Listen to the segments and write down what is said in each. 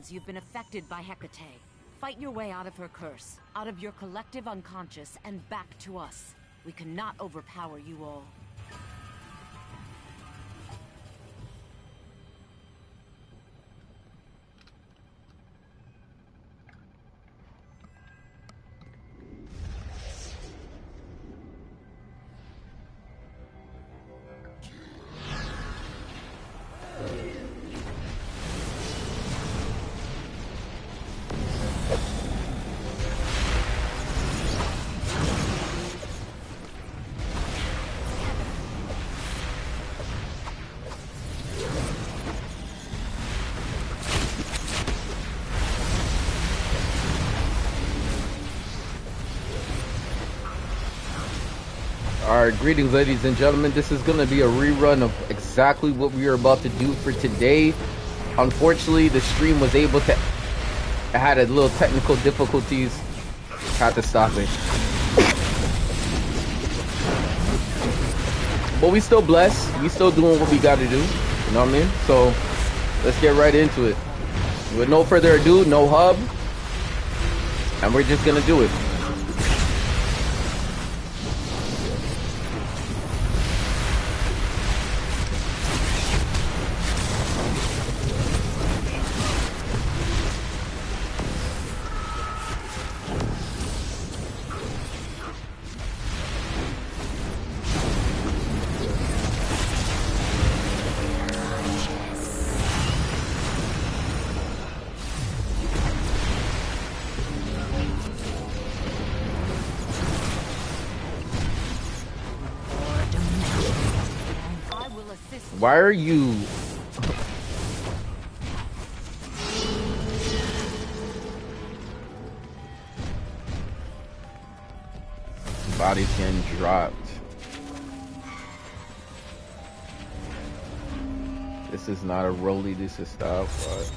means you've been affected by Hecate. Fight your way out of her curse, out of your collective unconscious, and back to us. We cannot overpower you all. Alright, greetings ladies and gentlemen. This is going to be a rerun of exactly what we are about to do for today. Unfortunately, the stream was able to... I had a little technical difficulties. Had to stop it. But we still blessed. We still doing what we got to do. You know what I mean? So, let's get right into it. With no further ado, no hub. And we're just going to do it. Why are you... Body's getting dropped. This is not a rolly, this is style, but...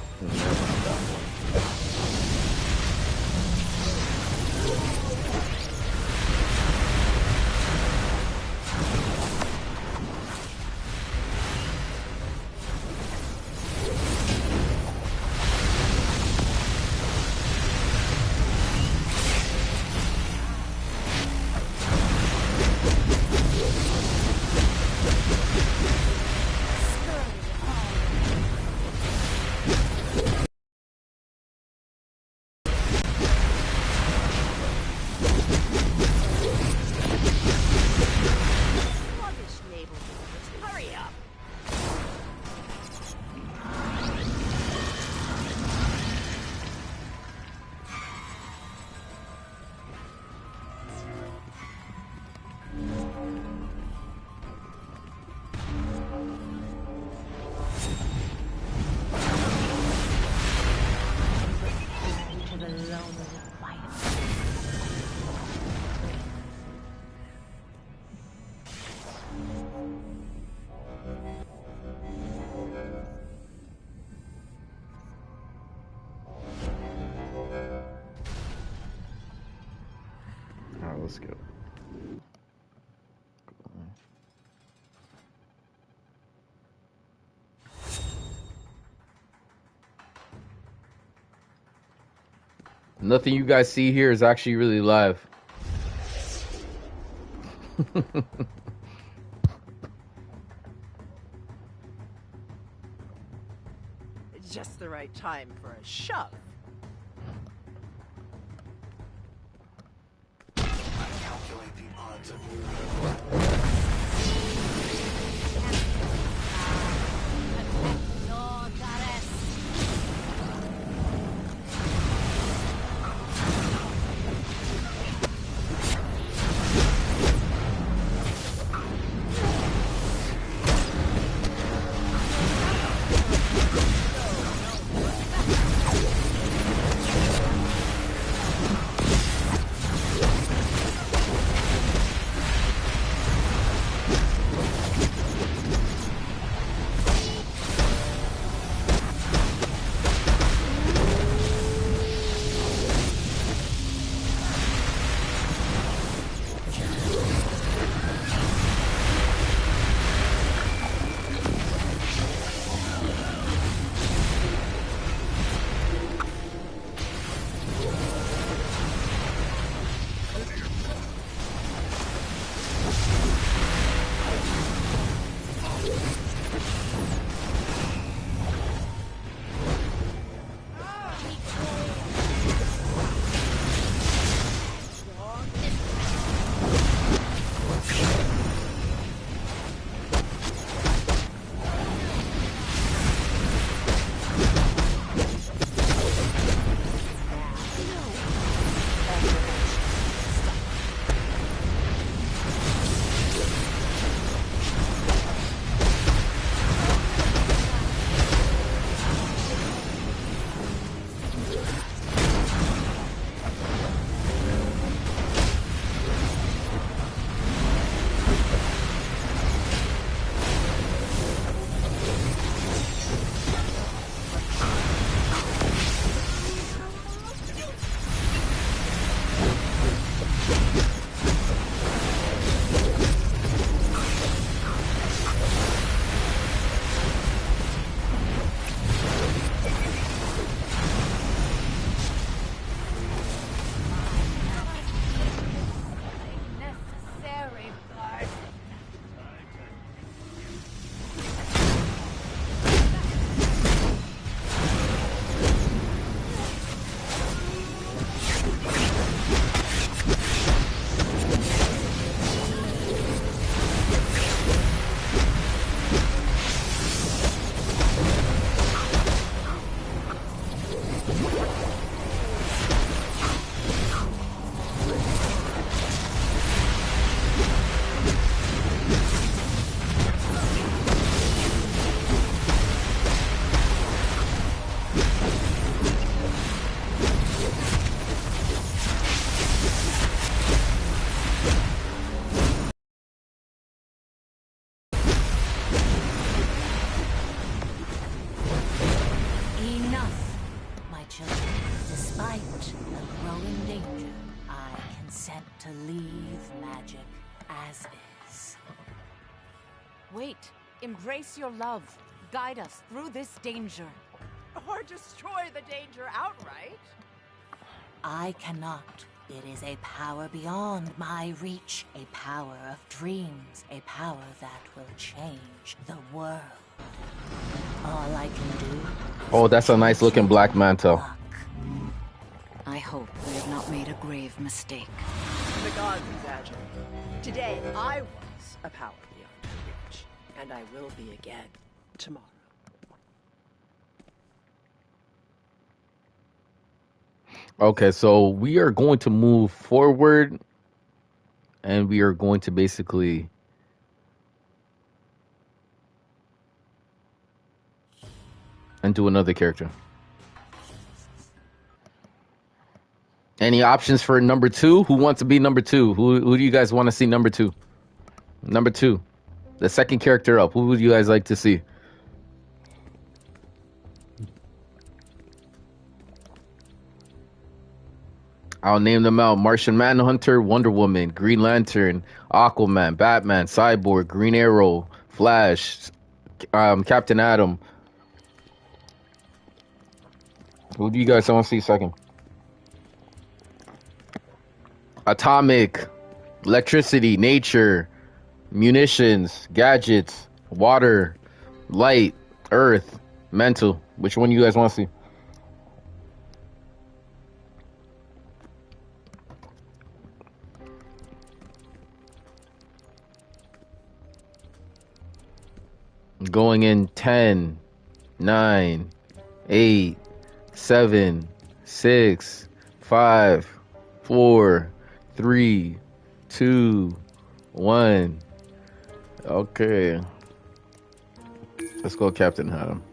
Let's go. Nothing you guys see here is actually really live. Just the right time for a shove. Calculate the odds of you. sent to leave magic as is. Wait. Embrace your love. Guide us through this danger. Or destroy the danger outright. I cannot. It is a power beyond my reach. A power of dreams. A power that will change the world. All I can do... Oh, that's a nice looking black mantle. I hope we have not made a grave mistake. The gods exaggerate. Today, I was a power beyond my reach. And I will be again tomorrow. Okay, so we are going to move forward and we are going to basically and do another character. Any options for number 2? Who wants to be number 2? Who do you guys want to see number 2? Number 2. The second character up. Who would you guys like to see? I'll name them out. Martian Manhunter, Wonder Woman, Green Lantern, Aquaman, Batman, Cyborg, Green Arrow, Flash, Captain Atom. Who do you guys want to see second? Atomic, electricity, nature, munitions, gadgets, water, light, earth, mental. Which one do you guys want to see? Going in 10, 9, 8, 7, 6, 5, 4, 3, 2, 1. Okay. Let's go Captain Atom.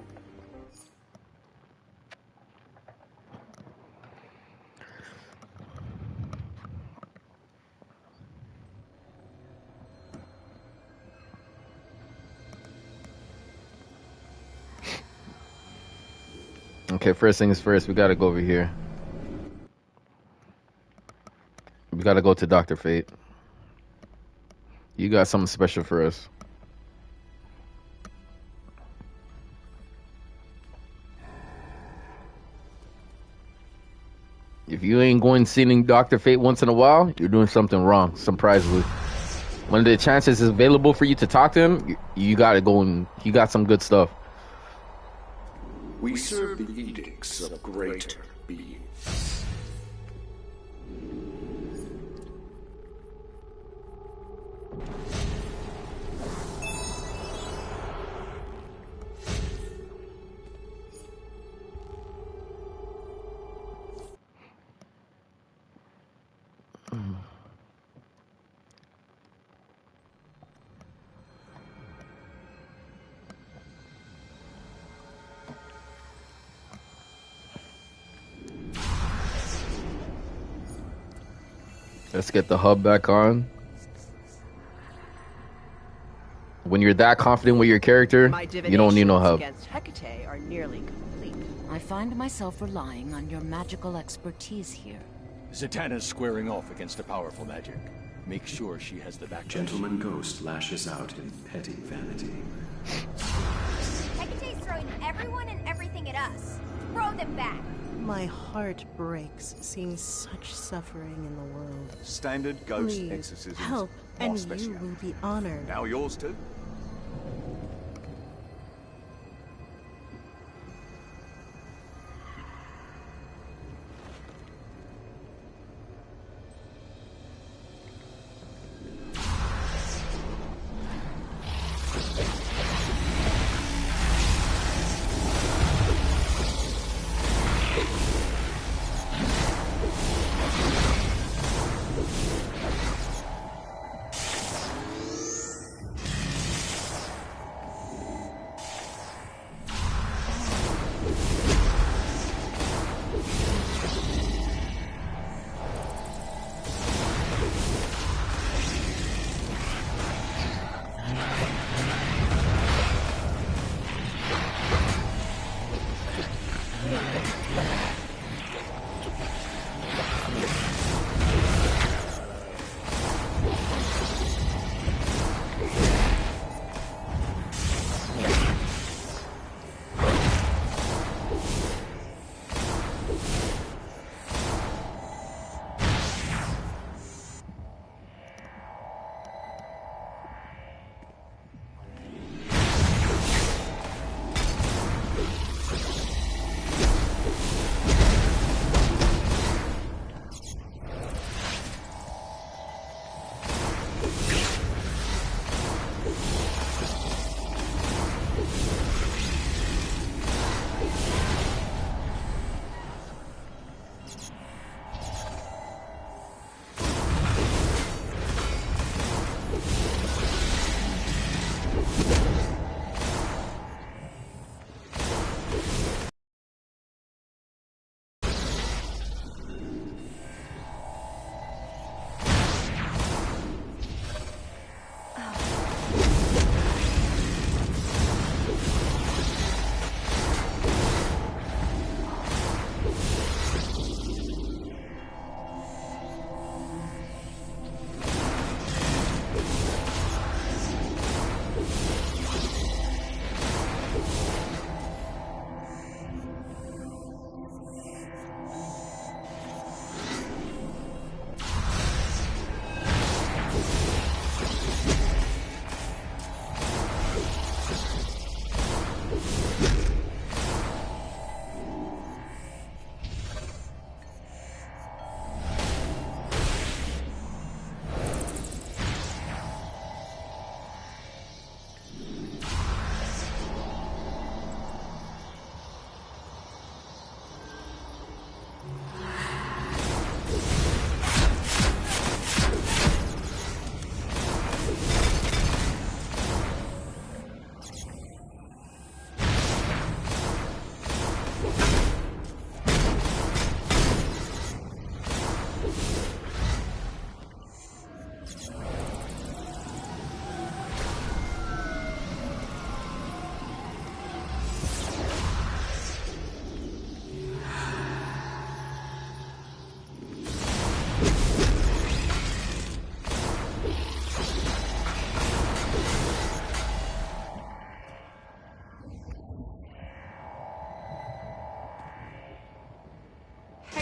Okay, first things first, we gotta go over here. We gotta go to Dr. Fate. You got something special for us. If you ain't going seeing Dr. Fate once in a while, you're doing something wrong, surprisingly. When the chances is available for you to talk to him, you gotta go and he got some good stuff. We serve the edicts of greater beings. Let's get the hub back on. When you're that confident with your character, you don't need no hub. Against Hecate are nearly complete. I find myself relying on your magical expertise here. Zatanna's squaring off against a powerful magic. Make sure she has the back. Gentleman Ghost lashes out in petty vanity. Hecate's throwing everyone and everything at us. Throw them back. My heart breaks seeing such suffering in the world. Standard ghost Please exorcisms. help, More and special. you will be honored. Now yours too.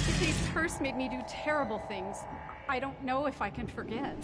Hecate's curse made me do terrible things. I don't know if I can forget.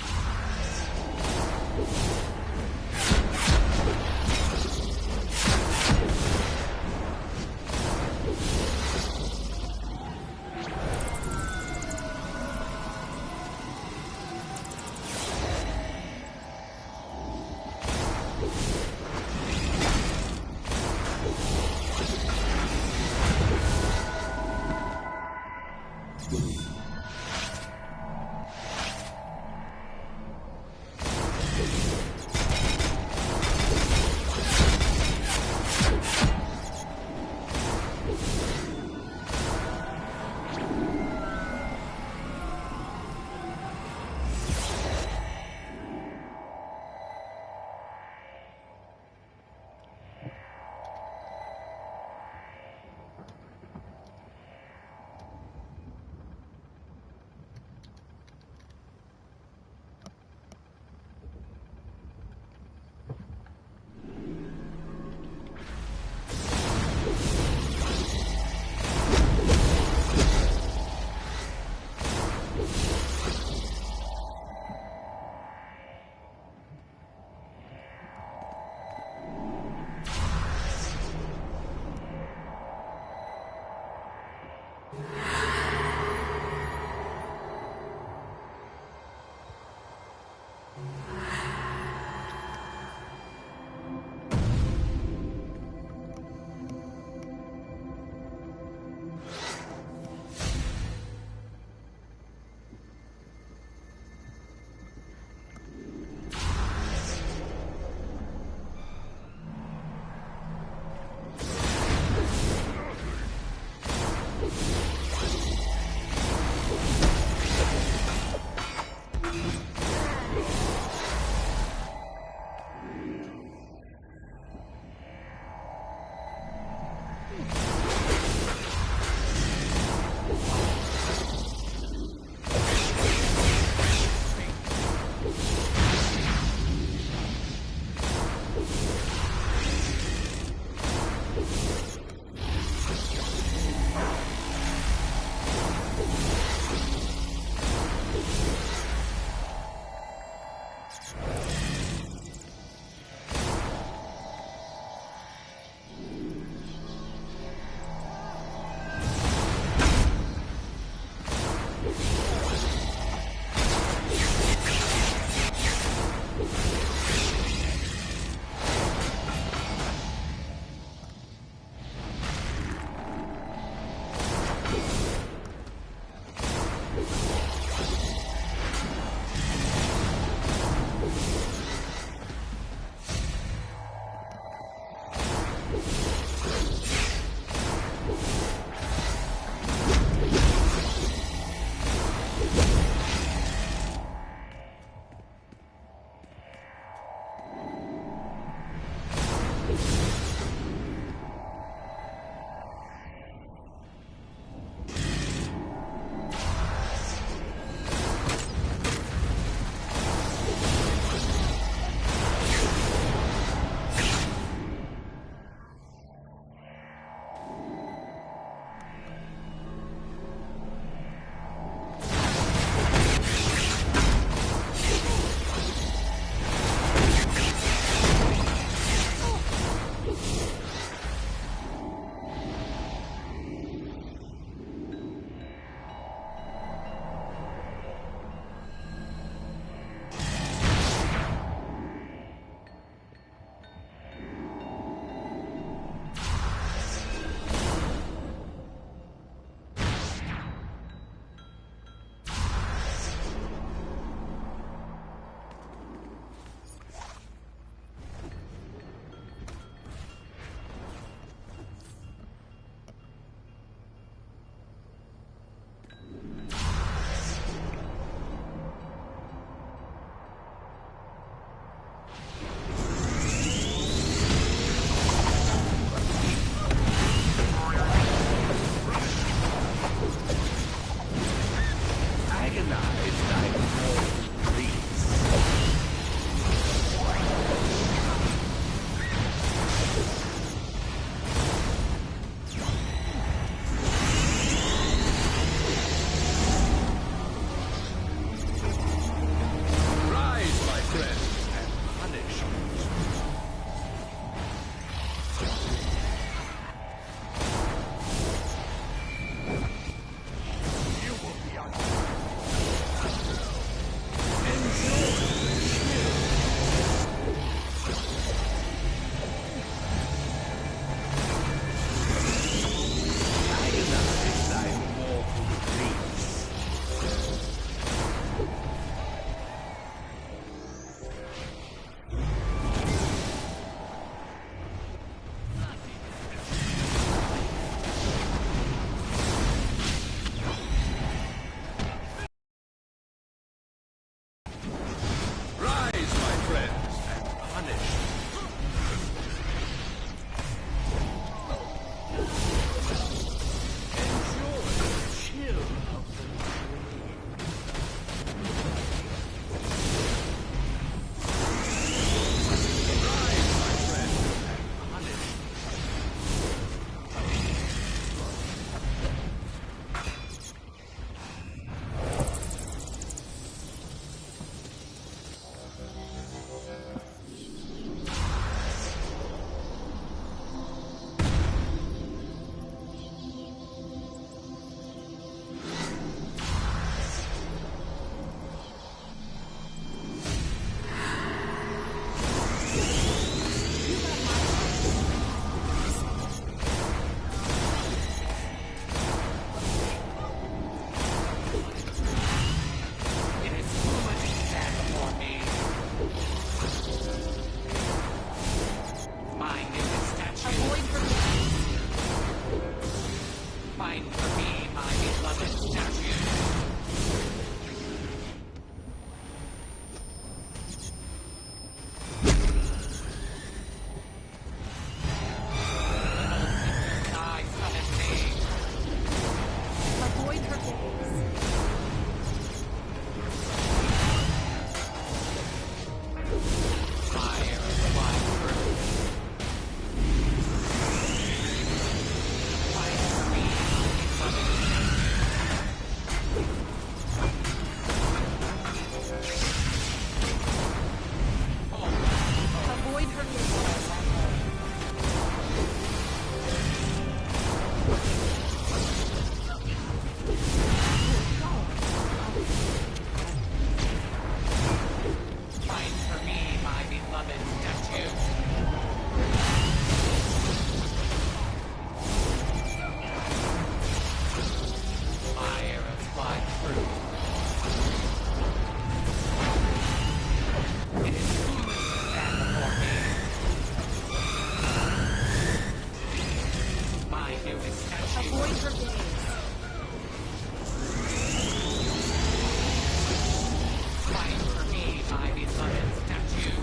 Fight for me, my beloved statue.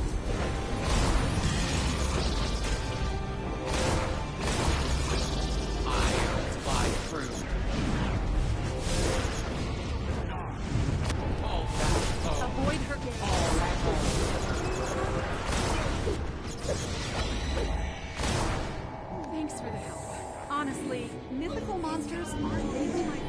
I fly through. Hold that foe. Avoid her gaze. Thanks for the help. Honestly, mythical monsters aren't big to my...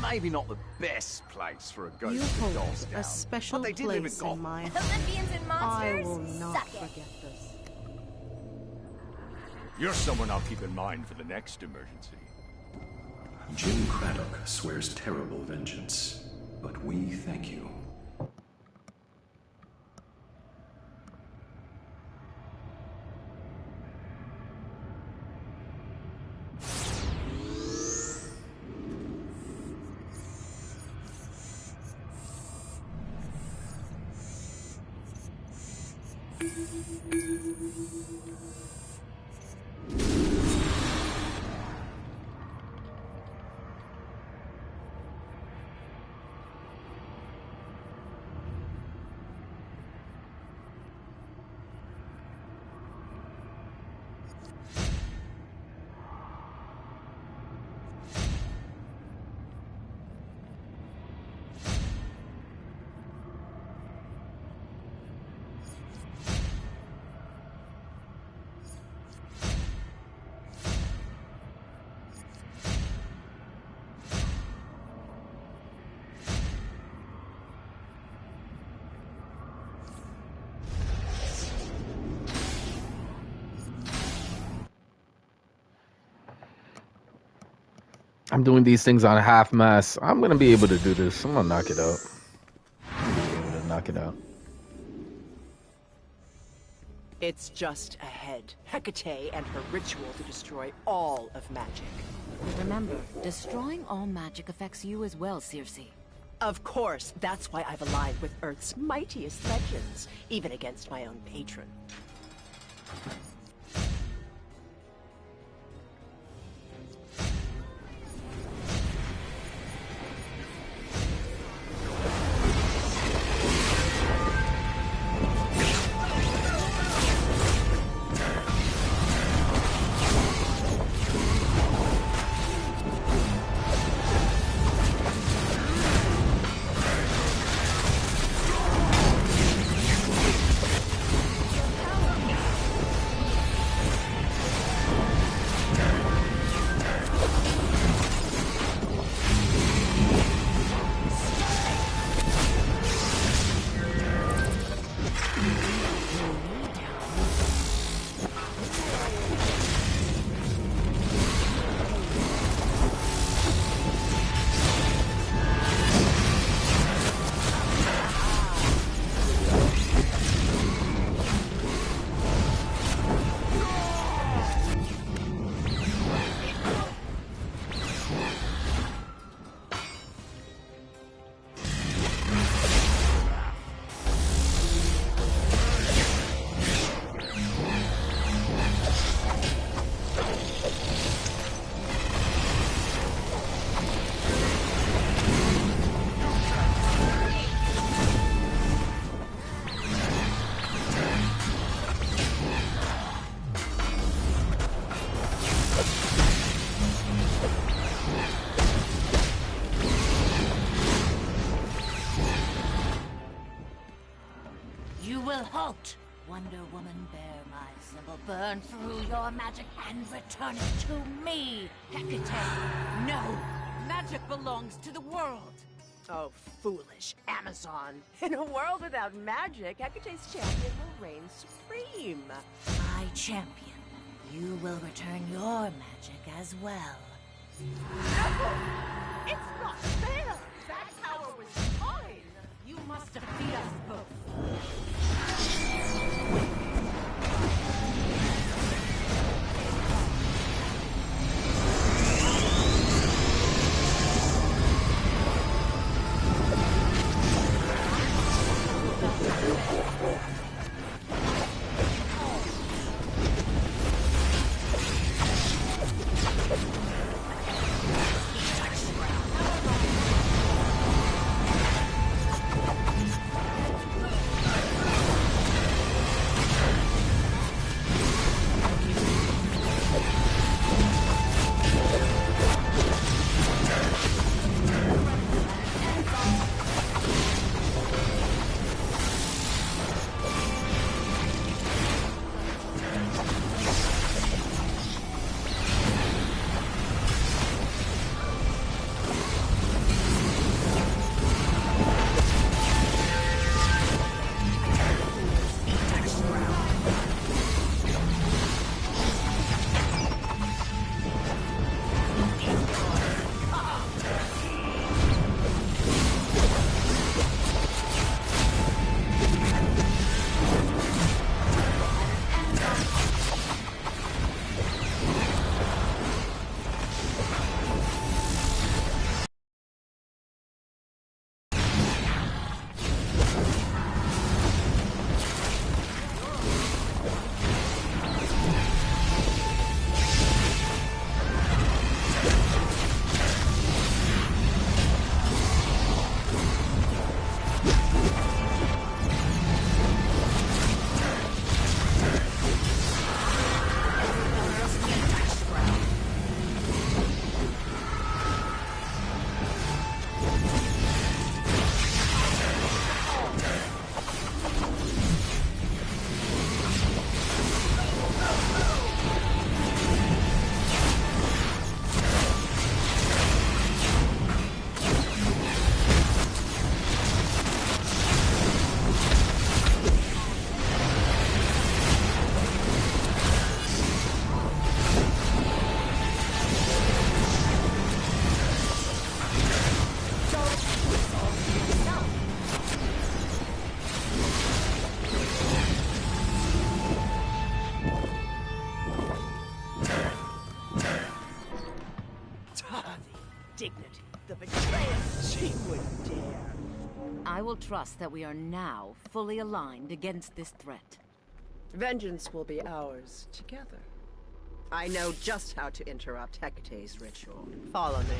Maybe not the best place for a ghost You to hold dance a down, special but they did live in place Gotham. in my heart. Olympians and I monsters? will not Suck it. forget this. You're someone I'll keep in mind for the next emergency. Jim Craddock swears terrible vengeance, but we thank you. I'm doing these things on half mast. I'm gonna be able to do this. I'm gonna knock it out. I'm gonna be able to knock it out. It's just ahead. Hecate and her ritual to destroy all of magic. Remember, destroying all magic affects you as well, Circe. Of course, that's why I've aligned with Earth's mightiest legends, even against my own patron. Halt! Wonder Woman, bear my symbol, burn through your magic and return it to me, Hecate. No! Magic belongs to the world! Oh, foolish Amazon. In a world without magic, Hecate's champion will reign supreme. My champion, you will return your magic as well. No! It's not fair! That power was mine! You must defeat us both. I will trust that we are now fully aligned against this threat. Vengeance will be ours together. I know just how to interrupt Hecate's ritual. Follow me.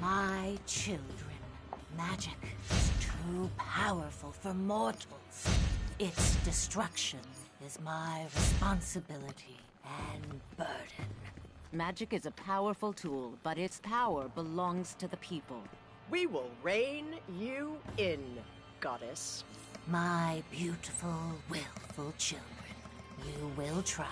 My children, magic is too powerful for mortals. Its destruction is my responsibility and burden. Magic is a powerful tool, but its power belongs to the people. We will rein you in, goddess. My beautiful, willful children, you will try.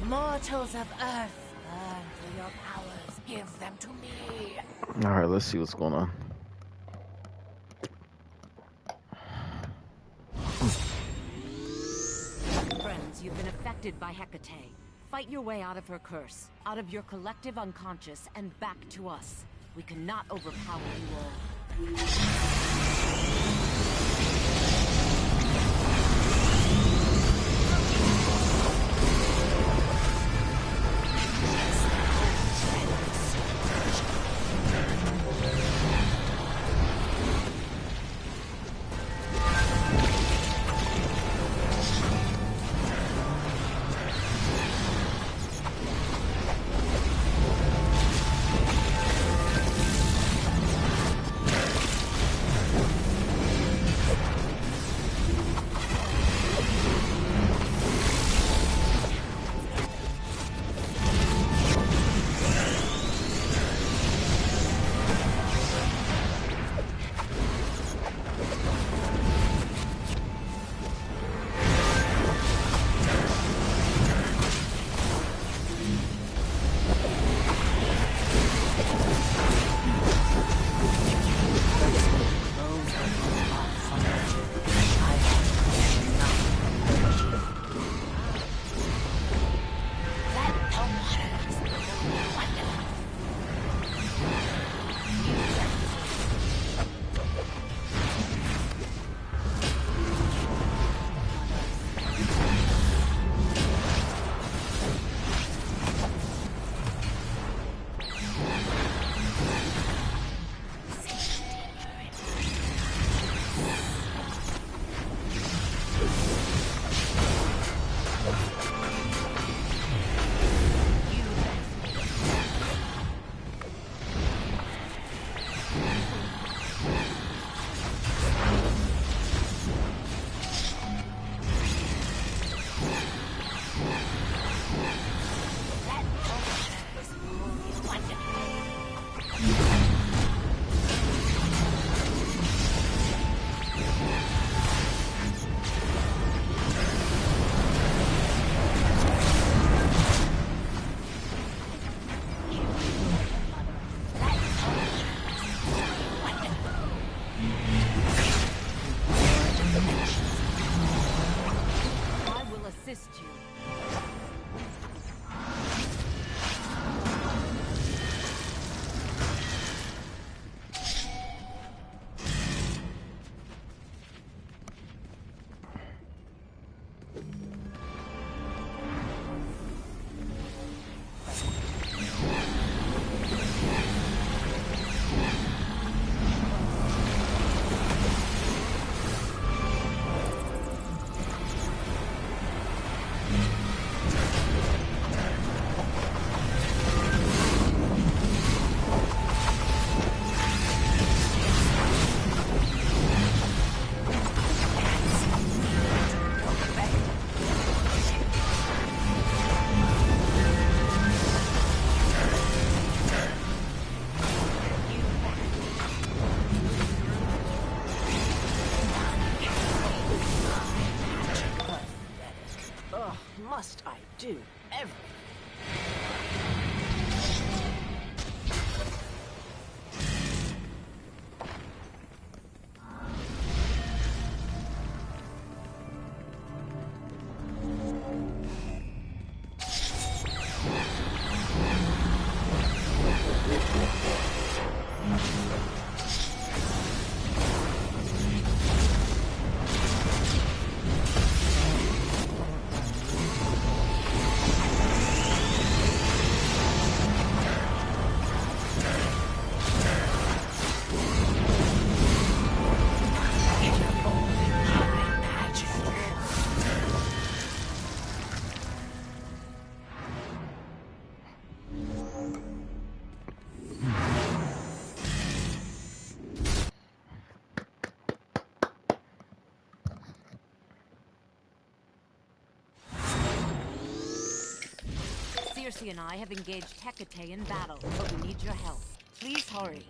Mortals of Earth, burn for your powers. Give them to me. Alright, let's see what's going on. Friends, you've been affected by Hecate. Fight your way out of her curse, out of your collective unconscious, and back to us. We cannot overpower you all. assist you. Must I do everything? Circe and I have engaged Hecate in battle, but we need your help. Please hurry.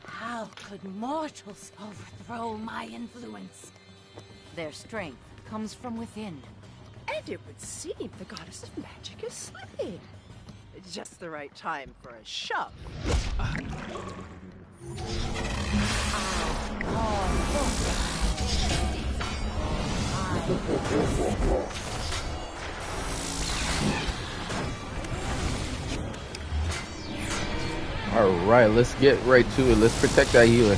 How could mortals overthrow my influence? Their strength comes from within. And it would seem the goddess of magic is slipping. Just the right time for a shove. Alright, let's get right to it. Let's protect that healer.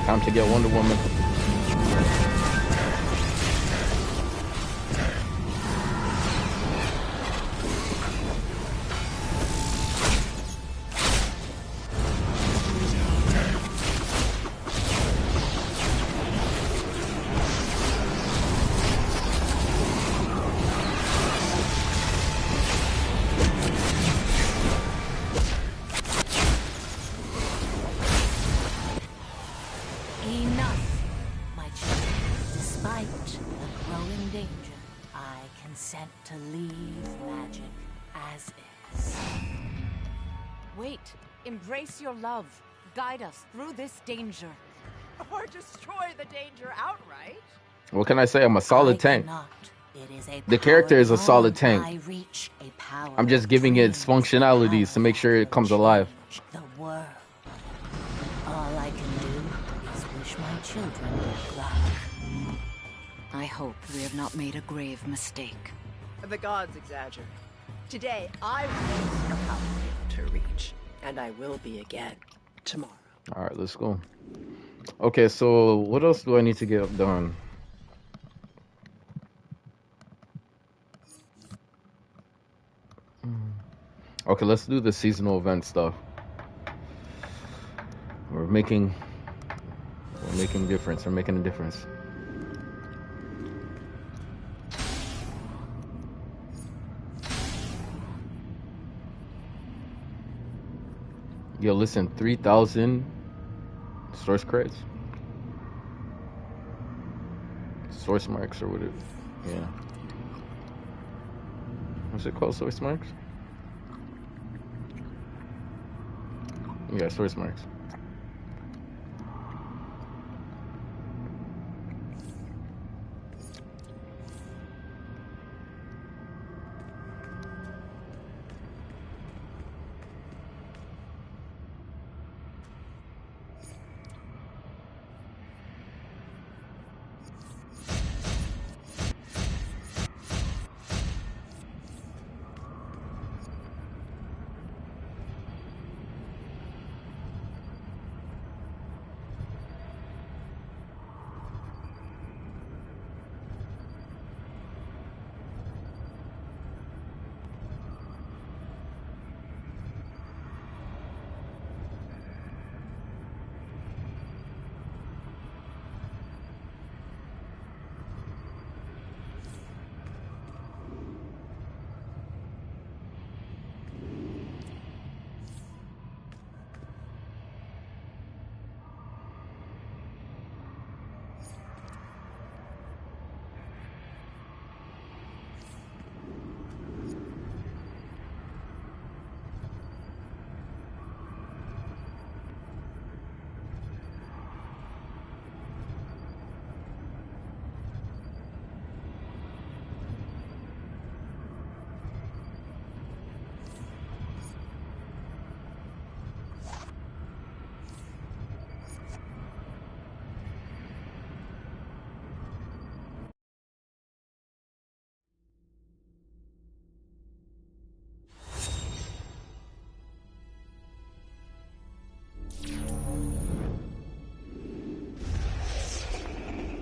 Time to get Wonder Woman. Enough, my children. Despite the growing danger, I consent to leave magic as is. Wait. Embrace your love. Guide us through this danger. Or destroy the danger outright. What can I say? I'm a solid tank. It is a The character is a power solid beyond my tank. reach, a power I'm just of giving it its dreams, functionalities a to make power sure it that comes will alive. change the world. All I can do is wish my children luck. I hope we have not made a grave mistake. The gods exaggerate. Today, I was a power to reach, and I will be again tomorrow. All right, let's go. Okay, so what else do I need to get done? Okay, let's do the seasonal event stuff. We're making a difference. We're making a difference. Yo, listen, 3,000 source credits, source marks, or whatever. Yeah. What's it called? Source marks? Yeah, source marks.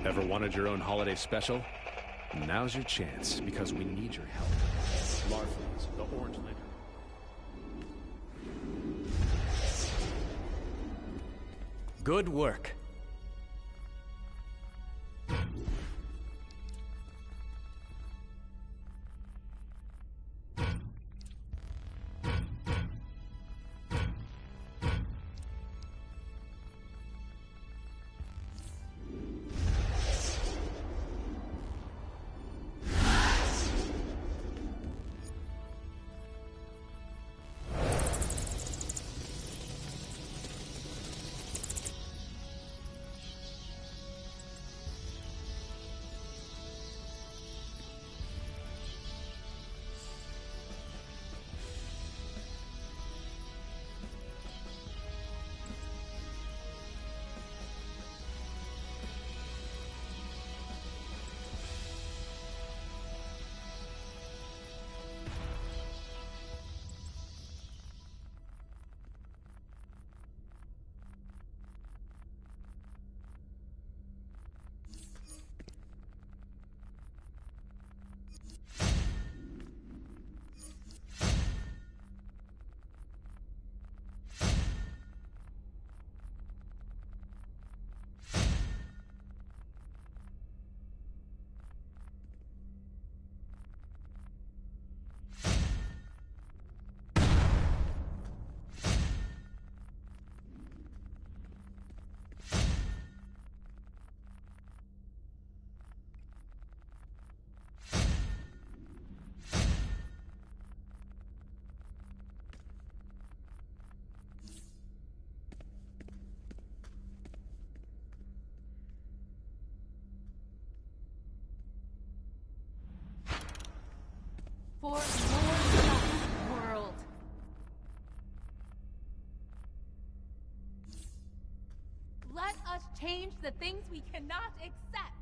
Ever wanted your own holiday special? Now's your chance, because we need your help. Larfleeze, the Orange Lantern. Good work. change the things we cannot accept.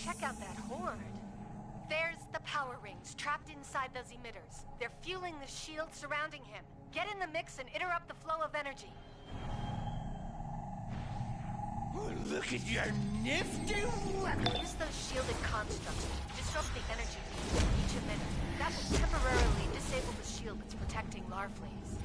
Check out that horde. There's the power rings trapped inside those emitters. They're fueling the shield surrounding him. Get in the mix and interrupt the flow of energy. Oh, look at your nifty weapon! Use those shielded constructs to disrupt the energy feed in each emitter. That will temporarily disable the shield that's protecting Larfleeze.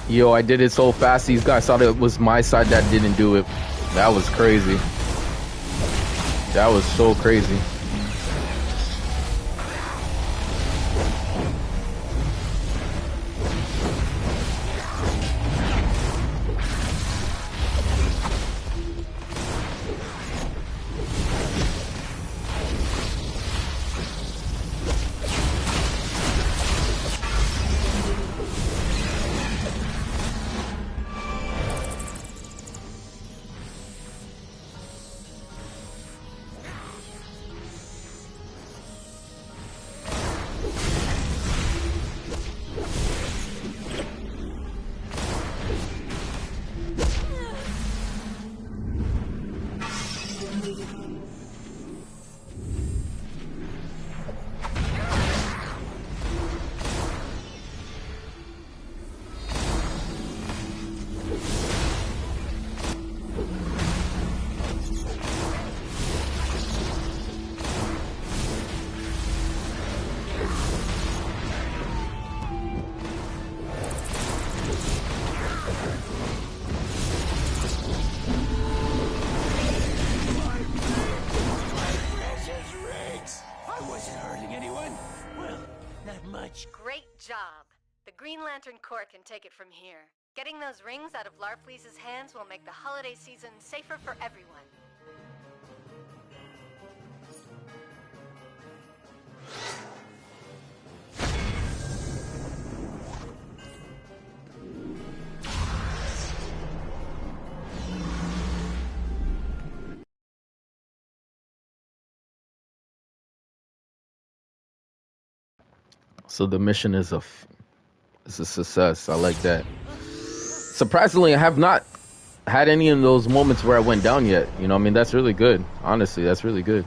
Yo, I did it so fast, these guys thought it was my side that didn't do it. That was crazy. That was so crazy. Is it hurting anyone? Well, not much. Great job. The Green Lantern Corps can take it from here. Getting those rings out of Larfleeze's hands will make the holiday season safer for everyone. So the mission is a success. I like that. Surprisingly, I have not had any of those moments where I went down yet. You know, I mean, that's really good. Honestly, that's really good.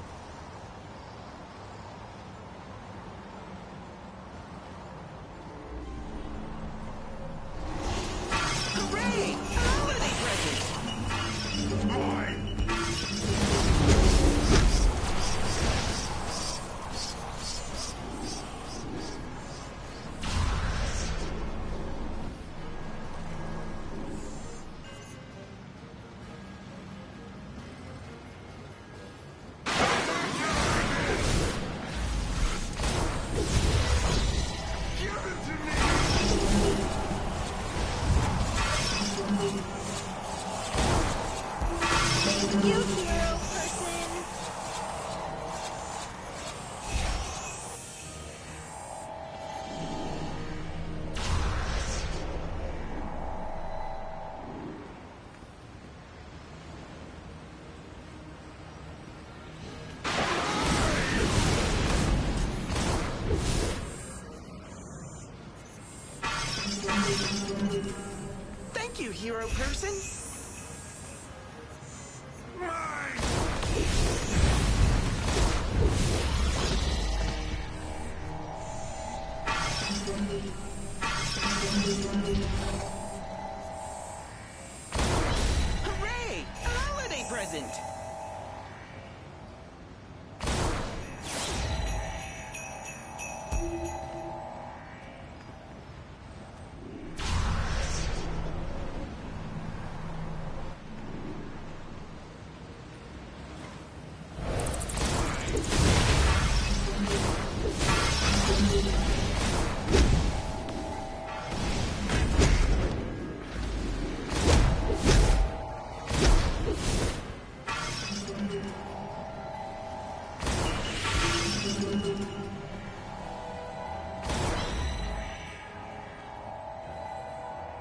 Thank you, hero person. Hooray! A holiday present!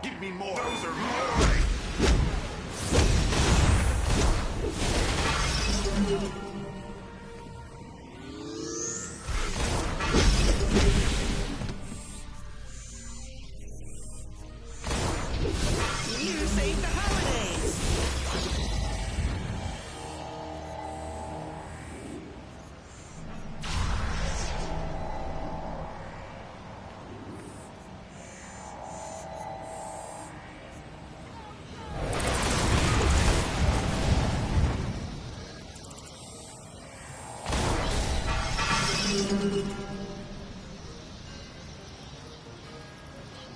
Give me more. Those are mine. You saved the holidays!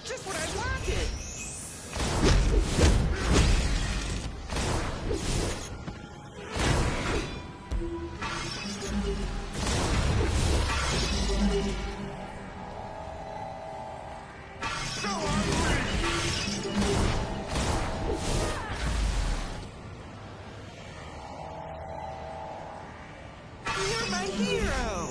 Just what I wanted! You're my hero!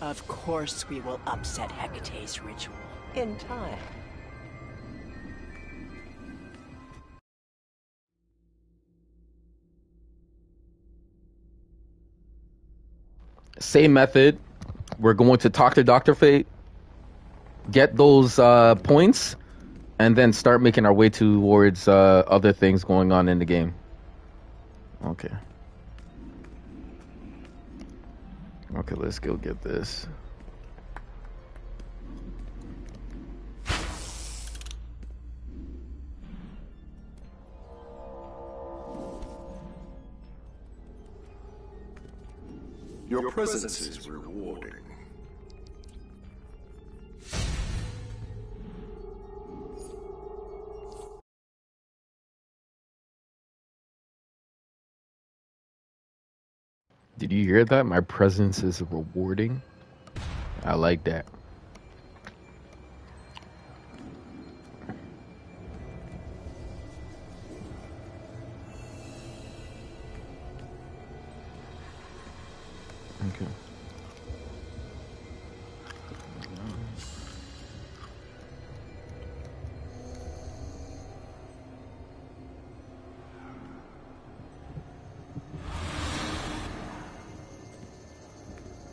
Of course we will upset Hecate's ritual. In time. Same method. We're going to talk to Dr. Fate, get those points, and then start making our way towards other things going on in the game. Okay. Okay, let's go get this. Your presence is rewarding. Did you hear that? My presence is rewarding. I like that. Okay.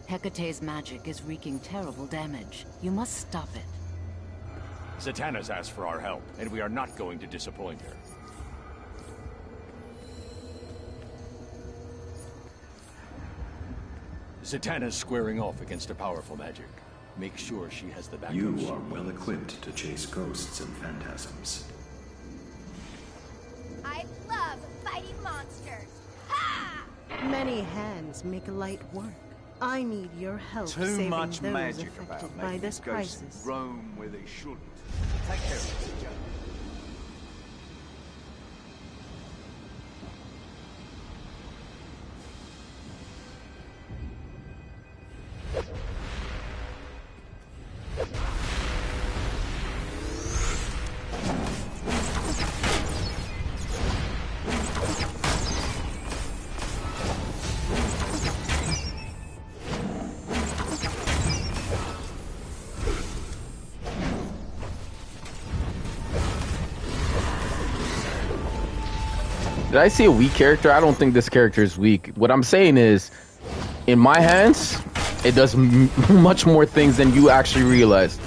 Hecate's magic is wreaking terrible damage. You must stop it. Zatanna's asked for our help, and we are not going to disappoint her. Zatanna's squaring off against a powerful magic. Make sure she has the backup. You are well equipped to chase ghosts and phantasms. I love fighting monsters. Ha! Many hands make light work. I need your help Too saving much those magic affected about by making this ghosts crisis. roam where they shouldn't. Take care of it, Joe. Did I see a weak character? I don't think this character is weak. What I'm saying is, in my hands, it does much more things than you actually realize.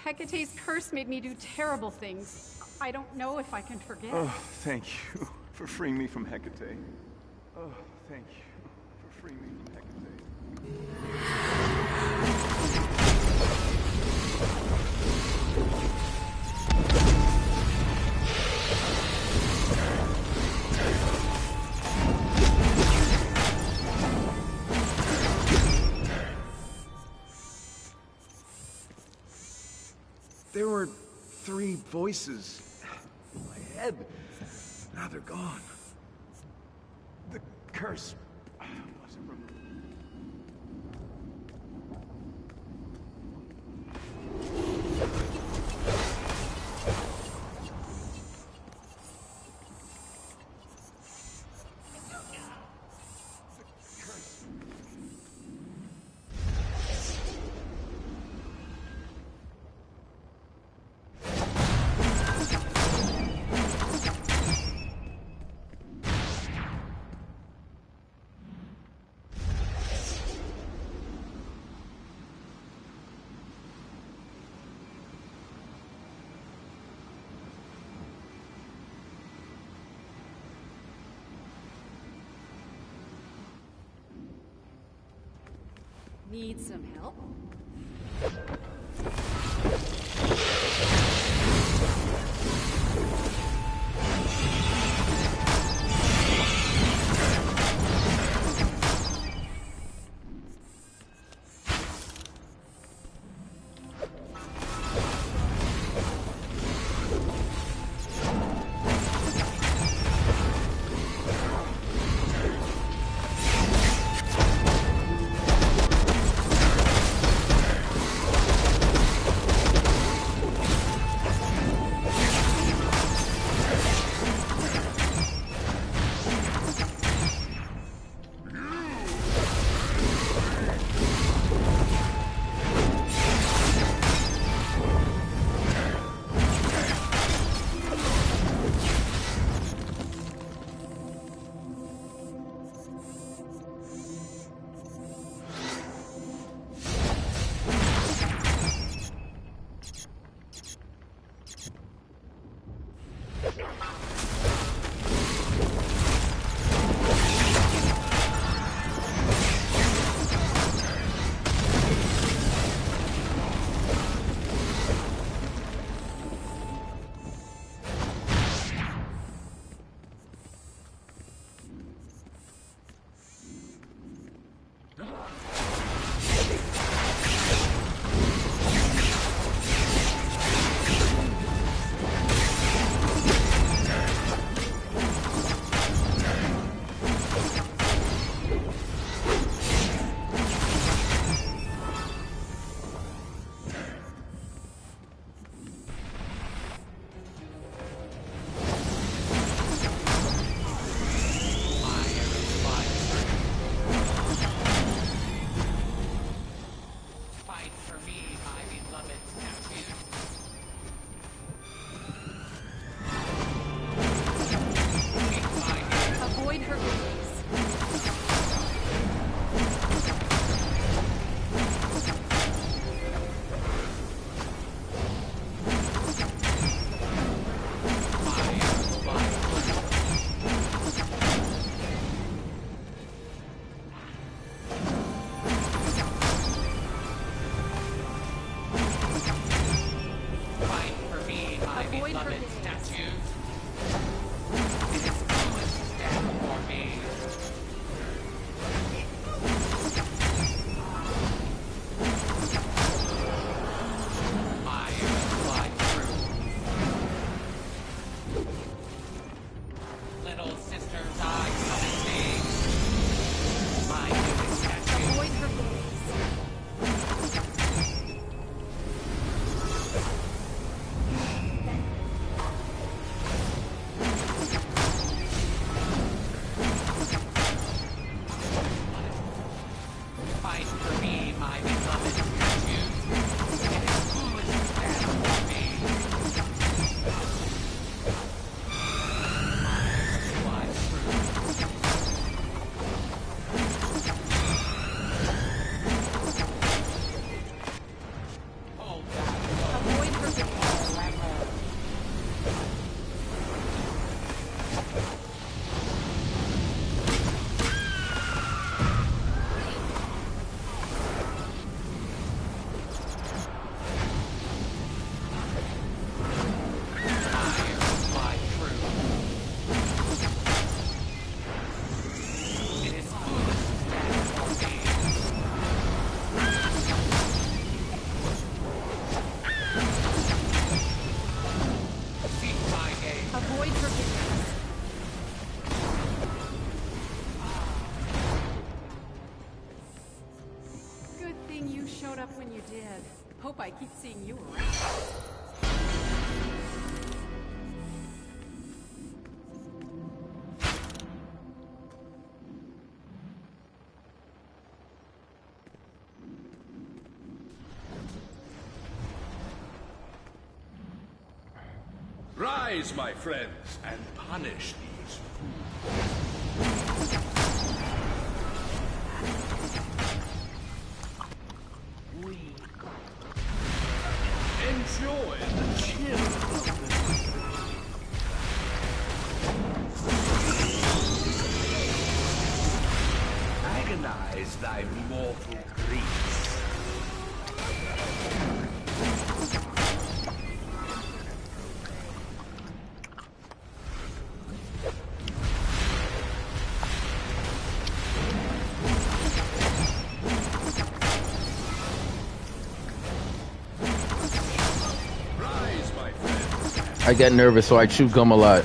Hecate's curse made me do terrible things. I don't know if I can forget. Oh, thank you for freeing me from Hecate. Oh, thank you for freeing me from Hecate. There were 3 voices in my head. Now they're gone. The curse wasn't removed. Need some help? up when you did. Hope I keep seeing you around. Rise, my friends, and punish these fools. Enjoy the chill of the agonize thy mortal griefs. I get nervous, so I chew gum a lot.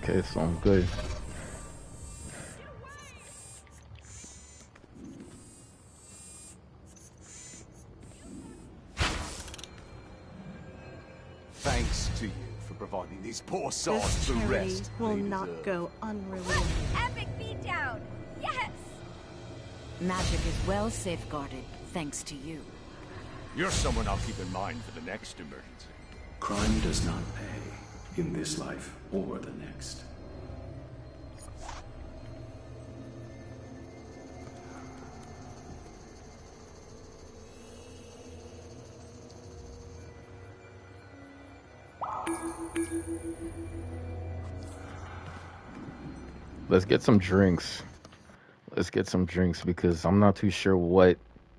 Okay, so I'm good. Thanks to you for providing these poor souls This the charity rest will they not deserve. go unrewarded. Epic beatdown! Yes! Magic is well safeguarded, thanks to you. You're someone I'll keep in mind for the next emergency. Crime does not pay in this life or the next. Let's get some drinks. Let's get some drinks because I'm not too sure what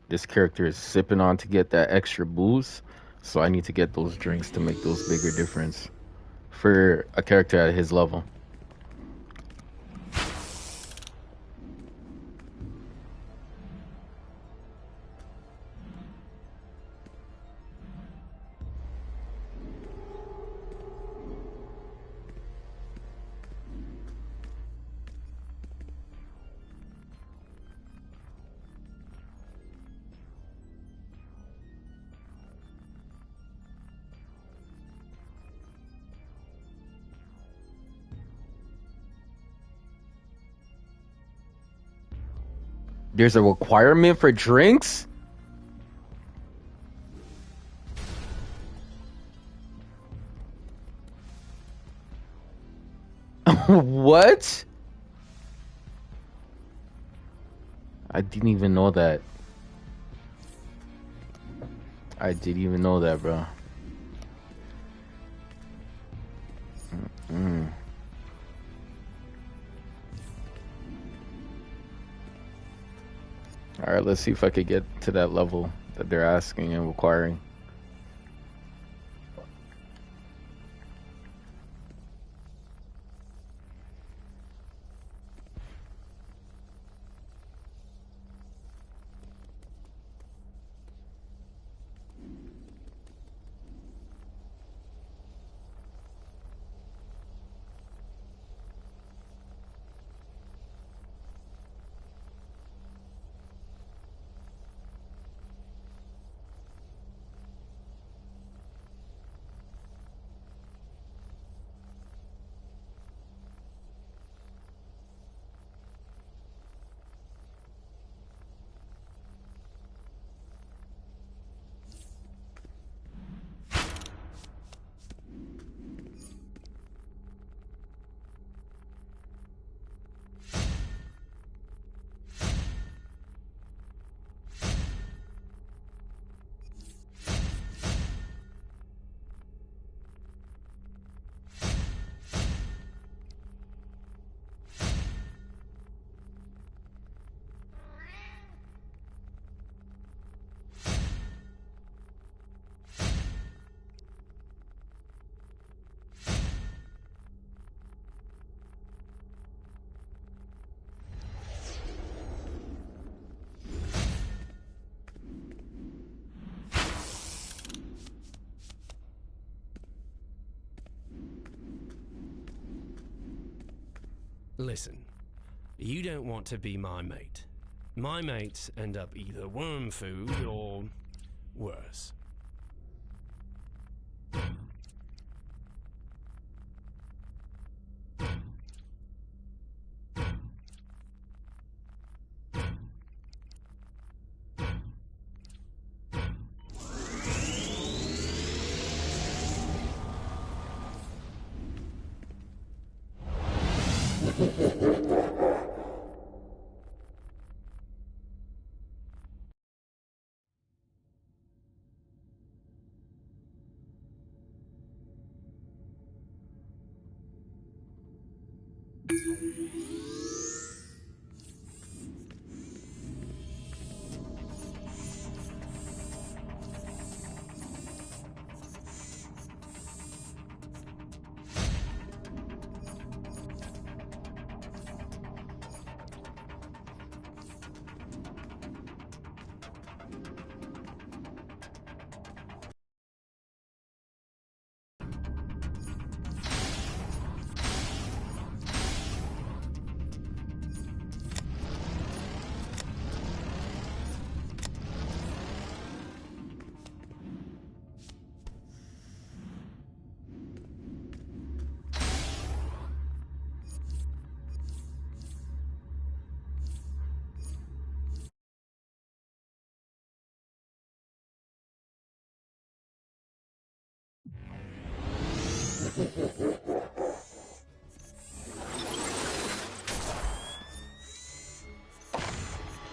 this character is sipping on to get that extra boost. So I need to get those drinks to make those bigger difference for a character at his level. There's a requirement for drinks? What? I didn't even know that. I didn't even know that, bro. All right, let's see if I could get to that level that they're asking and requiring. Listen, you don't want to be my mate. My mates end up either worm food or worse.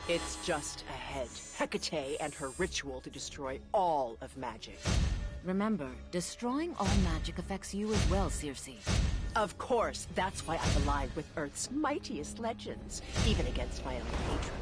It's just ahead. Hecate and her ritual to destroy all of magic. Remember, destroying all magic affects you as well, Circe. Of course, that's why I've aligned with Earth's mightiest legends, even against my own patron.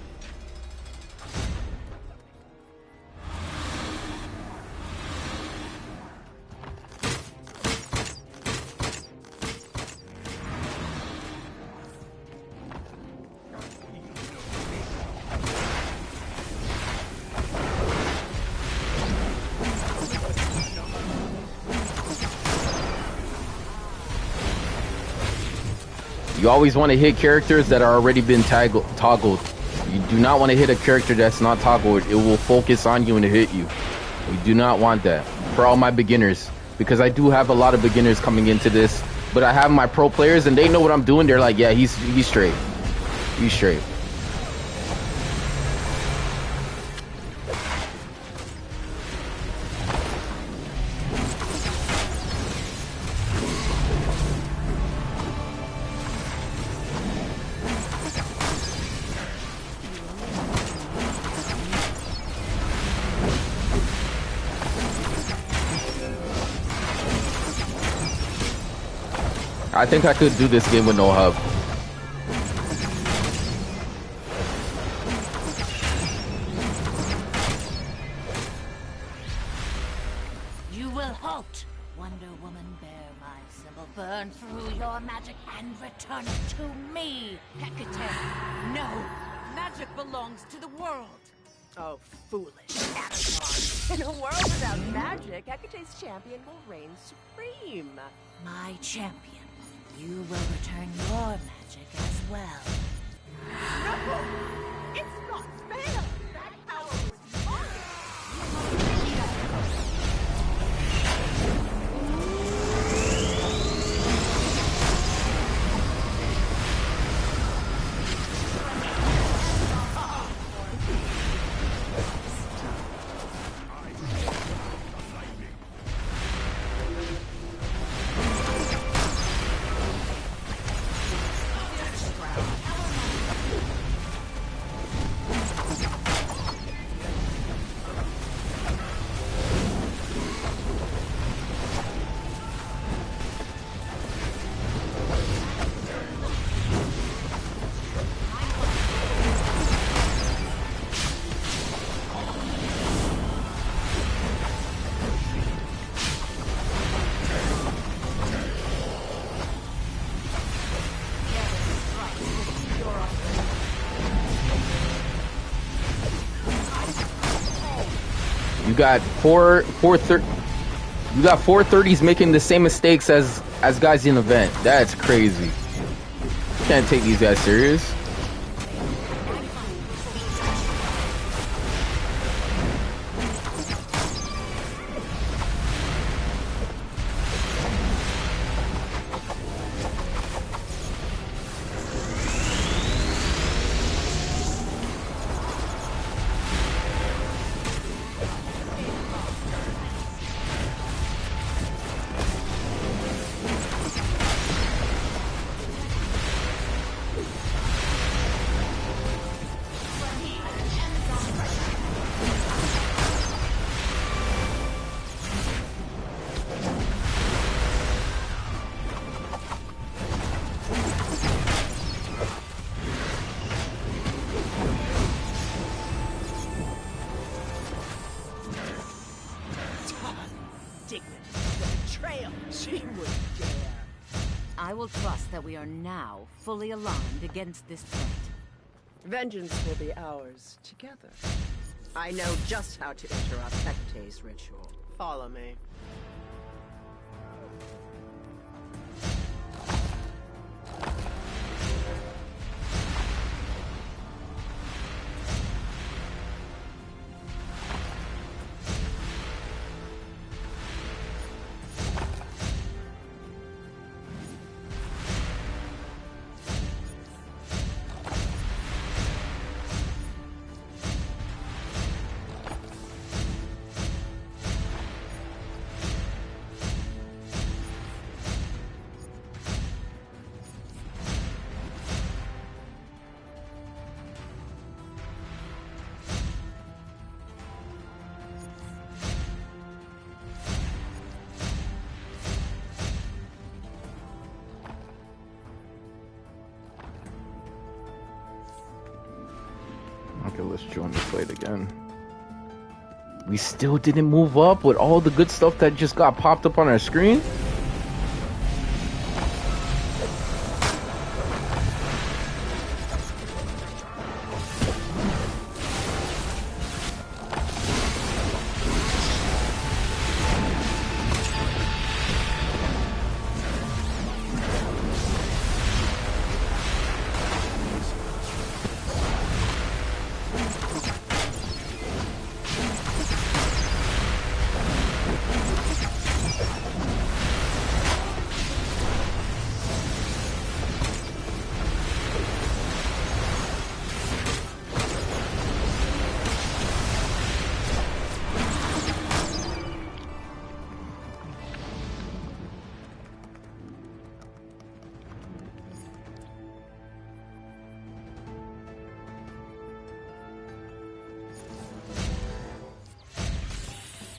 You always want to hit characters that are already been toggled. You do not want to hit a character that's not toggled. It will focus on you and hit you. You do not want that. For all my beginners, because I do have a lot of beginners coming into this, but I have my pro players and they know what I'm doing. They're like, yeah, he's straight. He's straight. I think I could do this game with no hub. You will halt. Wonder Woman, bear my symbol, burn through your magic and return it to me. Hecate, no! Magic belongs to the world. Oh, foolish Amazon. In a world without magic, Hecate's champion will reign supreme. My champion. You will return your magic as well. No! It's not fair! That power was mine! You got four 430s making the same mistakes as guys in the event. That's crazy. Can't take these guys serious. I will trust that we are now fully aligned against this threat. Vengeance will be ours together. I know just how to interrupt Hecate's ritual. Follow me. Okay, let's join the fight again. We still didn't move up with all the good stuff that just got popped up on our screen?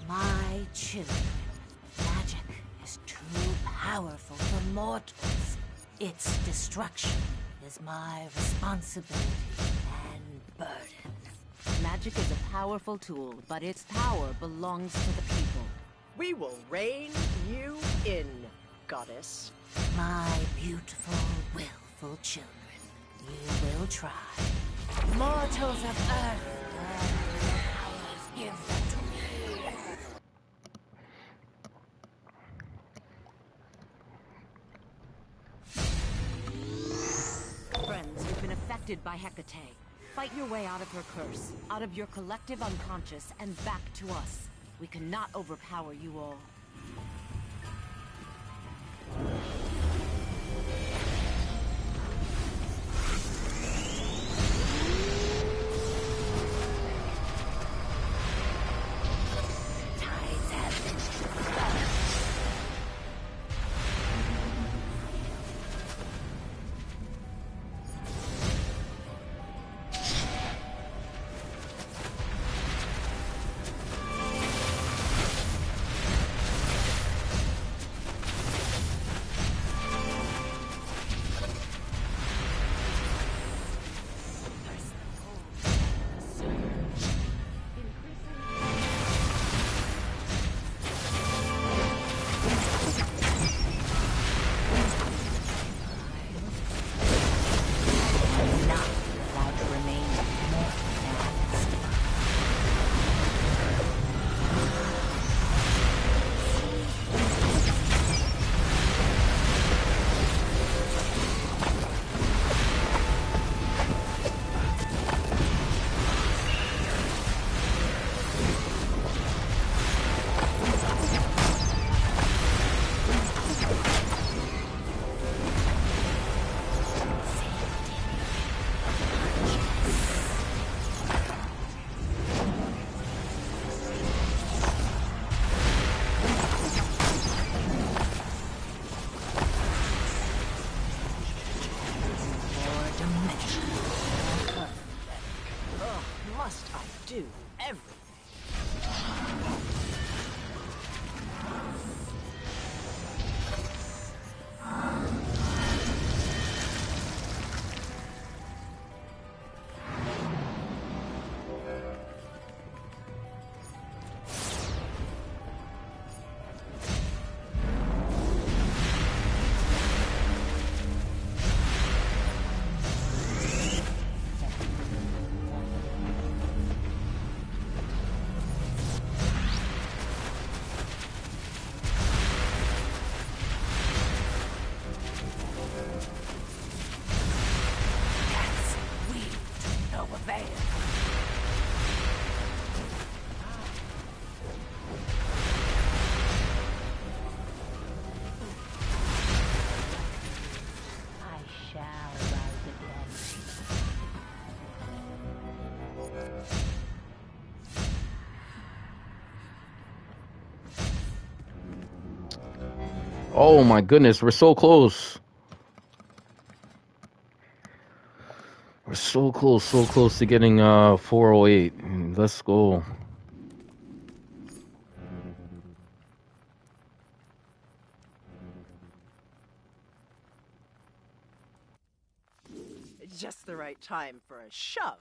My children, magic is too powerful for mortals. Its destruction is my responsibility and burden. Magic is a powerful tool, but its power belongs to the people. We will rein you in, goddess. My beautiful, willful children, you will try. Mortals of Earth, powers, give them to me. Friends, you've been affected by Hecate. Fight your way out of her curse, out of your collective unconscious, and back to us. We cannot overpower you all. Tides have been do everything. Oh my goodness, we're so close. We're so close to getting 408. Let's go. Just the right time for a shove.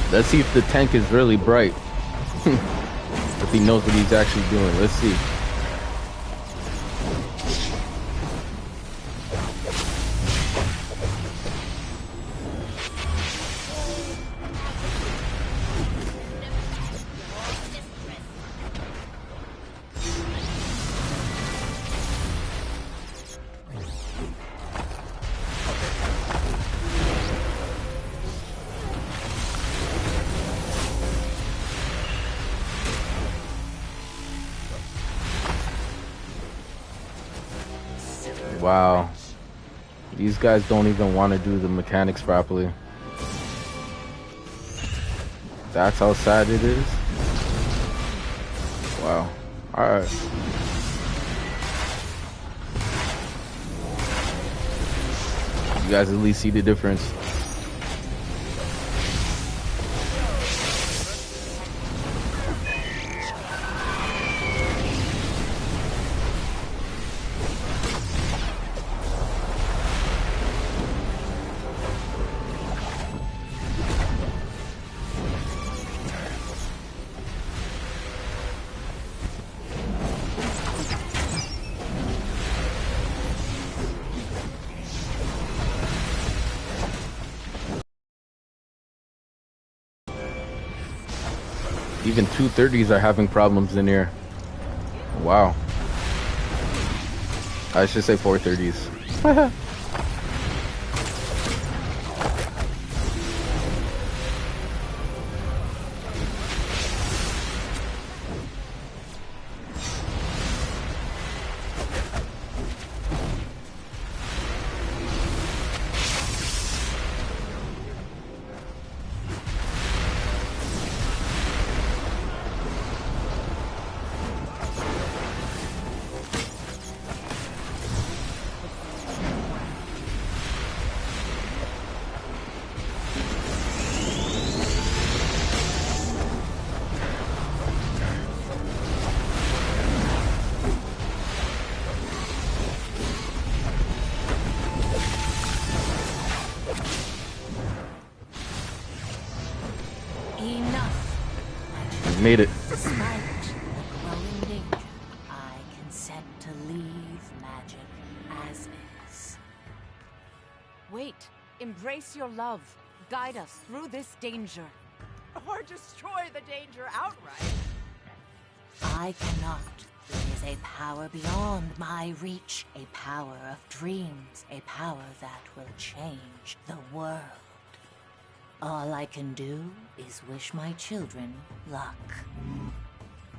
Let's see if the tank is really bright. If he knows what he's actually doing. Let's see. Wow. These guys don't even want to do the mechanics properly. That's how sad it is. Wow. Alright. You guys at least see the difference. Even 230s are having problems in here. Wow. I should say 430s. made it. Despite the growing danger, I consent to leave magic as is. Wait. Embrace your love. Guide us through this danger. Or destroy the danger outright. I cannot. It is a power beyond my reach. A power of dreams. A power that will change the world. All I can do is wish my children luck.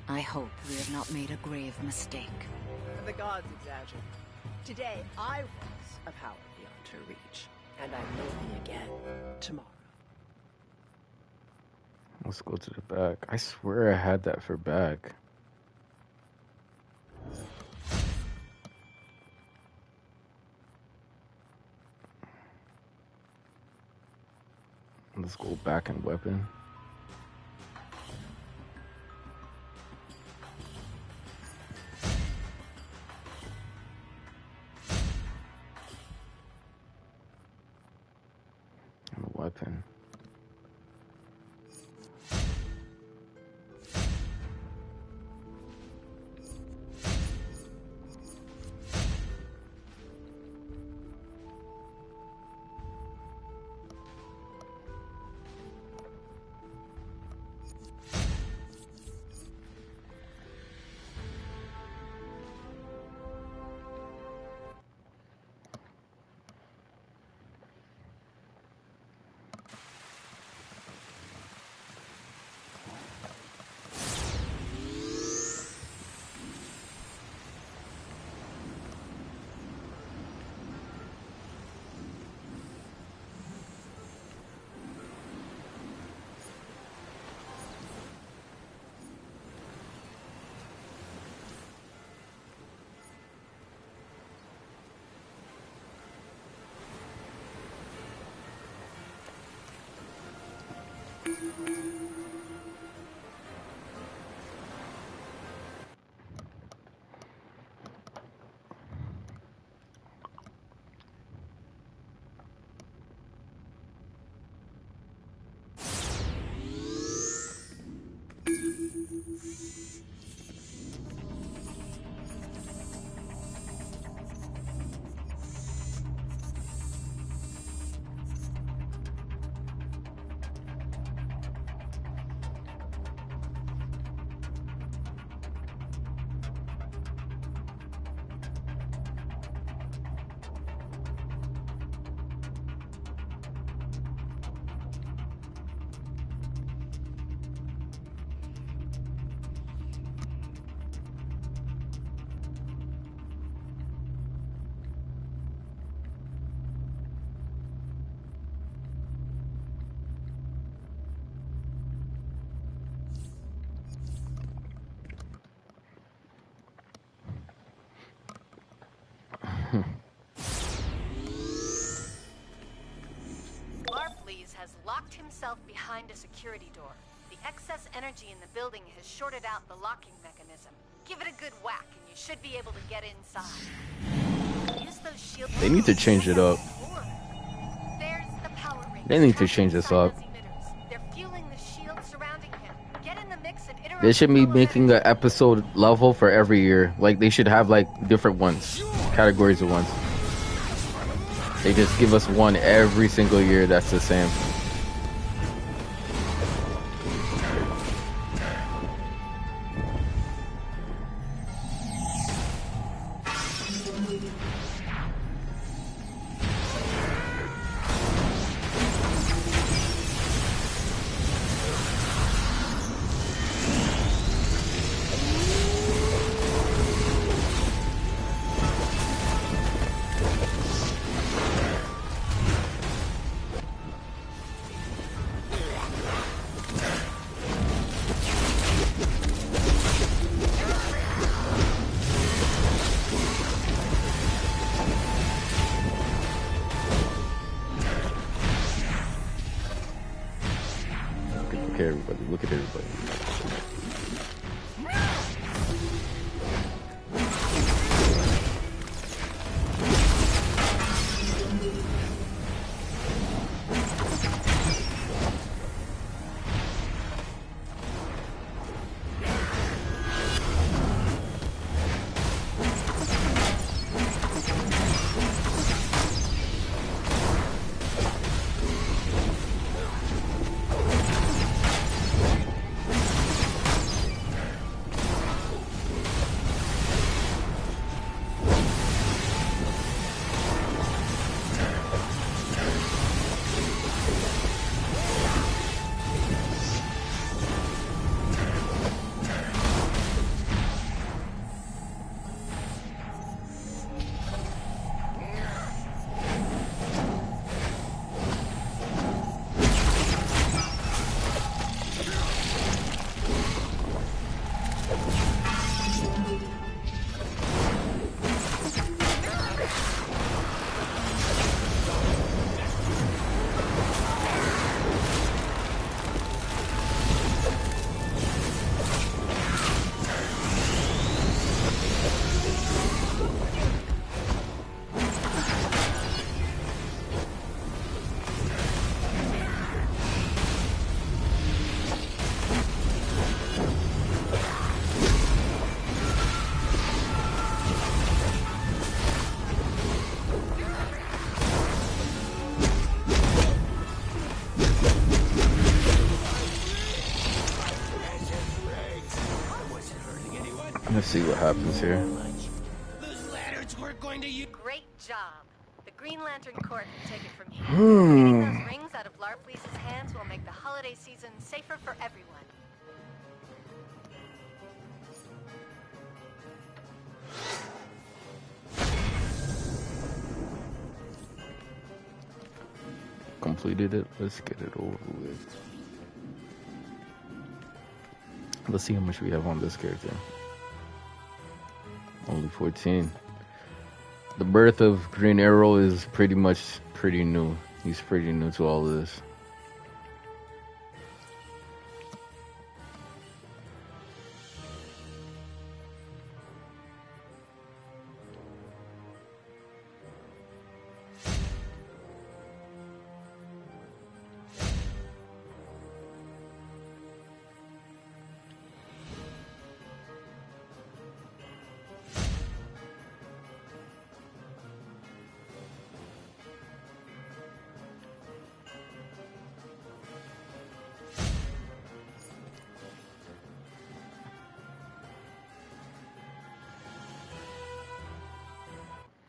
I hope we have not made a grave mistake. The gods exaggerate. Today, I was a power beyond her reach. And I will be again tomorrow. Let's go to the back. I swear I had that for back. Let's go back and weapon. And a weapon. Larfleeze has locked himself behind a security door. The excess energy in the building has shorted out the locking mechanism. Give it a good whack and you should be able to get inside. Use those shield. They need to change it up. There's the power ring. They need to change this up. They're fueling the shield surrounding him. Get in the mix and interrupt. They should be making an episode level for every year. Like, they should have, like, different ones. Categories of ones. They just give us one every single year that's the same. Look at everybody. Look at everybody. Let's see what happens here. Those ladders weren't going to use. Great job. The Green Lantern Corps can take it from here. Getting those rings out of Larfleeze's hands will make the holiday season safer for everyone. Completed it. Let's get it over with. Let's see how much we have on this character. Only 14. The birth of Green Arrow is pretty new. He's pretty new to all of this.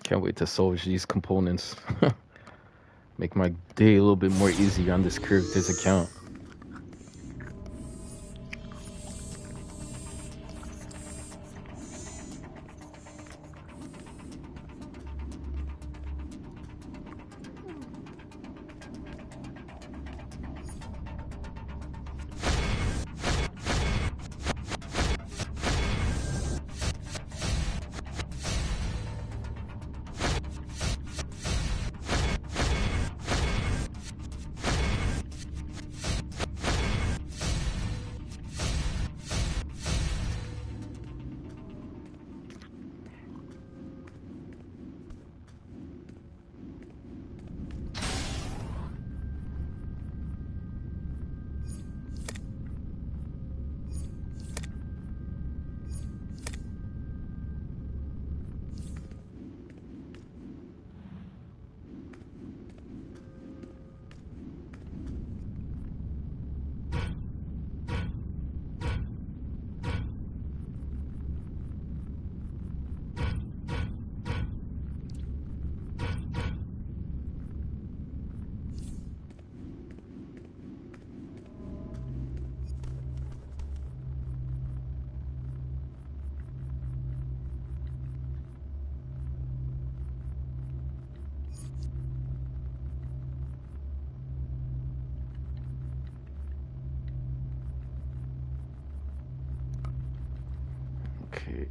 Can't wait to solve these components. Make my day a little bit more easier on this character's account. Okay.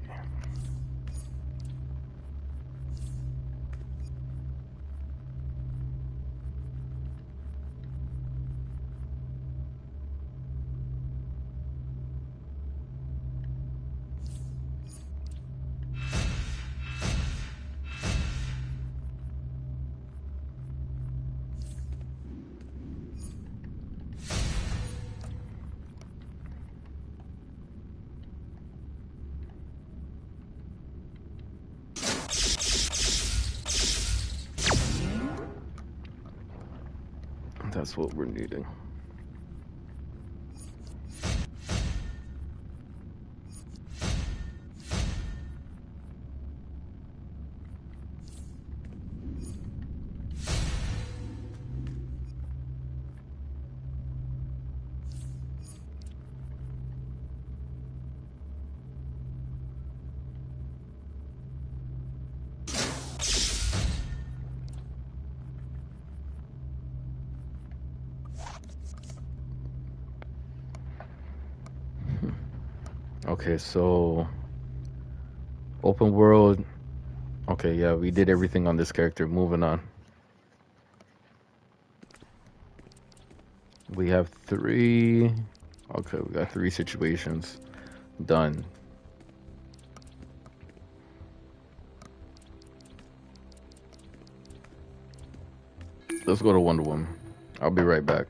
That's what we're needing. Okay, so open world. Okay, yeah, we did everything on this character. Moving on. We have 3. Okay, we got 3 situations done. Let's go to Wonder Woman. I'll be right back.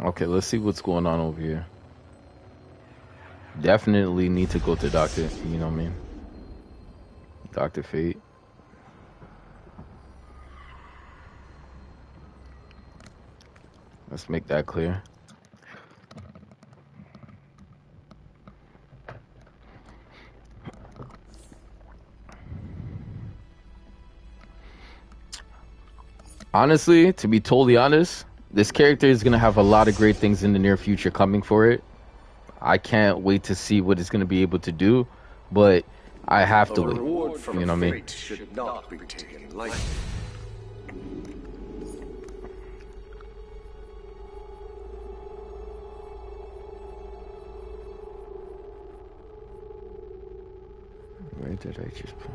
Okay, let's see what's going on over here. Definitely need to go to Doctor, you know what I mean? Dr. Fate. Let's make that clear. Honestly, to be totally honest, this character is going to have a lot of great things in the near future coming for it. I can't wait to see what it's going to be able to do, but I have to wait. You know what I mean? Should not be taken lightly. Where did I just put?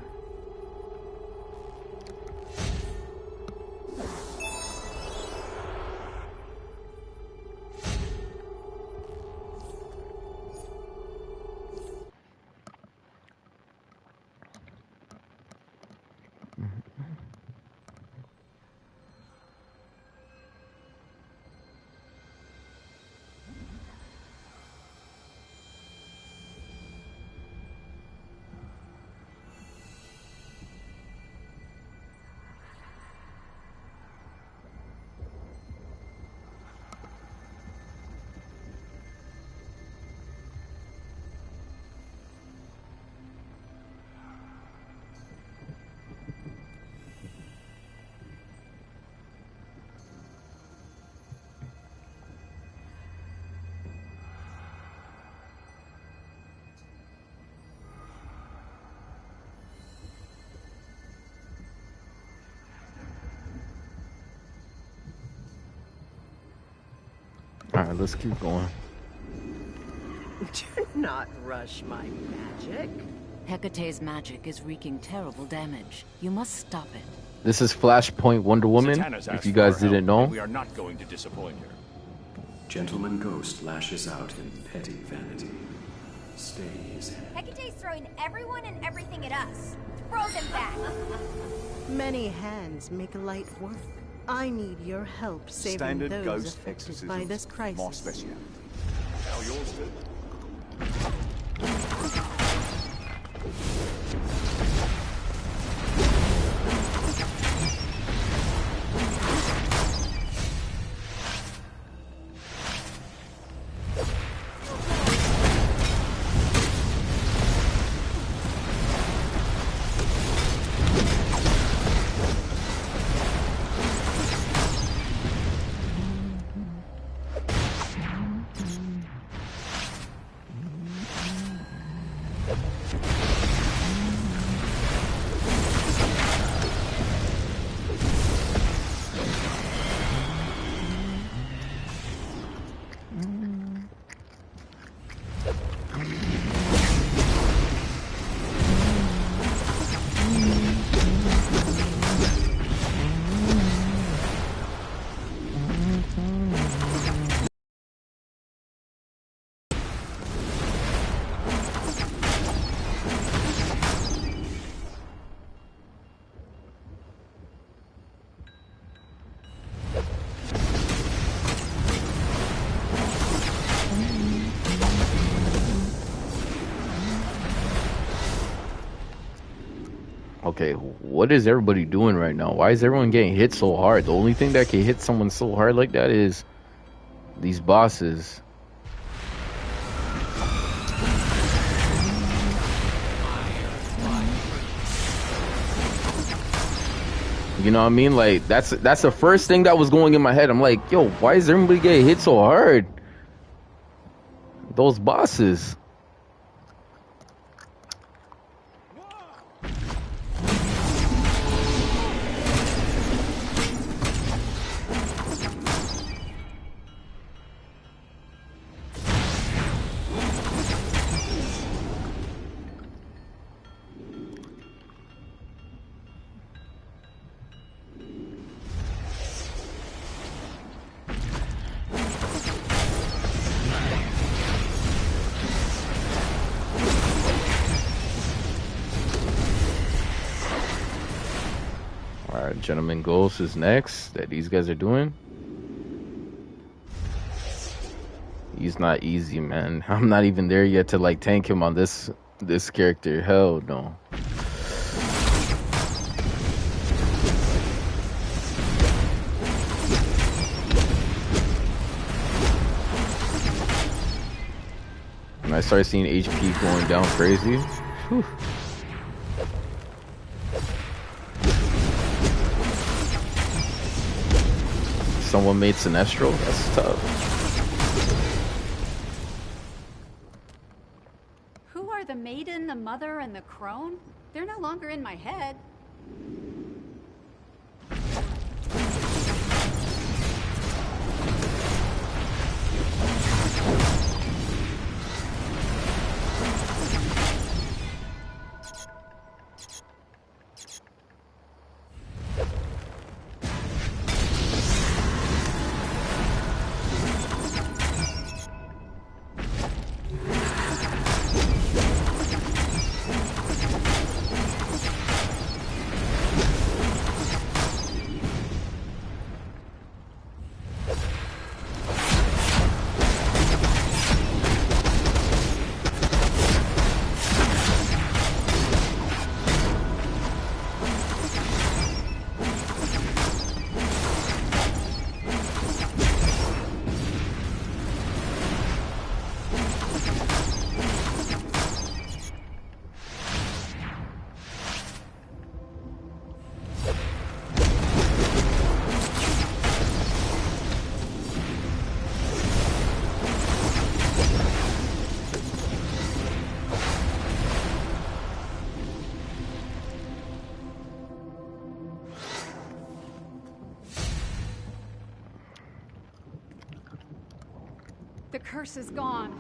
Alright, let's keep going. Do not rush my magic. Hecate's magic is wreaking terrible damage. You must stop it. This is Flashpoint Wonder Woman, if you guys didn't know. We are not going to disappoint her. Gentleman Ghost lashes out in petty vanity. Stay his hand. Hecate's throwing everyone and everything at us. Throw them back. Many hands make light work. I need your help saving Standard those ghost affected by this crisis. More speciality. Now yours too. Okay, what is everybody doing right now? Why is everyone getting hit so hard? The only thing that can hit someone so hard like that is these bosses. You know what I mean? Like, that's the first thing that was going in my head. I'm like, yo, why is everybody getting hit so hard? Those bosses. Alright, Gentleman Ghost is next that these guys are doing. He's not easy, man. I'm not even there yet to like tank him on this character. Hell no. When I start seeing HP going down crazy, whew. Someone made Sinestro? That's tough. Who are the maiden, the mother, and the crone? They're no longer in my head. The curse is gone.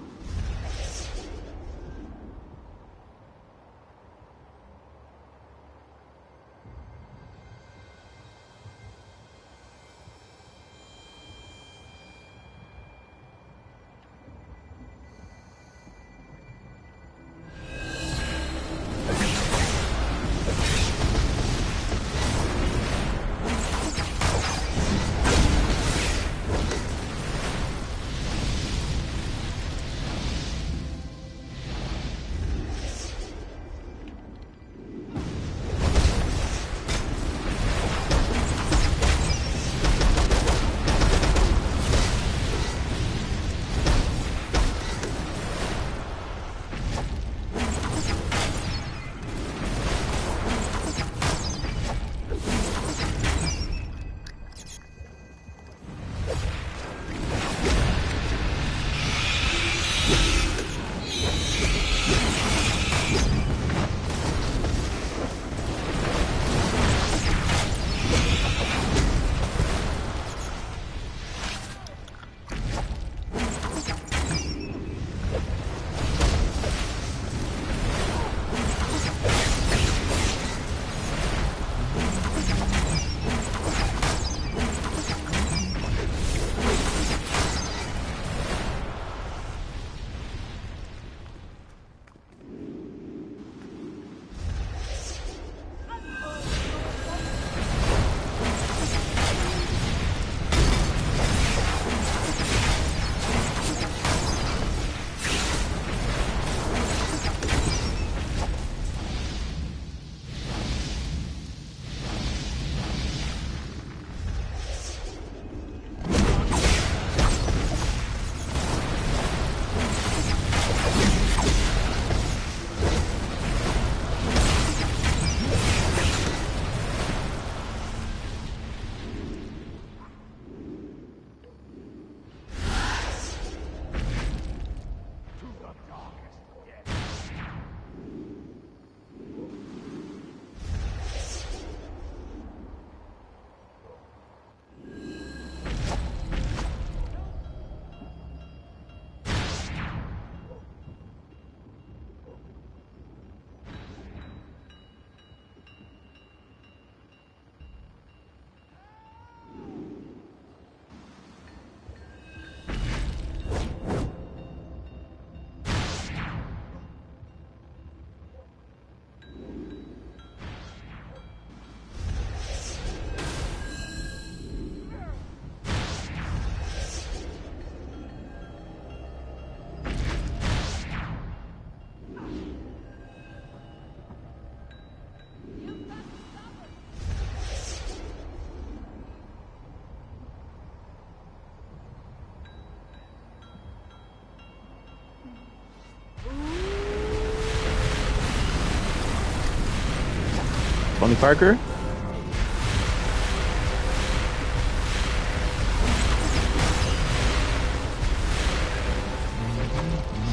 Tony Parker?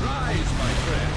Rise, my friend.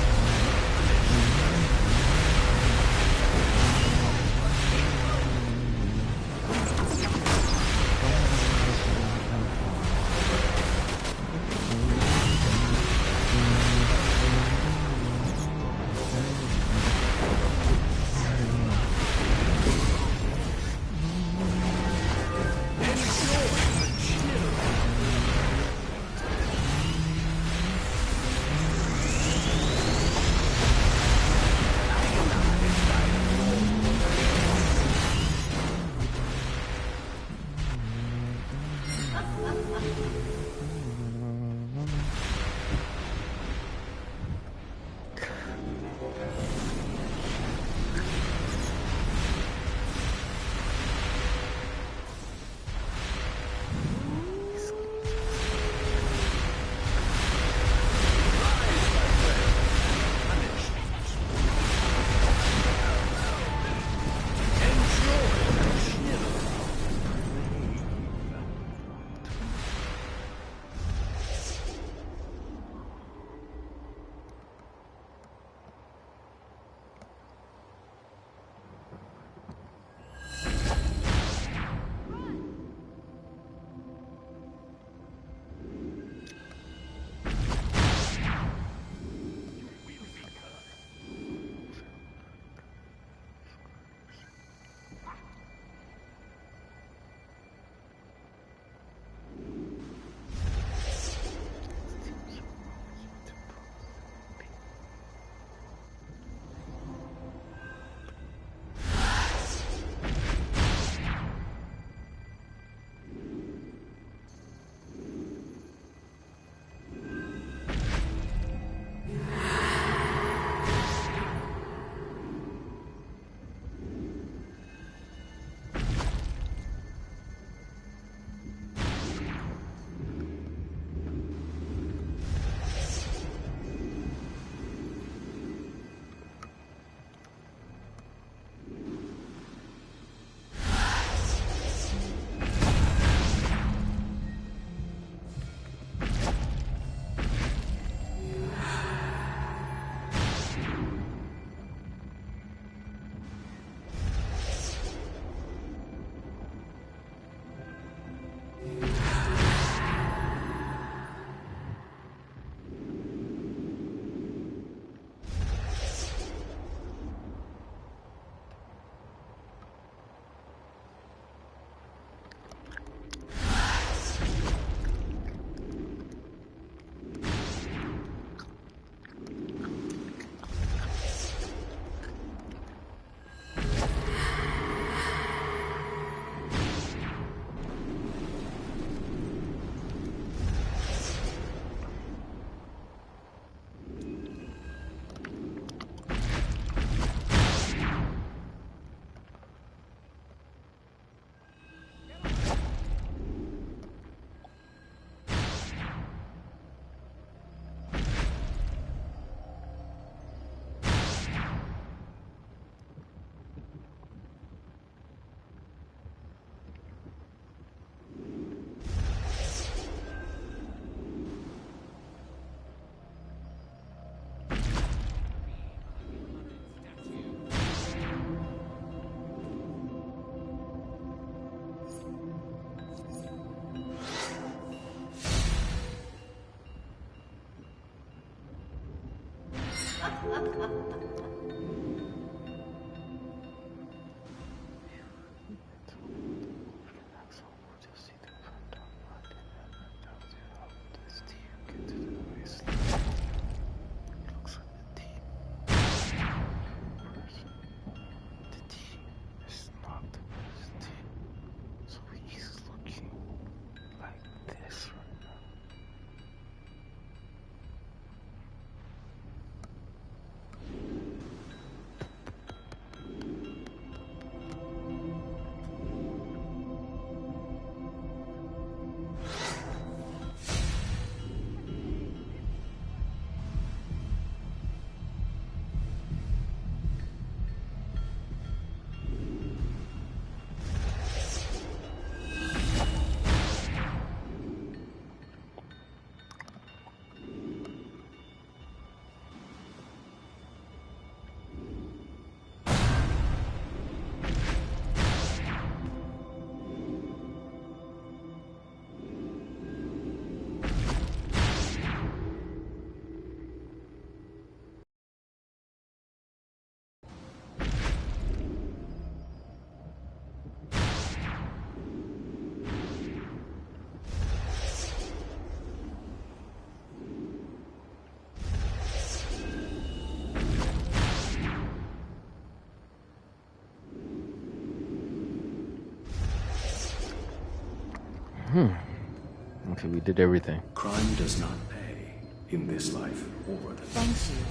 Okay, we did everything. Crime does not pay in this life or the Thank you.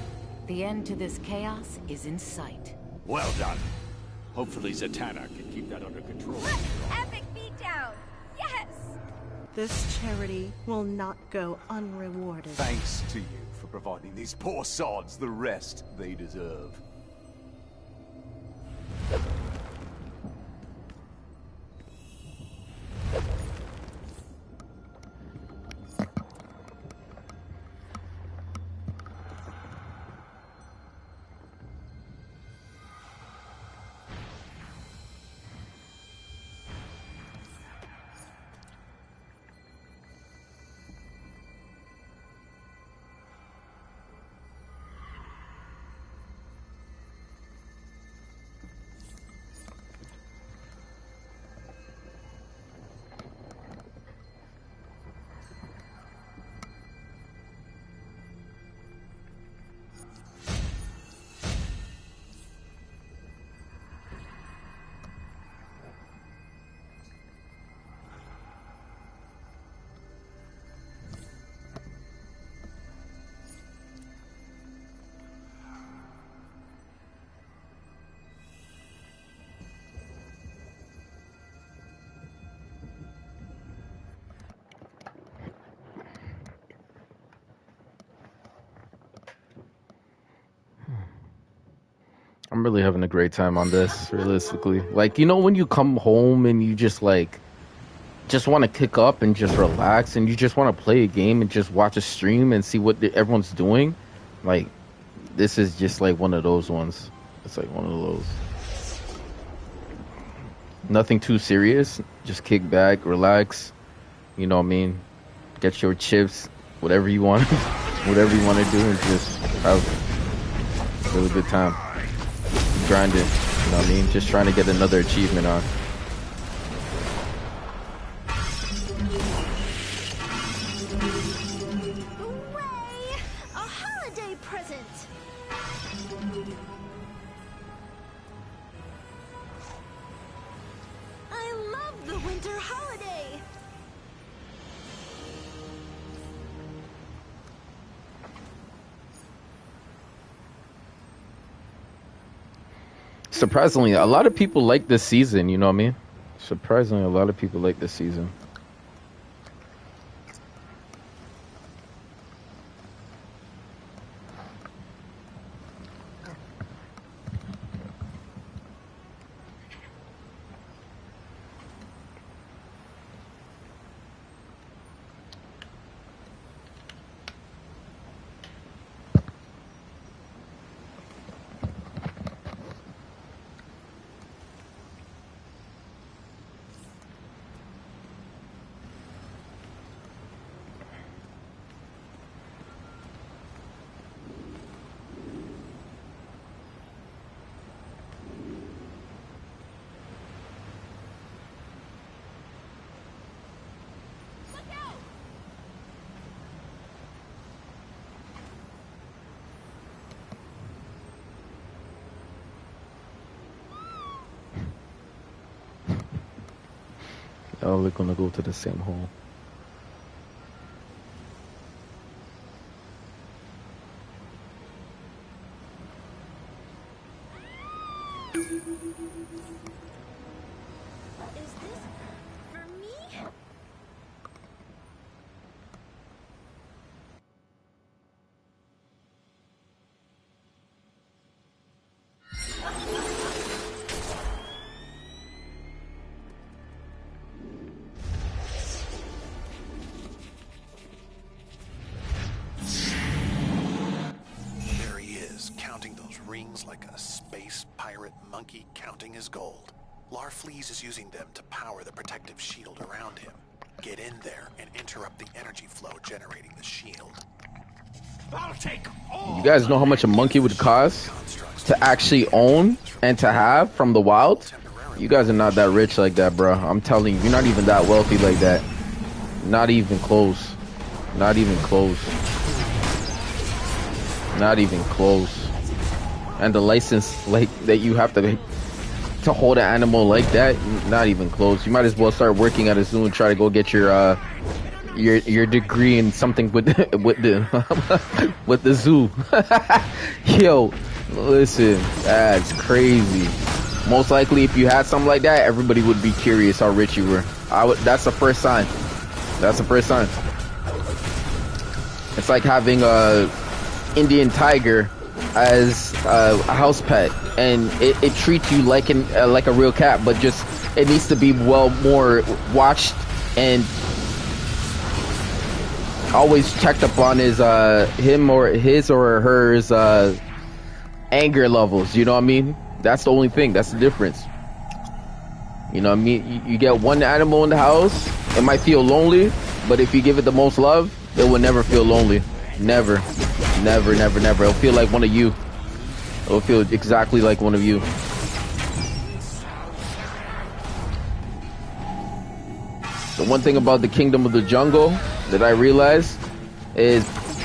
The end to this chaos is in sight. Well done. Hopefully Zatanna can keep that under control. Epic beatdown! Yes! This charity will not go unrewarded. Thanks to you for providing these poor sods the rest they deserve. I'm really having a great time on this, realistically. Like, you know, when you come home and you just like just want to kick up and just relax and you just want to play a game and just watch a stream and see what everyone's doing, like, this is just like one of those ones. It's like one of those. Nothing too serious. Just kick back, relax. You know what I mean? Get your chips, whatever you want, whatever you want to do, and just have a really good time. Grinding, you know what I mean? Just trying to get another achievement on. Hooray! A holiday present! I love the winter holiday! Surprisingly, a lot of people like this season, you know what I mean? Surprisingly, a lot of people like this season. Oh, we're gonna go to the same hole. Is this for me? There he is, counting those rings like a space pirate monkey counting his gold. Larfleeze is using them to power the protective shield around him. Get in there and interrupt the energy flow generating the shield. I'll take all. You guys know how much a monkey would cost to actually own and to have from the wild? You guys are not that rich like that, bro. I'm telling you, you're not even that wealthy like that. Not even close. Not even close. Not even close. And the license like that you have to to hold an animal like that, not even close. You might as well start working at a zoo and try to go get your degree in something with with the with the zoo. Yo, listen, that's crazy. Most likely, if you had something like that, everybody would be curious how rich you were. That's the first sign. That's the first sign. It's like having a Indian tiger as a house pet, and it treats you like a real cat, but just it needs to be more watched and always checked up on his or hers anger levels. You know what I mean? That's the only thing. That's the difference. You know what I mean? You get one animal in the house, it might feel lonely, but if you give it the most love, it will never feel lonely. Never. Never, never, never. It'll feel like one of you. It'll feel exactly like one of you. The one thing about the Kingdom of the Jungle that I realized is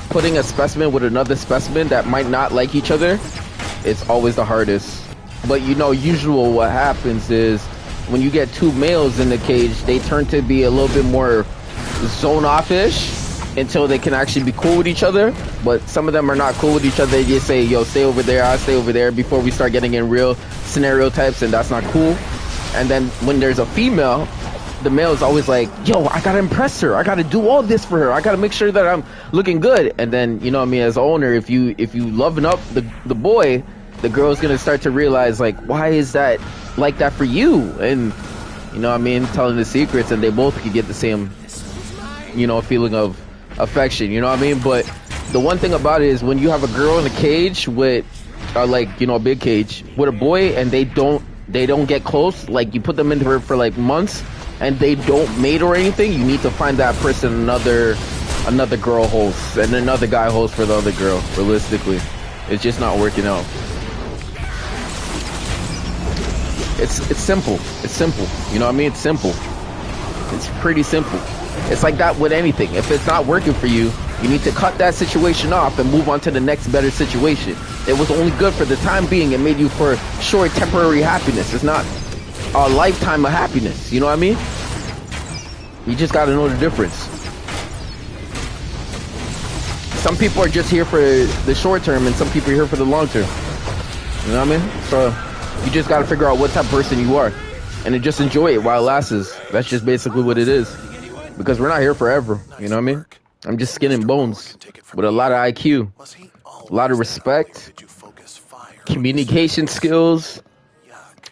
putting a specimen with another specimen that might not like each other, it's always the hardest. But you know, usual what happens is when you get two males in the cage, they turn to be a little bit more zone off-ish until they can actually be cool with each other. But some of them are not cool with each other. They just say, yo, stay over there, I'll stay over there, before we start getting in real scenario types, and that's not cool. And then when there's a female, the male is always like, yo, I gotta impress her, I gotta do all this for her, I gotta make sure that I'm looking good. And then, you know what I mean, as an owner, if you loving up the boy, the girl's gonna start to realize, like, why is that like that for you? And you know what I mean, telling the secrets, and they both could get the same, you know, feeling of affection, you know what I mean? But the one thing about it is when you have a girl in a cage with like, you know, a big cage with a boy, and they don't get close, like you put them in there for like months and they don't mate or anything, you need to find that person another girl host and another guy host for the other girl. Realistically, it's just not working out. It's simple. It's simple. You know what I mean? It's simple. It's pretty simple. It's like that with anything. If it's not working for you, you need to cut that situation off and move on to the next better situation. It was only good for the time being. It made you for short temporary happiness. It's not a lifetime of happiness. You know what I mean? You just got to know the difference. Some people are just here for the short term, and some people are here for the long term. You know what I mean? So you just got to figure out what type of person you are, and then just enjoy it while it lasts. That's just basically what it is. Because we're not here forever. You know what I mean? I'm just skin and bones with a lot of IQ, a lot of respect, communication skills,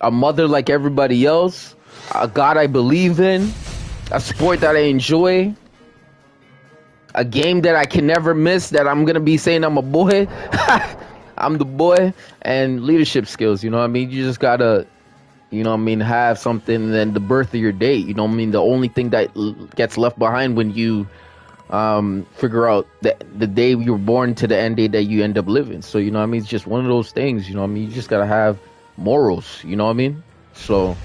a mother like everybody else, a God I believe in, a sport that I enjoy, a game that I can never miss, that I'm going to be saying I'm a boy. I'm the boy. And leadership skills, you know what I mean? You just got to, you know what I mean, have something, and then the birth of your date, you know what I mean? The only thing that gets left behind when you figure out the day you were born to the end day that you end up living. So, you know what I mean? It's just one of those things, you know what I mean? You just got to have morals, you know what I mean? So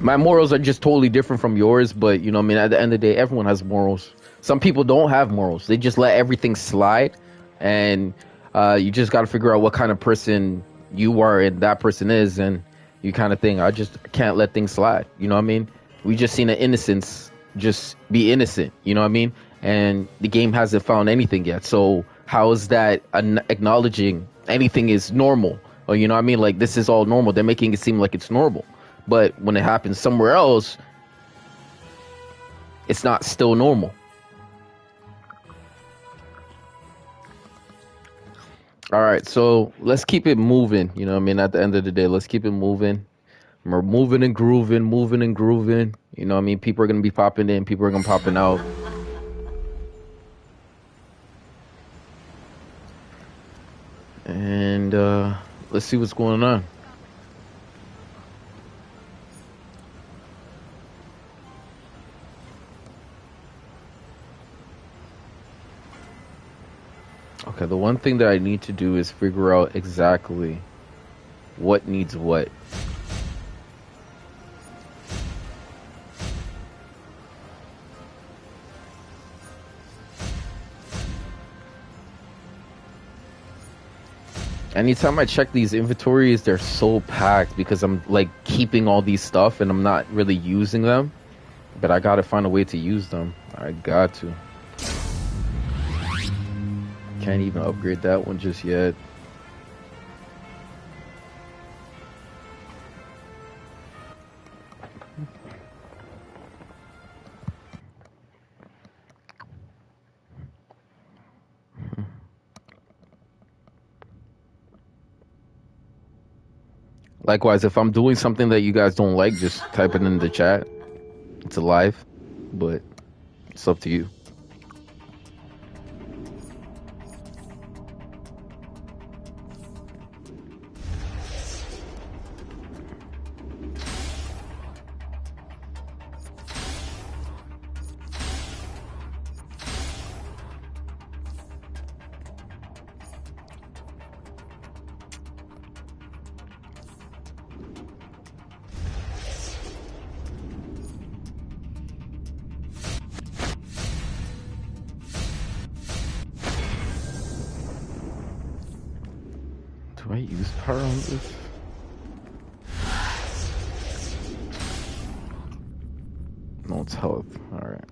my morals are just totally different from yours, but you know what I mean? At the end of the day, everyone has morals. Some people don't have morals. They just let everything slide, and you just got to figure out what kind of person you are and that person is, and you kind of think, I just can't let things slide. You know what I mean? We just seen an innocence just be innocent, you know what I mean? And the game hasn't found anything yet. So how is that acknowledging anything is normal? Or, you know what I mean? Like, this is all normal. They're making it seem like it's normal. But when it happens somewhere else, it's not still normal. All right, so let's keep it moving. You know what I mean? At the end of the day, let's keep it moving. We're moving and grooving. You know what I mean? People are going to be popping in. People are going to be popping out. And let's see what's going on. Okay, the one thing that I need to do is figure out exactly what needs what. Anytime I check these inventories, they're so packed because I'm like keeping all these stuff and I'm not really using them. But I gotta find a way to use them. I got to. Can't even upgrade that one just yet. Likewise, if I'm doing something that you guys don't like, just type it in the chat. It's alive, but it's up to you. Do I use power on this? No, it's health. Alright.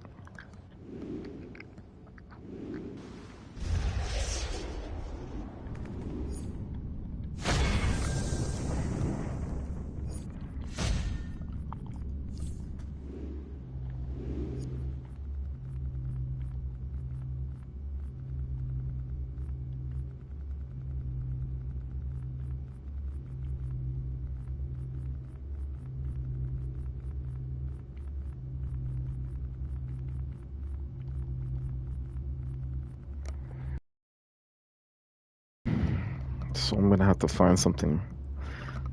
So I'm gonna have to find something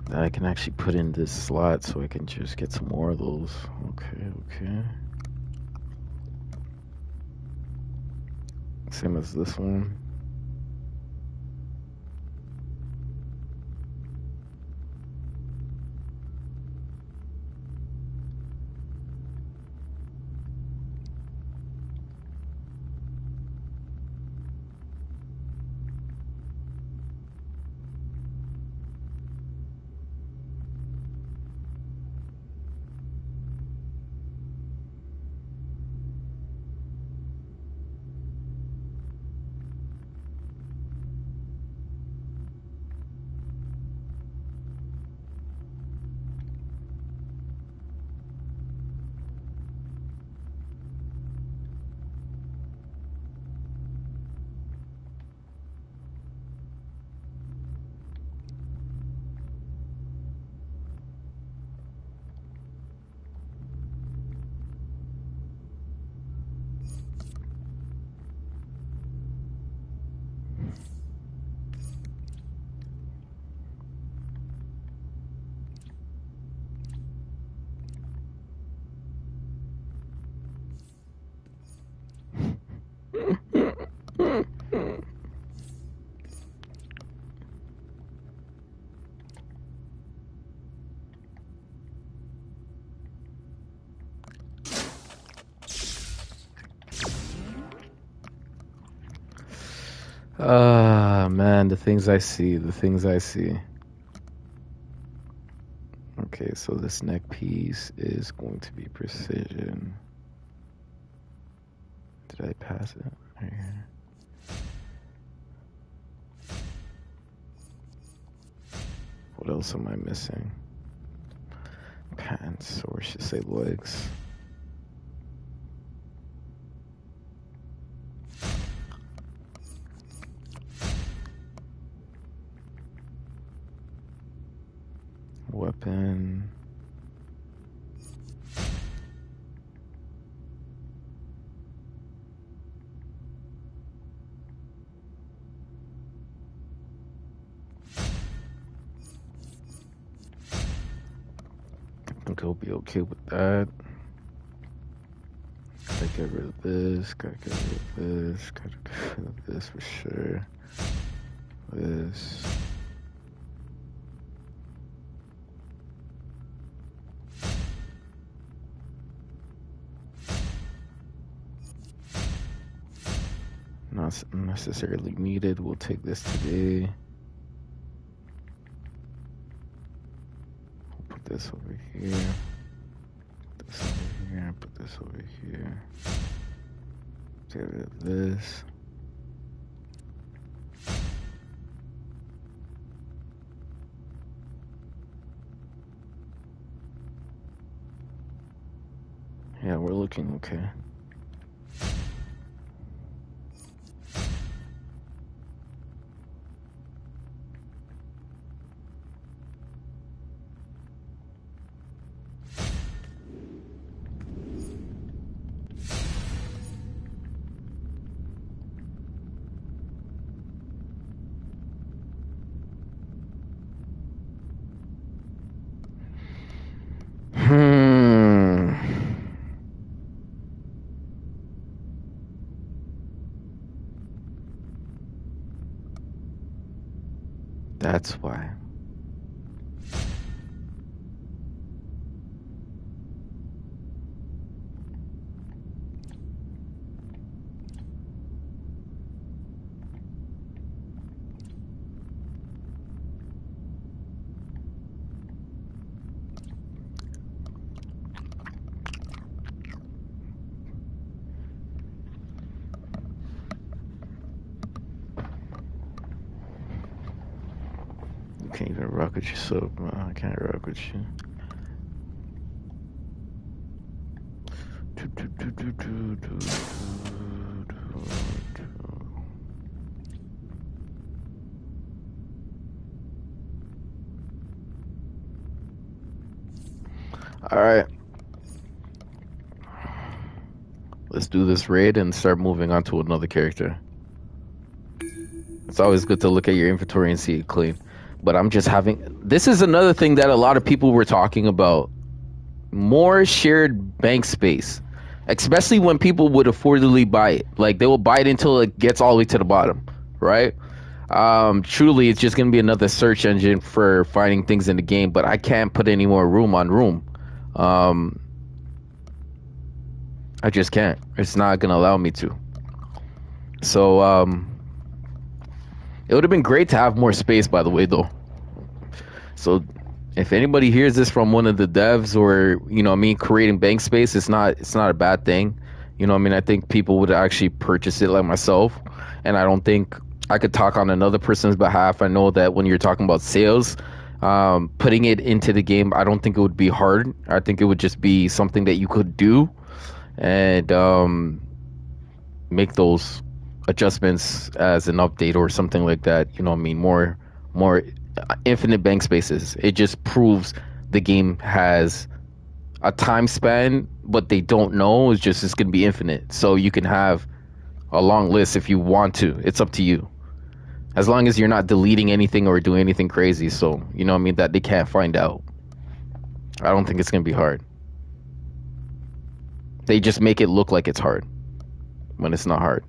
that I can actually put in this slot so I can just get some more of those. Okay. Same as this one. Ah, man, the things I see. Okay, so this neck piece is going to be precision. Did I pass it? Right here. What else am I missing? Pants, or I should say legs. Weapon. I think I'll be okay with that. Gotta get rid of this, gotta get rid of this, gotta get rid of this for sure. This. Not necessarily needed. We'll take this today. put this over here. Put this over here. Put this over here. Get rid of this. Yeah, we're looking okay. That's why. You can't even rock with yourself, man. I can't rock with you. All right. Let's do this raid and start moving on to another character. It's always good to look at your inventory and see it clean. But I'm just having... This is another thing that a lot of people were talking about. More shared bank space. Especially when people would affordably buy it. Like, they will buy it until it gets all the way to the bottom. Right? Truly, it's just going to be another search engine for finding things in the game. But I can't put any more room on room. I just can't. It's not going to allow me to. So, it would have been great to have more space, by the way, though. So, if anybody hears this from one of the devs or, you know what I mean, creating bank space, it's not a bad thing. You know what I mean? I think people would actually purchase it like myself. And I don't think I could talk on another person's behalf. I know that when you're talking about sales, putting it into the game, I don't think it would be hard. I think it would just be something that you could do and make those adjustments as an update or something like that. You know what I mean? More infinite bank spaces. It just proves the game has a time span, but they don't know. It's going to be infinite. So you can have a long list if you want to. It's up to you. As long as you're not deleting anything or doing anything crazy. So, you know what I mean? That they can't find out. I don't think it's going to be hard. They just make it look like it's hard when it's not hard.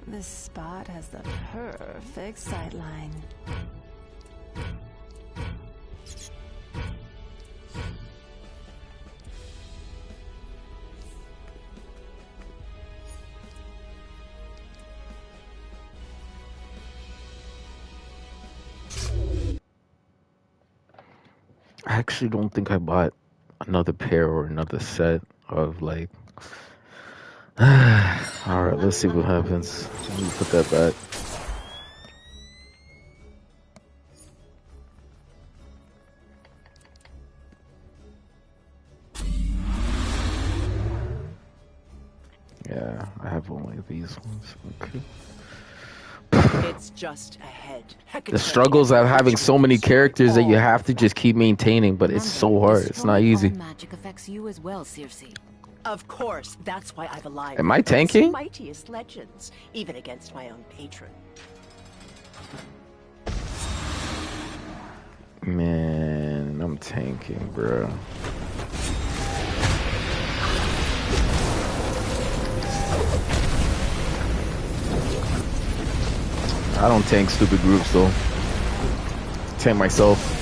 This spot has the perfect sightline. I actually don't think I bought another pair or another set of like... Alright, let's see what happens. Let me put that back. these ones. Okay. It's just ahead. The struggles of having so many characters that you have to just keep maintaining, but it's so hard. It's not easy. Magic affects you as well, Circe. Of course, that's why I've aligned Am I with the world's tanking? mightiest legends, even against my own patron. Man, I'm tanking, bro. I don't tank stupid groups though. Tank myself.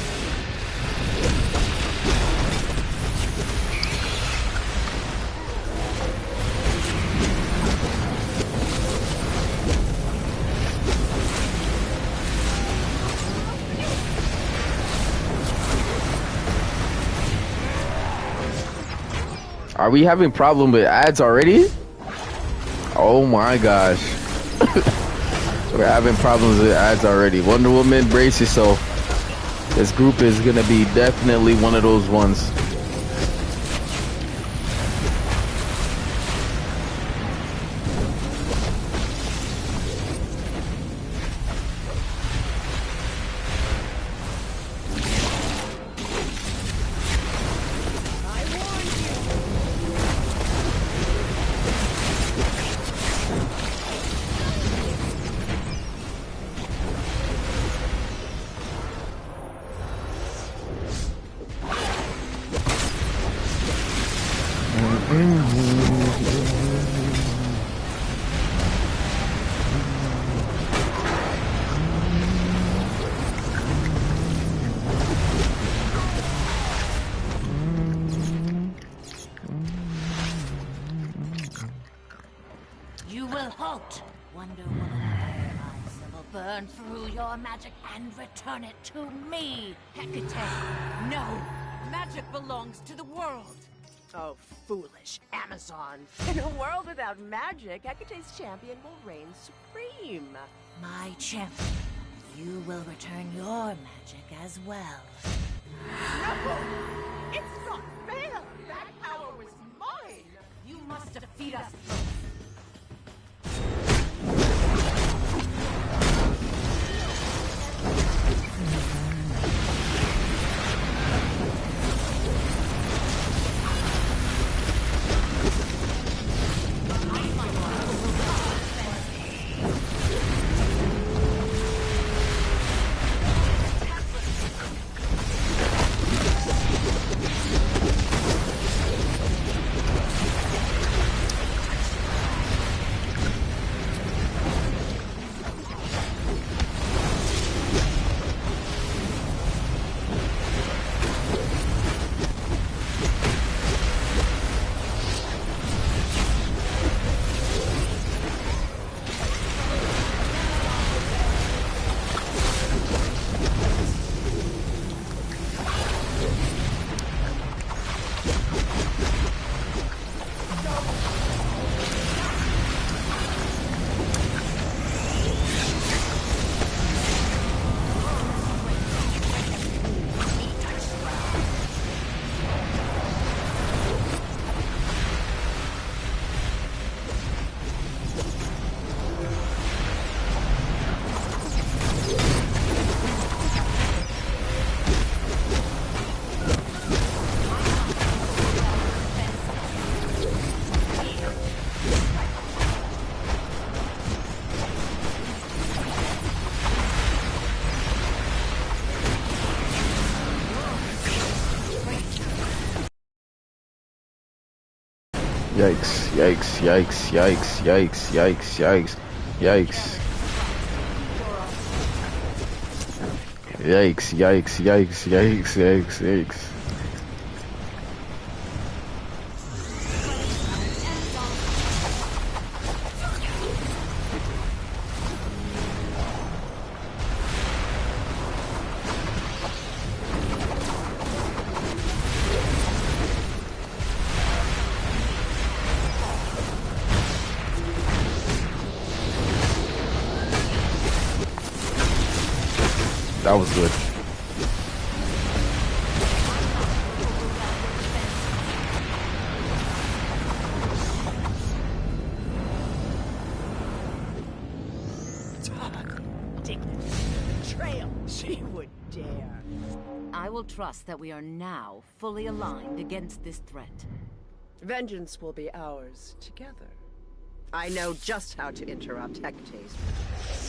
Are we having problem with ads already? Oh my gosh. We're having problems with ads already. Wonder Woman, brace yourself. This group is gonna be definitely one of those ones. You will halt, Wonder Woman. My soul will burn through your magic and return it to me. Hecate, no! Magic belongs to the world! Oh, foolish Amazon. In a world without magic, Hecate's champion will reign supreme. My champion, you will return your magic as well. No! It's not fair! That power was mine! You must defeat us both! Yikes, yikes, yikes, yikes, yikes, yikes, yikes, yikes. Yikes, yikes, yikes, yikes, yikes, yikes. That was good. dignity. Betrayal. She would dare. I will trust that we are now fully aligned against this threat. Vengeance will be ours together. I know just how to interrupt Hecate's.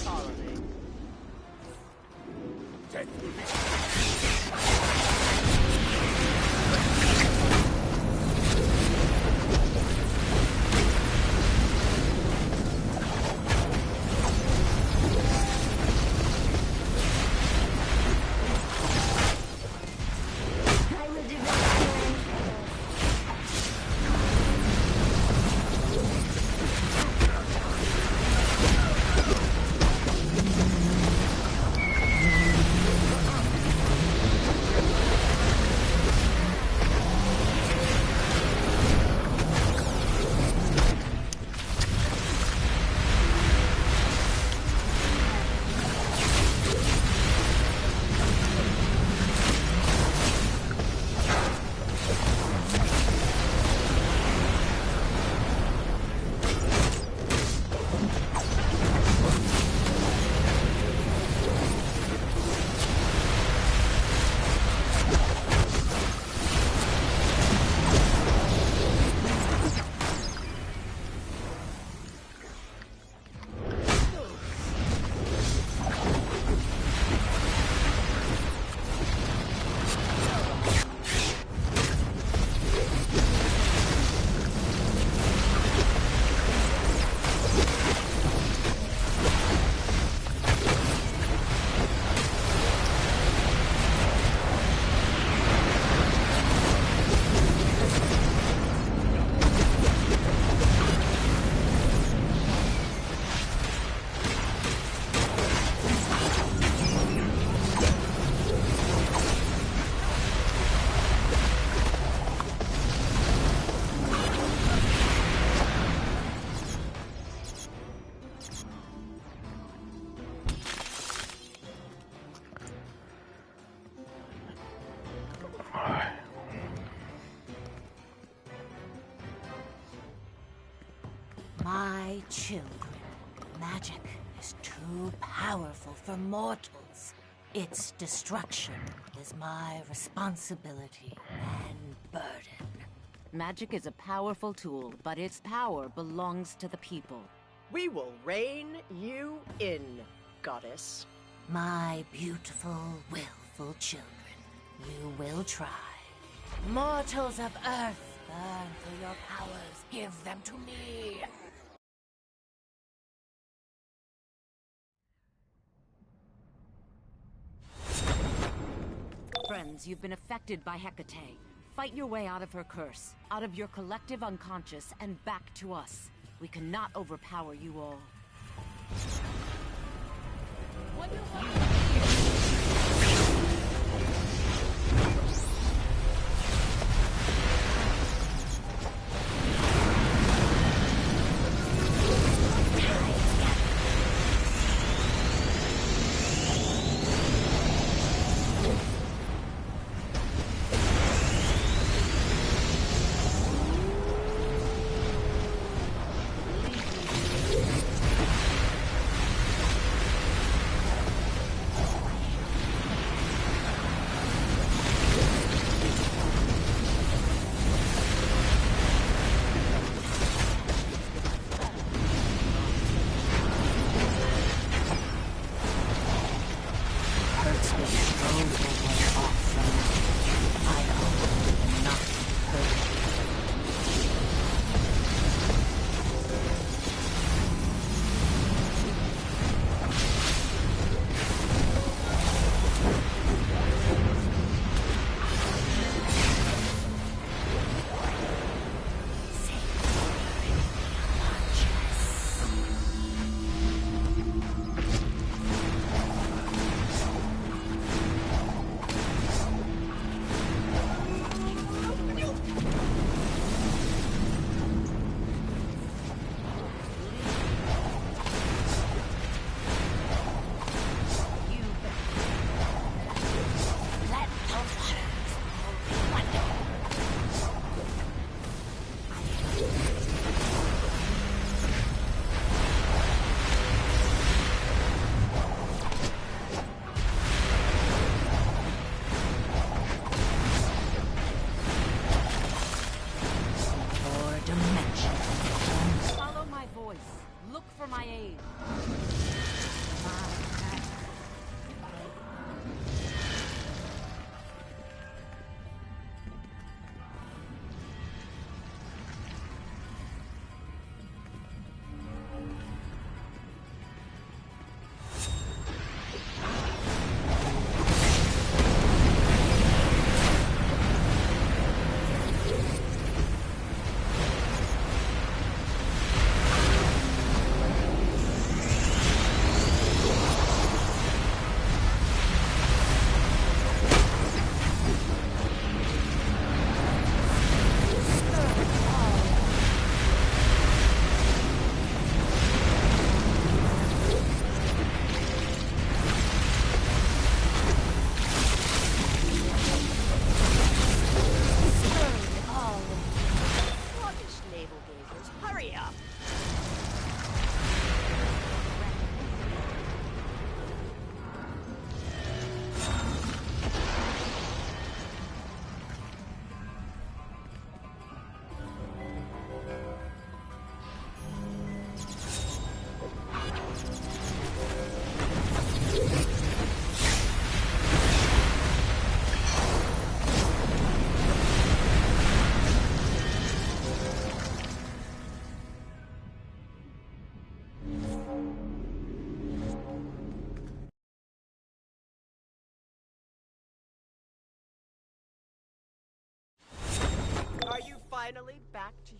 Follow me. My children, magic is too powerful for mortals. Its destruction is my responsibility and burden. Magic is a powerful tool, but its power belongs to the people. We will rein you in, goddess. My beautiful, willful children, you will try. Mortals of Earth, burn for your powers. Give them to me. Friends, you've been affected by Hecate. Fight your way out of her curse, out of your collective unconscious, and back to us. We cannot overpower you all.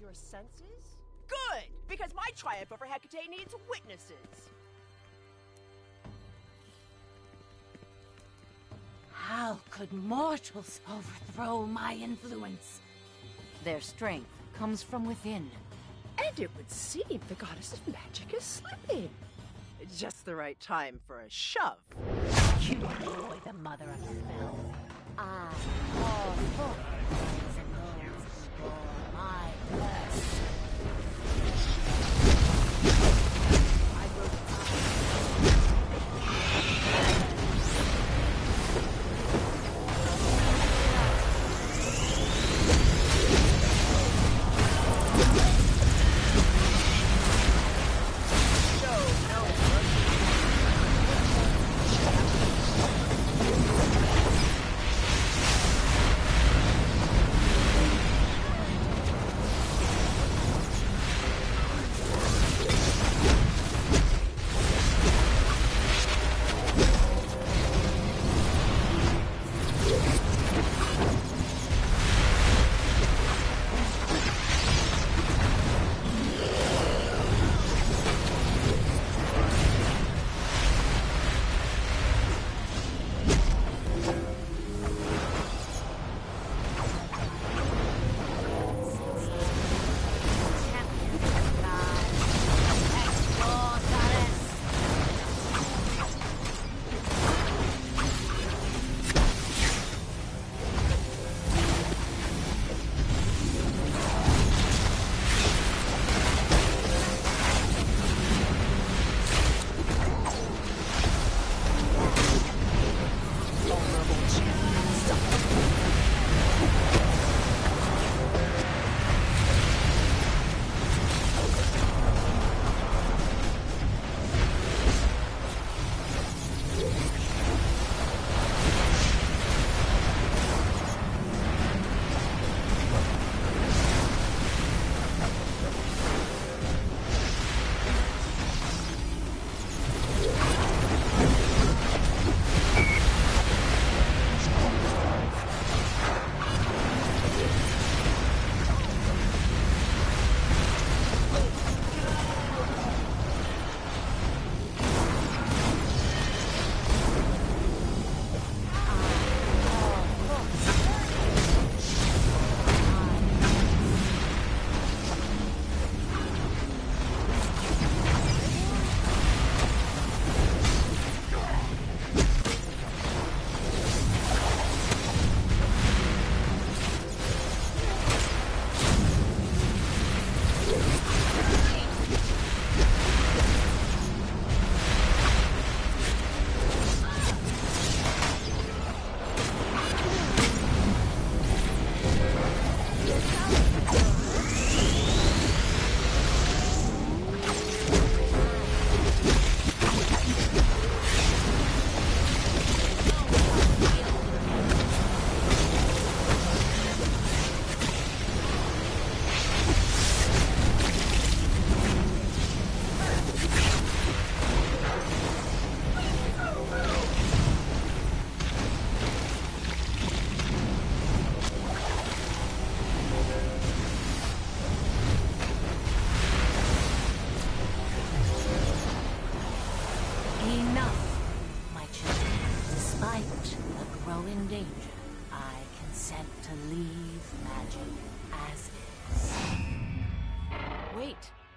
your senses? Good, because my triumph over Hecate needs witnesses. How could mortals overthrow my influence? Their strength comes from within. And it would seem the goddess of magic is slipping. Just the right time for a shove. You annoy the mother of spells. I call forth those who bore my curse.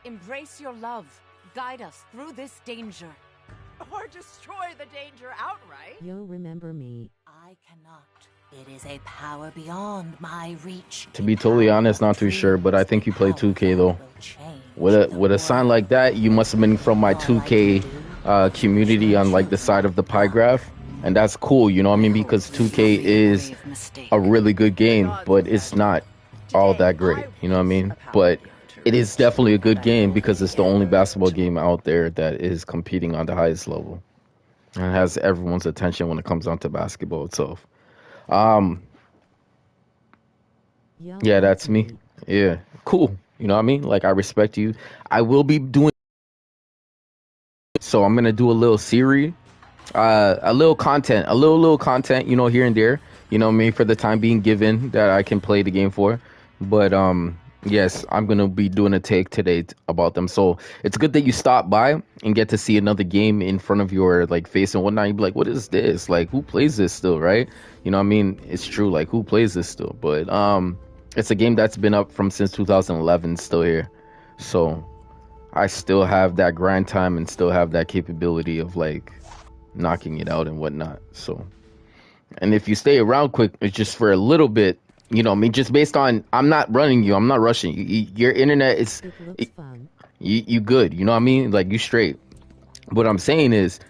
Embrace your love. Guide us through this danger. Or destroy the danger outright. You'll remember me. I cannot. It is a power beyond my reach. To be totally honest, not too sure, but I think you play 2K though. With a sign like that, you must have been from my 2K community on like the side of the pie graph, and that's cool, you know what I mean? Because 2K is a really good game, but it's not all that great, you know what I mean? But it is definitely a good game because it's the only basketball game out there that is competing on the highest level and has everyone's attention when it comes down to basketball itself. Yeah, that's me. Yeah, cool. You know what I mean? Like, I respect you. I will be doing, so I'm gonna do a little series, a little content, you know, here and there. You know what I mean? For the time being given that I can play the game for, but Yes, I'm gonna be doing a take today about them. So it's good that you stop by and get to see another game in front of your like face and whatnot. You'd be like, "What is this? Like, who plays this still?" Right? You know what I mean? It's true. Like, who plays this still? But it's a game that's been up from since 2011, still here. So I still have that grind time and still have that capability of like knocking it out and whatnot. So, and if you stay around quick, it's just for a little bit. You know, what I mean, just based on I'm not running you, I'm not rushing you. Your internet is you good. You know what I mean? Like you straight. What I'm saying is,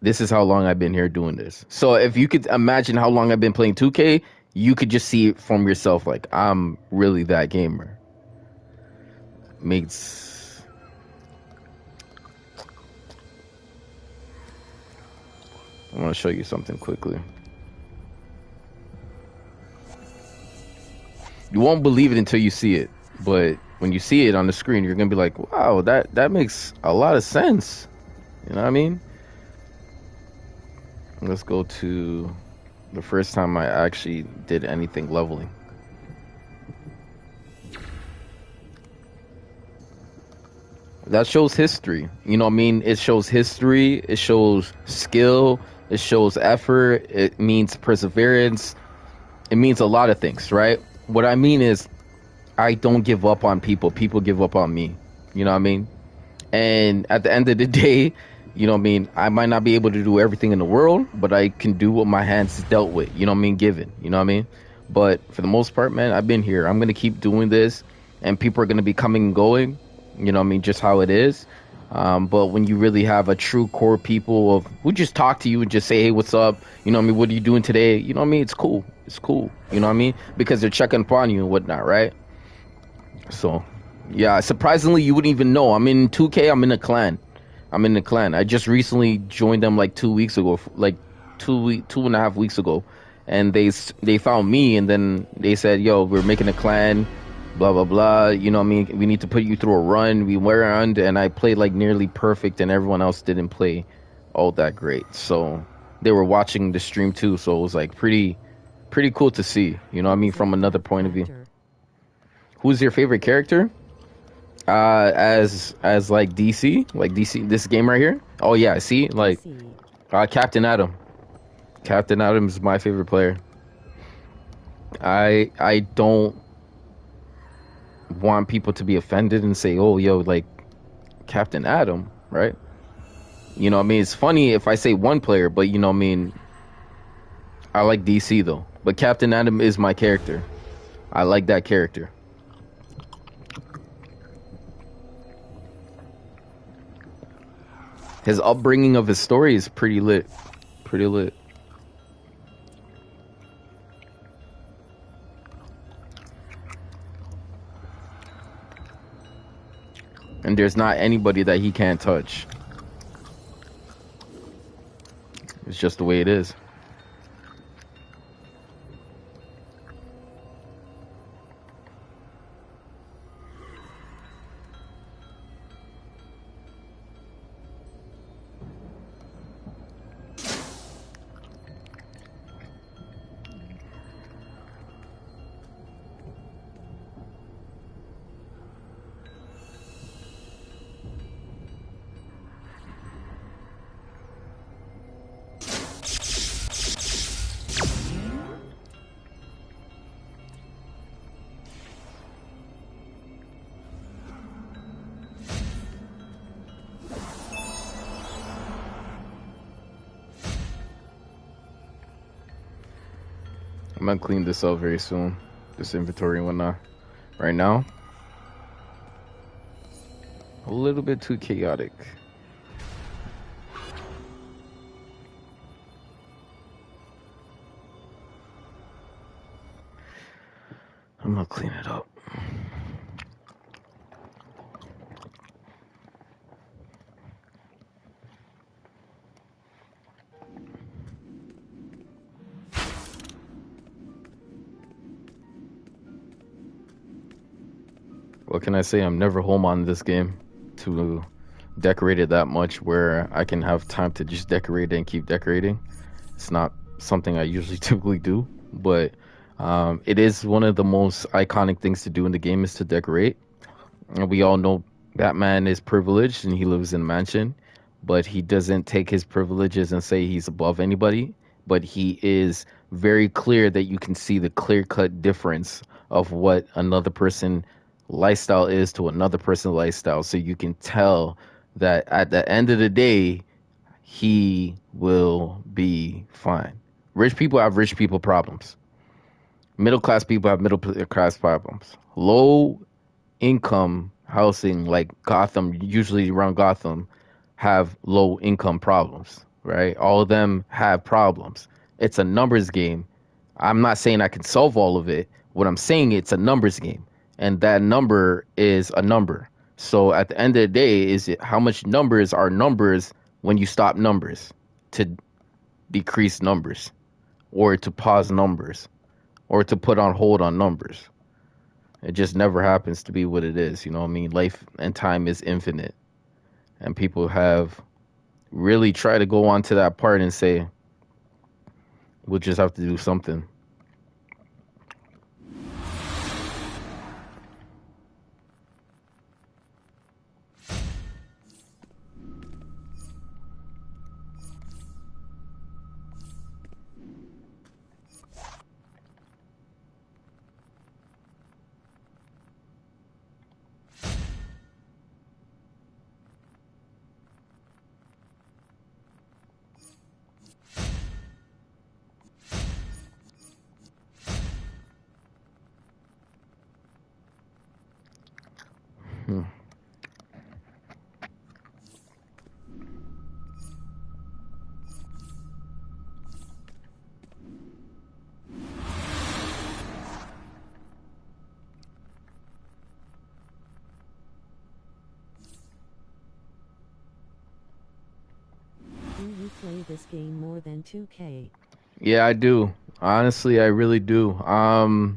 this is how long I've been here doing this. So if you could imagine how long I've been playing 2K, you could just see it from yourself. Like I'm really that gamer. Makes I want to show you something quickly. You won't believe it until you see it, but when you see it on the screen, you're gonna be like, "Wow, that makes a lot of sense." You know what I mean? Let's go to the first time I actually did anything leveling. That shows history. You know what I mean? It shows history, it shows skill, it shows effort, it means perseverance, it means a lot of things, right? What I mean is I don't give up on people. People give up on me. You know what I mean? And at the end of the day, you know what I mean? I might not be able to do everything in the world, but I can do what my hands dealt with. You know what I mean? Given. You know what I mean? But for the most part, man, I've been here. I'm going to keep doing this, and people are going to be coming and going. You know what I mean? Just how it is. But when you really have a true core people of who just talk to you and just say, hey, what's up? You know what I mean? What are you doing today? You know what I mean? It's cool. It's cool. You know what I mean? Because they're checking upon you and whatnot, right? So, yeah, surprisingly, you wouldn't even know. I'm in 2K. I'm in a clan. I just recently joined them like 2 weeks ago, like 2.5 weeks ago. And they found me, and then they said, yo, we're making a clan, blah, blah, blah. You know what I mean? We need to put you through a run. We went around, and I played like nearly perfect, and everyone else didn't play all that great. So they were watching the stream too. So it was like pretty cool to see, you know what I mean? From another point of view. Who's your favorite character? As like DC, this game right here. Oh yeah, see, like Captain Atom. Captain Atom is my favorite player. I don't want people to be offended and say, oh, yo, like Captain Atom, right? You know what I mean? It's funny if I say one player, but you know what I mean? I like DC though. But Captain Atom is my character. I like that character. His upbringing of his story is pretty lit. Pretty lit. And there's not anybody that he can't touch. It's just the way it is. I'm gonna clean this up very soon. This inventory and whatnot. Right now, a little bit too chaotic. I'm gonna clean it up. What can I say? I'm never home on this game to decorate it that much where I can have time to just decorate it and keep decorating. It's not something I usually typically do, but It is one of the most iconic things to do in the game is to decorate. And we all know Batman is privileged and he lives in a mansion, but he doesn't take his privileges and say he's above anybody. But he is very clear that you can see the clear-cut difference of what another person lifestyle is to another person's lifestyle. So you can tell that at the end of the day, he will be fine. Rich people have rich people problems. Middle class people have middle class problems. Low income housing like Gotham, usually around Gotham, have low income problems, right? All of them have problems. It's a numbers game. I'm not saying I can solve all of it. What I'm saying, it's a numbers game. And that number is a number. So at the end of the day, is it how much numbers are numbers when you stop numbers to decrease numbers or to pause numbers or to put on hold on numbers. It just never happens to be what it is. You know what I mean? Life and time is infinite. And people have really tried to go on to that part and say, we'll just have to do something. Do you play this game more than 2K? Yeah, I do. Honestly, I really do. I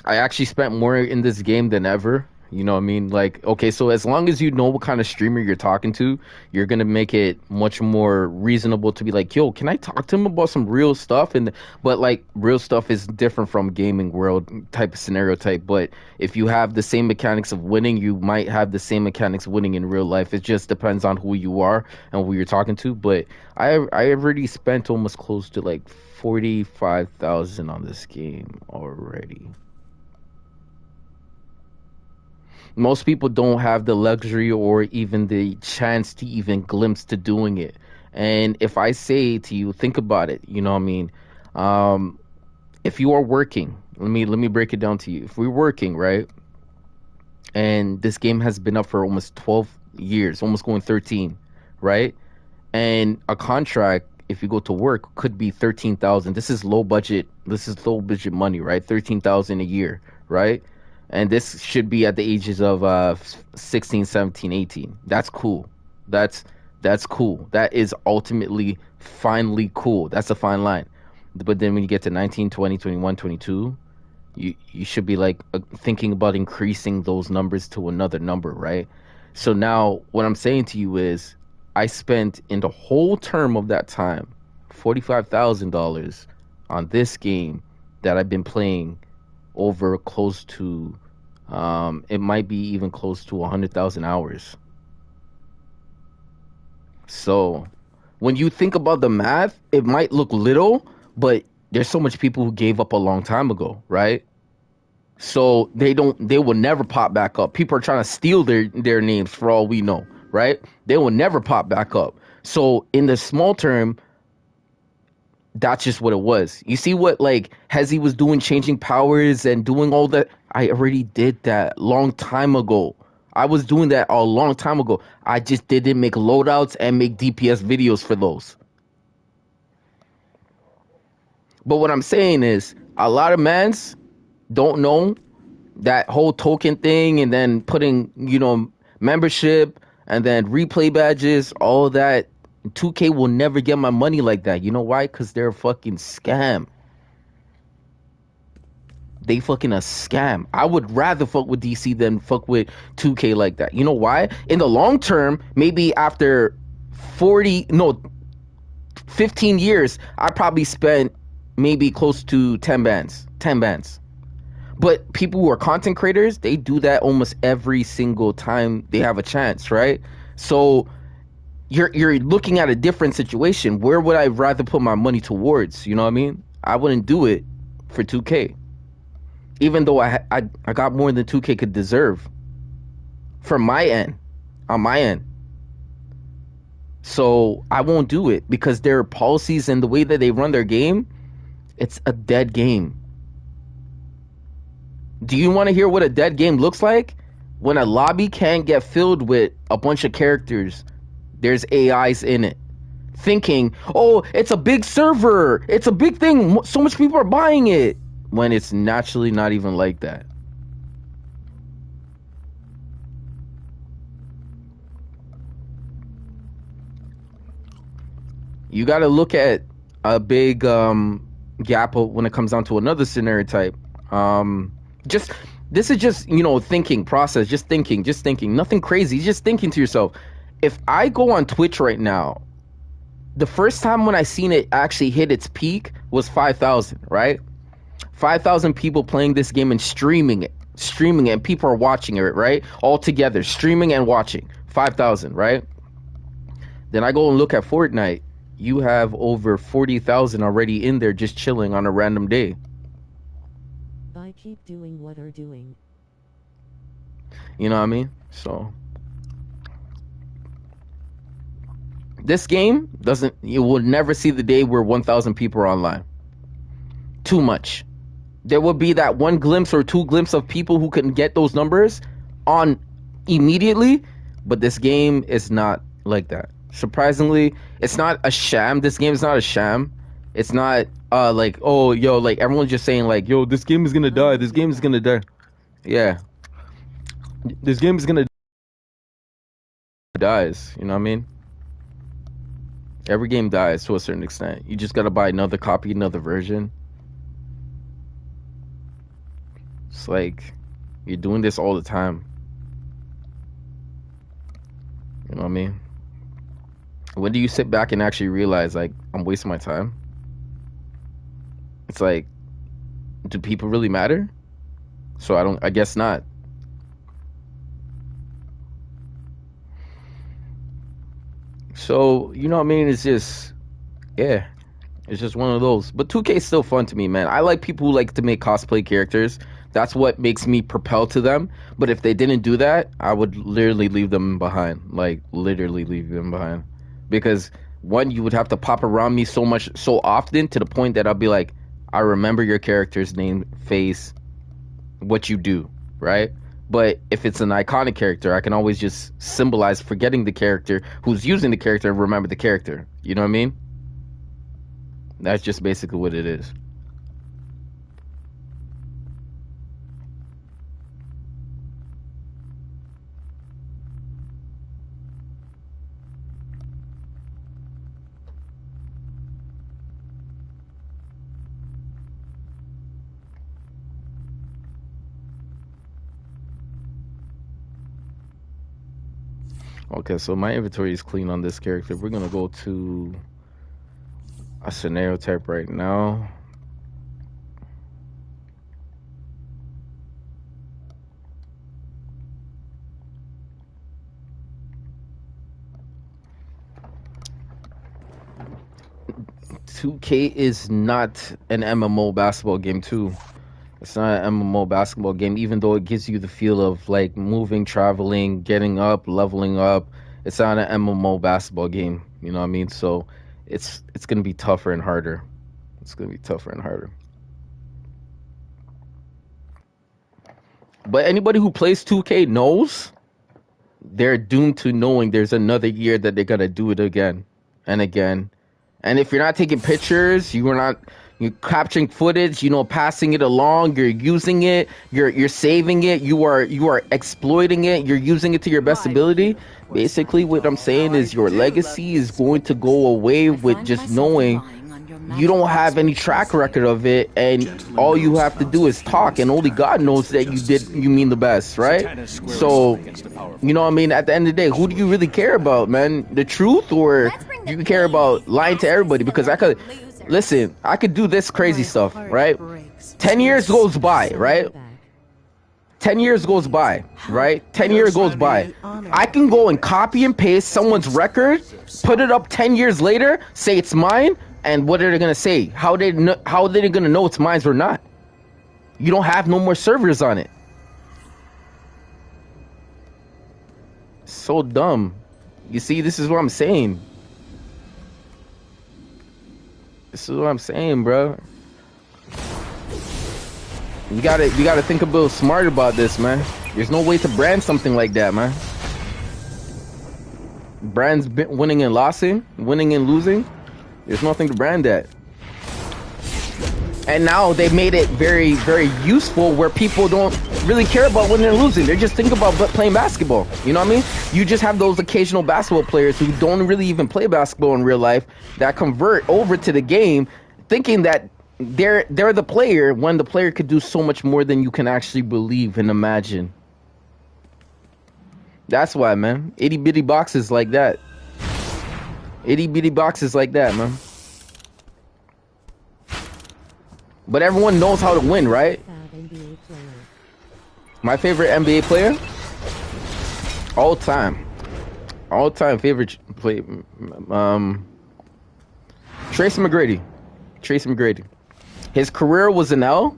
actually spent more in this game than ever. You know what I mean? Like, okay, so as long as you know what kind of streamer you're talking to, you're going to make it much more reasonable to be like, yo, can I talk to him about some real stuff? But like, real stuff is different from gaming world type of scenario type. But if you have the same mechanics of winning, you might have the same mechanics of winning in real life. It just depends on who you are and who you're talking to. But I already spent almost close to like 45,000 on this game already. Most people don't have the luxury or even the chance to even glimpse to doing it. And if I say to you, think about it, you know what I mean? If you are working, let me break it down to you. If we're working, right? And this game has been up for almost 12 years, almost going 13, right? And a contract, if you go to work, could be 13,000. This is low budget money, right? 13,000 a year, right? And this should be at the ages of 16, 17, 18. That's cool. That's cool. That is ultimately finally cool. That's a fine line. But then when you get to 19, 20, 21, 22, you should be like thinking about increasing those numbers to another number, right? So now what I'm saying to you is I spent in the whole term of that time $45,000 on this game that I've been playing over close to it might be even close to 100,000 hours. So when you think about the math, it might look little, but there's so much people who gave up a long time ago, right? So they will never pop back up. People are trying to steal their names for all we know, right? They will never pop back up. So in the small term, that's just what it was. You see what like Hezi was doing, changing powers and doing all that? I already did that long time ago. I was doing that a long time ago. I just didn't make loadouts and make DPS videos for those. But what I'm saying is a lot of mans don't know that whole token thing and then putting, membership and then replay badges, all that. 2K will never get my money like that. You know why? Because they're a fucking scam. They fucking a scam. I would rather fuck with DC than fuck with 2K like that. You know why? In the long term, maybe after 15 years, I probably spent maybe close to 10 bands. 10 bans. But people who are content creators, they do that almost every single time they have a chance, right? So you're looking at a different situation. Where would I rather put my money towards? You know what I mean? I wouldn't do it for 2K. Even though I got more than 2K could deserve. From my end. On my end. So I won't do it because their policies and the way that they run their game, it's a dead game. Do you want to hear what a dead game looks like? When a lobby can't get filled with a bunch of characters, there's AIs in it. Thinking, oh, it's a big server. It's a big thing. So much people are buying it. When it's naturally not even like that. You got to look at a big gap when it comes down to another scenario type. This is just, you know, thinking process, just thinking, nothing crazy, just thinking to yourself. If I go on Twitch right now, the first time when I seen it actually hit its peak was 5,000, right? 5,000 people playing this game and streaming it, and people are watching it, right? All together, streaming and watching, 5,000, right? Then I go and look at Fortnite. You have over 40,000 already in there just chilling on a random day. I keep doing what they're doing. You know what I mean? So this game you will never see the day where 1,000 people are online. Too much. There will be that one glimpse or two glimpses of people who can get those numbers on immediately, but this game is not like that. Surprisingly, it's not a sham. This game is not a sham. It's not like, oh, yo, like everyone's just saying like, yo, this game is gonna die. This game is gonna die. Yeah. This game is gonna dies. You know what I mean? Every game dies to a certain extent. You just gotta buy another copy, another version. It's like you're doing this all the time. You know what I mean? When do you sit back and actually realize like I'm wasting my time? It's like, do people really matter? So I guess not. So, you know what I mean? It's just, yeah. It's just one of those. But 2K is still fun to me, man. I like people who like to make cosplay characters. That's what makes me propel to them. But if they didn't do that, I would literally leave them behind. Like, literally leave them behind. Because, one, you would have to pop around me so often to the point that I'll be like, I remember your character's name, face, what you do, right? But if it's an iconic character, I can always just symbolize forgetting the character who's using the character and remember the character. You know what I mean? That's just basically what it is. Okay, so my inventory is clean on this character. We're gonna go to a scenario type right now. $2K is not an MMO basketball game too. It's not an MMO basketball game, even though it gives you the feel of like moving, traveling, getting up, leveling up. It's not an MMO basketball game, you know what I mean? So it's gonna be tougher and harder. It's gonna be tougher and harder. But anybody who plays 2K knows they're doomed to knowing there's another year that they're gonna do it again and again. And if you're not taking pictures, you're capturing footage, you know, passing it along, you're using it, you're saving it, you are exploiting it, you're using it to your best ability. Basically what I'm saying is your legacy is going to go away with just knowing you don't have any track record of it, and all you have to do is talk, and only God knows that you mean the best, right? So, you know what I mean? At the end of the day, who do you really care about, man? The truth, or you care about lying to everybody? Because answers. Listen, I could do this crazy stuff, right? 10 years goes by, right? 10 years goes by, right? 10 years goes by. I can go and copy and paste someone's record, put it up 10 years later, say it's mine, and what are they gonna say? How are they gonna know it's mine or not? You don't have no more servers on it. So dumb. You see, this is what I'm saying. This is what I'm saying, bro. You gotta think a little smart about this, man. There's no way to brand something like that, man. Brands winning and losing, winning and losing. There's nothing to brand that. And now they made it very, very useful where people don't really care about winning and losing. They just think about playing basketball. You know what I mean? You just have those occasional basketball players who don't really even play basketball in real life that convert over to the game thinking that they're the player when the player could do so much more than you can actually believe and imagine. That's why, man. Itty bitty boxes like that. Itty bitty boxes like that, man. But everyone knows how to win, right? My favorite NBA player? All time favorite play. Tracy McGrady. His career was an L.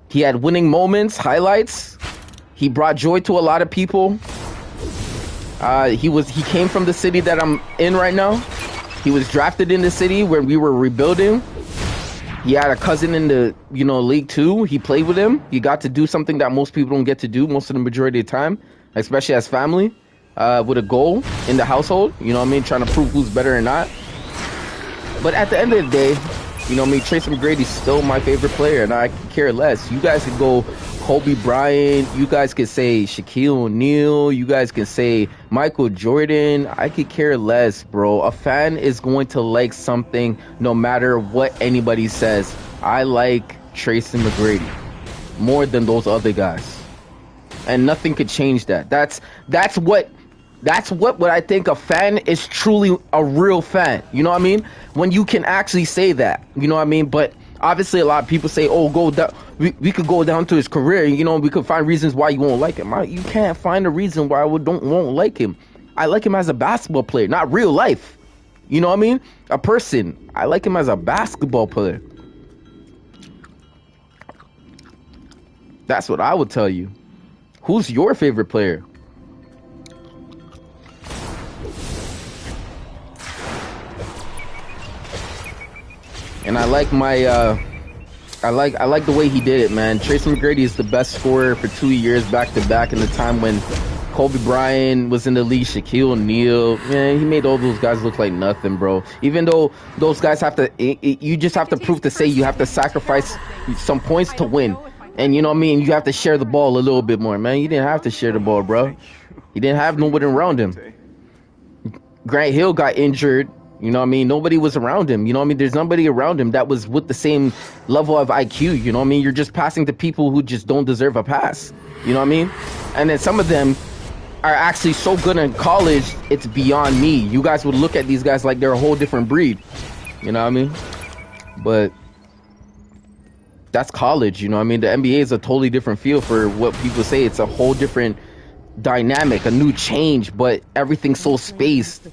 He had winning moments, highlights. He brought joy to a lot of people. He came from the city that I'm in right now. He was drafted in the city where we were rebuilding. He had a cousin in the, League 2. He played with him. He got to do something that most people don't get to do most of the majority of the time, especially as family, with a goal in the household. You know what I mean? Trying to prove who's better or not. But at the end of the day, Tracy McGrady's still my favorite player, and I could care less. You guys could go Kobe Bryant. You guys could say Shaquille O'Neal. You guys can say Michael Jordan. I could care less, bro. A fan is going to like something no matter what anybody says. I like Tracy McGrady more than those other guys, and nothing could change that. That's what I think a fan is, truly a real fan. You know what I mean? When you can actually say that, you know what I mean? But obviously a lot of people say, oh, go down. We could go down to his career. We could find reasons why you won't like him. You can't find a reason why I won't like him. I like him as a basketball player, not real life. You know what I mean? A person. I like him as a basketball player. That's what I would tell you. Who's your favorite player? And I like I like the way he did it, man. Tracy McGrady is the best scorer for 2 years back to back in the time when Kobe Bryant was in the league, Shaquille O'Neal. Man, he made all those guys look like nothing, bro. Even though those guys you just have to prove to say you have to sacrifice some points to win. And you know what I mean? You have to share the ball a little bit more, man. You didn't have to share the ball, bro. He didn't have nobody around him. Grant Hill got injured. You know what I mean? Nobody was around him. You know what I mean? There's nobody around him that was with the same level of IQ. You know what I mean? You're just passing to people who just don't deserve a pass. You know what I mean? And then some of them are actually so good in college, it's beyond me. You guys would look at these guys like they're a whole different breed. You know what I mean? But that's college. You know what I mean? The NBA is a totally different feel for what people say. It's a whole different dynamic, a new change, but everything's so spaced.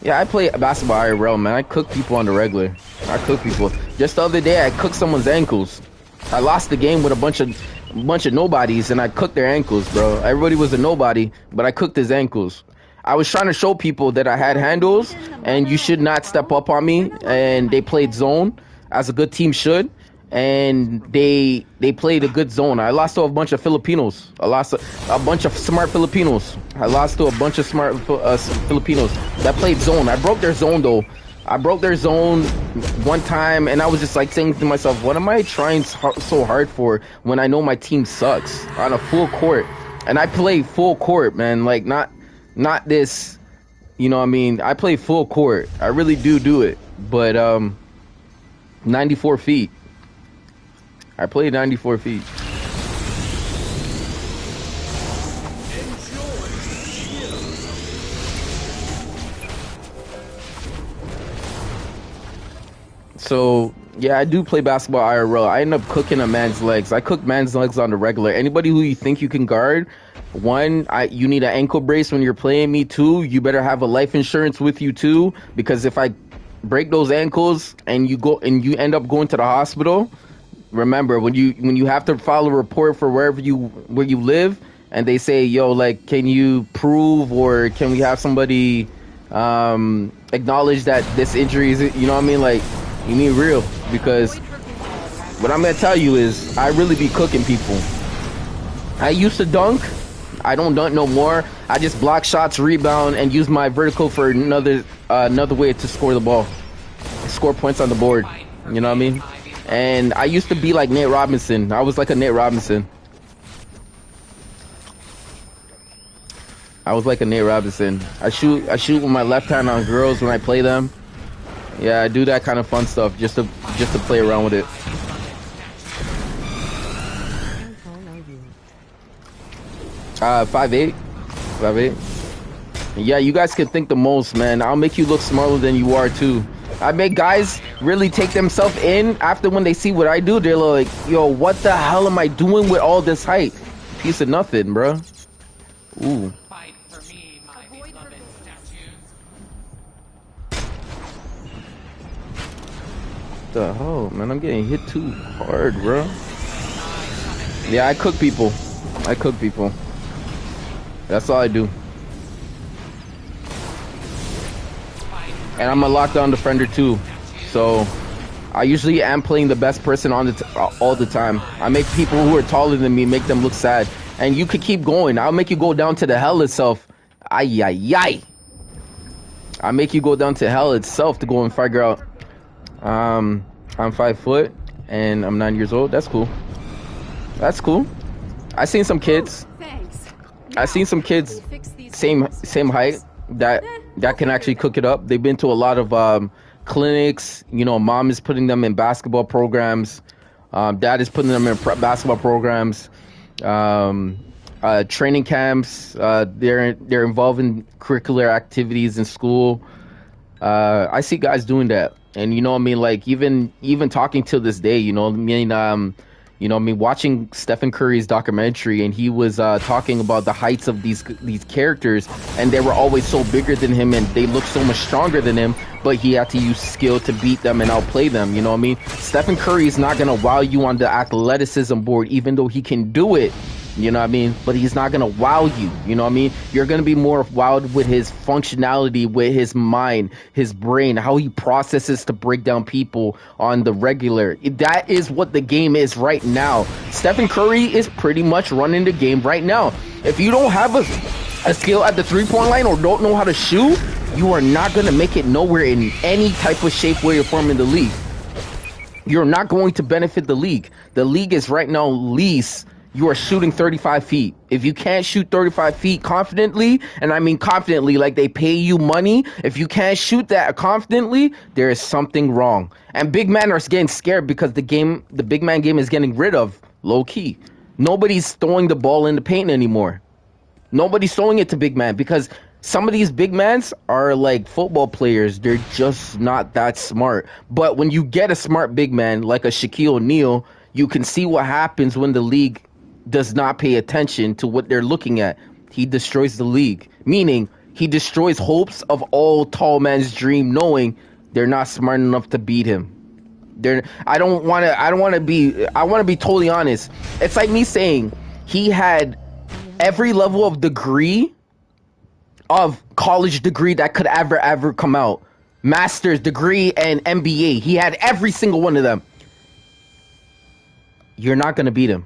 Yeah, I play basketball IRL, man. I cook people on the regular. I cook people. Just the other day, I cooked someone's ankles. I lost the game with a bunch of nobodies, and I cooked their ankles, bro. Everybody was a nobody, but I cooked his ankles. I was trying to show people that I had handles, and you should not step up on me. And they played zone, as a good team should. And they played a good zone. I lost to a bunch of Filipinos. I lost a bunch of smart Filipinos. I lost to a bunch of smart Filipinos that played zone. I broke their zone, though. I broke their zone one time, and I was just like saying to myself, what am I trying so hard for when I know my team sucks on a full court? And I play full court, man. Like, not this, you know what I mean? I play full court. I really do it. But 94 feet. I played 94 feet. So yeah, I do play basketball IRL. I end up cooking a man's legs. I cook man's legs on the regular. Anybody who you think you can guard, one, you need an ankle brace when you're playing me. Two, you better have a life insurance with you too, because if I break those ankles and you end up going to the hospital, remember when you have to file a report for where you live, and they say, yo, like, can you prove or can we have somebody acknowledge that this injury is, you know what I mean, like, you need real, because what I'm gonna tell you is I really be cooking people. I used to dunk. I don't dunk no more. I just block shots, rebound, and use my vertical for another way to score the ball, score points on the board. You know what I mean? And I used to be like Nate Robinson. I was like a Nate Robinson. I shoot with my left hand on girls when I play them. Yeah, I do that kind of fun stuff just to play around with it. How tall are you? 5'8". 5'8". Yeah, you guys can think the most, man. I'll make you look smaller than you are too. I make guys really take themselves in after when they see what I do. They're like, yo, what the hell am I doing with all this height? Piece of nothing, bro. Ooh. The hell, man, I'm getting hit too hard, bro. Yeah, I cook people. That's all I do. And I'm a lockdown defender too, so I usually am playing the best person on all the time. I make people who are taller than me, make them look sad, and you could keep going. I'll make you go down to the hell itself. Ay ay ay. I make you go down to hell itself to go and figure out. I'm 5 foot and I'm 9 years old. That's cool. That's cool. I seen some kids. I seen some kids same height that can actually cook it up. They've been to a lot of clinics. You know, mom is putting them in basketball programs. Dad is putting them in basketball programs. Training camps. They're involved in curricular activities in school. I see guys doing that. And you know what I mean, like even talking to this day, you know what I mean, watching Stephen Curry's documentary, and he was talking about the heights of these characters, and they were always so bigger than him and they looked so much stronger than him, but he had to use skill to beat them and outplay them. You know what I mean? Stephen Curry is not gonna wow you on the athleticism board, even though he can do it. You know what I mean? But he's not gonna wow you. You know what I mean? You're gonna be more wowed with his functionality, with his mind, his brain, how he processes to break down people on the regular. That is what the game is right now. Stephen Curry is pretty much running the game right now. If you don't have a skill at the 3-point line or don't know how to shoot, you are not gonna make it nowhere in any type of shape, way, or form in the league. You're not going to benefit the league. The league is right now least. You are shooting 35 feet. If you can't shoot 35 feet confidently, and I mean confidently, like they pay you money, if you can't shoot that confidently, there is something wrong. And big men are getting scared because the big man game is getting rid of, low key. Nobody's throwing the ball in the paint anymore. Nobody's throwing it to big man because some of these big mans are like football players. They're just not that smart. But when you get a smart big man like a Shaquille O'Neal, you can see what happens when the league does not pay attention to what they're looking at. He destroys the league, meaning he destroys hopes of all tall man's dream, knowing they're not smart enough to beat him. I want to be totally honest. It's like me saying he had every level of degree of college degree that could ever come out. Master's degree and MBA. He had every single one of them. You're not going to beat him.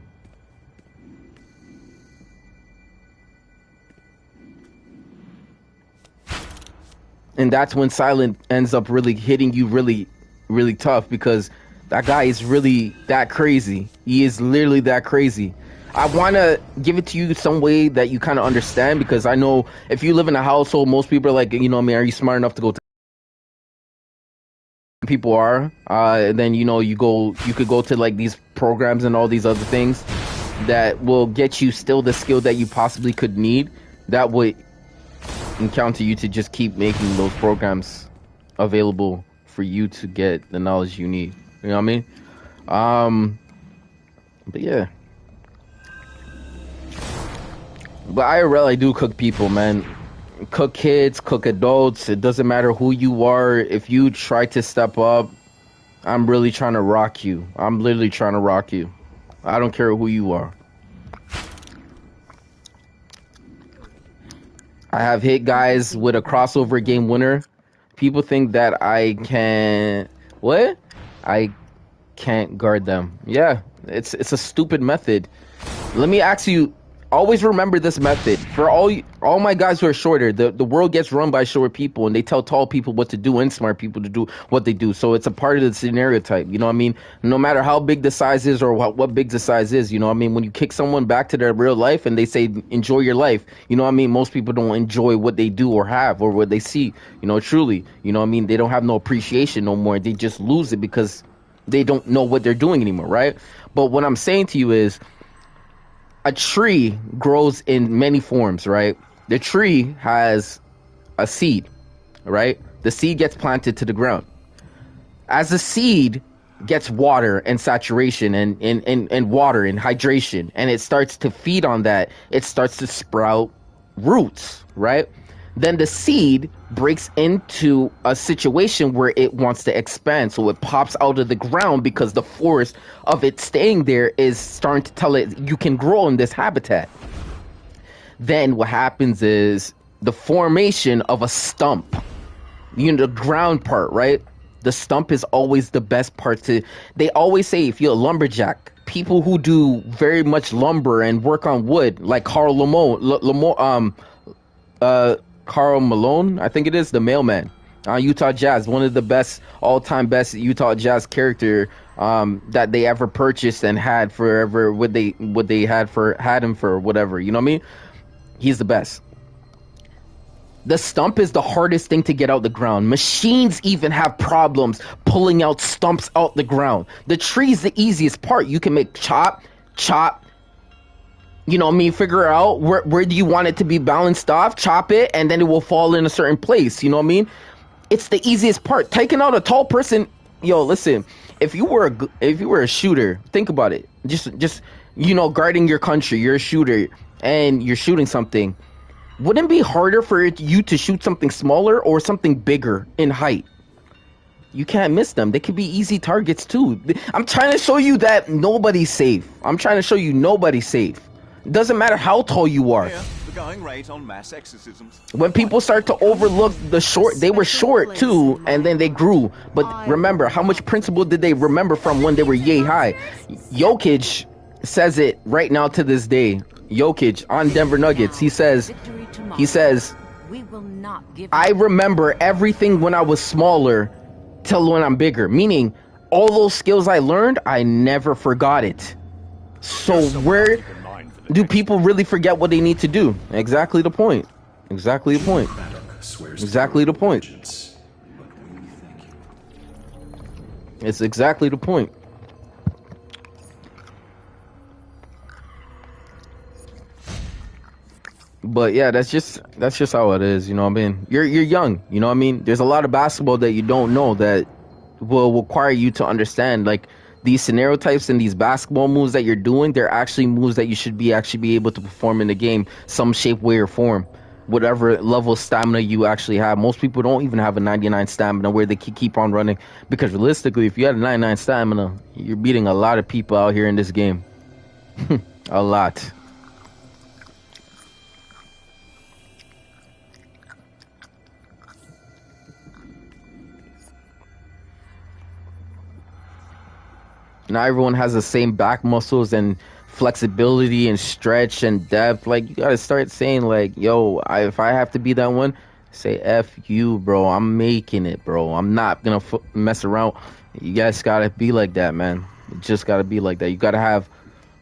And that's when silent ends up really hitting you really, really tough, because that guy is really that crazy. He is literally that crazy. I want to give it to you some way that you kind of understand, because I know if you live in a household, most people are like, you know what I mean, are you smart enough to go to... People are. And then, you know, you could go to like these programs and all these other things that will get you still the skill that you possibly could need. That would encounter you to just keep making those programs available for you to get the knowledge you need. You know what I mean? But yeah. But IRL, I do cook people, man. Cook kids, cook adults. It doesn't matter who you are. If you try to step up, I'm really trying to rock you. I'm literally trying to rock you. I don't care who you are. I have hit guys with a crossover game winner. People think that I can... What? I can't guard them. Yeah, it's a stupid method. Let me ask you, always remember this method. For all my guys who are shorter, the world gets run by short people, and they tell tall people what to do and smart people to do what they do. So it's a part of the scenario type, you know what I mean? No matter how big the size is or what big the size is, you know what I mean? When you kick someone back to their real life and they say, enjoy your life, you know what I mean? Most people don't enjoy what they do or have or what they see, you know, truly. You know what I mean? They don't have no appreciation no more. They just lose it because they don't know what they're doing anymore, right? But what I'm saying to you is, a tree grows in many forms, right? The tree has a seed, right? The seed gets planted to the ground. As the seed gets water and saturation and water and hydration, and it starts to feed on that, it starts to sprout roots, right? Then the seed breaks into a situation where it wants to expand. So it pops out of the ground because the force of it staying there is starting to tell it you can grow in this habitat. Then what happens is the formation of a stump. You know, the ground part, right? The stump is always the best part to... They always say if you're a lumberjack, people who do very much lumber and work on wood, like Carl Malone, I think it is, the mailman on Utah Jazz, one of the best, all-time best Utah Jazz character that they ever purchased and had forever, what they had him for whatever, you know what I mean? He's the best. The stump is the hardest thing to get out the ground. Machines even have problems pulling out stumps out the ground. The tree is the easiest part. You can make chop, you know what I mean, figure out where do you want it to be balanced off, chop it, and then it will fall in a certain place, you know what I mean? It's the easiest part. Taking out a tall person, yo, listen, if you were a shooter, think about it. Just you know, guarding your country, you're a shooter, and you're shooting something. Wouldn't it be harder for you to shoot something smaller or something bigger in height? You can't miss them. They could be easy targets too. I'm trying to show you that nobody's safe. I'm trying to show you nobody's safe. It doesn't matter how tall you are. Here, the going rate on mass exorcisms. When people start to overlook the short, they were short too, and then they grew. But remember, how much principle did they remember from when they were yay high? Jokic says it right now to this day. Jokic on Denver Nuggets, he says, we will not give I remember everything when I was smaller till when I'm bigger. Meaning, all those skills I learned, I never forgot it. So where do people really forget what they need to do? Exactly the point. Exactly the point. Exactly the point. It's exactly the point. But yeah, that's just how it is, you know what I mean? You're young, you know what I mean? There's a lot of basketball that you don't know that will require you to understand, like, these scenario types and these basketball moves that you're doing, they're actually moves that you should be able to perform in the game, some shape, way, or form. Whatever level of stamina you actually have. Most people don't even have a 99 stamina where they keep on running. Because realistically, if you had a 99 stamina, you're beating a lot of people out here in this game. A lot. Not everyone has the same back muscles and flexibility and stretch and depth. Like, you gotta start saying, like, yo, if I have to be that one, say F you, bro. I'm making it, bro. I'm not gonna mess around. You guys gotta be like that, man. You just gotta be like that. You gotta have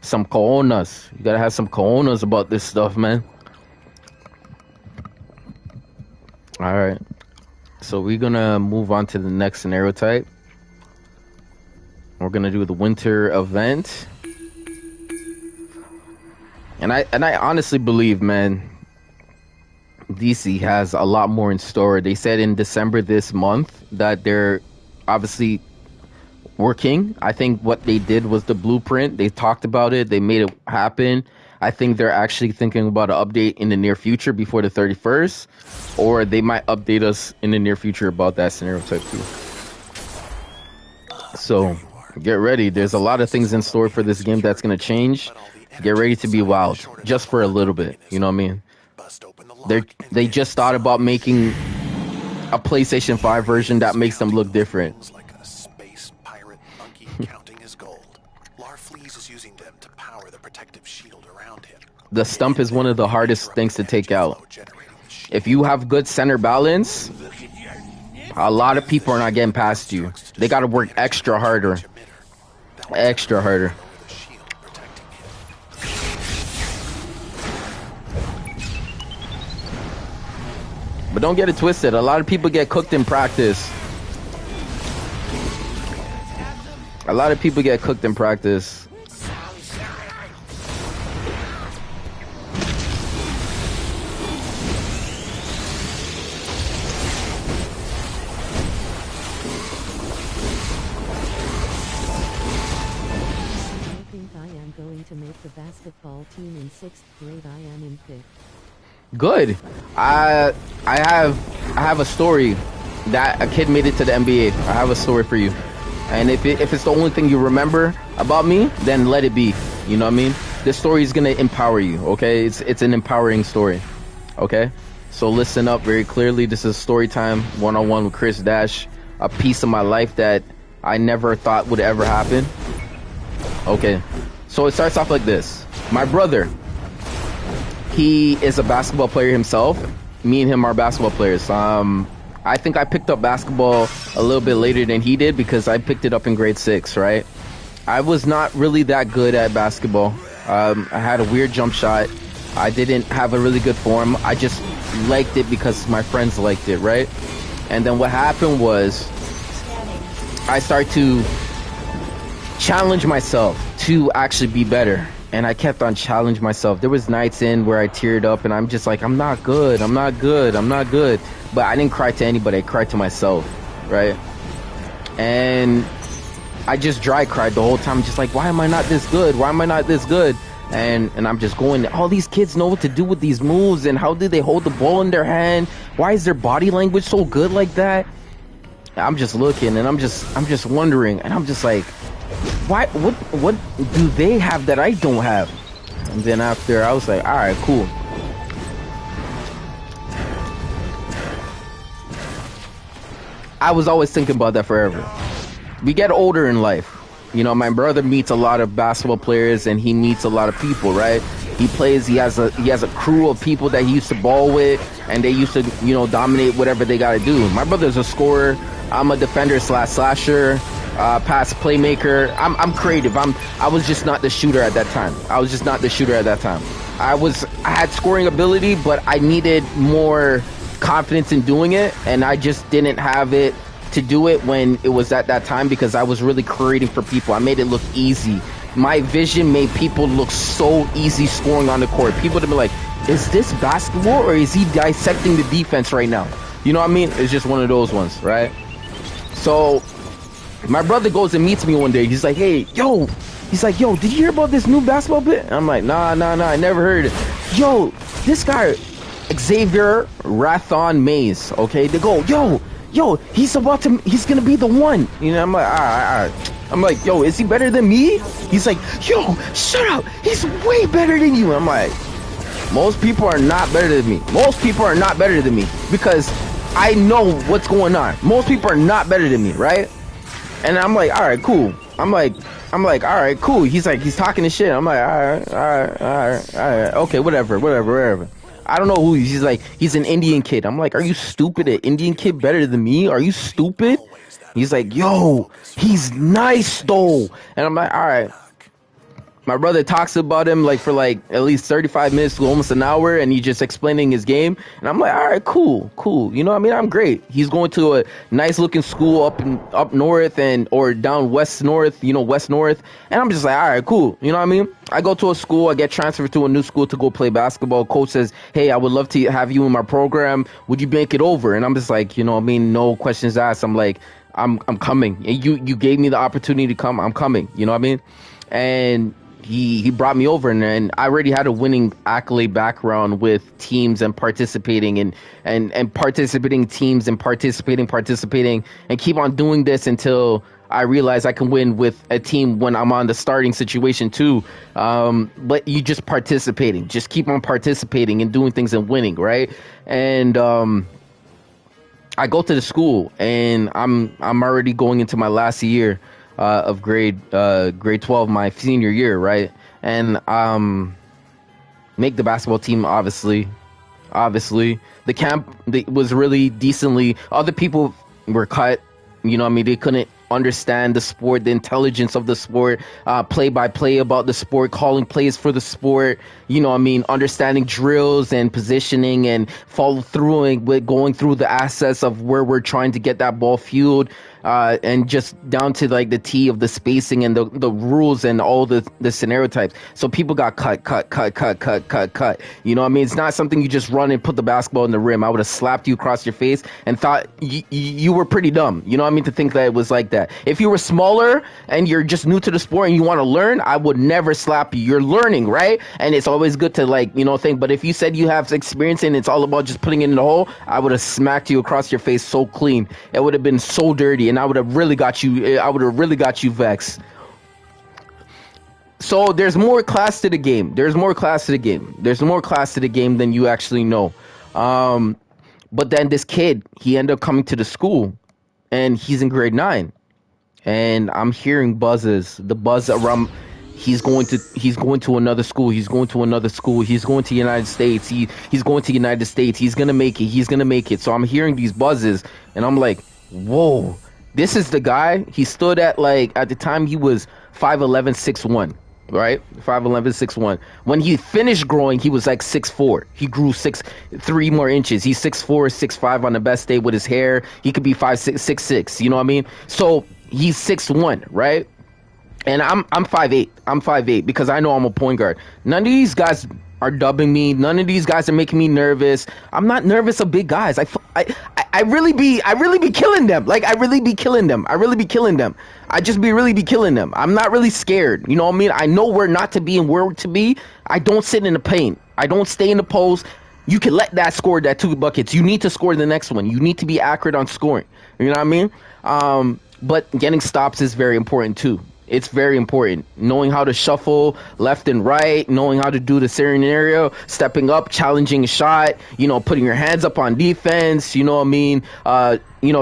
some cojones. You gotta have some cojones about this stuff, man. Alright. So we're gonna move on to the next scenario type. We're gonna do the winter event, and I honestly believe, man, DC has a lot more in store. They said in December this month that they're obviously working. I think what they did was the blueprint. They talked about it. They made it happen. I think they're actually thinking about an update in the near future before the 31st, or they might update us in the near future about that scenario type 2. So get ready. There's a lot of things in store for this game that's going to change. Get ready to be wild just for a little bit. You know what I mean? They just thought about making a PlayStation 5 version that makes them look different. Like a space pirate monkey counting his gold. Larfleeze is using them to power the protective shield around him. The stump is one of the hardest things to take out. If you have good center balance, a lot of people are not getting past you. They got to work extra harder. Extra harder. But don't get it twisted. A lot of people get cooked in practice. A lot of people get cooked in practice. To make the basketball team in 6th grade. I am in 5th. Good. I have a story that a kid made it to the NBA. I have a story for you. And if it's the only thing you remember about me, then let it be. You know what I mean? This story is gonna empower you, okay? It's an empowering story. Okay? So listen up very clearly. This is story time 1-on-1 with Chris Dash. A piece of my life that I never thought would ever happen. Okay. So it starts off like this. My brother, he is a basketball player himself. Me and him are basketball players. I think I picked up basketball a little bit later than he did because I picked it up in grade 6, right? I was not really that good at basketball. I had a weird jump shot. I didn't have a really good form. I just liked it because my friends liked it, right? And then what happened was I started to challenge myself to actually be better, and I kept on challenging myself. There was nights in where I teared up and I'm just like, I'm not good, but I didn't cry to anybody. I cried to myself, right? And I just dry cried the whole time, just like, why am I not this good? And I'm just going, all these kids know what to do with these moves, and how do they hold the ball in their hand? Why is their body language so good like that? I'm just looking and I'm just wondering, and I'm just like, what do they have that I don't have? And then after, I was like, all right, cool. I was always thinking about that forever. We get older in life. You know, my brother meets a lot of basketball players and he meets a lot of people, right? He has a crew of people that he used to ball with, and they used to, you know, dominate whatever they got to do. My brother's a scorer. I'm a defender / slasher. Pass playmaker. I'm creative. I was just not the shooter at that time. I had scoring ability, but I needed more confidence in doing it, and I just didn't have it to do it when it was at that time, because I was really creating for people. I made it look easy. My vision made people look so easy scoring on the court. People would be like, is this basketball or is he dissecting the defense right now? You know what I mean? It's just one of those ones, right? So my brother goes and meets me one day. He's like, hey, yo. He's like, yo, did you hear about this new basketball bit? And I'm like, nah, I never heard it. Yo, this guy, Xavier Rathon Mays, okay? They go, yo, he's gonna be the one. You know, I'm like, all right. I'm like, yo, is he better than me? He's like, yo, shut up. He's way better than you. I'm like, most people are not better than me. Because I know what's going on. Most people are not better than me, right? And I'm like, all right, cool. I'm like, all right, cool. He's like, he's talking to shit. I'm like, all right. Okay, whatever. I don't know who he's like. He's an Indian kid. I'm like, are you stupid? An Indian kid better than me? Are you stupid? He's like, yo, he's nice though. And I'm like, all right. My brother talks about him like for like at least 35 minutes to almost an hour, and he's just explaining his game. And I'm like, all right, cool. You know what I mean? I'm great. He's going to a nice looking school up north or down west north, west north. And I'm just like, all right, cool. You know what I mean? I go to a school, I get transferred to a new school to go play basketball. Coach says, hey, I would love to have you in my program. Would you make it over? And I'm just like, no questions asked. I'm like, I'm coming. And you gave me the opportunity to come. I'm coming. You know what I mean? And he brought me over, and I already had a winning accolade background with teams and participating and participating teams and participating and keep on doing this until I realize I can win with a team when I'm on the starting situation too. But you just keep on participating and doing things and winning, right? And I go to the school, and I'm already going into my last year of grade 12, my senior year, right? And make the basketball team, obviously. The camp was really decently. Other people were cut, they couldn't understand the sport, the intelligence of the sport, play by play about the sport, calling plays for the sport, understanding drills and positioning and follow through with going through the assets of where we're trying to get that ball fueled, and just down to like the T of the spacing and the rules and all the scenario types. So people got cut. It's not something you just run and put the basketball in the rim. I would have slapped you across your face and thought you were pretty dumb, to think that it was like that. If you were smaller and you're just new to the sport and you want to learn, I would never slap you. You're learning, right? And it's always good to think. But if you said you have experience and it's all about just putting it in the hole, I would have smacked you across your face so clean. It would have been so dirty, and I would have really got you vexed. So there's more class to the game. There's more class to the game than you actually know. But then this kid, he ended up coming to the school, and he's in grade 9. And I'm hearing buzzes. The buzz around. He's going to another school. He's going to the United States. He's going to the United States. He's gonna make it. So I'm hearing these buzzes, and I'm like, whoa, this is the guy. He stood at the time he was 5'11", 6'1", right? 5'11", 6'1". When he finished growing, he was like 6'4". He grew 3 more inches. He's 6'4", 6'5" on the best day with his hair. He could be 5'6", 6'6". You know what I mean? So he's 6'1", right? And I'm 5'8". I'm 5'8" because I know I'm a point guard. None of these guys are dubbing me. None of these guys are making me nervous. I'm not nervous of big guys. I really be killing them. I really be killing them. I just really be killing them. I'm not really scared. You know what I mean? I know where not to be and where to be. I don't sit in the paint. I don't stay in the post. You can let that score that 2 buckets. You need to score the next one. You need to be accurate on scoring. You know what I mean? But getting stops is very important too. It's very important. Knowing how to shuffle left and right, knowing how to do the scenario, stepping up, challenging a shot, putting your hands up on defense, you know what I mean?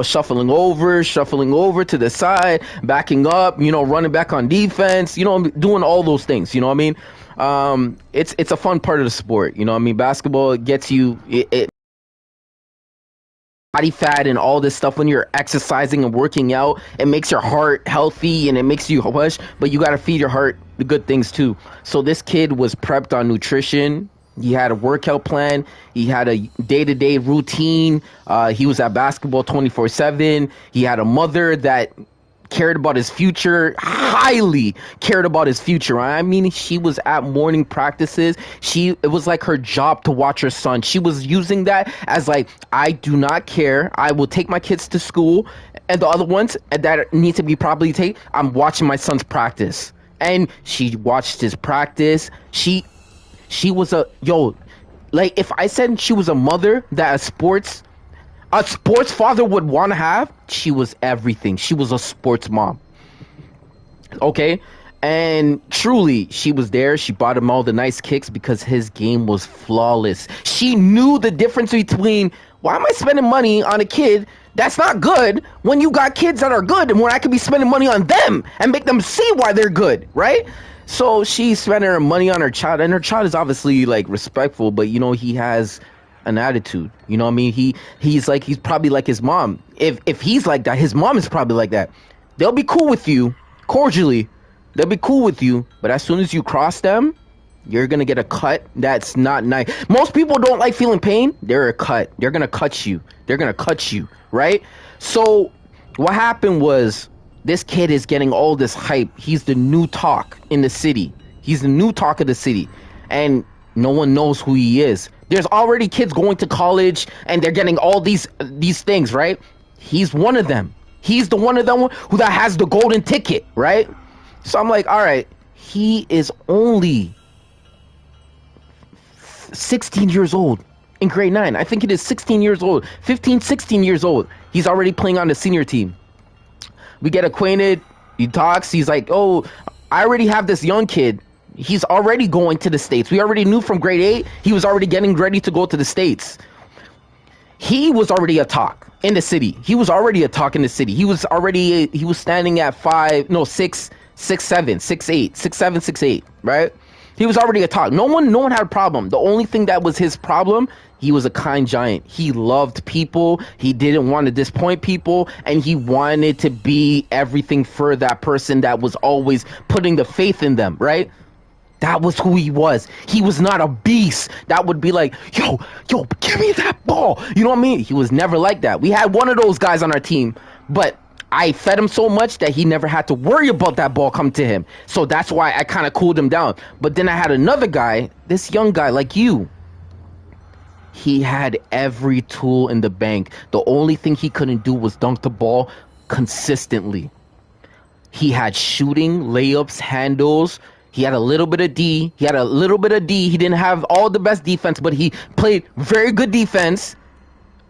Shuffling over to the side, backing up, running back on defense, doing all those things, you know what I mean? It's a fun part of the sport, you know what I mean? Basketball gets you, it body fat and all this stuff. When you're exercising and working out, it makes your heart healthy and it makes you hush, but you got to feed your heart the good things too. So this kid was prepped on nutrition. He had a workout plan. He had a day-to-day routine. He was at basketball 24/7. He had a mother that cared about his future, highly cared about his future. I mean, she was at morning practices. It was like her job to watch her son. She was using that as I do not care. I will take my kids to school, and the other ones that need to be probably take, I'm watching my son's practice. And she watched his practice. She was if I said she was a mother that a sports father would want to have, she was everything. She was a sports mom. Okay? And truly, she was there. She bought him all the nice kicks because his game was flawless. She knew the difference between, why am I spending money on a kid that's not good when you got kids that are good, and when I could be spending money on them and make them see why they're good, right? So she spent her money on her child, and her child is obviously respectful, but he has an attitude. You know what I mean? He's probably like his mom. If he's like that, his mom is probably like that. They'll be cool with you cordially, They'll be cool with you, but as soon as you cross them, you're gonna get a cut that's not nice. Most people don't like feeling pain. They're a cut. They're gonna cut you. They're gonna cut you, right? So what happened was this kid is getting all this hype. He's the new talk in the city. He's the new talk of the city. And no one knows who he is. There's already kids going to college and they're getting all these things, right? He's one of them. He's the one of them who that has the golden ticket, right? So I'm like, all right, he is only 16 years old in grade 9. I think it is 16 years old, 15, 16 years old. He's already playing on the senior team. We get acquainted. He talks. He's like, oh, I already have this young kid. He's already going to the States. We already knew from grade 8, he was already getting ready to go to the States. He was already a talk in the city. He was already a talk in the city. He was standing at 6'7", 6'8", 6'7", 6'8", right? He was already a talk. No one had a problem. The only thing that was his problem, he was a kind giant. He loved people. He didn't want to disappoint people. And he wanted to be everything for that person that was always putting the faith in them, right? That was who he was. He was not a beast that would be like, yo, give me that ball. You know what I mean? He was never like that. We had one of those guys on our team, but I fed him so much that he never had to worry about that ball come to him. So that's why I kind of cooled him down. But then I had another guy, this young guy like you. He had every tool in the bank. The only thing he couldn't do was dunk the ball consistently. He had shooting, layups, handles. He had a little bit of D. He didn't have all the best defense, but he played very good defense.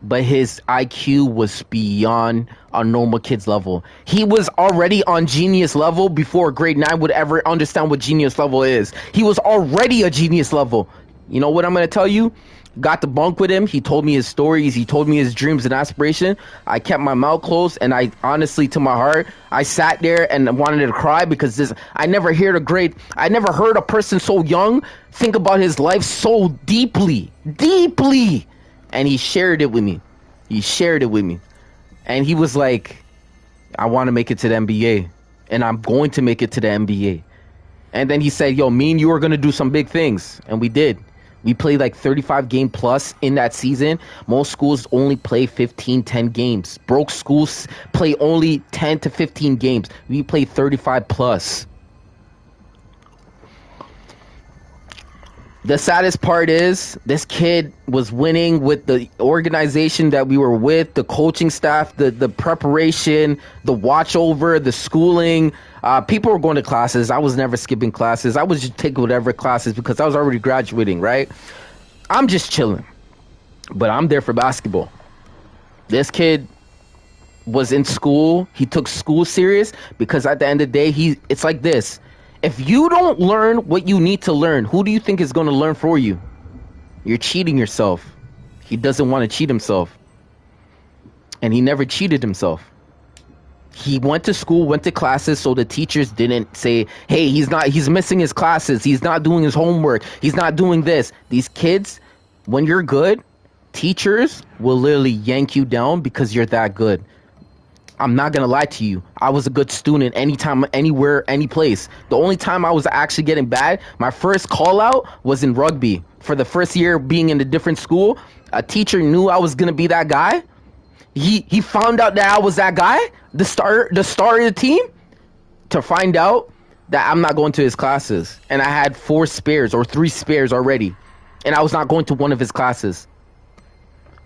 But his IQ was beyond a normal kid's level. He was already on genius level before grade 9 would ever understand what genius level is. He was already a genius level. You know what I'm going to tell you? Got to bunk with him. He told me his stories. He told me his dreams and aspiration. I kept my mouth closed, and I honestly, to my heart, I sat there and wanted to cry because I never heard a person so young think about his life so deeply. And he shared it with me. And he was like, I want to make it to the NBA. And I'm going to make it to the NBA. And then he said, yo, me and you are going to do some big things. And we did. We played like 35 game plus in that season. Most schools only play 10 games. Broke schools play only 10 to 15 games. We played 35 plus. The saddest part is this kid was winning with the organization that we were with, the coaching staff, the preparation, the watch over, the schooling. People were going to classes. I was never skipping classes. I was just taking whatever classes because I was already graduating, right? I'm just chilling. But I'm there for basketball. This kid was in school. He took school serious because at the end of the day, it's like this. If you don't learn what you need to learn, who do you think is going to learn for you? You're cheating yourself. He doesn't want to cheat himself. And he never cheated himself. He went to school, went to classes, so the teachers didn't say, hey, he's missing his classes. He's not doing his homework. He's not doing this. These kids, when you're good, teachers will literally yank you down because you're that good. I'm not going to lie to you. I was a good student anytime, anywhere, any place. The only time I was actually getting bad, my first call out was in rugby. For the first year being in a different school, a teacher knew I was going to be that guy. He found out that I was that guy, the star of the team, to find out that I'm not going to his classes. And I had 3 spares already. And I was not going to one of his classes.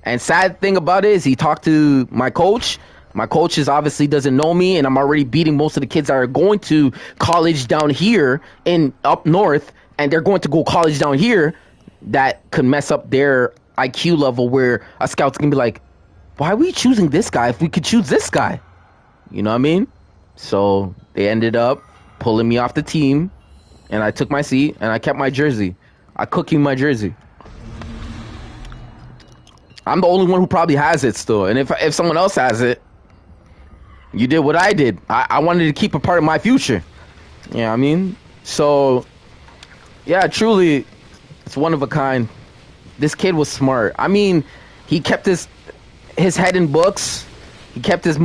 And sad thing about it is he talked to my coach. My coach obviously doesn't know me, and I'm already beating most of the kids that are going to college down here up north, and they're going to go college down here. That could mess up their IQ level where a scout's going to be like, why are we choosing this guy if we could choose this guy? You know what I mean? So they ended up pulling me off the team, and I took my seat, and I kept my jersey. I cooked my jersey. I'm the only one who probably has it still, and if someone else has it, you did what I did. I wanted to keep a part of my future. You know what I mean? So, yeah, truly, it's one of a kind. This kid was smart. I mean, he kept his head in books. He kept his...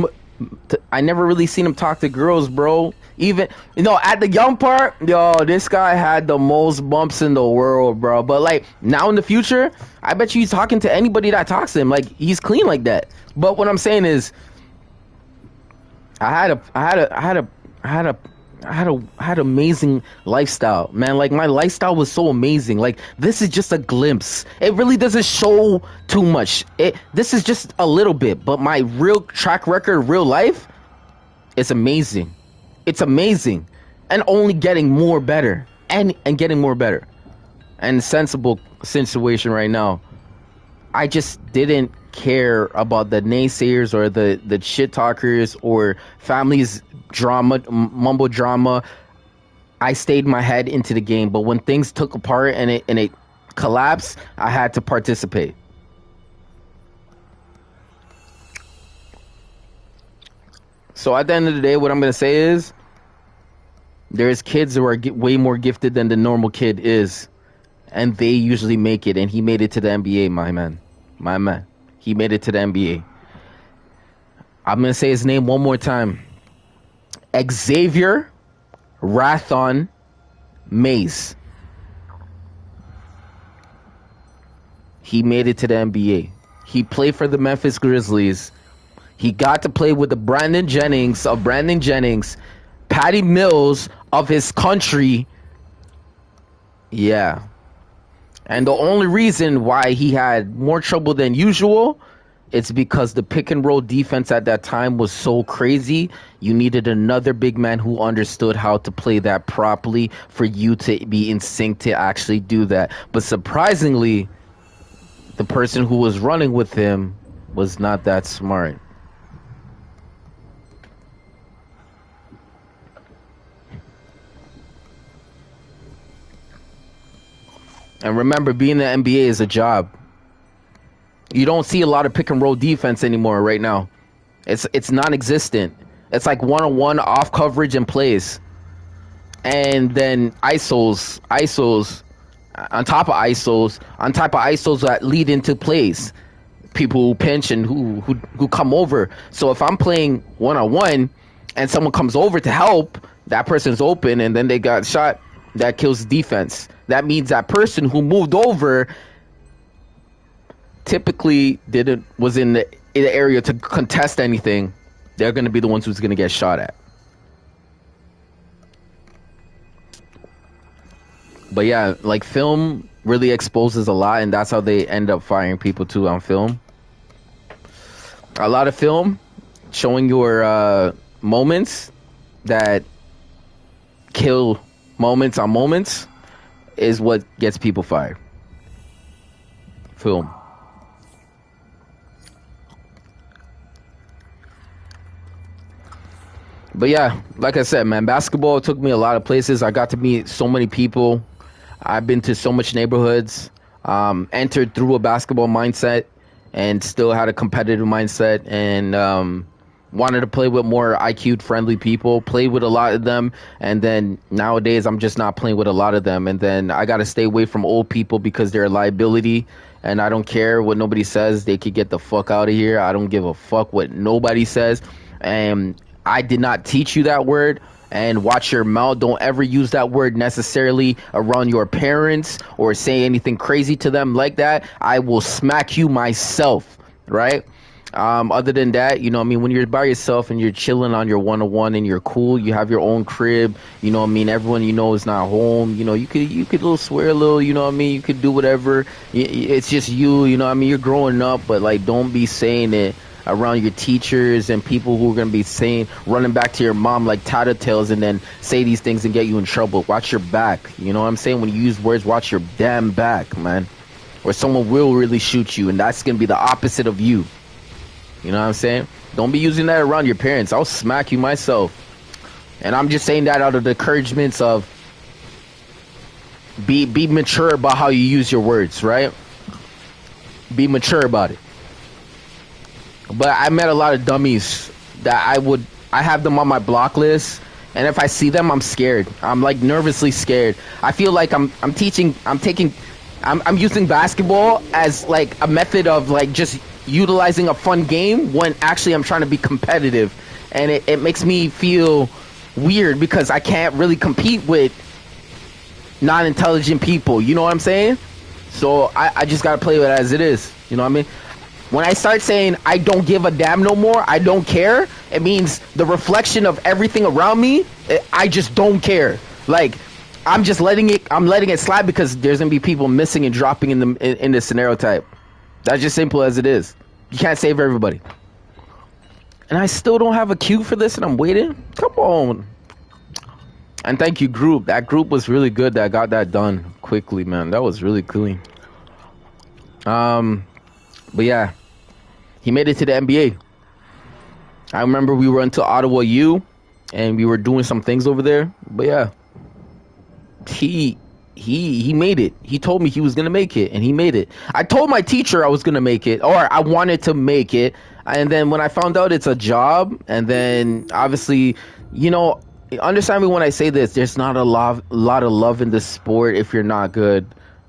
I never really seen him talk to girls, bro. Even at the young part, yo, this guy had the most bumps in the world, bro. But like now in the future, I bet you he's talking to anybody that talks to him. Like he's clean like that. But what I'm saying is, I had amazing lifestyle, man. Like my lifestyle was so amazing. Like this is just a glimpse. It really doesn't show too much. This is just a little bit, but my real track record, real life, is amazing. It's amazing, and only getting more better, and getting more better. And sensible situation right now. I just didn't care about the naysayers or the shit talkers or families drama, mumble drama. I stayed my head into the game, but when things took apart and it collapsed, I had to participate. So at the end of the day, what I'm gonna say is, there's kids who are way more gifted than the normal kid is, and they usually make it. And he made it to the NBA, my man. He made it to the NBA. I'm gonna say his name one more time. Xavier Rathon Mays. He made it to the NBA. He played for the Memphis Grizzlies. He got to play with the Brandon Jennings, Patty Mills of his country. Yeah. And the only reason why he had more trouble than usual, it's because the pick and roll defense at that time was so crazy. You needed another big man who understood how to play that properly for you to be in sync to actually do that. But surprisingly, the person who was running with him was not that smart. And remember, being in the NBA is a job. You don't see a lot of pick and roll defense anymore right now. It's non-existent. It's like one-on-one off coverage and plays. And then ISOs on top of ISOs that lead into plays. People who pinch and who come over. So if I'm playing one-on-one and someone comes over to help, that person's open and then they got shot, that kills defense. That means that person who moved over typically was in the area to contest anything. They're going to be the ones who's going to get shot at. But yeah, like film really exposes a lot, and that's how they end up firing people too on film. A lot of film showing your moments that kill moments on moments is what gets people fired. Film. But yeah, like I said, man, basketball took me a lot of places. I got to meet so many people. I've been to so much neighborhoods, entered through a basketball mindset and still had a competitive mindset, and wanted to play with more IQ friendly people, played with a lot of them, and then nowadays I'm just not playing with a lot of them. And then I got to stay away from old people because they're a liability, and I don't care what nobody says. They could get the fuck out of here. I don't give a fuck what nobody says. And I did not teach you that word. And watch your mouth. Don't ever use that word necessarily around your parents or say anything crazy to them like that. I will smack you myself, right? Other than that, you know what I mean, when you're by yourself and you're chilling on your one-on-one and you're cool, you have your own crib, you know what I mean, everyone you know is not home, you know, you could little swear a little, you know what I mean, you could do whatever. It's just you know what I mean, you're growing up, but like don't be saying it around your teachers and people who are going to be running back to your mom like tattletales and then say these things and get you in trouble. Watch your back. You know what I'm saying? When you use words, watch your damn back, man. Or someone will really shoot you, and that's going to be the opposite of you. You know what I'm saying? Don't be using that around your parents. I'll smack you myself. And I'm just saying that out of the encouragements of be mature about how you use your words, right? Be mature about it. But I met a lot of dummies that I have them on my block list, and if I see them, I'm scared. I'm like nervously scared. I feel like I'm using basketball as like a method of like just utilizing a fun game when actually I'm trying to be competitive, and it makes me feel weird because I can't really compete with non-intelligent people. You know what I'm saying? So I just gotta play with it as it is. You know what I mean? When I start saying I don't give a damn no more, I don't care, it means the reflection of everything around me, I just don't care. Like, I'm just letting it slide because there's gonna be people missing and dropping in this scenario type. That's just simple as it is. You can't save everybody. And I still don't have a queue for this and I'm waiting? Come on. And thank you, group. That group was really good that got that done quickly, man. That was really clean. But yeah, he made it to the NBA. I remember we were into Ottawa U, and we were doing some things over there. But yeah, he made it. He told me he was gonna make it, and he made it. I told my teacher I was gonna make it, or I wanted to make it, and then when I found out it's a job, and then obviously, you know, understand me when I say this. There's not a lot of love in this sport if you're not good.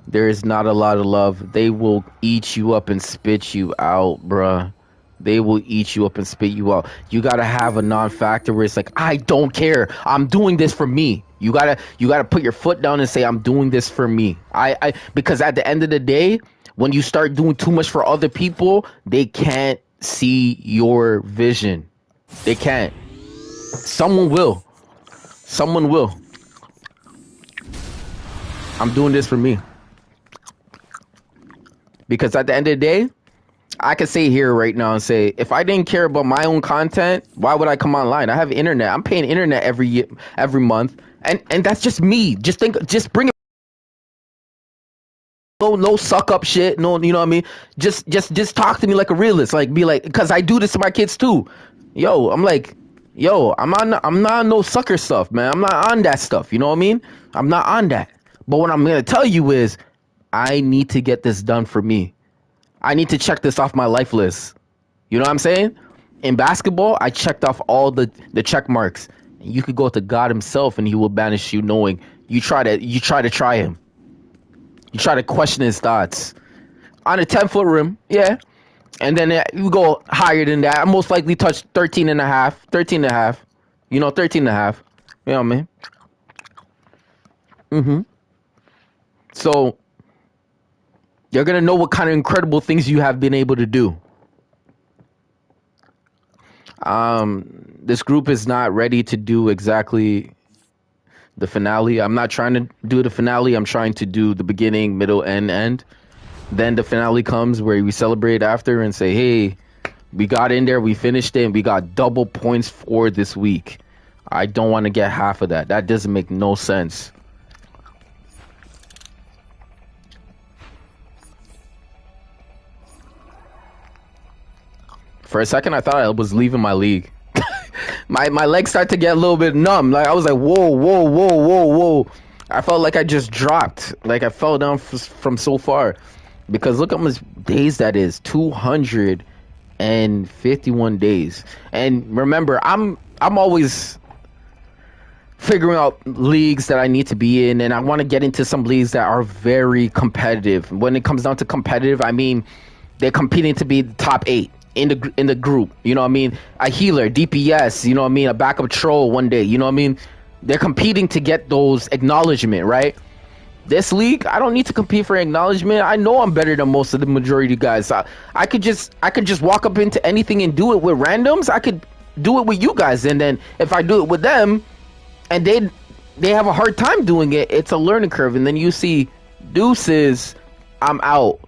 There is not a lot of love. They will eat you up and spit you out, bruh. They will eat you up and spit you out. You gotta have a non-factor where it's like, I don't care. I'm doing this for me. You gotta put your foot down and say, I'm doing this for me. Because at the end of the day, when you start doing too much for other people, they can't see your vision. They can't. Someone will. Someone will. I'm doing this for me. Because at the end of the day, I could say here right now and say, if I didn't care about my own content, why would I come online? I have internet. I'm paying internet every month, and that's just me. Just bring it. No suck up shit. No, you know what I mean. Just talk to me like a realist. Like, be like, because I do this to my kids too. Yo, I'm like, I'm not on no sucker stuff, man. I'm not on that stuff. You know what I mean? I'm not on that. But what I'm gonna tell you is, I need to get this done for me. I need to check this off my life list. You know what I'm saying? In basketball, I checked off all the check marks. You could go to God himself and he will banish you, knowing you try to try him. You try to question his thoughts. On a 10-foot rim, yeah. And then you go higher than that. I most likely touch 13 and a half. 13 and a half. You know, 13 and a half. You know what I mean? So you're going to know what kind of incredible things you have been able to do. This group is not ready to do exactly the finale. I'm not trying to do the finale. I'm trying to do the beginning, middle, and end. Then the finale comes where we celebrate after and say, hey, we got in there, we finished it, and we got double points for this week. I don't want to get half of that. That doesn't make no sense. For a second, I thought I was leaving my league. my legs start to get a little bit numb. Like, I was like, whoa. I felt like I just dropped. Like, I fell down from so far. Because look how much days that is. 251 days. And remember, I'm always figuring out leagues that I need to be in. And I want to get into some leagues that are very competitive. When it comes down to competitive, I mean, they're competing to be the top 8. In the group, you know what I mean? A healer, DPS, you know what I mean? A backup troll one day, you know what I mean? They're competing to get those acknowledgement, right? This league, I don't need to compete for acknowledgement. I know I'm better than most of the majority of guys. I could just walk up into anything and do it with randoms. I could do it with you guys, and then if I do it with them, and they have a hard time doing it, it's a learning curve. And then you see, deuces, I'm out.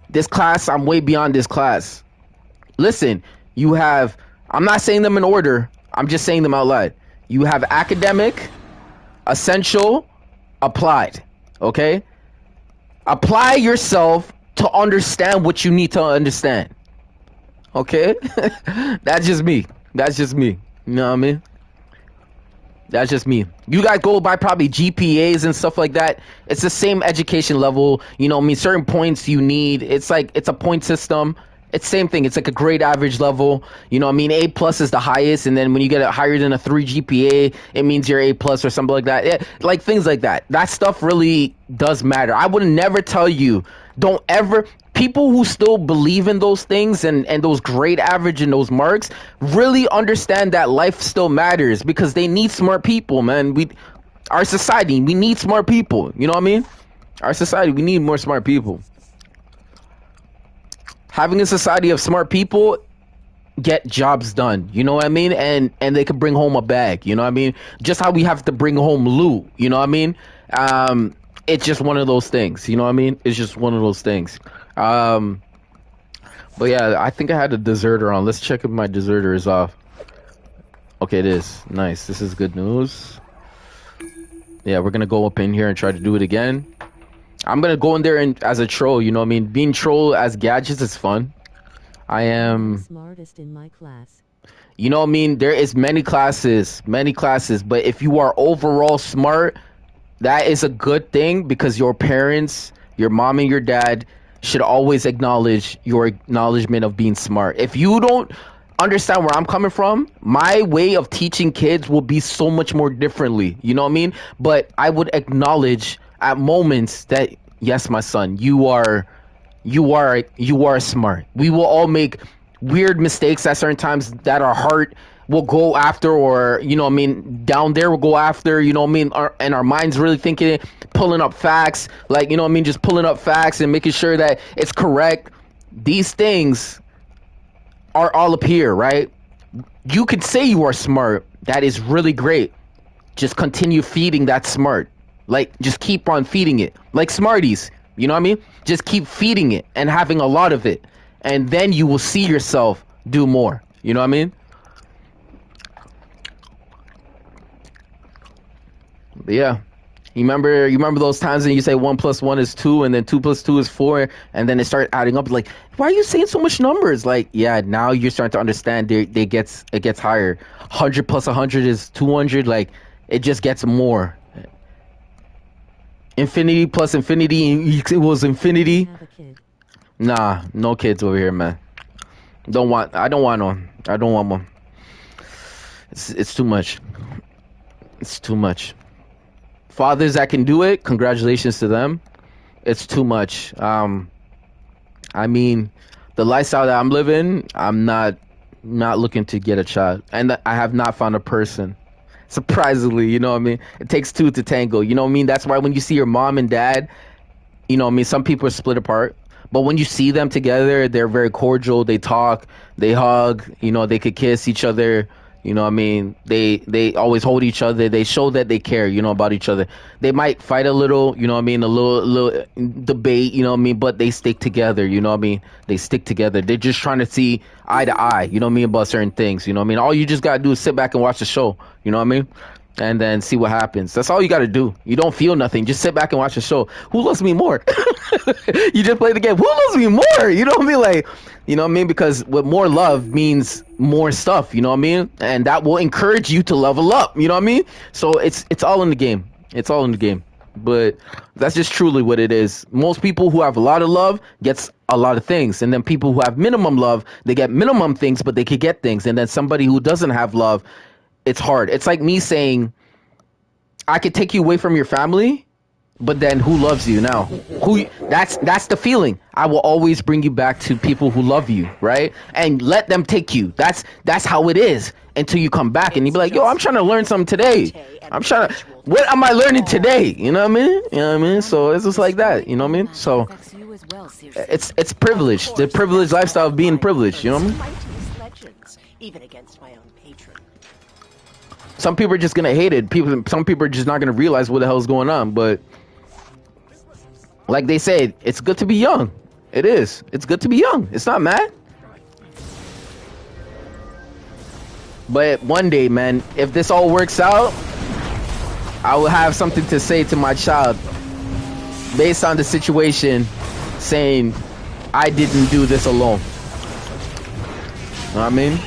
This class, I'm way beyond this class. Listen, you have, I'm not saying them in order, I'm just saying them out loud. You have academic, essential, applied, okay? Apply yourself to understand what you need to understand, okay? That's just me. You know what I mean? That's just me. You guys go by probably GPAs and stuff like that. It's the same education level. You know what I mean? Certain points you need. It's like, it's a point system. It's same thing. It's like a grade average level. You know what I mean? A plus is the highest, and then when you get it higher than a 3 GPA, it means you're A plus or something like that. Yeah, like things like that. That stuff really does matter. I would never tell you, don't ever, people who still believe in those things and those grade average and those marks really understand that life still matters, because they need smart people, man. Our society, we need smart people. You know what I mean? Our society, we need more smart people. Having a society of smart people get jobs done, you know what I mean? And they can bring home a bag, you know what I mean? Just how we have to bring home loot, you know what I mean? It's just one of those things, you know what I mean? It's just one of those things. But yeah, I think I had a deserter on. Let's check if my deserter is off. Okay, it is. Nice. This is good news. Yeah, we're gonna go up in here and try to do it again. I'm gonna go in there and as a troll, you know what I mean? Being troll as gadgets is fun. I am smartest in my class. You know what I mean? There is many classes, but if you are overall smart, that is a good thing, because your parents, your mom and your dad should always acknowledge your acknowledgement of being smart. If you don't understand where I'm coming from, my way of teaching kids will be so much more differently, you know what I mean? But I would acknowledge at moments that, yes, my son, you are smart. We will all make weird mistakes at certain times that our heart will go after, or, you know what I mean, down there will go after, you know what I mean, and our mind's really thinking it, pulling up facts, like, you know what I mean, just pulling up facts and making sure that it's correct. These things are all up here, right? You could say you are smart. That is really great. Just continue feeding that smart. Like, just keep on feeding it. Like Smarties, you know what I mean? Just keep feeding it and having a lot of it. And then you will see yourself do more. You know what I mean? But yeah. You remember those times when you say 1 + 1 is 2, and then 2 + 2 is 4, and then it starts adding up. Like, why are you saying so much numbers? Like, yeah, now you're starting to understand. It gets higher. 100 + 100 is 200. Like, it just gets more. Infinity plus infinity equals infinity. Nah, no kids over here, man. I don't want one. I don't want one. It's too much. It's too much. Fathers that can do it, congratulations to them. It's too much. I mean, the lifestyle that I'm living, I'm not looking to get a child, and I have not found a person. Surprisingly, you know what I mean? It takes two to tango, you know what I mean? That's why when you see your mom and dad, you know what I mean, some people are split apart, but when you see them together, they're very cordial. They talk, they hug, you know, they could kiss each other, you know what I mean? They always hold each other. They show that they care, you know, about each other. They might fight a little, you know what I mean, a little debate, you know what I mean, but they stick together, you know what I mean? They stick together. They're just trying to see eye to eye, you know what I mean, about certain things, you know what I mean? All you just gotta do is sit back and watch the show, you know what I mean? And then see what happens. That's all you got to do. You don't feel nothing. Just sit back and watch the show. Who loves me more? You just play the game. Who loves me more? You know what I mean? Like, you know what I mean? Because with more love means more stuff. You know what I mean? And that will encourage you to level up. You know what I mean? So it's all in the game. It's all in the game. But that's just truly what it is. Most people who have a lot of love gets a lot of things. And then people who have minimum love, they get minimum things, but they could get things. And then somebody who doesn't have love, it's hard. It's like me saying, I could take you away from your family, but then who loves you now? That's the feeling. I will always bring you back to people who love you, right? And let them take you. That's how it is until you come back and you be like, yo, I'm trying to learn something today. What am I learning today? You know what I mean? You know what I mean? So it's just like that. You know what I mean? So it's privilege. The privileged lifestyle of being privileged. You know what I mean? Even against my own patron. Some people are just gonna hate it. Some people are just not gonna realize what the hell is going on. But like they said, it's good to be young. It is. It's good to be young. It's not mad. But one day, man, if this all works out, I will have something to say to my child based on the situation, saying I didn't do this alone. You know what I mean?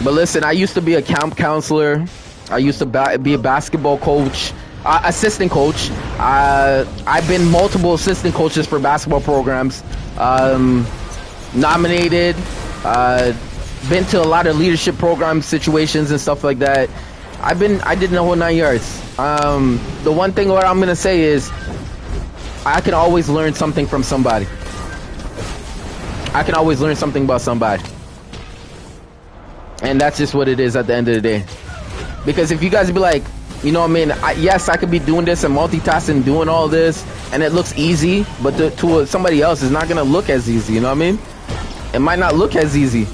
But listen, I used to be a camp counselor. I used to be a basketball coach. assistant coach. I've been multiple assistant coaches for basketball programs. Nominated. Been to a lot of leadership program situations and stuff like that. I did the whole 9 yards. The one thing what I'm gonna say is, I can always learn something from somebody. I can always learn something about somebody. And that's just what it is at the end of the day. Because if you guys be like, you know what I mean, yes, I could be doing this and multitasking, doing all this, and it looks easy, but to somebody else, it's not gonna look as easy, you know what I mean? It might not look as easy.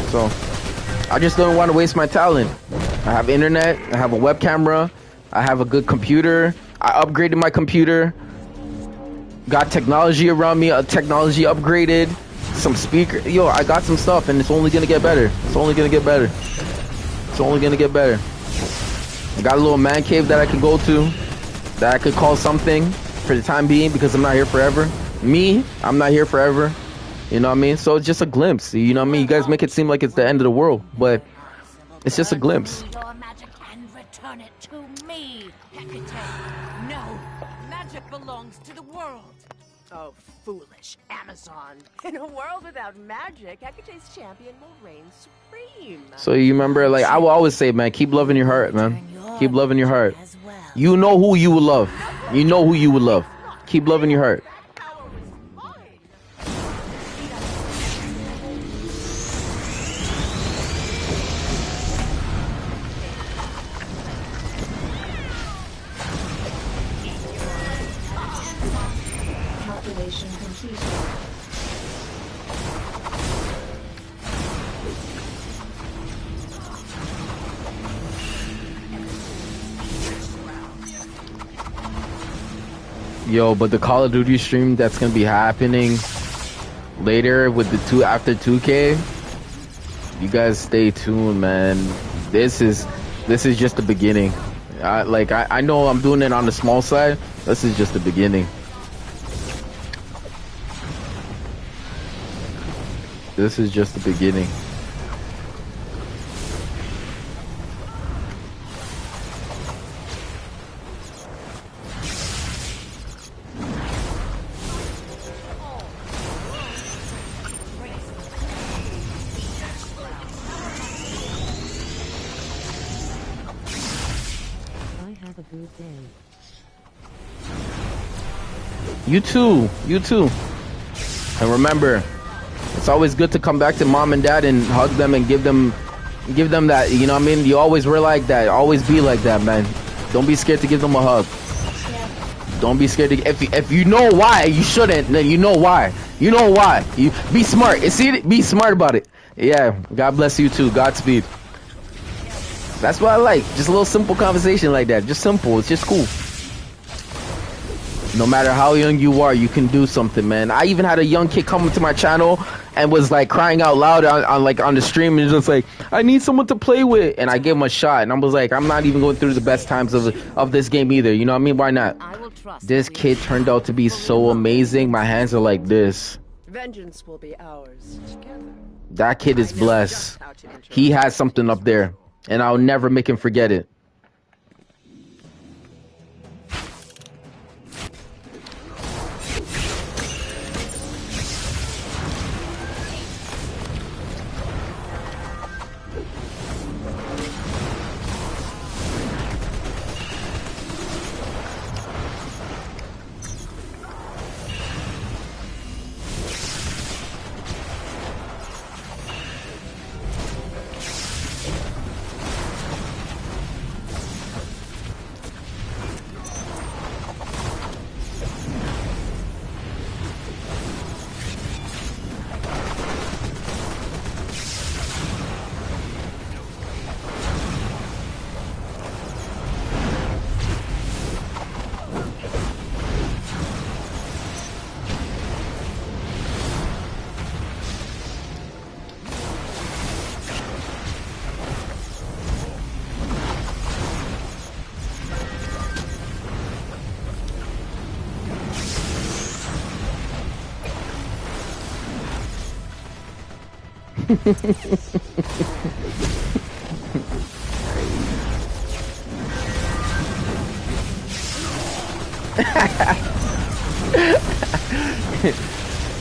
So, I just don't want to waste my talent. I have internet, I have a web camera, I have a good computer, I upgraded my computer, got technology around me, technology upgraded, some speaker. Yo, I got some stuff and it's only gonna get better. It's only gonna get better. It's only gonna get better. I got a little man cave that I can go to, that I could call something for the time being, because I'm not here forever. I'm not here forever. You know what I mean? So it's just a glimpse. You know what I mean? You guys make it seem like it's the end of the world, but it's just a glimpse. Your magic and return it to me, Hecate. No, magic belongs to the world. Oh, foolish Amazon. In a world without magic, Hecate's champion will reign supreme. So you remember, like, I will always say, man, keep loving your heart, man. Keep loving your heart. You know who you will love. You know who you will love. Keep loving your heart. Calculation completed. Yo, but the Call of Duty stream that's gonna be happening later with the after 2K, you guys stay tuned, man. This is just the beginning. I know I'm doing it on the small side. This is just the beginning. This is just the beginning. Have a good day. You too. You too. And remember, it's always good to come back to mom and dad and hug them and give them that, you know what I mean? You always were like that. Always be like that, man. Don't be scared to give them a hug. Don't be scared to, if you know why you shouldn't, then you know why. You know why. You be smart. Be smart about it. Yeah. God bless you too. Godspeed. That's what I like. Just a little simple conversation like that. Just simple. It's just cool. No matter how young you are, you can do something, man. I even had a young kid come to my channel and was like crying out loud on the stream and just like, I need someone to play with. And I gave him a shot and I was like, I'm not even going through the best times of this game either. You know what I mean? Why not? This kid turned out to be so amazing. My hands are like this. Vengeance will be ours together. That kid is blessed. He has something up there. And I'll never make him forget it.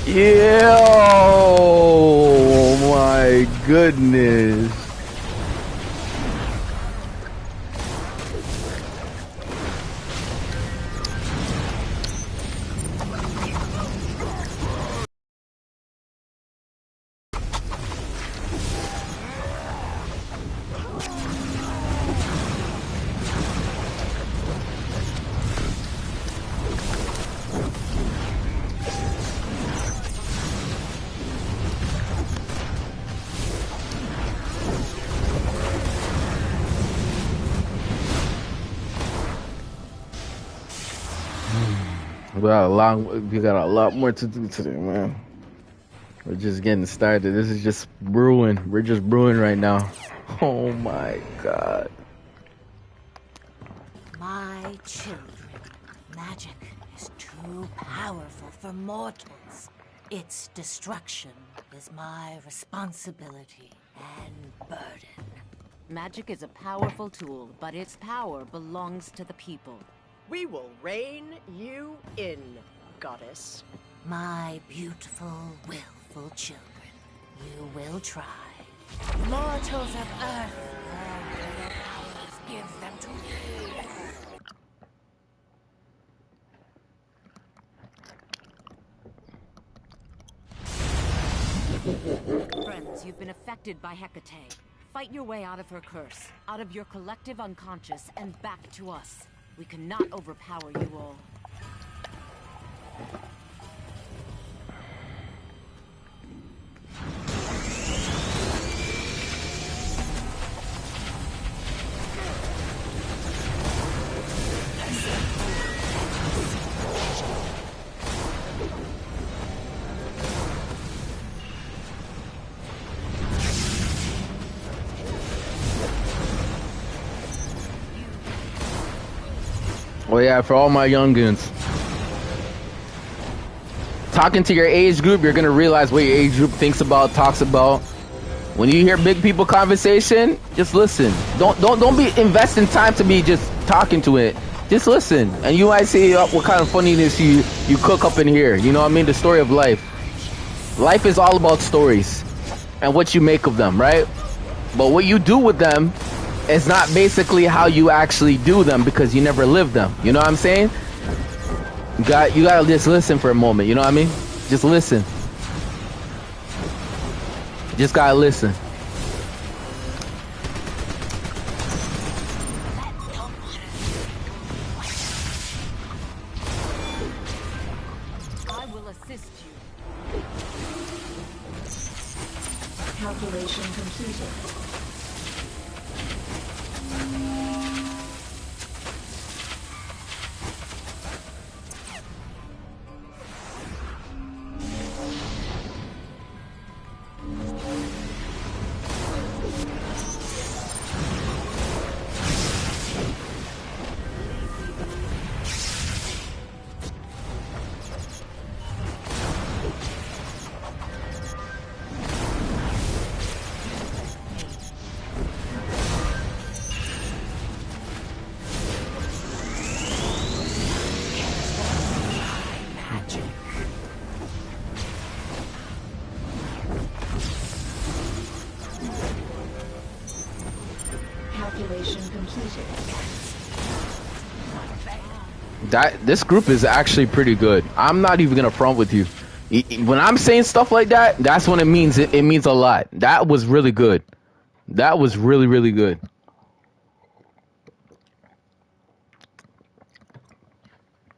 Yeah, oh my goodness. We got a lot more to do today, man. We're just getting started. This is just brewing. We're just brewing right now. Oh my god. My children, magic is too powerful for mortals. Its destruction is my responsibility and burden. Magic is a powerful tool, but its power belongs to the people. We will rein you in, goddess. My beautiful, willful children, you will try. Mortals of Earth, all your powers, give them to me. Friends, you've been affected by Hecate. Fight your way out of her curse, out of your collective unconscious, and back to us. We cannot overpower you all. Oh yeah, for all my youngins. Talking to your age group, you're gonna realize what your age group thinks about, talks about. When you hear big people conversation, just listen. Don't be investing time to be just talking to it. Just listen, and you might see what kind of funniness you cook up in here. You know what I mean? The story of life. Life is all about stories and what you make of them, right? But what you do with them is not basically how you actually do them, because you never lived them. You know what I'm saying? You gotta just listen for a moment. You know what I mean? Just listen. Just gotta listen. I will assist you. Calculation completed. This group is actually pretty good. I'm not even gonna front with you. When I'm saying stuff like that, that's when it means it means a lot. That was really good. That was really, really good.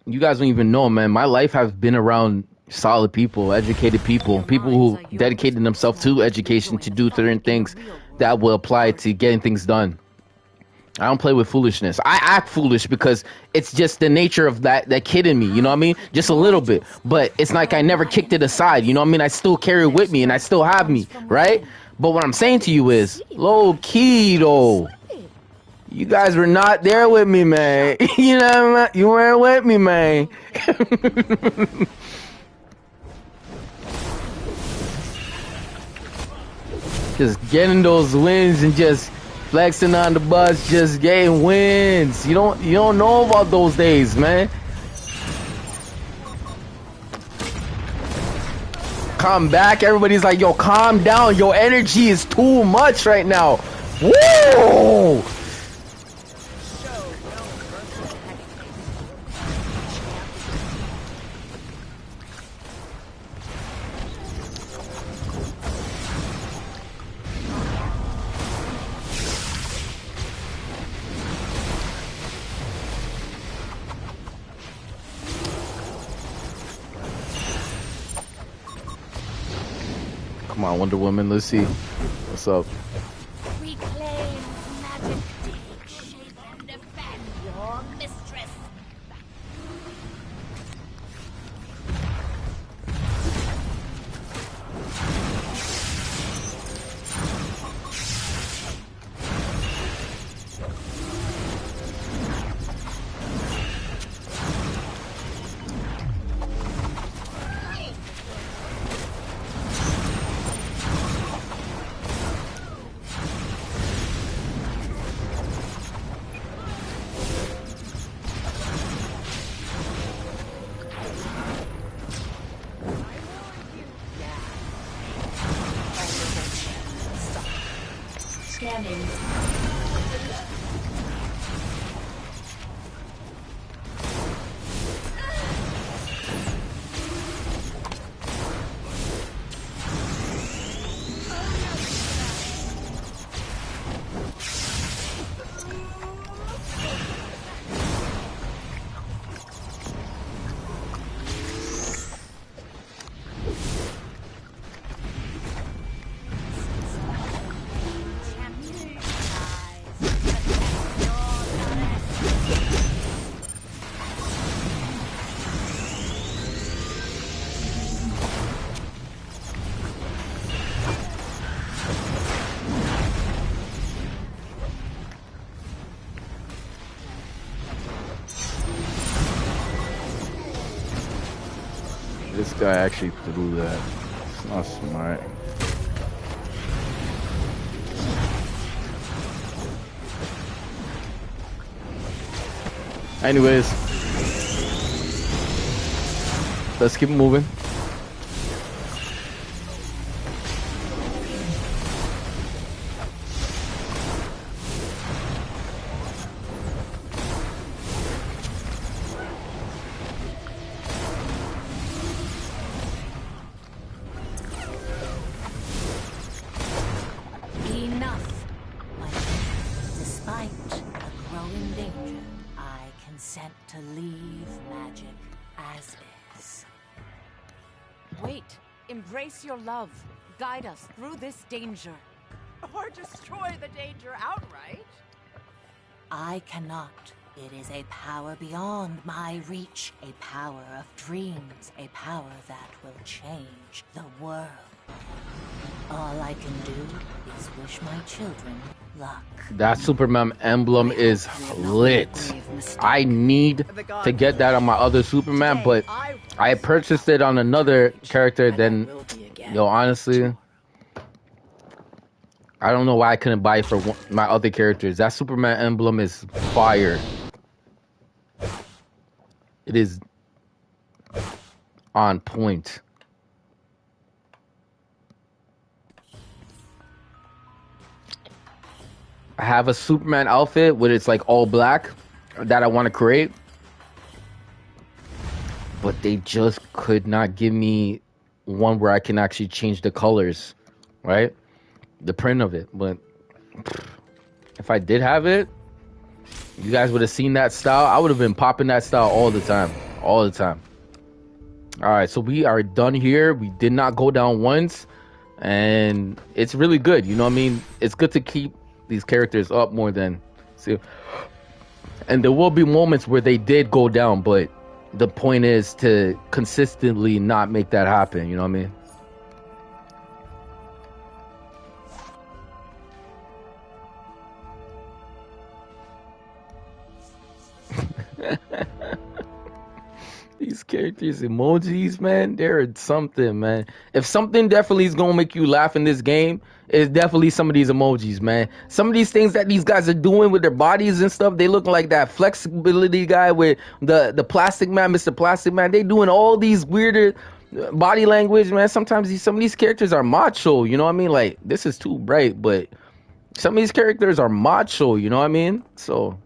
You guys don't even know, man. My life has been around solid people, educated people, people who dedicated themselves to education to do certain things that will apply to getting things done. I don't play with foolishness. I act foolish because it's just the nature of that kid in me, you know what I mean? Just a little bit. But it's like I never kicked it aside, you know what I mean? I still carry it with me and I still have me, right? But what I'm saying to you is, low key though. You guys were not there with me, man. You know what I mean? You weren't with me, man. Just getting those wins and just flexing on the bus, just getting wins. You don't know about those days, man. Come back, everybody's like, yo, calm down. Your energy is too much right now. Woo! Come on, Wonder Woman, let's see. What's up? Reclaim magic. Take shape and defend your mistress. Scanning. This guy actually threw that. It's not smart. Anyways, let's keep moving. Enough. Despite a growing danger, I consent to leave magic as is. Wait. Embrace your love. Guide us through this danger. Or destroy the danger outright. I cannot. It is a power beyond my reach, a power of dreams, a power that will change the world. All I can do is wish my children luck. That Superman emblem is lit. I need to get that on my other Superman, but I purchased it on another character. Then, yo, honestly, I don't know why I couldn't buy it for my other characters. That Superman emblem is fire. It is on point. I have a Superman outfit with it's like all black that I want to create, but they just could not give me one where I can actually change the colors, right? The print of it. But if I did have it, you guys would have seen that style. I would have been popping that style all the time. All the time. All right, so we are done here. We did not go down once, and it's really good. You know what I mean? It's good to keep these characters up more than see. And there will be moments where they did go down, but the point is to consistently not make that happen. You know what I mean? These characters emojis, man, they're something, man. If something definitely is gonna make you laugh in this game, it's definitely some of these emojis, man. Some of these things that these guys are doing with their bodies and stuff, they look like that flexibility guy with the plastic man, Mr. Plastic Man. They doing all these weirder body language, man. Sometimes some of these characters are macho, you know what I mean? Like, this is too bright, but some of these characters are macho, you know what I mean? So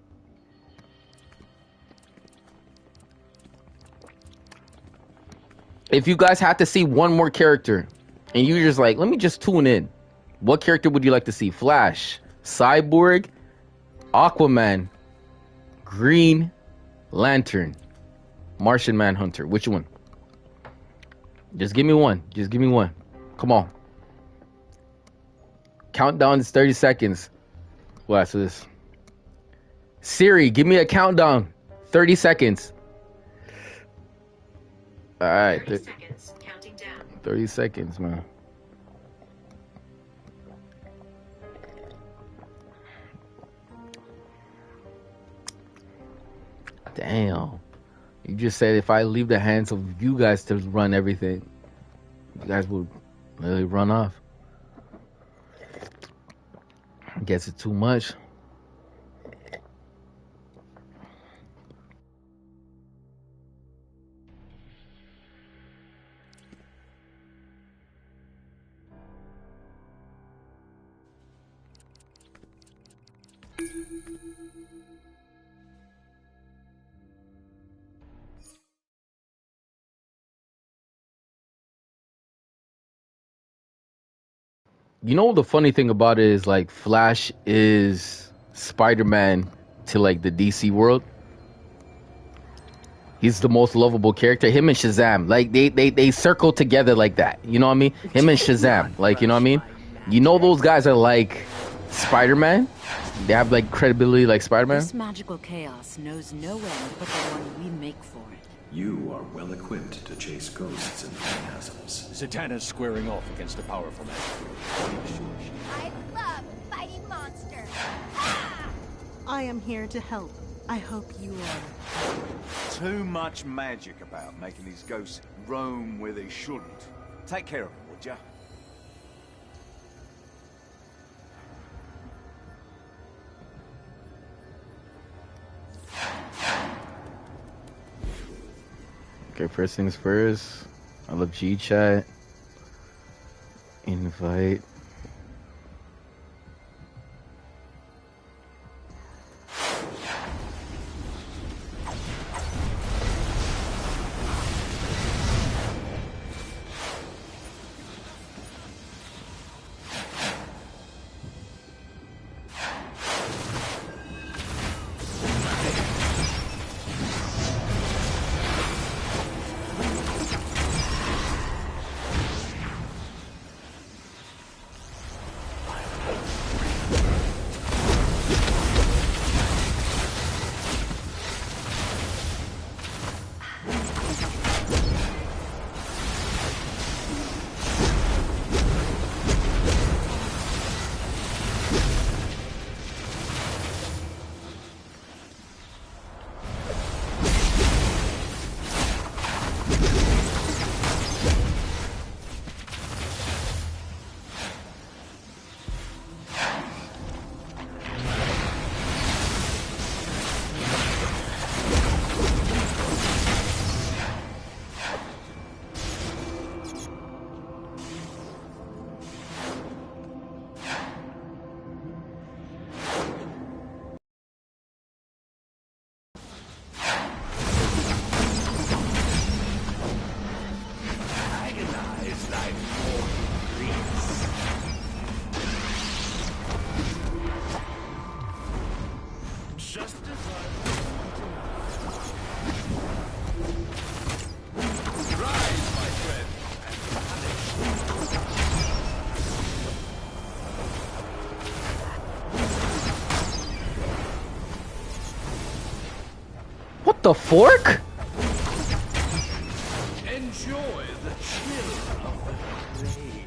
if you guys had to see one more character and you're just like, let me just tune in, what character would you like to see? Flash, Cyborg, Aquaman, Green Lantern, Martian Manhunter? Which one? Just give me one. Just give me one. Come on. Countdown is 30 seconds. Well, after this. Siri, give me a countdown. 30 seconds. All right. 30 seconds. Counting down. 30 seconds, man. Damn. You just said if I leave the hands of you guys to run everything, you guys would really run off. I guess it's too much. You know, the funny thing about it is, like, Flash is Spider-Man to, like, the DC world. He's the most lovable character. Him and Shazam, like, they circle together like that. You know what I mean? Him and Shazam, like, you know what I mean? You know, those guys are like Spider-Man. They have, like, credibility like Spider-Man. This magical chaos knows no end but the one we make for it. You are well equipped to chase ghosts and phantasms. Zatanna's squaring off against a powerful magic. Make sure she... I love fighting monsters. I am here to help. I hope you are. Too much magic about making these ghosts roam where they shouldn't. Take care of them, would ya? Okay, first things first. I love G-Chat. Invite. The fork? Enjoy the chill of the grave.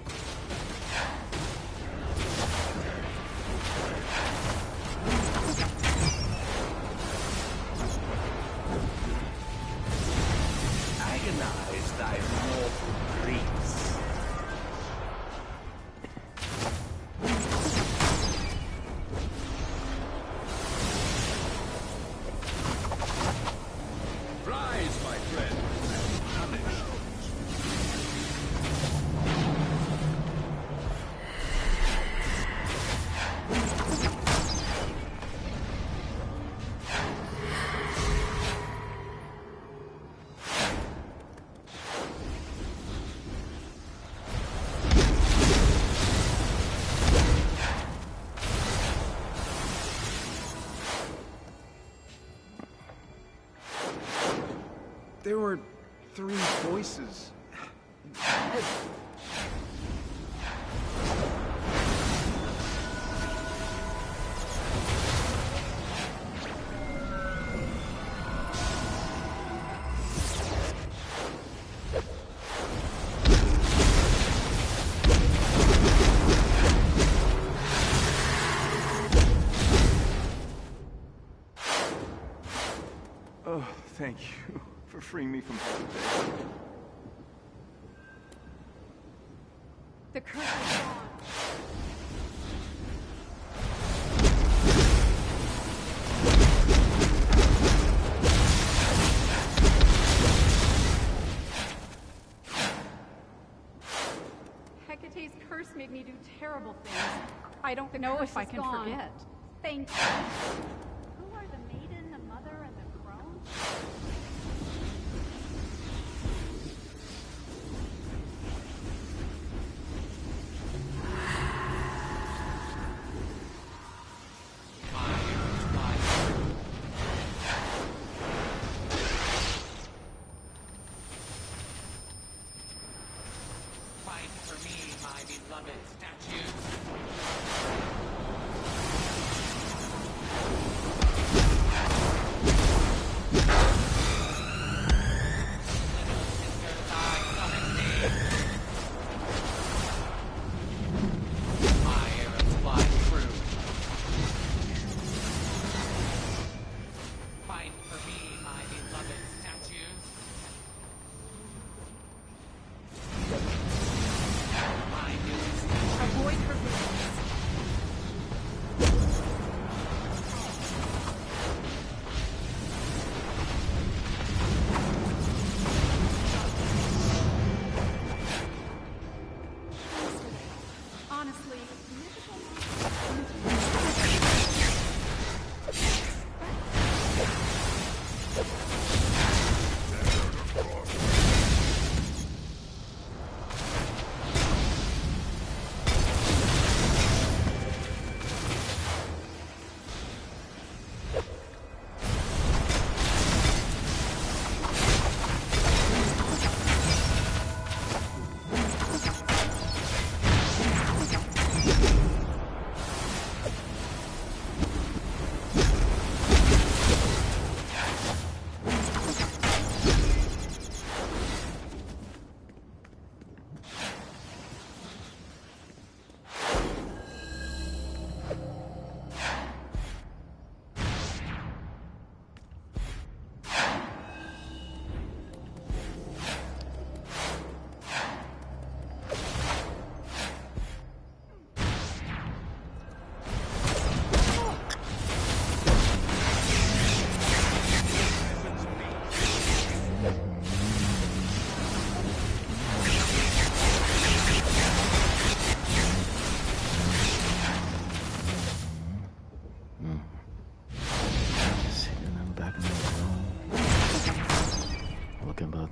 recognize thy mortal griefs. Rise, my friend, and punish. There were 3 voices. Oh, thank you for freeing me from Hecate. The curse is gone. Hecate's curse made me do terrible things. I don't know if I can forget. Thank you. Who are the maiden, the mother, and the crone? Fight for me, my beloved statue.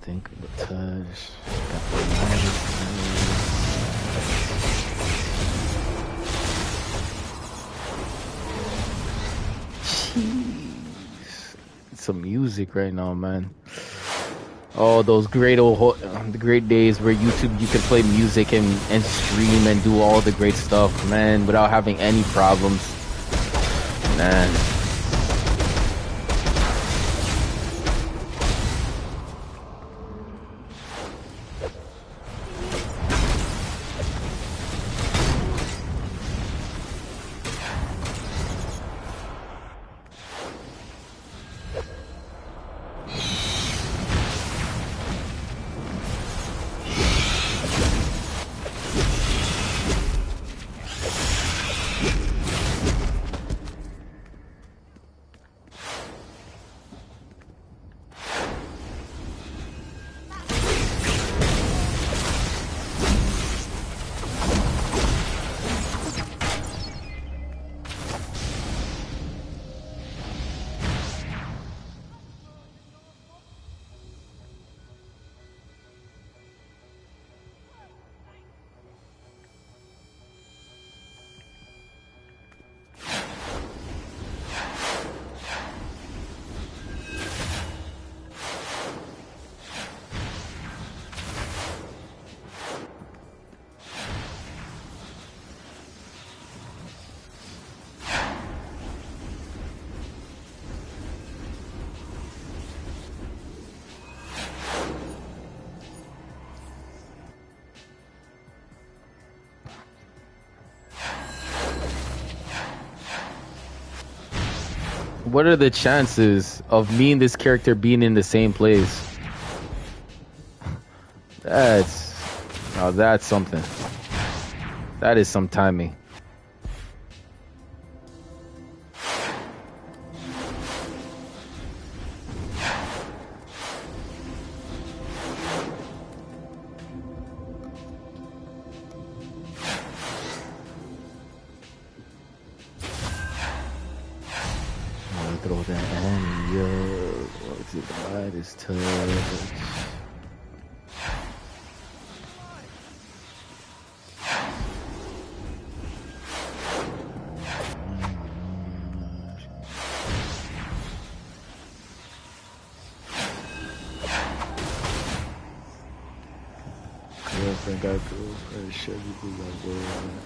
think of a touch. Got the Jeez. Some music right now, man. Oh, those great the great days where YouTube you could play music and stream and do all the great stuff, man, without having any problems. Man. What are the chances of me and this character being in the same place? That's something. That is some timing. Throw that on you. What's it? The lightest touch. Girlfriend got girlfriend, Chevy got girlfriend.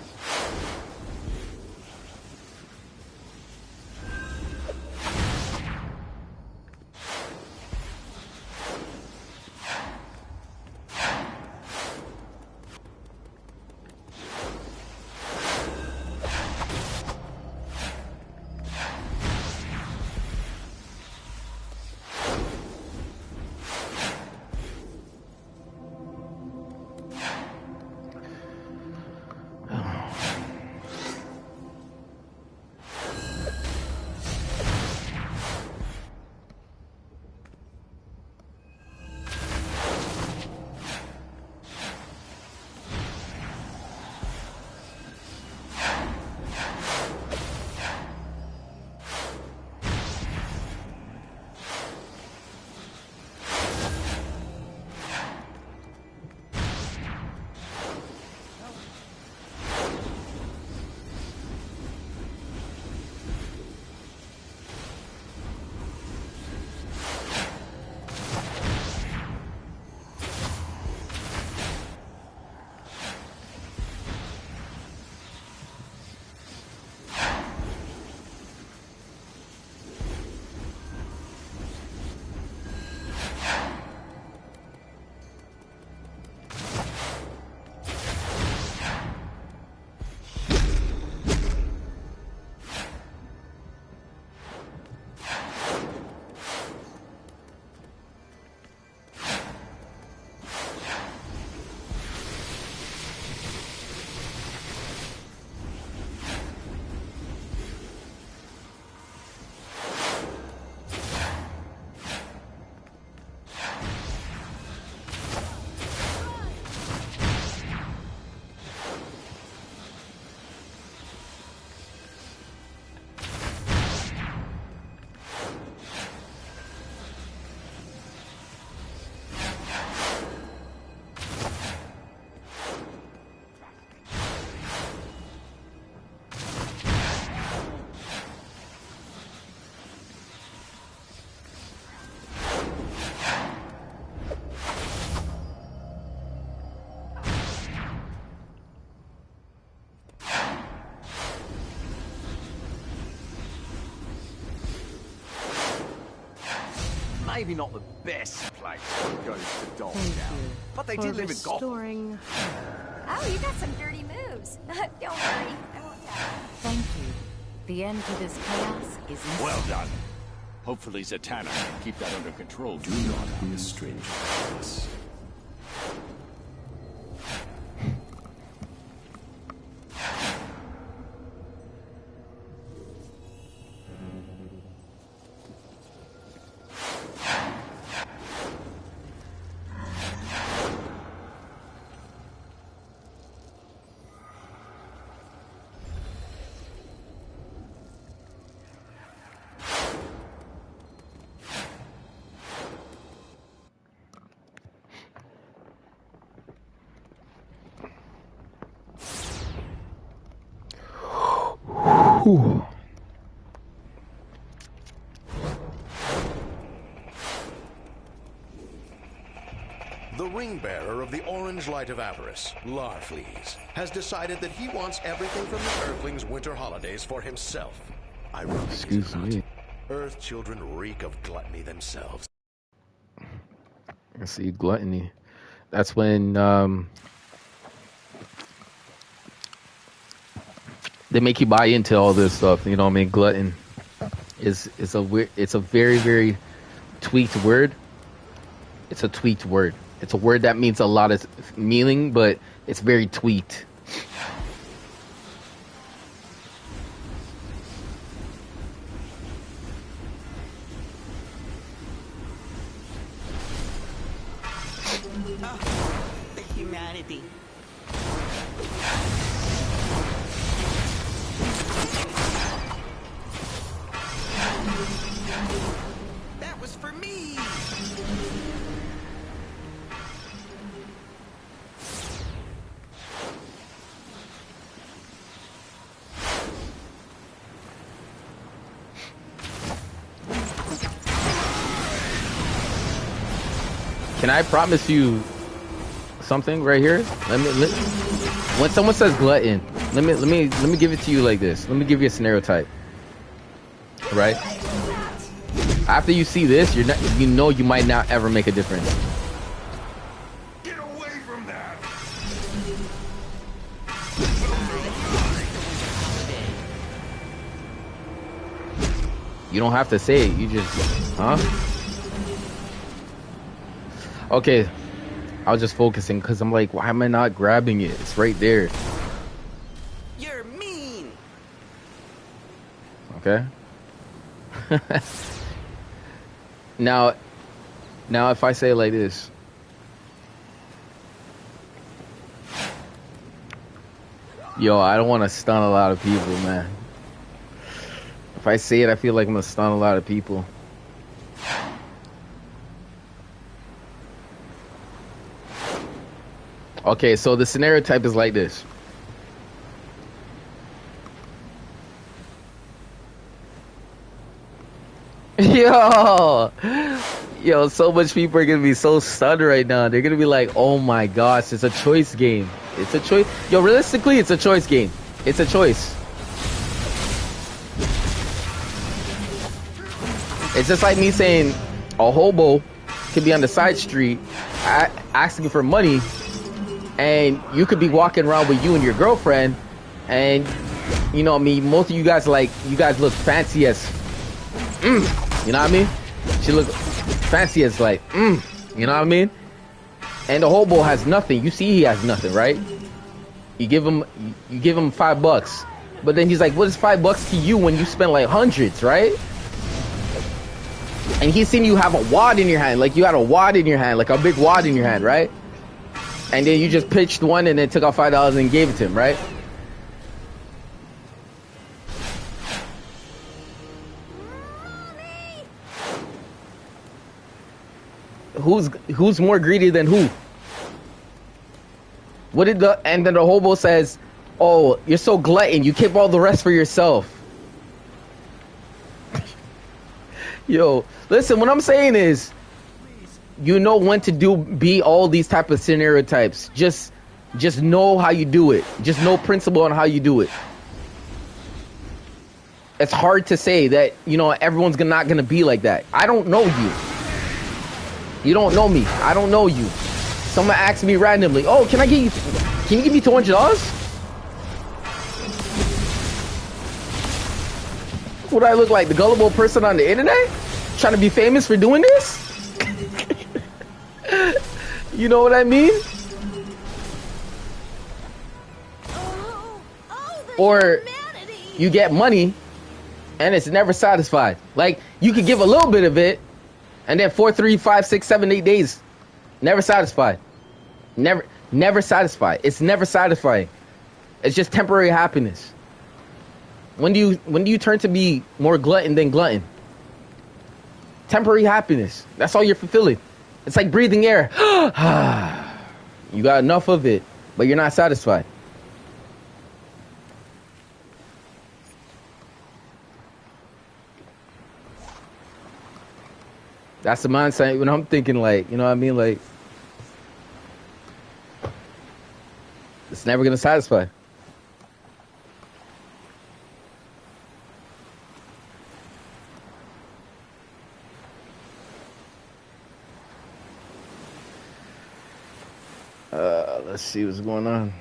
Maybe not the best place goes to Dolltown, but they did live in Gotham. Oh, you got some dirty moves. Don't worry, I won't tell. Thank you. The end to this chaos is in Well done. Hopefully Zatanna can keep that under control. Do not be a stranger to this. Whew. The ring bearer of the Orange Light of Avarice, Larfleeze, has decided that he wants everything from the Earthlings' winter holidays for himself. Ironic, excuse me. Earth children reek of gluttony themselves. I see gluttony. That's when they make you buy into all this stuff. You know what I mean? Glutton. is a weird. It's a very very tweaked word. It's a tweaked word. It's a word that means a lot of meaning, but it's very tweaked. Oh, the humanity. That was for me. Can I promise you something right here? When someone says glutton, let me give it to you like this. Let me give you a scenario type. Right? After you see this, you know you might not ever make a difference. Get away from that! You don't have to say it. You just, huh? Okay, I was just focusing because I'm like, why am I not grabbing it? It's right there. You're mean. Okay. Now if I say it like this. Yo, I don't want to stun a lot of people, man. If I say it, I feel like I'm going to stun a lot of people. Okay, so the scenario type is like this. Yo, so much people are gonna be so stunned right now. They're gonna be like, oh my gosh, it's a choice game. It's a choice. Yo, realistically, it's a choice game. It's a choice. It's just like me saying a hobo could be on the side street asking for money, and you could be walking around with you and your girlfriend, and you know what I mean, most of you guys look fancy as you know what I mean? She look fancy as like you know what I mean? And the hobo has nothing. You see he has nothing, right? You give him $5, but then he's like, what is $5 to you when you spend like hundreds, right? And he's seen you have a wad in your hand, like you had a wad in your hand, like a big wad in your hand, right? And then you just pitched one and then took out $5 and gave it to him, right? Who's more greedy than who? And then the hobo says, oh, you're so glutton, you keep all the rest for yourself. Yo, listen, what I'm saying is, you know when to be all these type of scenario types. Just know how you do it. Just know principle on how you do it. It's hard to say that, you know, everyone's not gonna be like that. I don't know you. You don't know me. I don't know you. Someone asks me randomly, oh, can you give me $200? Would I look like the gullible person on the internet? Trying to be famous for doing this? You know what I mean? Or you get money and it's never satisfied. Like, you could give a little bit of it and then 4, 3, 5, 6, 7, 8 days, never satisfied. Never satisfied. It's never satisfying. It's just temporary happiness. When do you turn to be more glutton than glutton? Temporary happiness. That's all you're fulfilling. It's like breathing air. You got enough of it, but you're not satisfied. That's the mindset when I'm thinking, like, you know what I mean? Like, it's never going to satisfy. Let's see what's going on.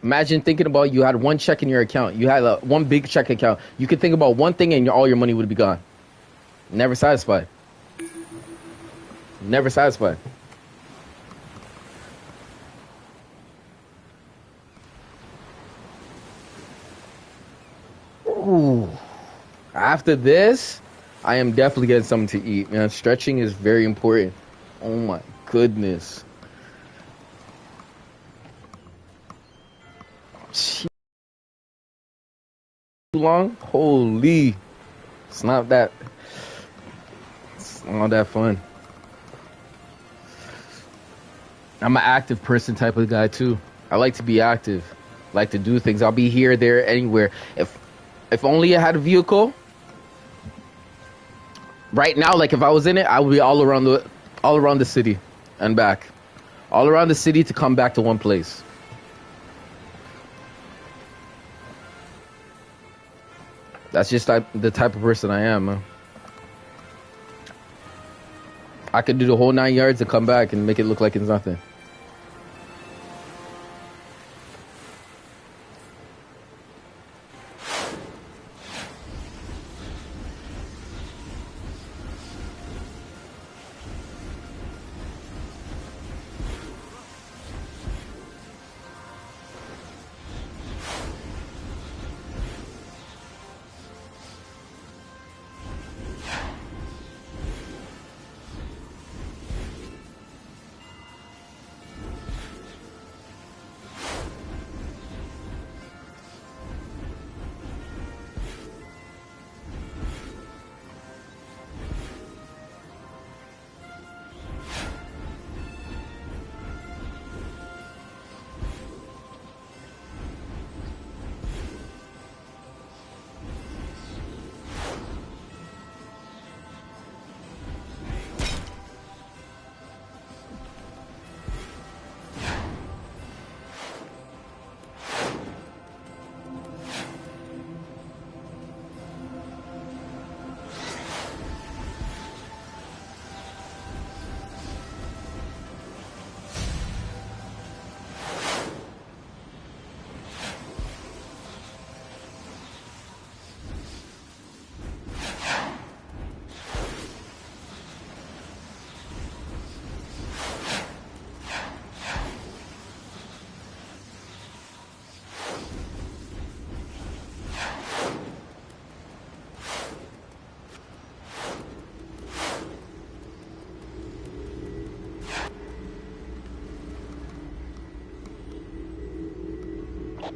Imagine thinking about you had one check in your account. You had one big check account. You could think about one thing and all your money would be gone. Never satisfied. Never satisfied. Ooh. After this, I am definitely getting something to eat, man. Stretching is very important. Oh my goodness. Too long? Holy. It's not that fun. I'm an active person type of guy too. I like to be active. I like to do things. I'll be here, there, anywhere. If only I had a vehicle. Right now, like if I was in it, I would be all around the city and back. All around the city to come back to one place. That's just the type of person I am, man. I could do the whole 9 yards and come back and make it look like it's nothing.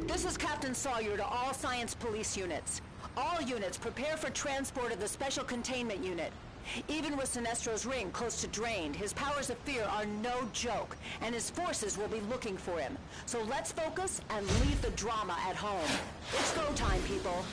This is Captain Sawyer to all Science Police units. All units, prepare for transport of the Special Containment Unit. Even with Sinestro's ring close to drained, his powers of fear are no joke, and his forces will be looking for him. So let's focus and leave the drama at home. It's go time, people.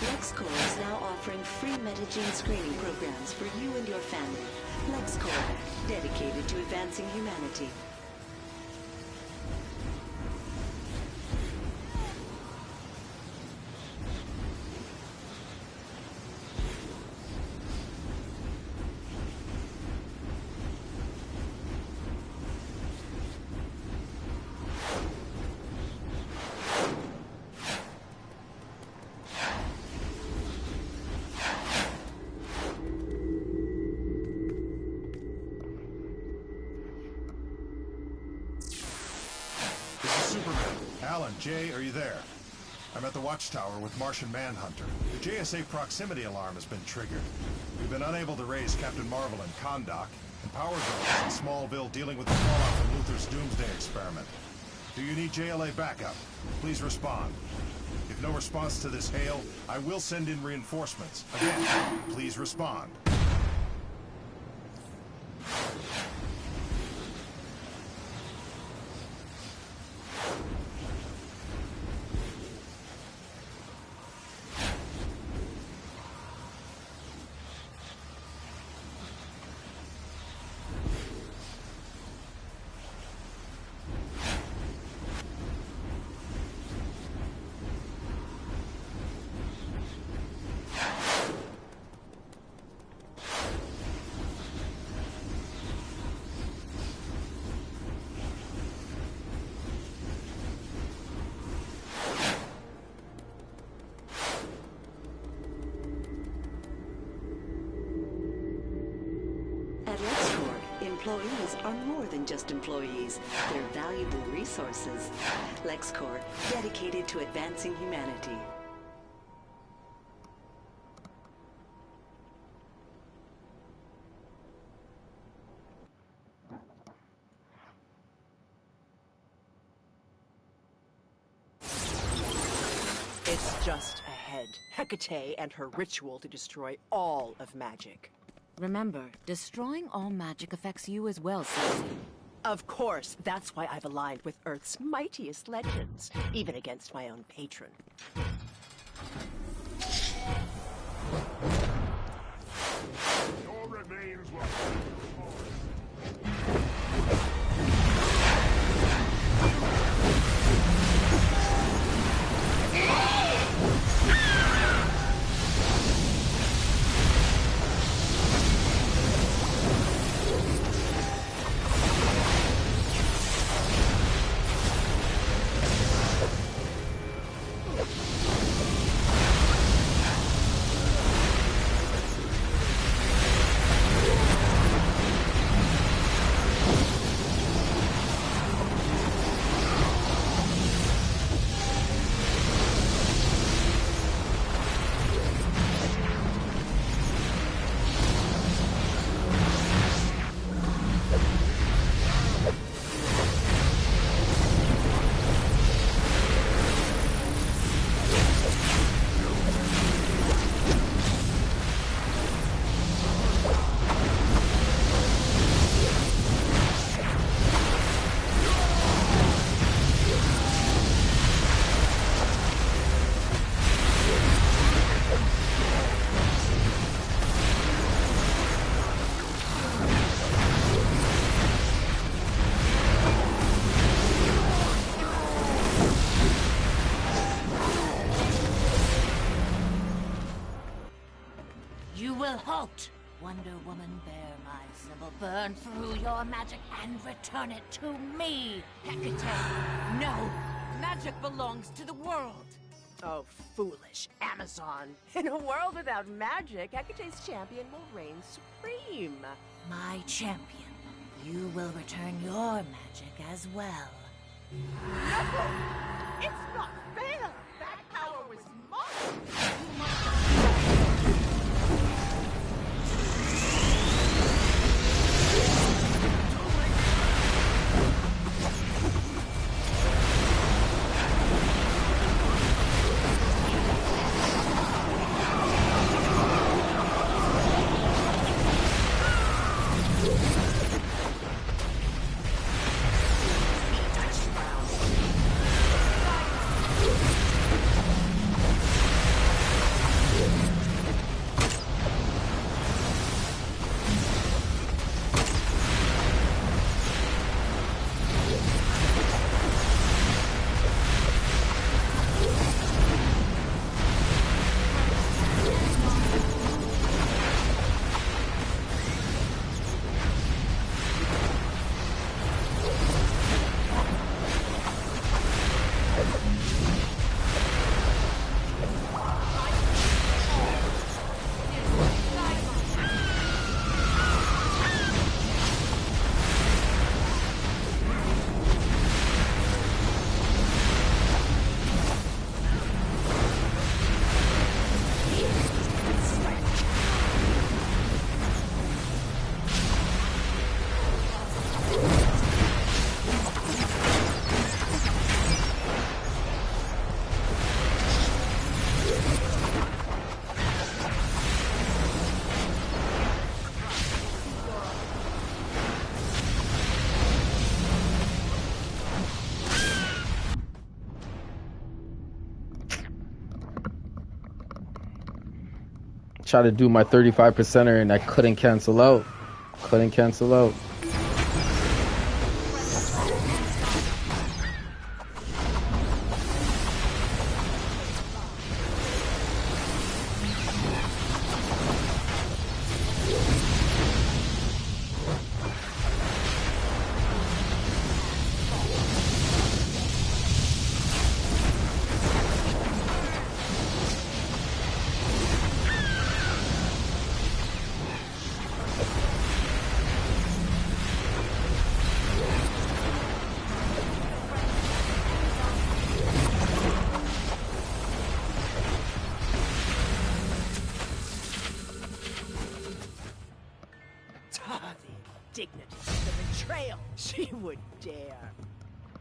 LexCorp is now offering free metagene screening programs for you and your family. LexCorp, dedicated to advancing humanity. Alan, Jay, are you there? I'm at the watchtower with Martian Manhunter. The JSA proximity alarm has been triggered. We've been unable to raise Captain Marvel and Kondak, and Power Girl is in Smallville dealing with the fallout from Luther's Doomsday experiment. Do you need JLA backup? Please respond. If no response to this hail, I will send in reinforcements. Again, please respond. At LexCorp, employees are more than just employees. They're valuable resources. LexCorp, dedicated to advancing humanity. It's just ahead. Hecate and her ritual to destroy all of magic. Remember, destroying all magic affects you as well, Susie. Of course, that's why I've aligned with Earth's mightiest legends, even against my own patron. Your remains will halt! Wonder Woman, bear my symbol, burn through your magic and return it to me, Hecate! No! Magic belongs to the world! Oh, foolish Amazon. In a world without magic, Hecate's champion will reign supreme. My champion, you will return your magic as well. No! It's not fair! That power was mine! Touchdown! try to do my 35%er and I couldn't cancel out. Couldn't cancel out. Dignity, the betrayal. She would dare.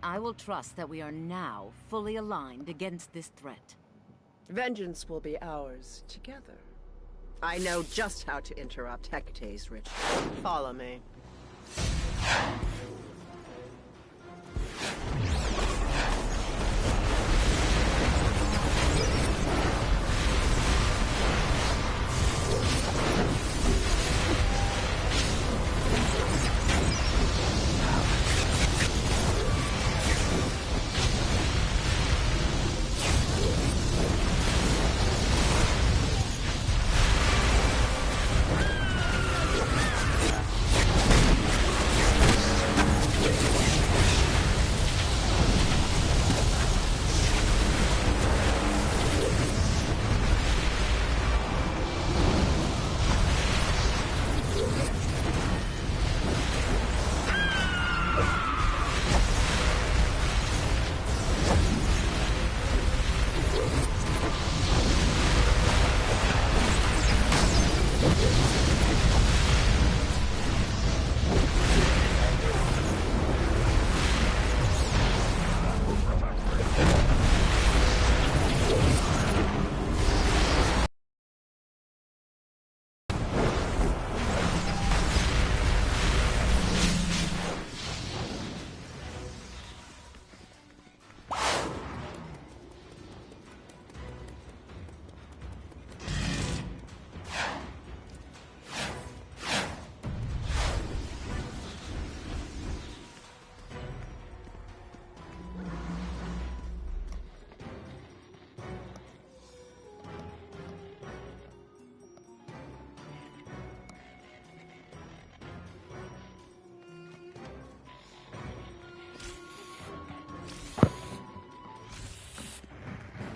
I will trust that we are now fully aligned against this threat. Vengeance will be ours together. I know just how to interrupt Hecate's ritual. Follow me.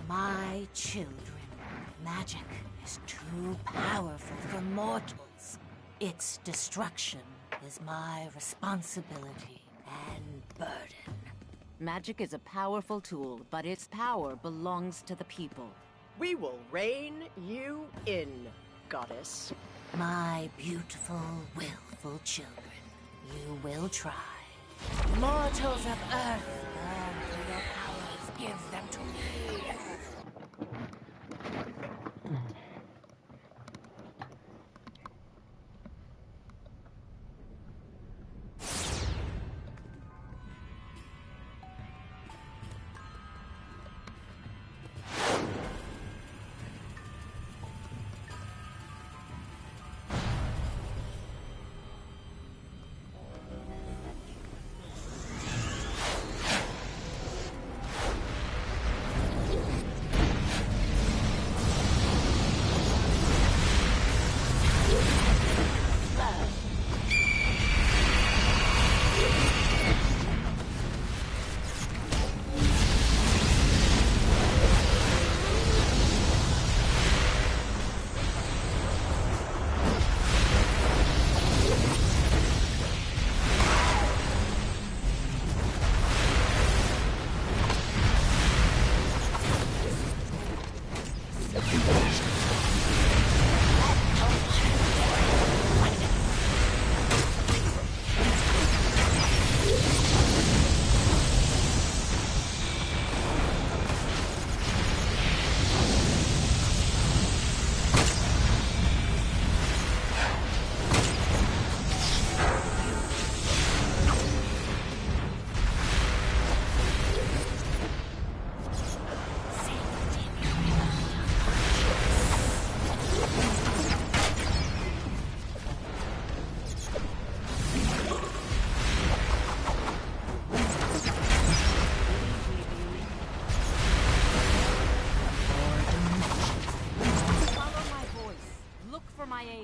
My children, magic is too powerful for mortals. Its destruction is my responsibility and burden. Magic is a powerful tool, but its power belongs to the people. We will rein you in, goddess. My beautiful, willful children, you will try. Mortals of Earth, burn for your powers, give them to me.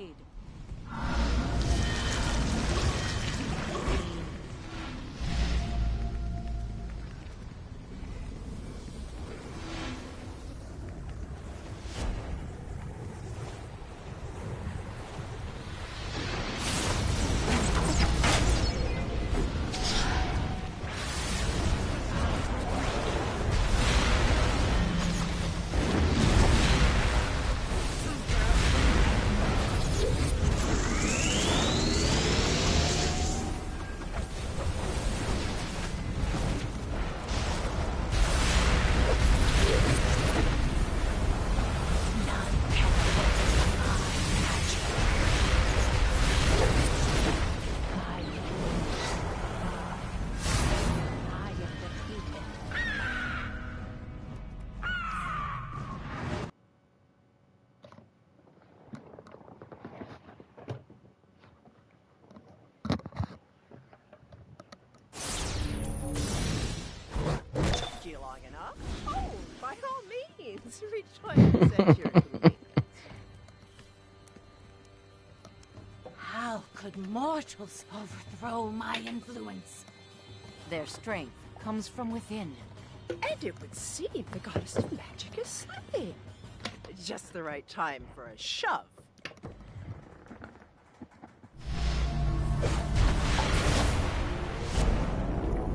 blade. You long enough? Oh, by all means, rejoice at your convenience. How could mortals overthrow my influence? Their strength comes from within. And it would seem the goddess of magic is sleeping. Just the right time for a shove.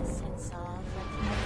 Since all goddess.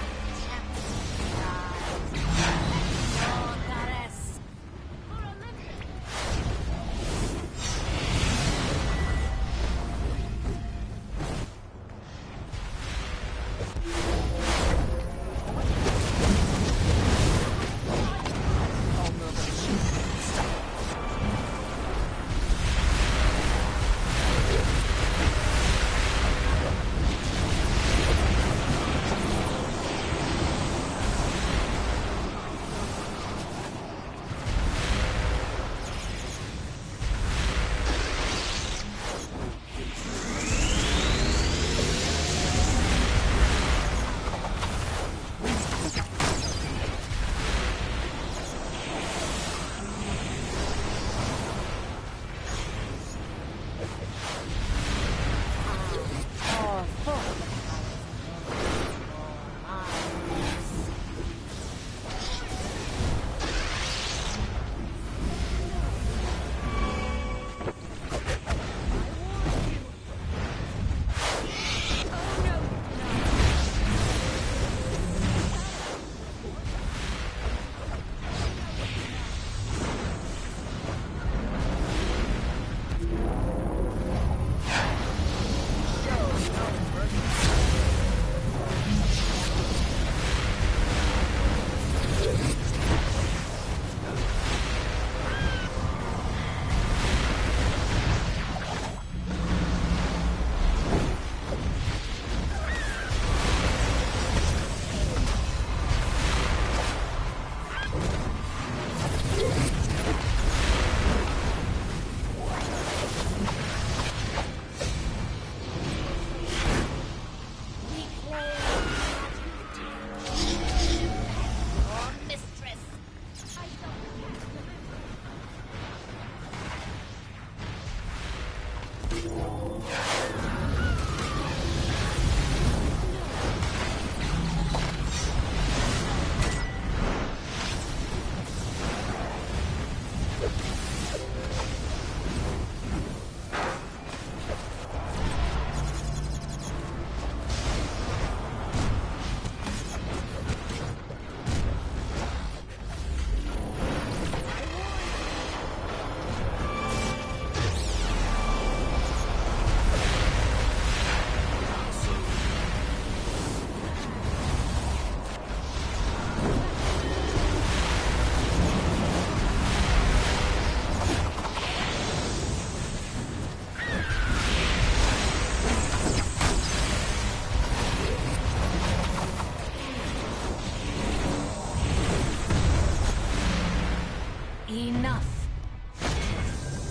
Enough.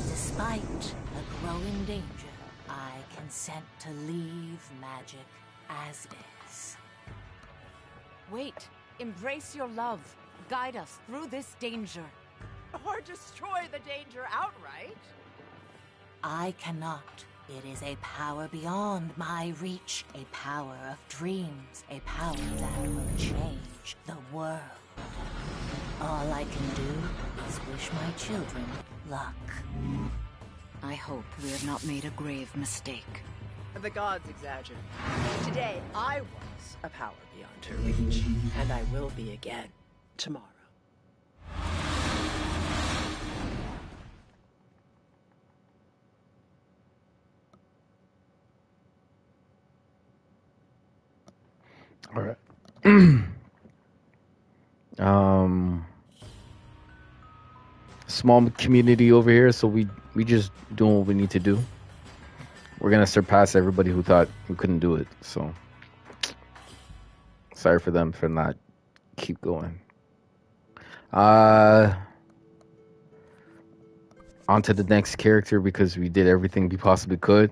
Despite a growing danger, I consent to leave magic as is. Wait. Embrace your love. Guide us through this danger. Or destroy the danger outright. I cannot. It is a power beyond my reach, a power of dreams, a power that will change the world. All I can do is wish my children luck. I hope we have not made a grave mistake. The gods exaggerate. Today, I was a power beyond her reach, and I will be again tomorrow. All right. Small community over here, so we just doing what we need to do. We're gonna surpass everybody who thought we couldn't do it. So sorry for them for not keep going. On to the next character because we did everything we possibly could.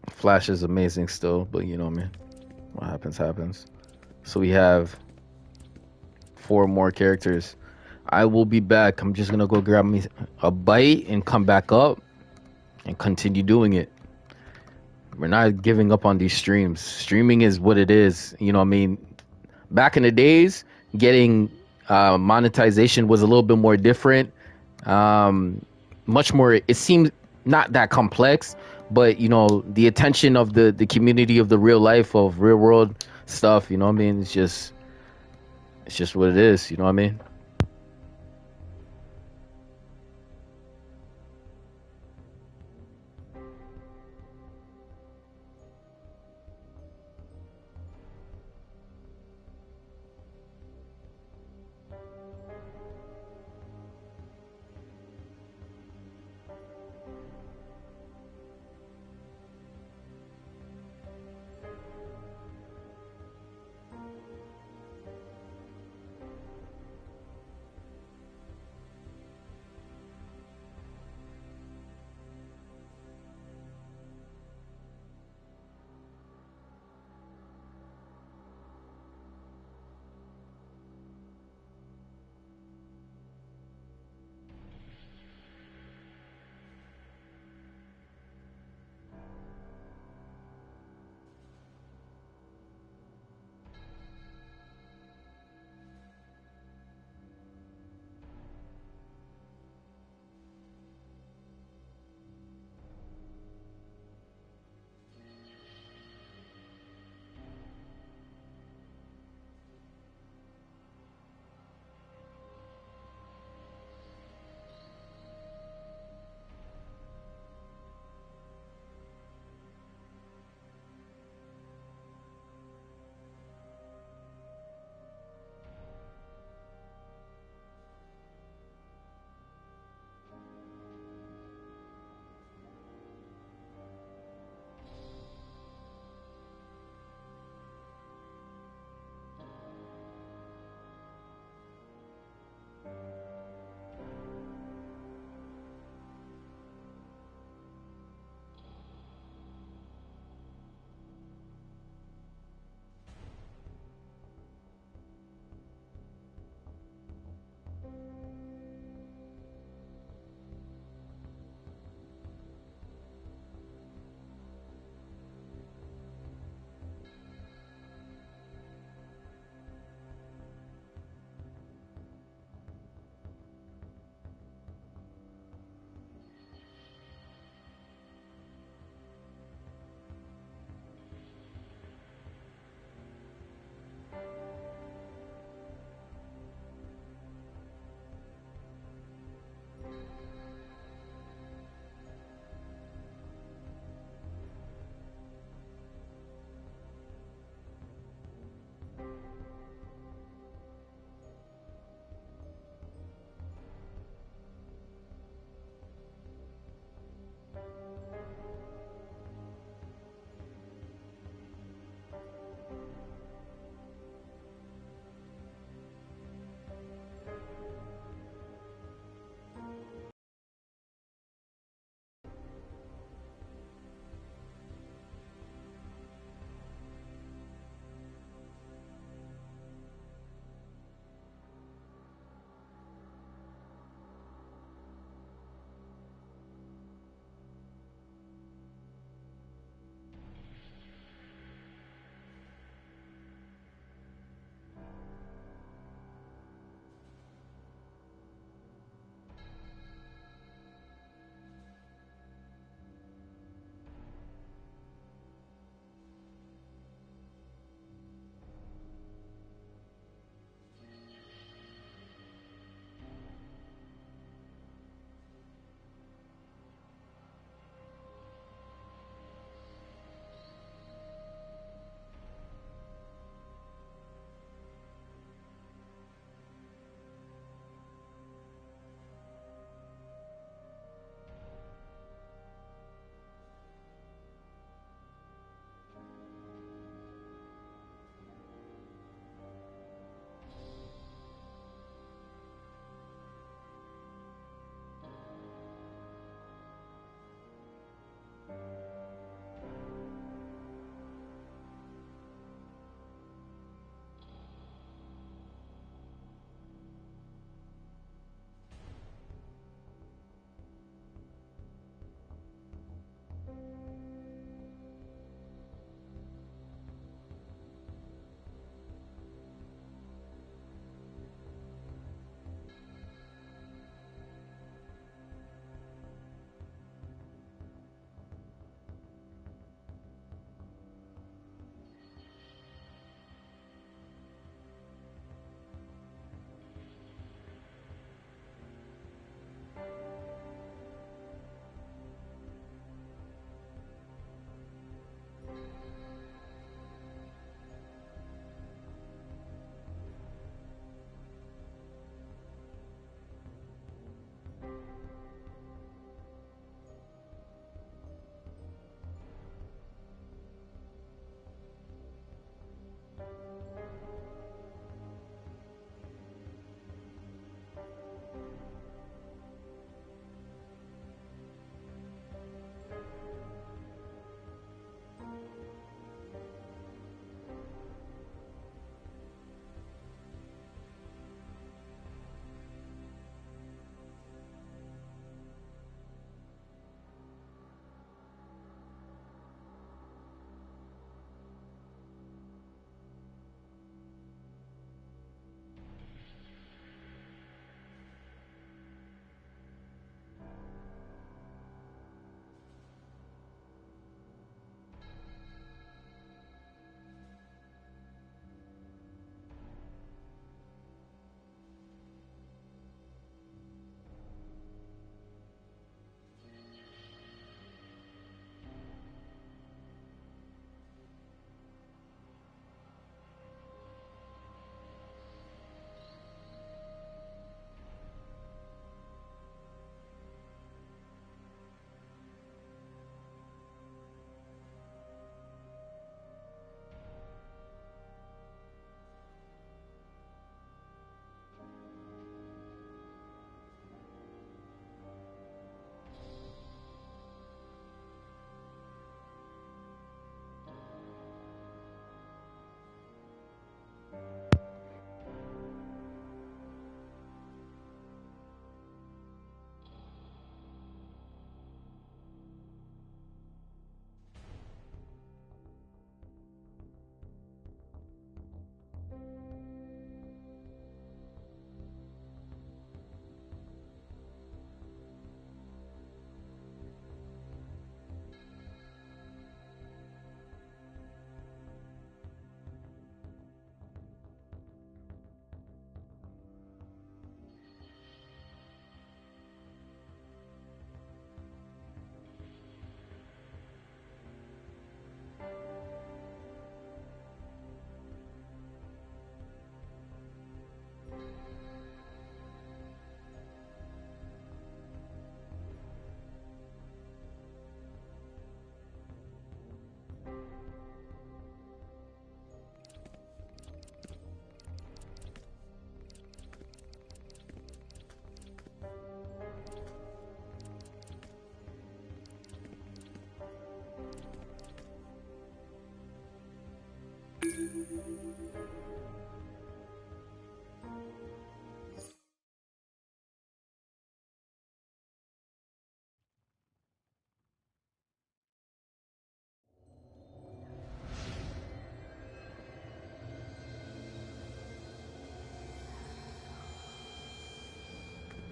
Flash is amazing still, but you know, man, what happens happens. So we have 4 more characters. I will be back. I'm just gonna go grab me a bite and come back up and continue doing it. We're not giving up on these streams. Streaming is what it is. You know what I mean? Back in the days, getting monetization was a little bit more different. Much more, it seemed not that complex, but you know, the attention of the community of the real life of real world stuff, you know what I mean? It's just what it is, you know what I mean?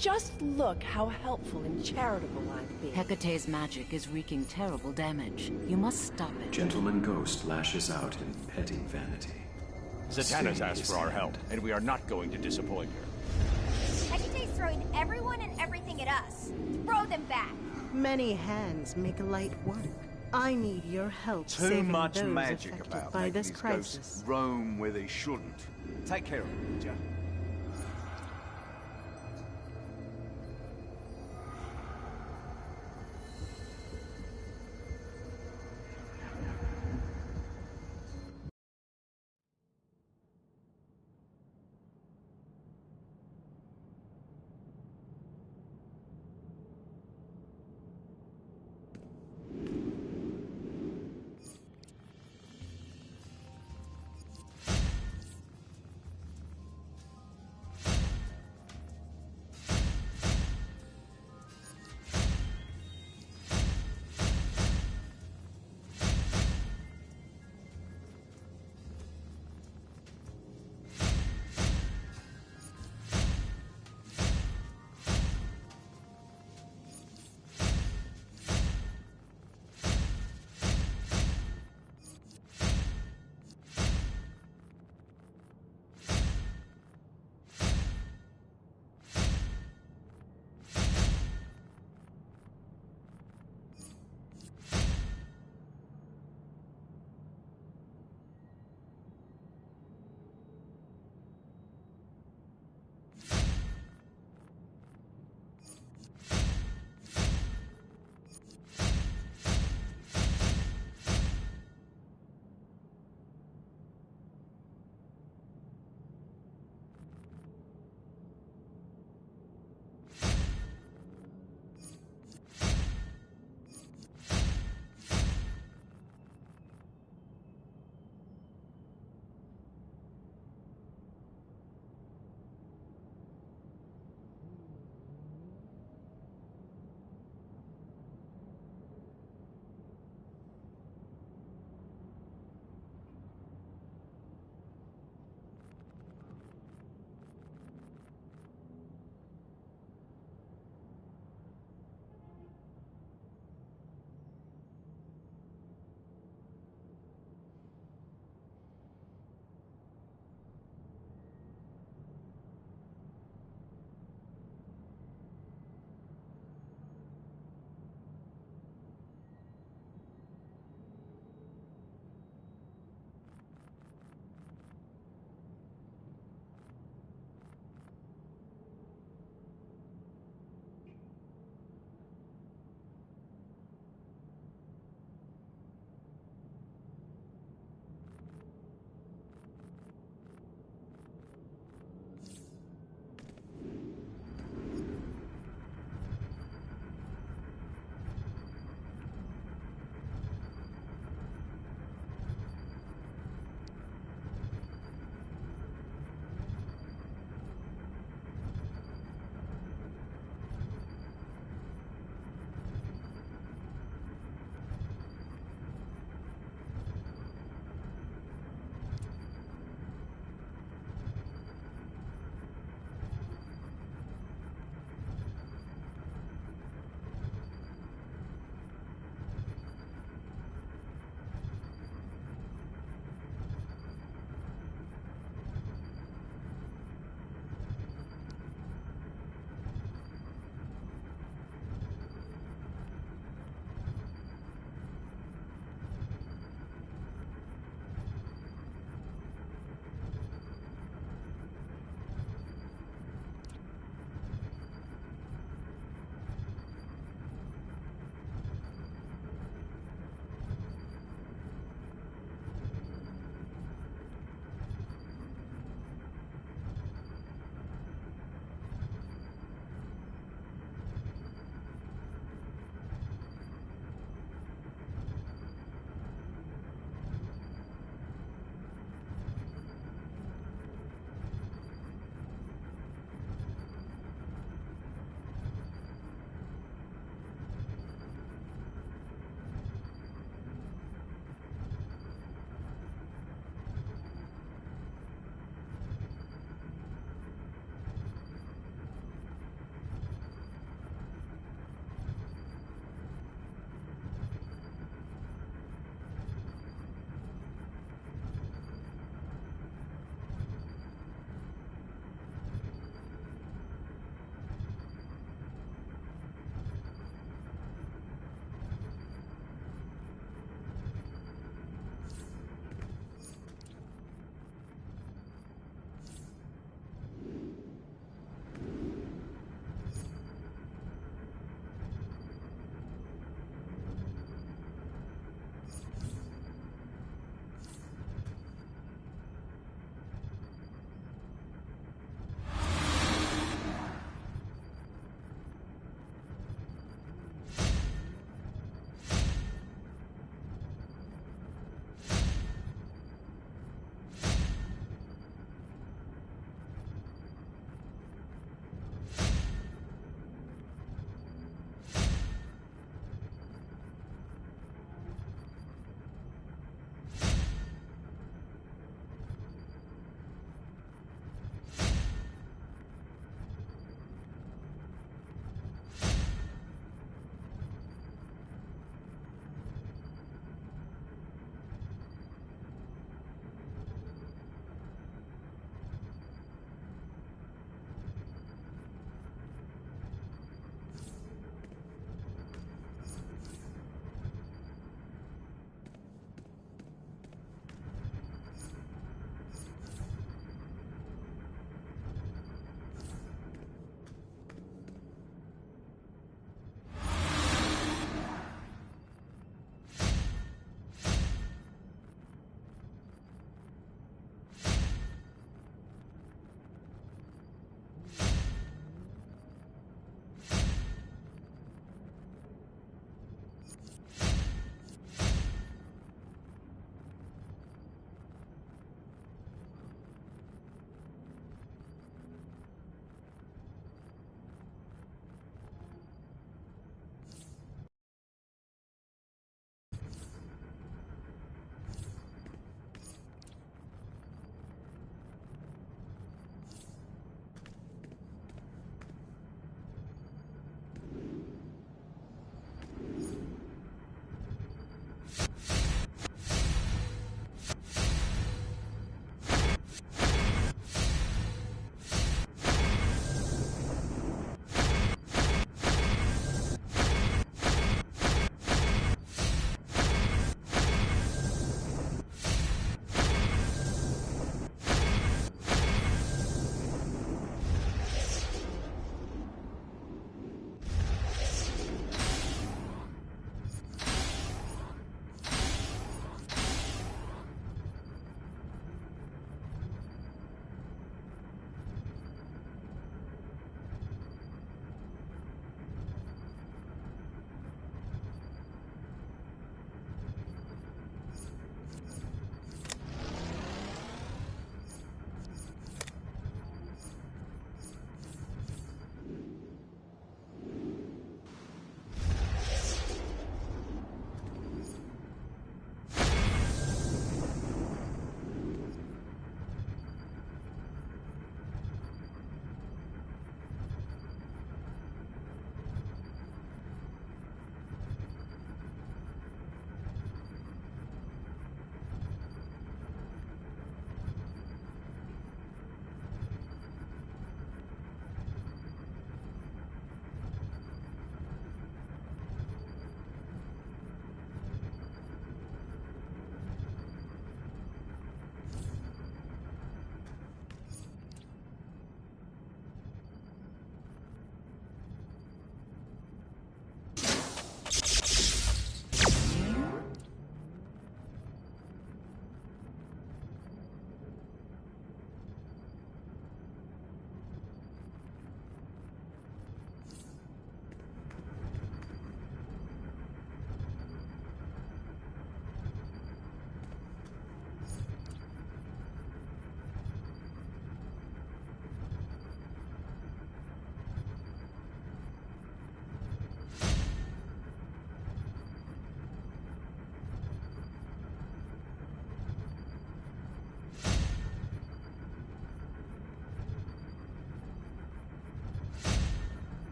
Just look how helpful and charitable I've been. Hecate's magic is wreaking terrible damage. You must stop it. Gentleman Ghost lashes out in petty vanity. Zatanna's asked for our help, and we are not going to disappoint her. Hecate's throwing everyone and everything at us. Throw them back. Many hands make light work. I need your help Too saving much those magic affected about by making this these crisis. ghosts roam where they shouldn't. Take care of them, would ya?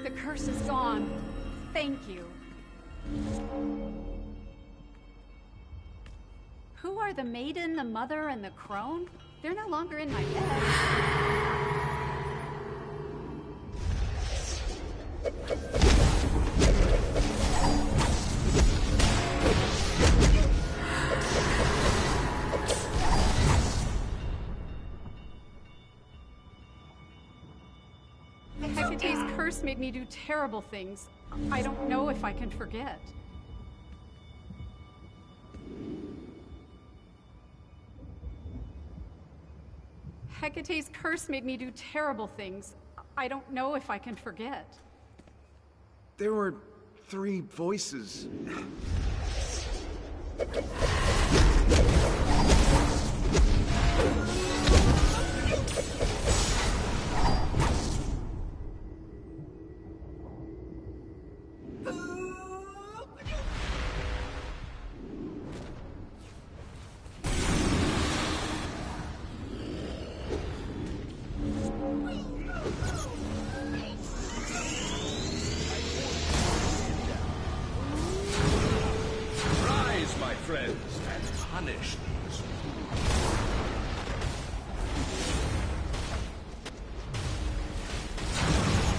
The curse is gone. Thank you. Who are the maiden, the mother, and the crone? They're no longer in my bed. Hecate's curse made me do terrible things. I don't know if I can forget. Hecate's curse made me do terrible things. I don't know if I can forget. There were 3 voices. Rise, my friends, and punish these fools.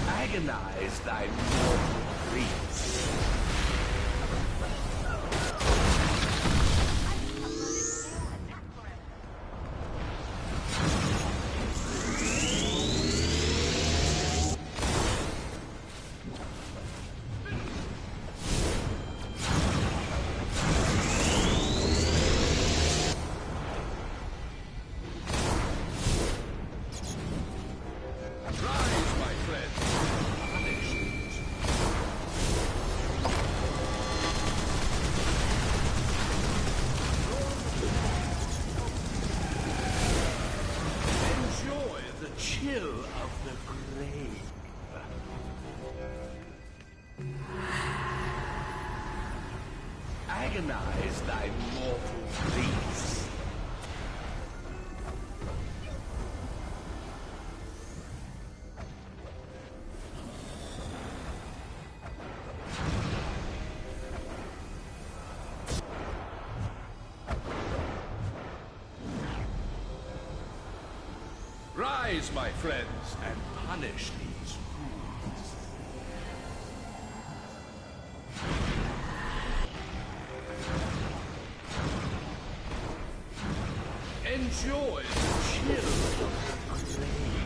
Agonize thy mortal griefs. Rise, my friends, and punish these enjoy the chill of the grave. Agonize thy mortal griefs. Rise, my friends, and punish these fools. Enjoy the chill of the grave.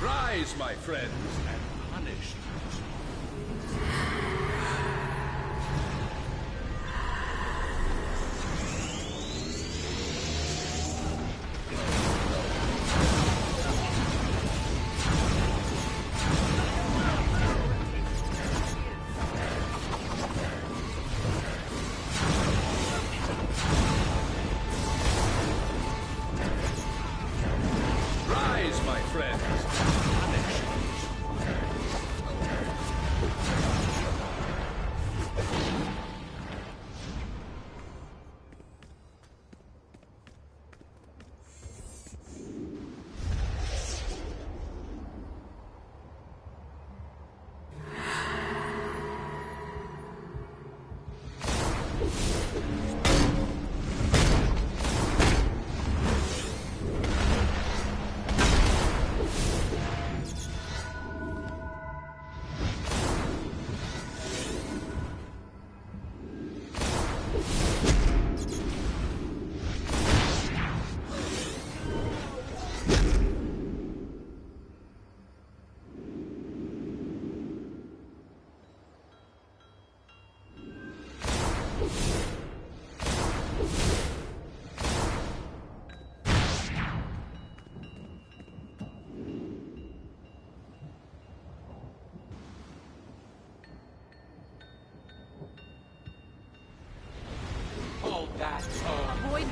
Rise, my friends, and punish these fools. Rise, my friends, and punish these fools.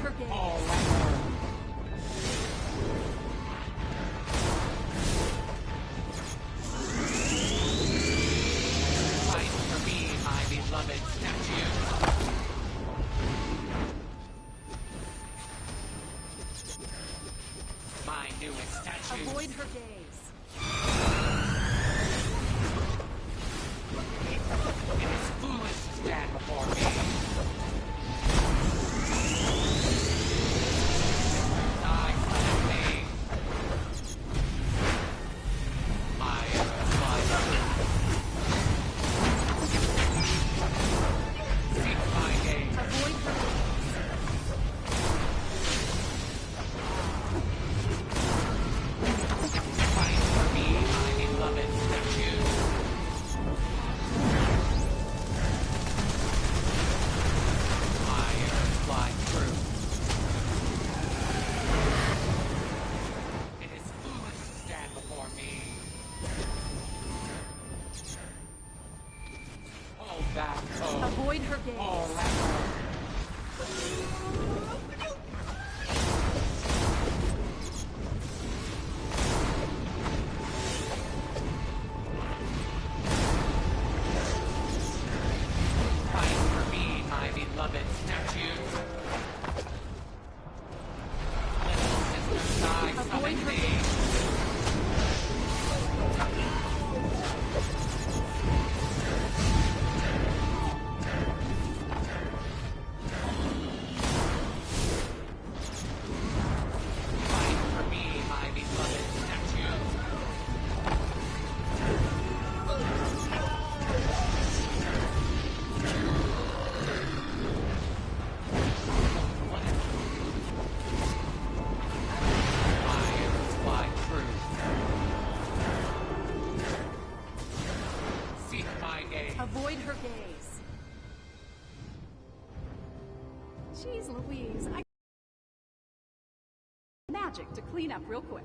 her gaze. Fight for me, my beloved statue. My newest statue. Avoid her gaze. It is foolish to stand before me. Die silently. Fire, fire. Seek my gaze. Avoid her Fight for me, my beloved statue. Fire, fly through. It is foolish to stand before me. Hold back, foe. Avoid her gaze. All that. Fight for me, my beloved statue. Little sister, die silently. Fight for me, my beloved statue. Fire, fly through. Seek my gaze. Avoid her gaze. Jeez Louise, magic to clean up real quick.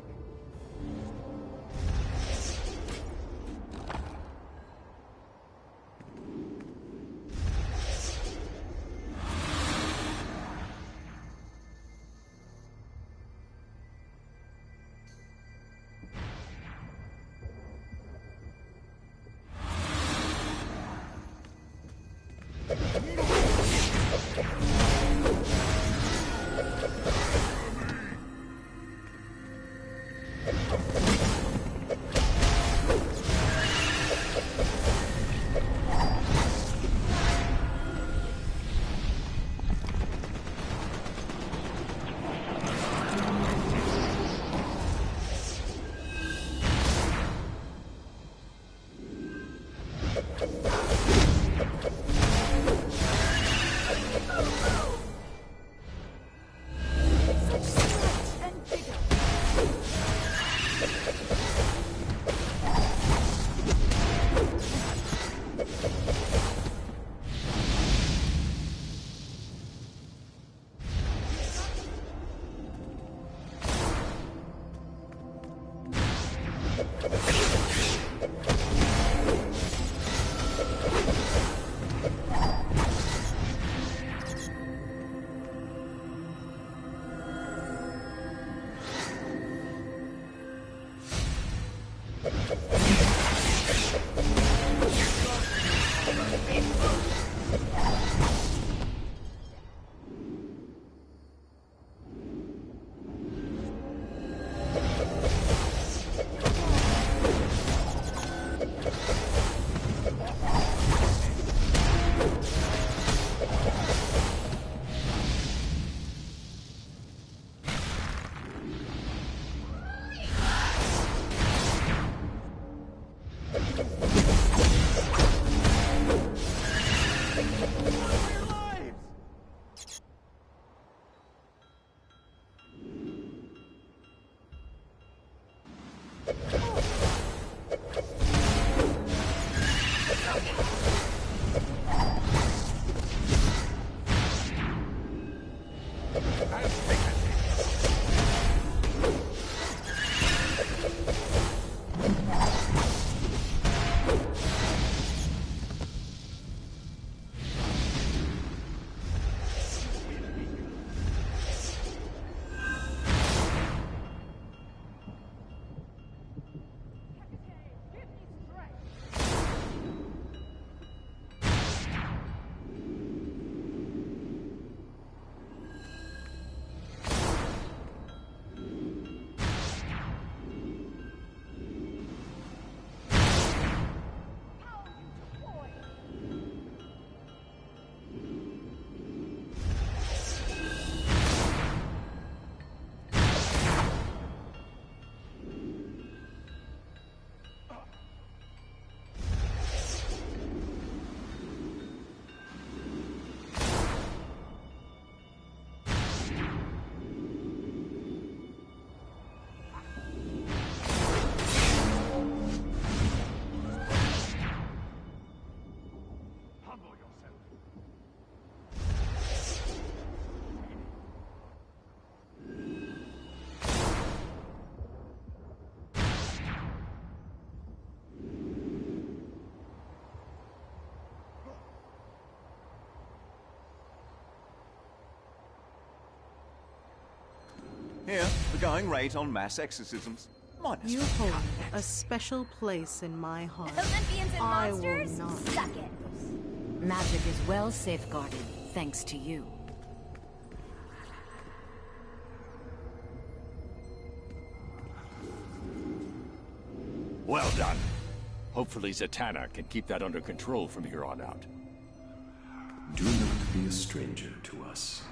Here, the going rate on mass exorcisms. Minus You hold a special place in my heart. Olympians and I monsters? will not. Suck it. Magic is well safeguarded, thanks to you. Well done. Hopefully Zatanna can keep that under control from here on out. Do not be a stranger to us.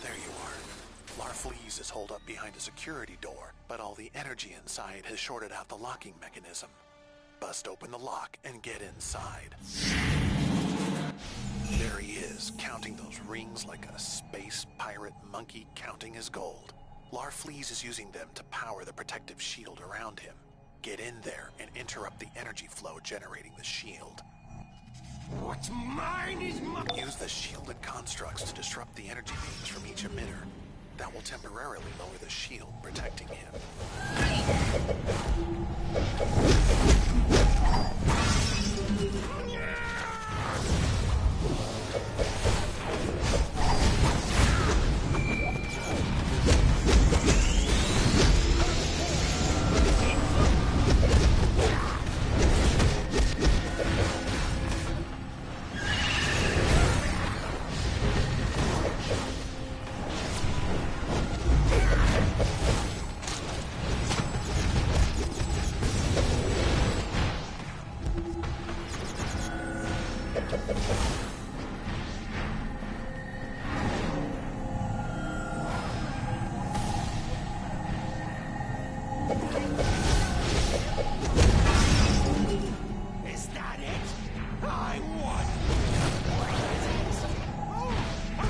There you are. Larfleeze is holed up behind a security door, but all the energy inside has shorted out the locking mechanism. Bust open the lock and get inside. There he is, counting those rings like a space pirate monkey counting his gold. Larfleeze is using them to power the protective shield around him. Get in there and interrupt the energy flow generating the shield. What's mine is mine! Use the shielded constructs to disrupt the energy beams from each emitter. That will temporarily lower the shield protecting him. Is that it? I won! Oh,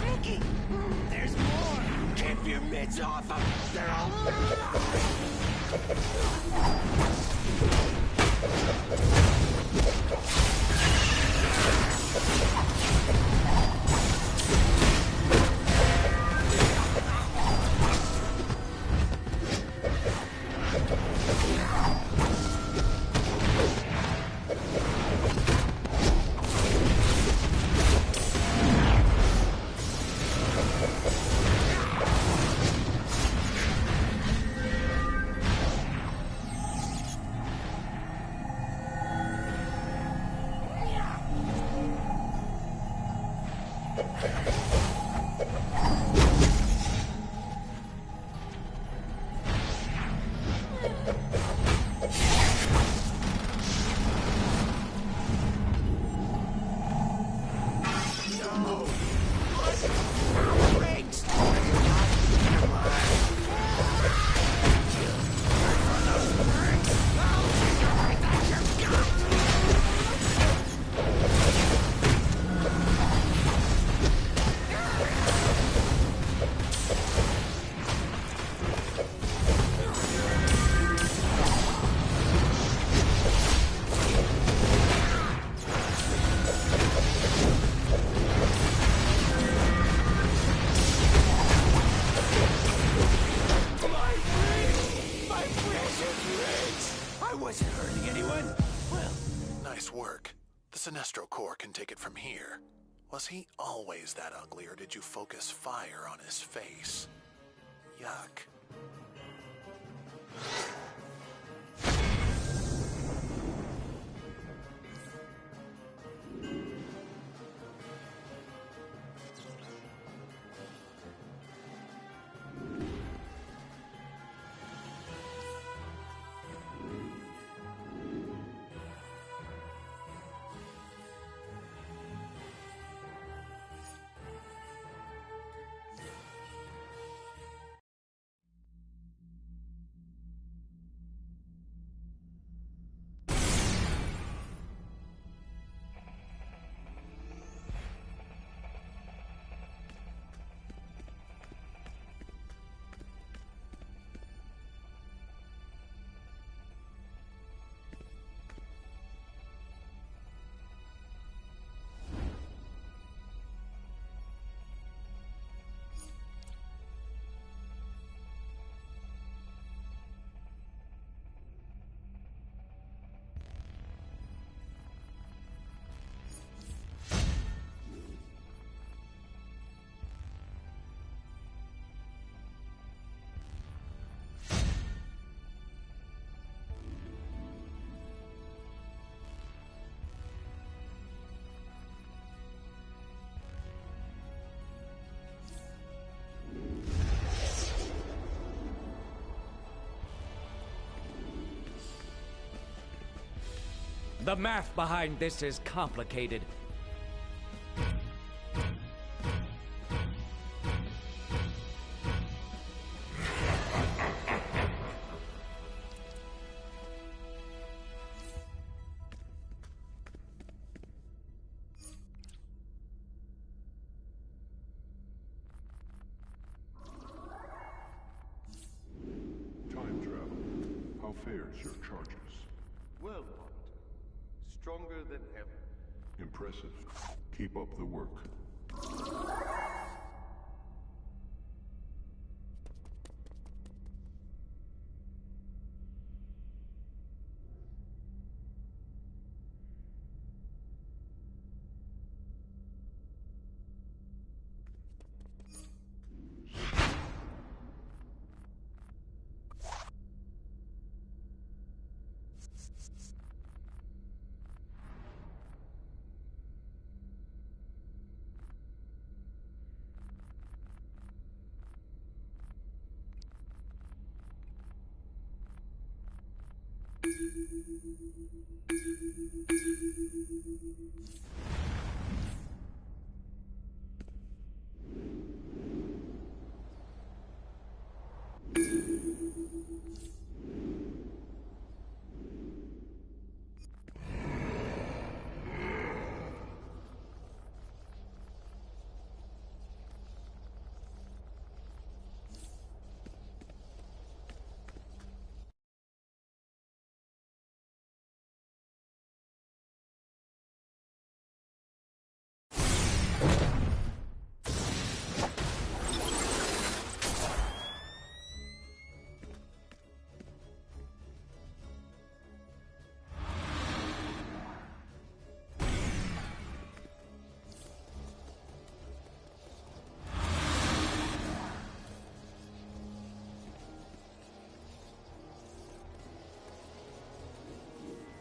Ricky! There's more! Keep your mitts off them! They're all... wasn't hurting anyone. Well, nice work. The Sinestro Corps can take it from here. Was he always that ugly, or did you focus fire on his face? Yuck. The math behind this is complicated. Time travel. How fares your charges? Well, stronger than ever. Impressive. Keep up the work.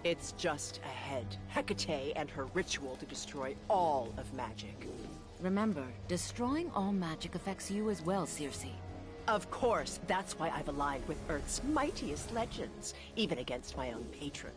It's just ahead. Hecate and her ritual to destroy all of magic. Remember, destroying all magic affects you as well, Circe. Of course, that's why I've aligned with Earth's mightiest legends, even against my own patron.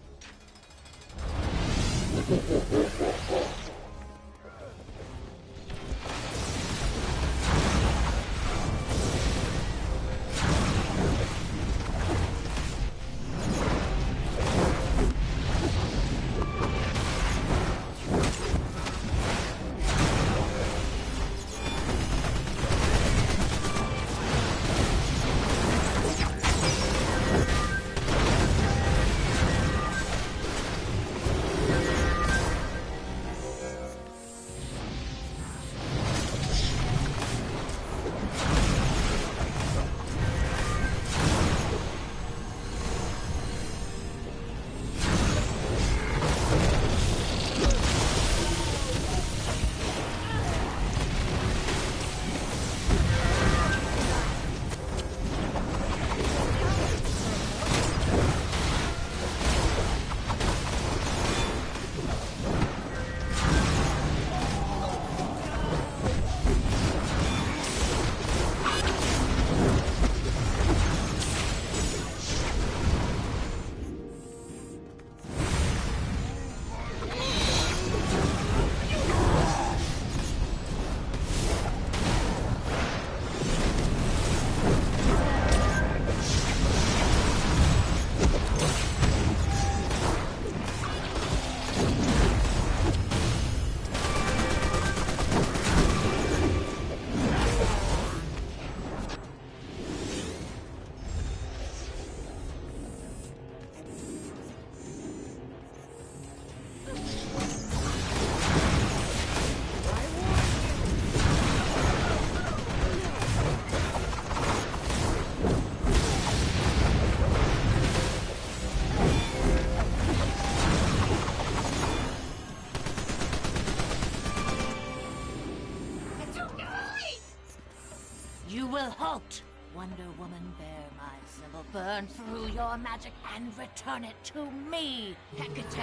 You will halt! Wonder Woman, bear my symbol, burn through your magic and return it to me, Hecate!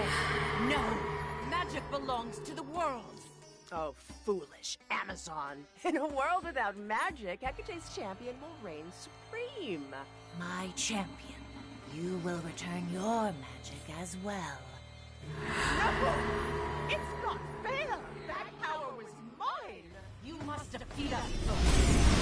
No! Magic belongs to the world! Oh, foolish Amazon. In a world without magic, Hecate's champion will reign supreme. My champion, you will return your magic as well. No! It's not fair! That power was mine! You must defeat us first.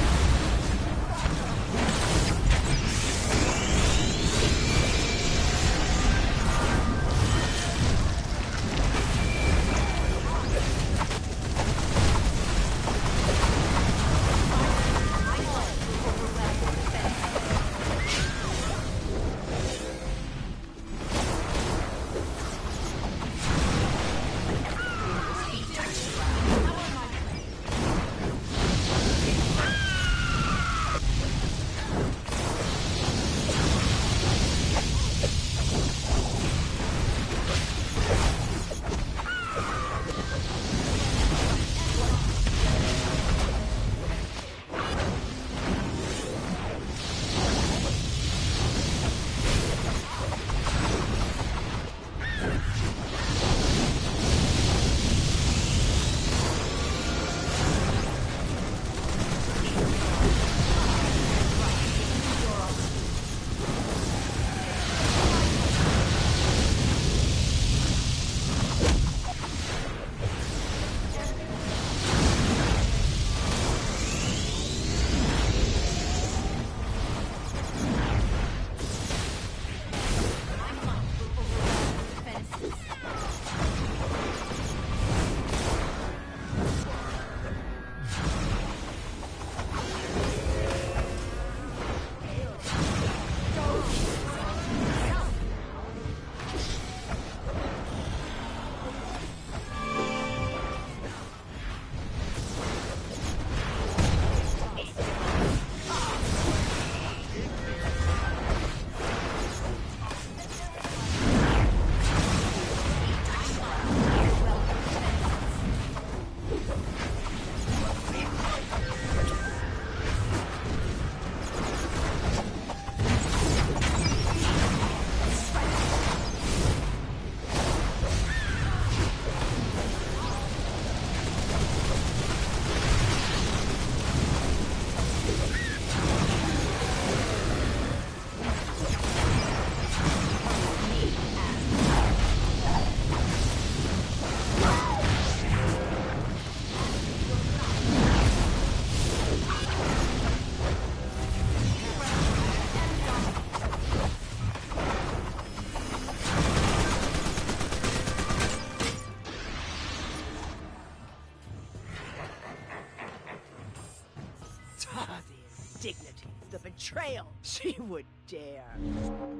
the betrayal she would dare.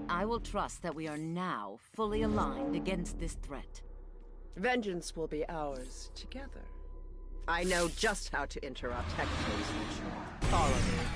I will trust that we are now fully aligned against this threat. Vengeance will be ours together. I know just how to interrupt Hecate's ritual. Follow me.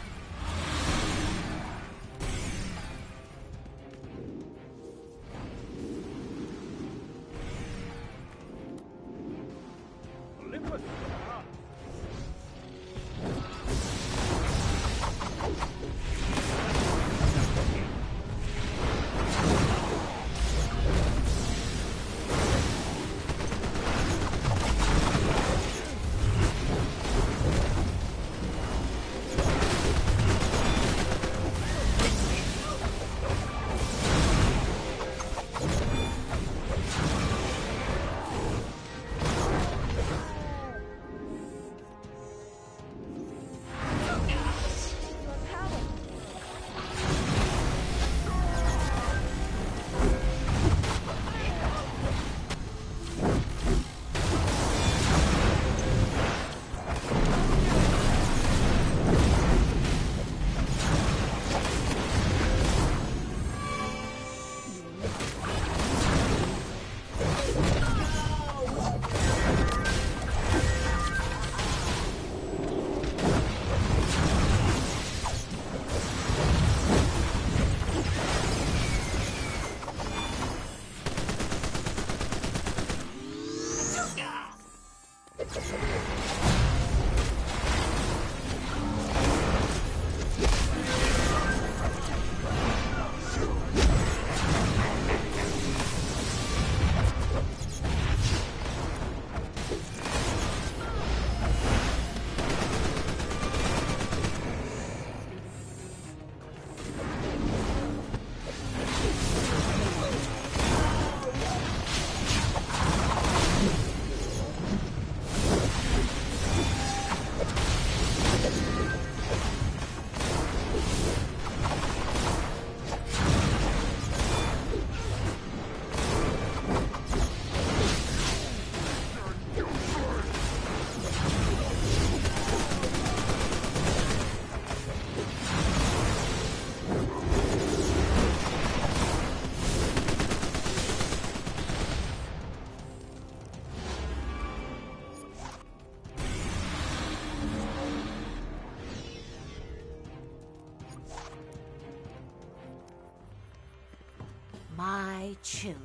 My children,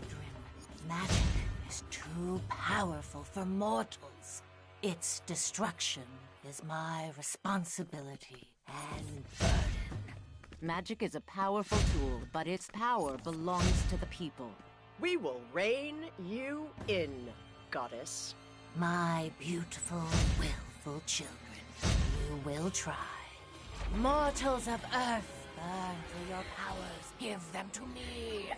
magic is too powerful for mortals. Its destruction is my responsibility and burden. Magic is a powerful tool, but its power belongs to the people. We will rein you in, goddess. My beautiful, willful children, you will try. Mortals of Earth, burn through your powers. Give them to me.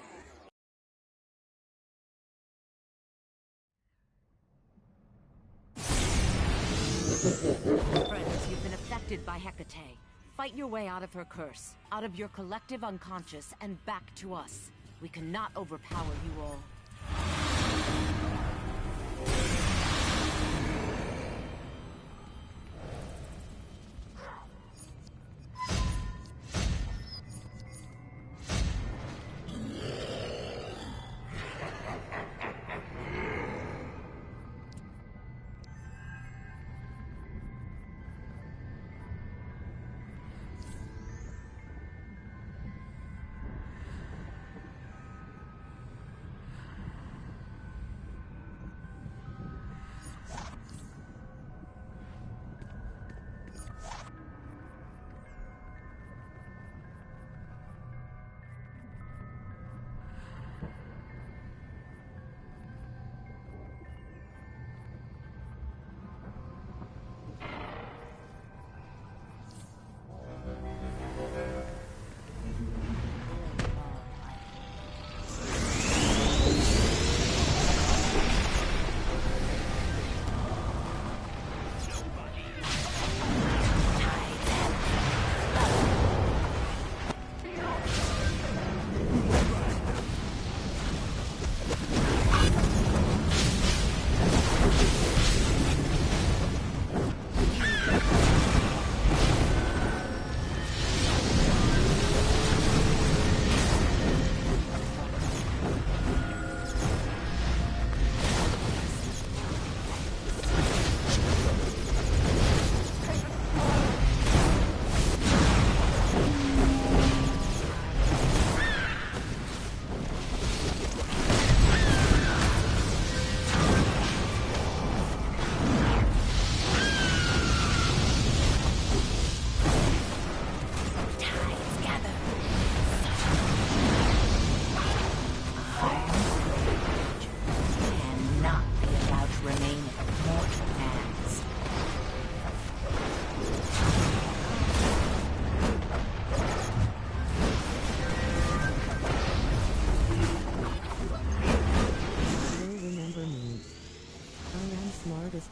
Friends, you've been affected by Hecate. Fight your way out of her curse, out of your collective unconscious, and back to us. We cannot overpower you all.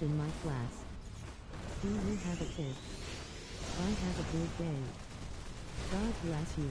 in my class. Do you have a kid? I have a good day. God bless you.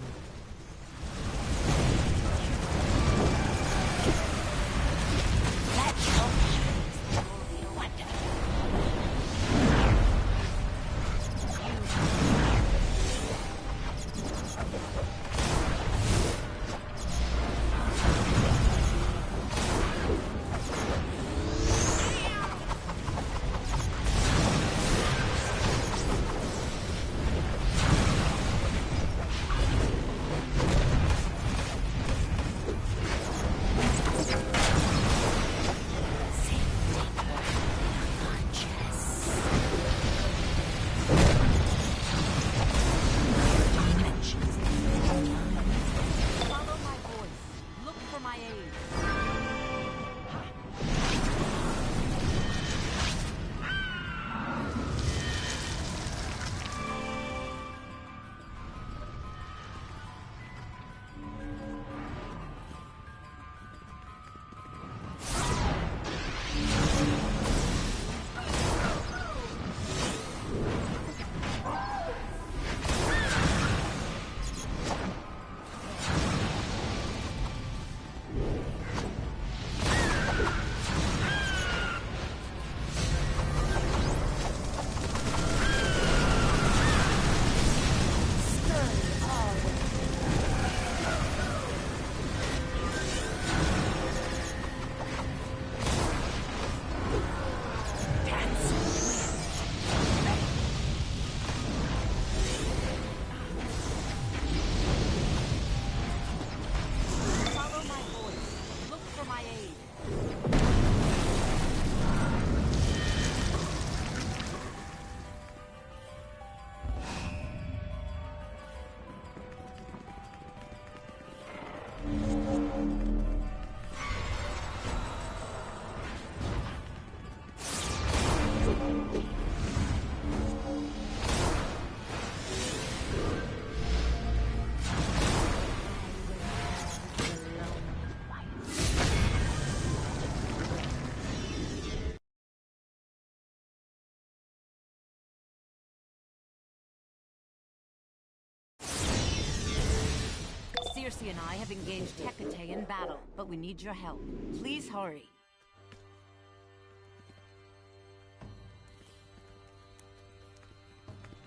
Circe and I have engaged Hecate in battle, but we need your help. Please hurry.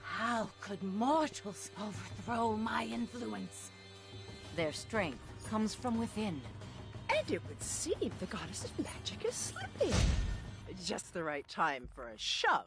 How could mortals overthrow my influence? Their strength comes from within. And it would seem the goddess of magic is slipping. Just the right time for a shove.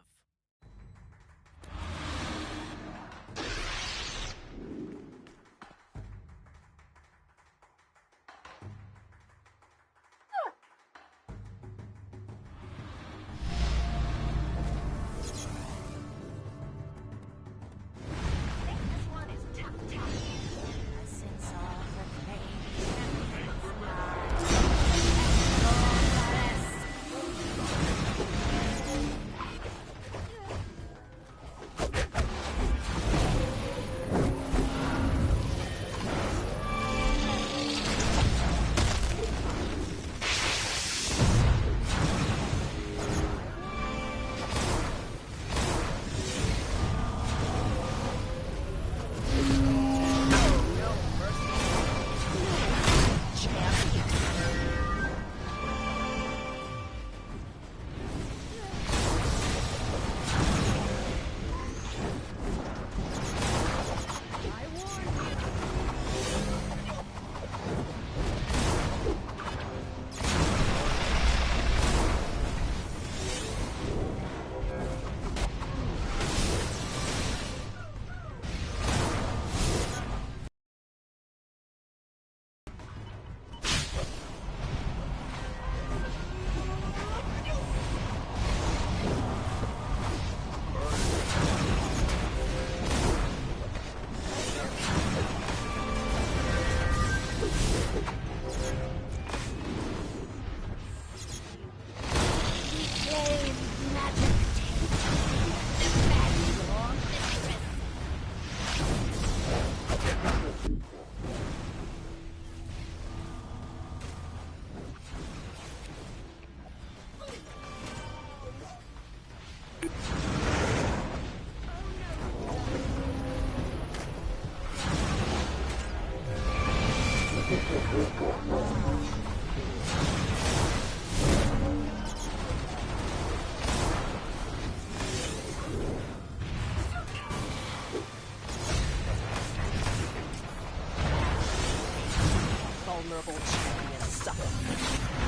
Vulnerable champions suffer.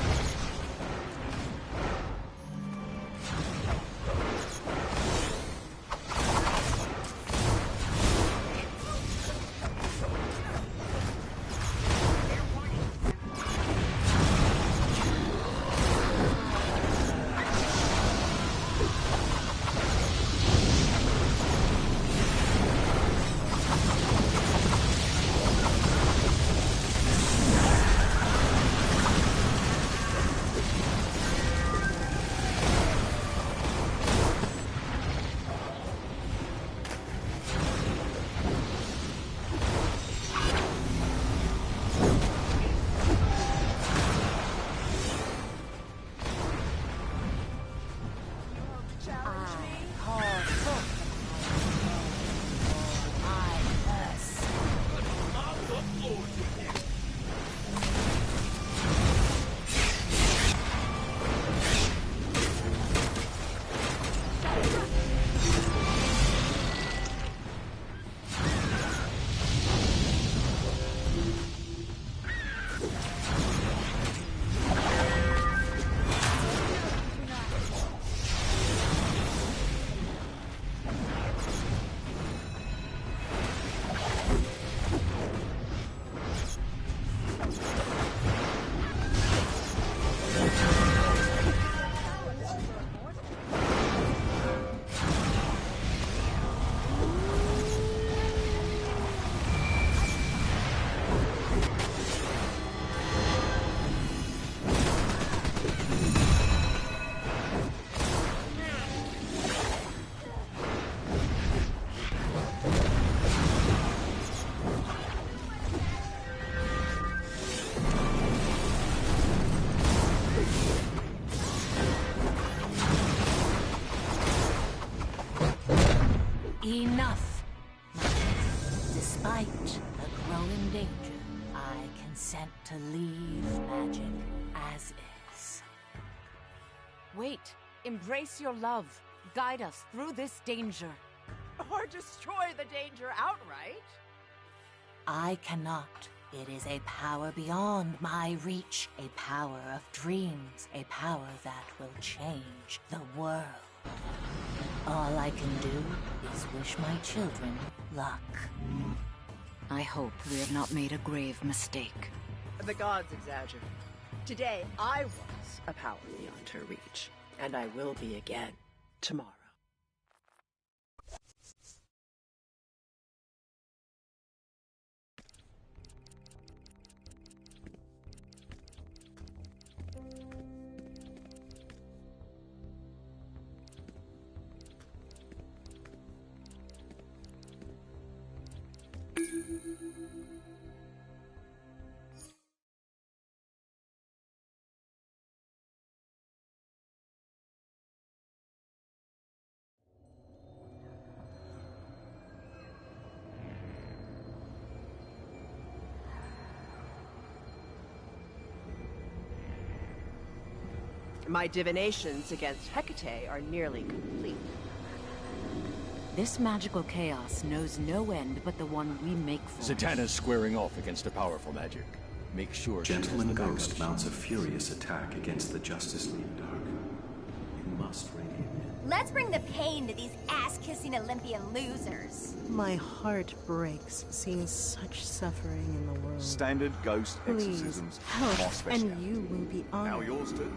Enough! Despite the growing danger, I consent to leave magic as is. Wait. Embrace your love. Guide us through this danger. Or destroy the danger outright. I cannot. It is a power beyond my reach. A power of dreams. A power that will change the world. All I can do is wish my children luck. I hope we have not made a grave mistake. The gods exaggerate. Today, I was a power beyond her reach, and I will be again tomorrow. My divinations against Hecate are nearly complete. This magical chaos knows no end but the one we make for it. Zatanna's squaring off against a powerful magic. Make sure Gentleman Ghost mounts a furious attack against the Justice League, Dark. You must rein him in. Let's bring the pain to these ass-kissing Olympian losers. My heart breaks seeing such suffering in the world. Standard ghost Please, exorcisms. help, More special. and you will be honored. Now yours too.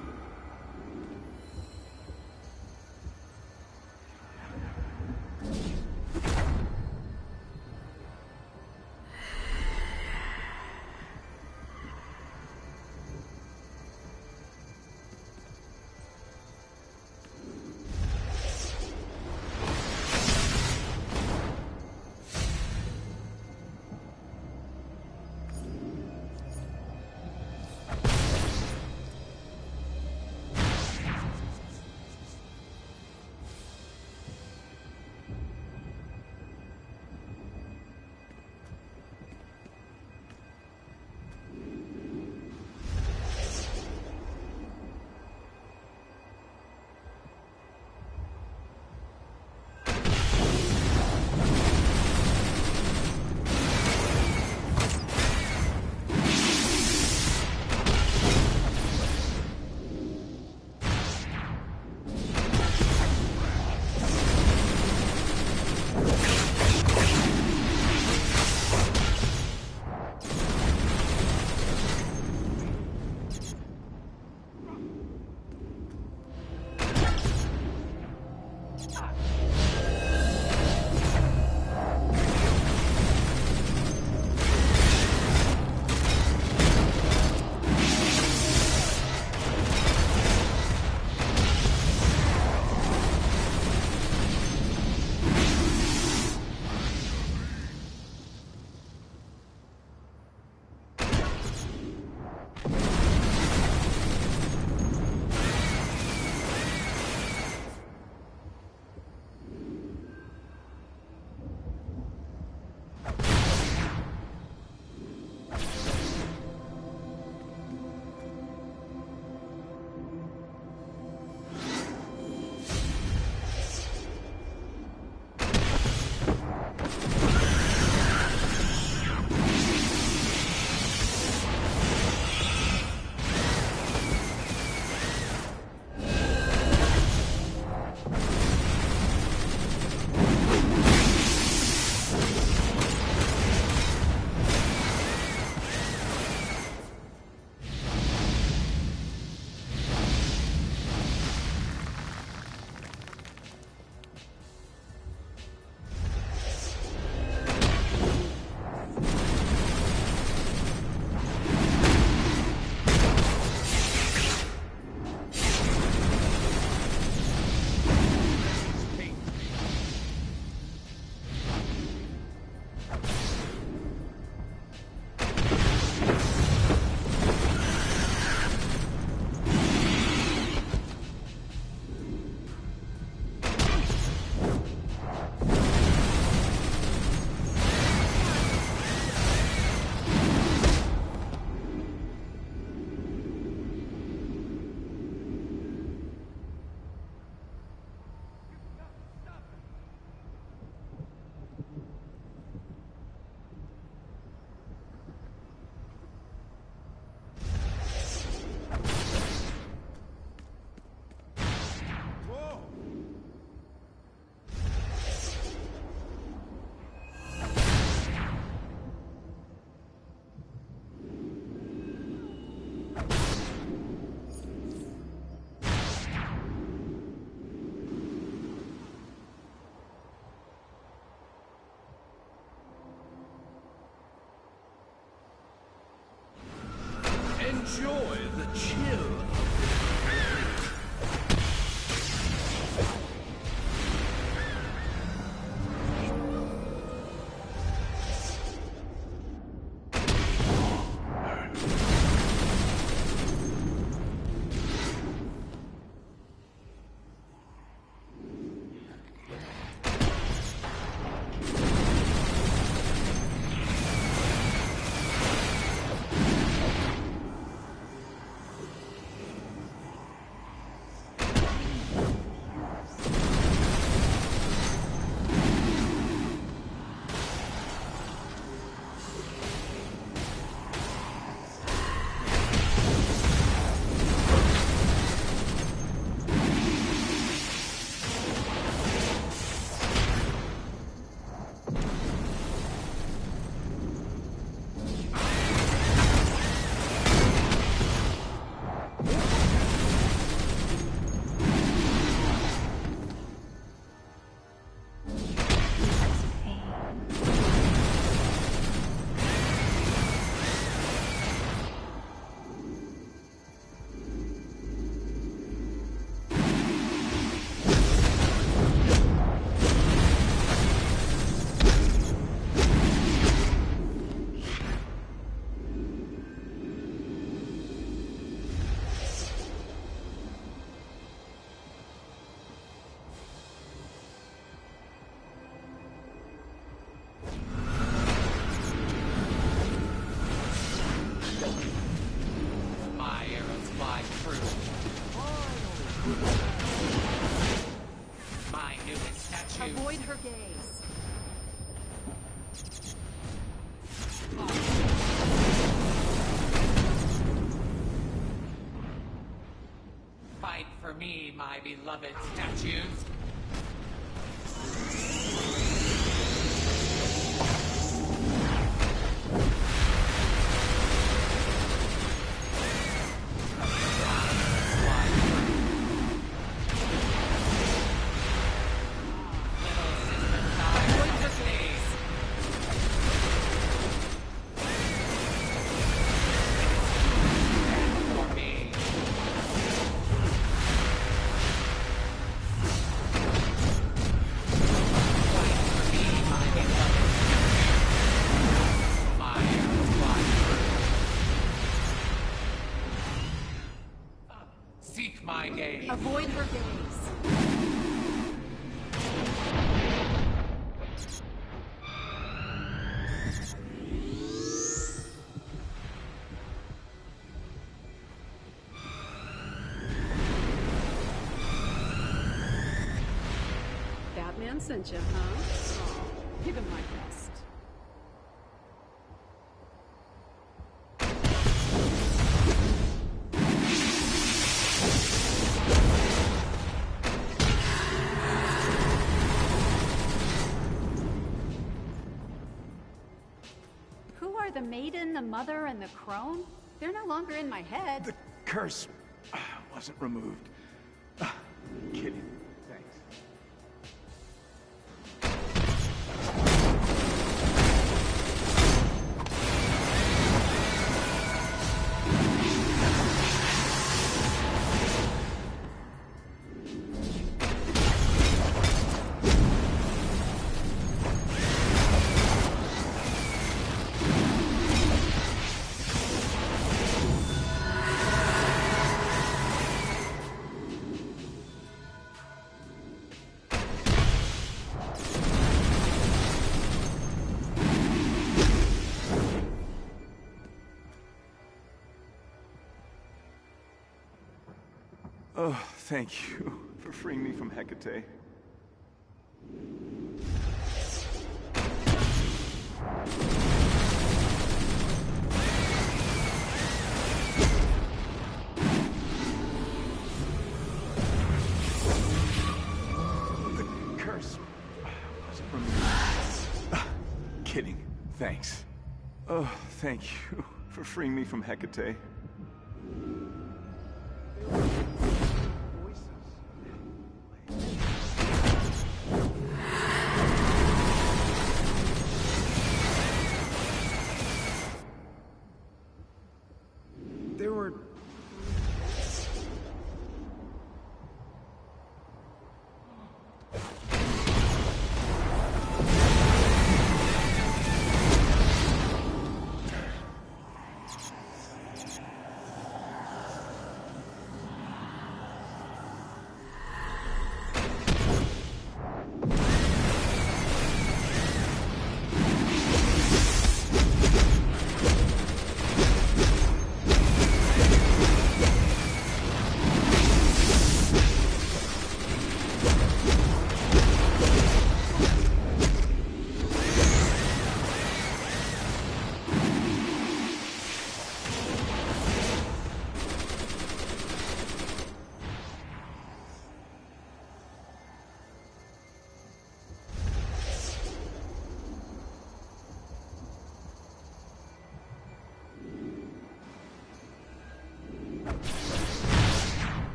enjoy the chill. My arrows fly through. My newest statue. Avoid her gaze. Fight for me, my beloved statues. Seek my gaze. Avoid her gaze. Batman sent you, huh? Oh, give him my best. Who are the maiden, the mother, and the crone? They're no longer in my head. The curse wasn't removed. Kidding. Thanks. Oh, thank you for freeing me from Hecate. The curse wasn't removed. Kidding. Thanks. Oh, thank you for freeing me from Hecate. there were...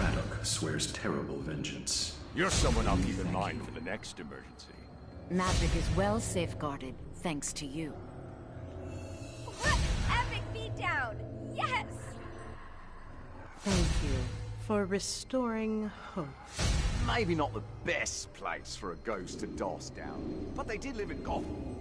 Braddock swears terrible vengeance. You're someone I'll keep in mind for the next emergency. Magic is well safeguarded, thanks to you. What epic beatdown! Yes! Thank you for restoring hope. Maybe not the best place for a ghost to doss down, but they did live in Gotham.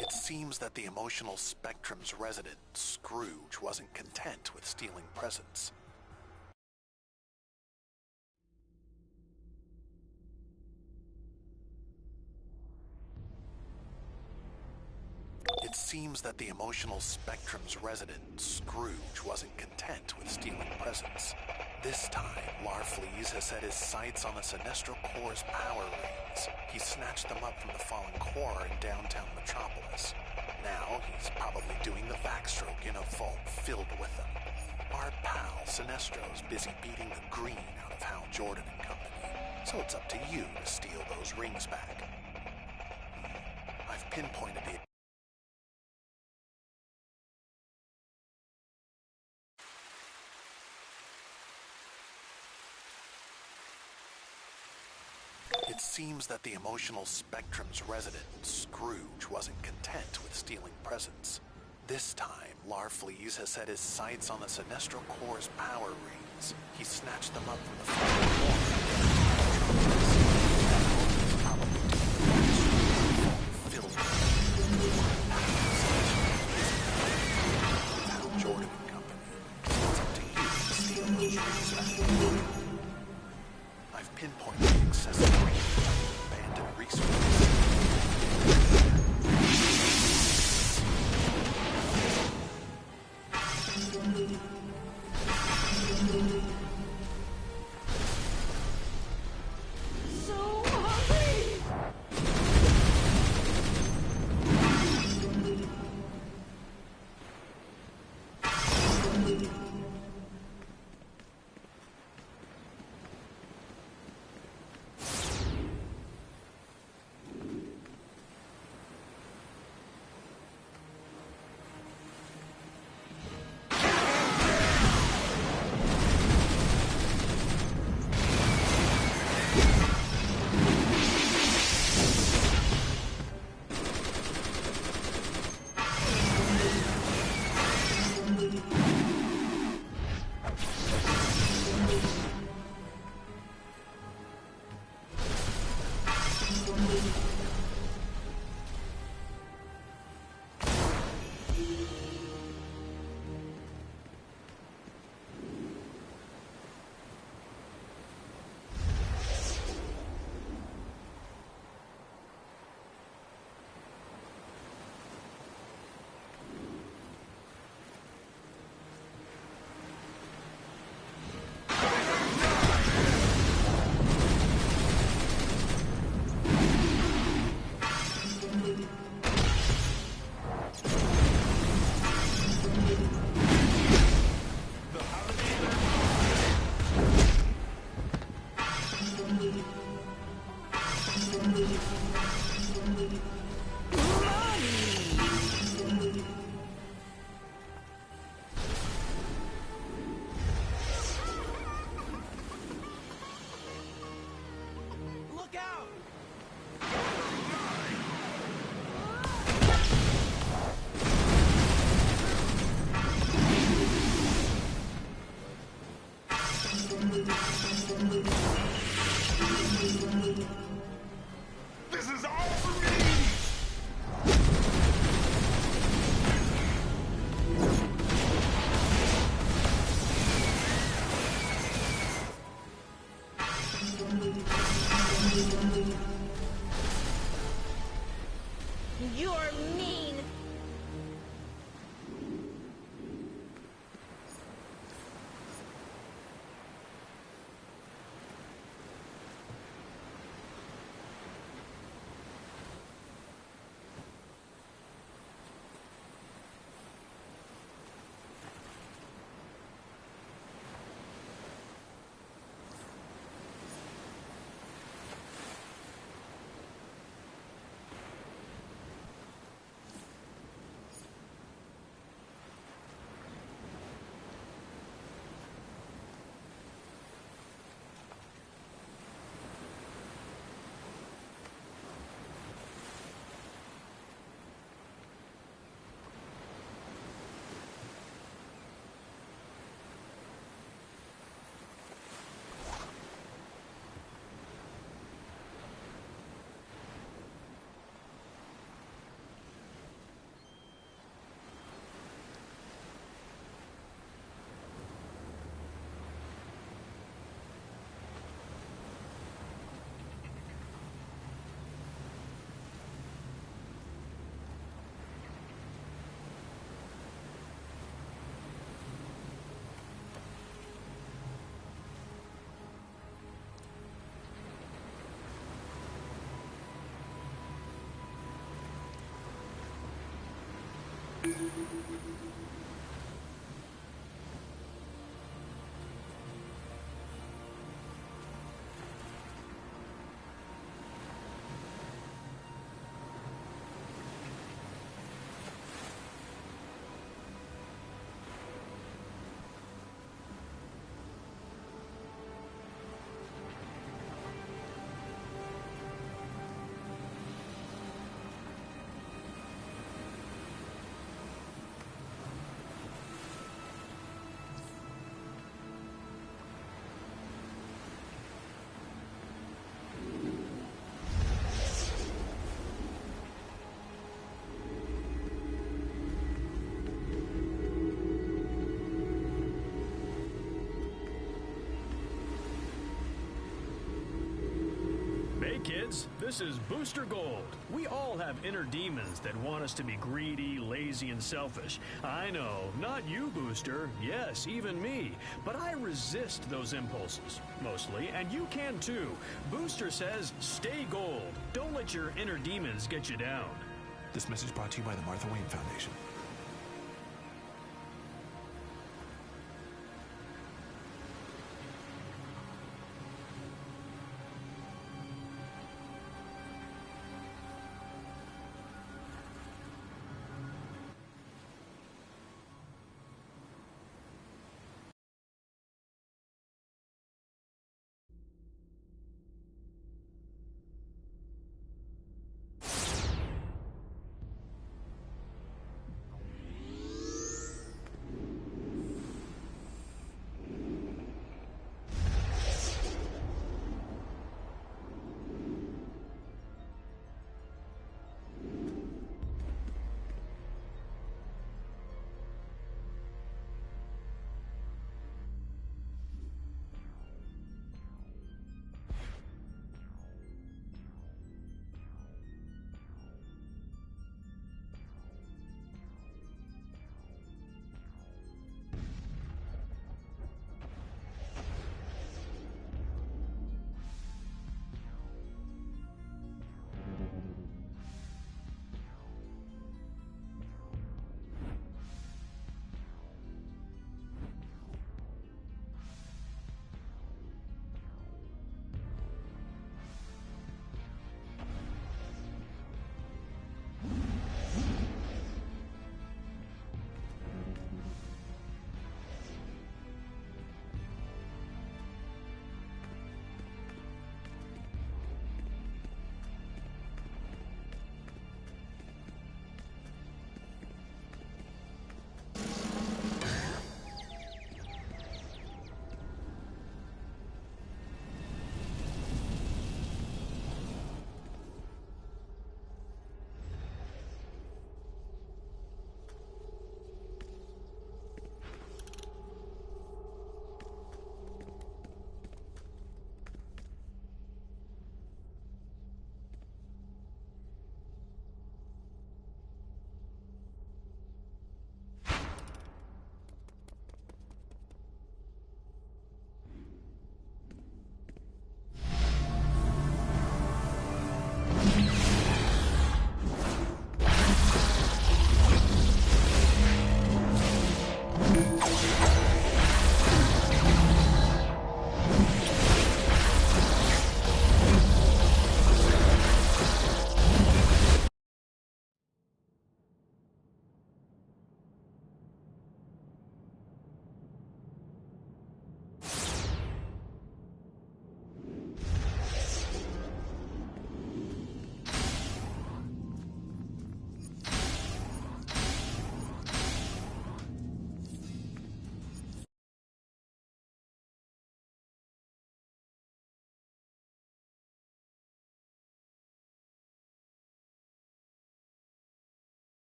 It seems that the emotional spectrum's resident, Scrooge, wasn't content with stealing presents. It seems that the emotional spectrum's resident, Scrooge, wasn't content with stealing presents. This time, Larfleeze has set his sights on the Sinestro Corps' power rings. He snatched them up from the fallen core in downtown Metropolis. Now, he's probably doing the backstroke in a vault filled with them. Our pal Sinestro's busy beating the green out of Hal Jordan and company. So it's up to you to steal those rings back. I've pinpointed the... It seems that the emotional spectrum's resident, Scrooge, wasn't content with stealing presents. This time, Larfleeze has set his sights on the Sinestro Corps' power rings. He snatched them up from the fallen Hal Jordan and company. It's up to you to steal those rings back. I've pinpointed the excessive range of abandoned resources. So hungry! Kids, this is Booster Gold. We all have inner demons that want us to be greedy, lazy, and selfish. I know, not you, Booster. Yes, even me. But I resist those impulses, mostly, and you can too. Booster says, stay gold. Don't let your inner demons get you down. This message brought to you by the Martha Wayne Foundation.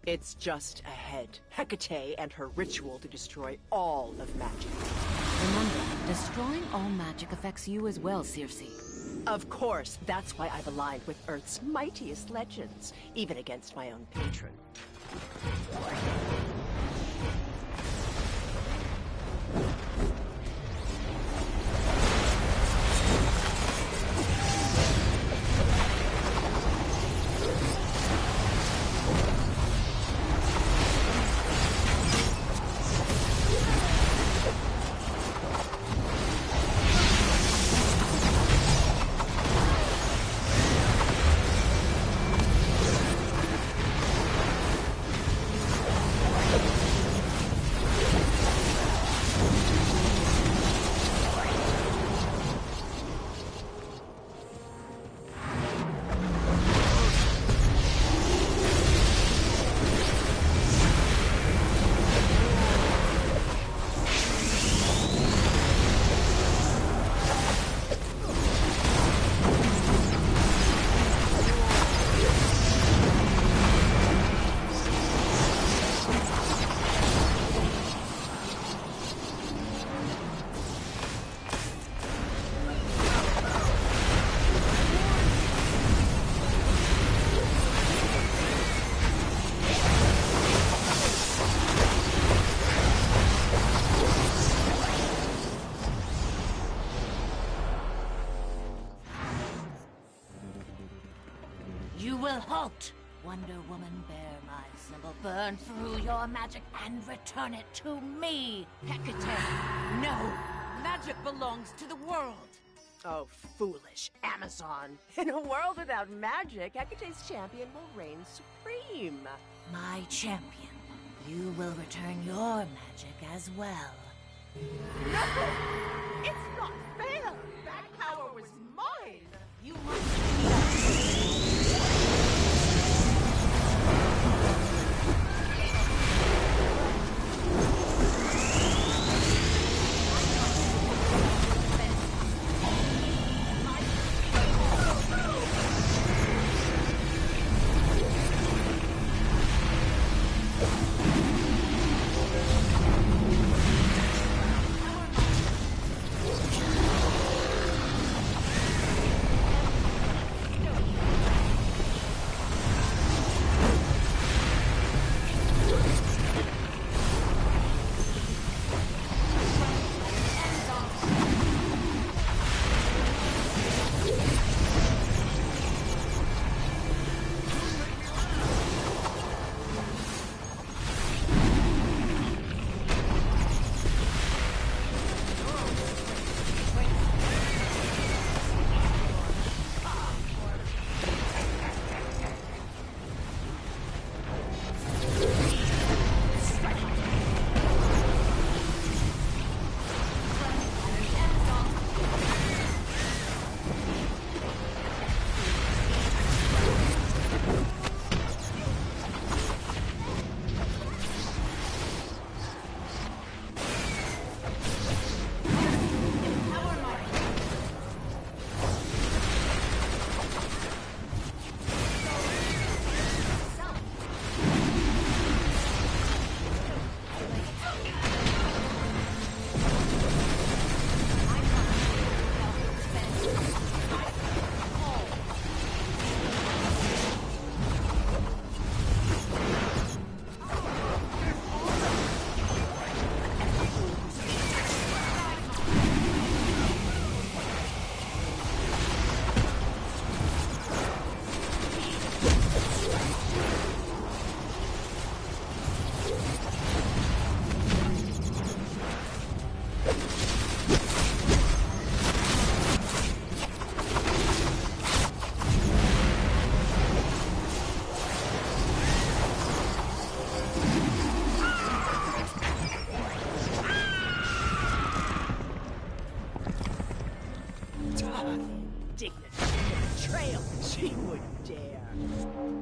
It's just ahead. Hecate and her ritual to destroy all of magic. Remember, destroying all magic affects you as well, Circe. Of course, that's why I've aligned with Earth's mightiest legends, even against my own patron. halt! Wonder Woman, bear my symbol, burn through your magic and return it to me! Hecate, no! Magic belongs to the world! Oh, foolish Amazon. In a world without magic, Hecate's champion will reign supreme. My champion, you will return your magic as well. No! It's not fair! That power was mine! You must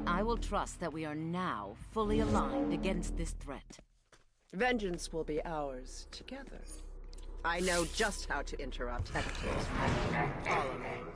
I will trust that we are now fully aligned against this threat. Vengeance will be ours together. I know just how to interrupt Hecate's reign. Follow me.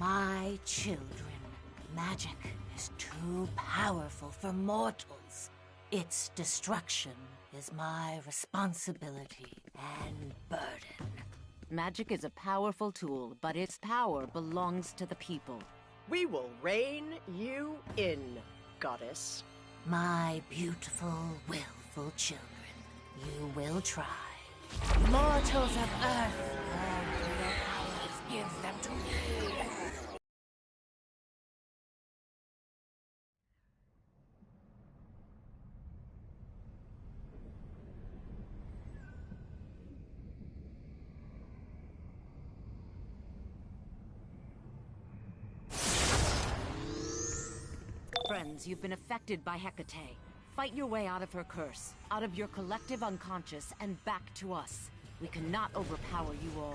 My children, magic is too powerful for mortals. Its destruction is my responsibility and burden. Magic is a powerful tool, but its power belongs to the people. We will rein you in, goddess. My beautiful, willful children, you will try. Mortals of Earth, all your powers, give them to me. Friends, you've been affected by Hecate. Fight your way out of her curse, out of your collective unconscious, and back to us. We cannot overpower you all.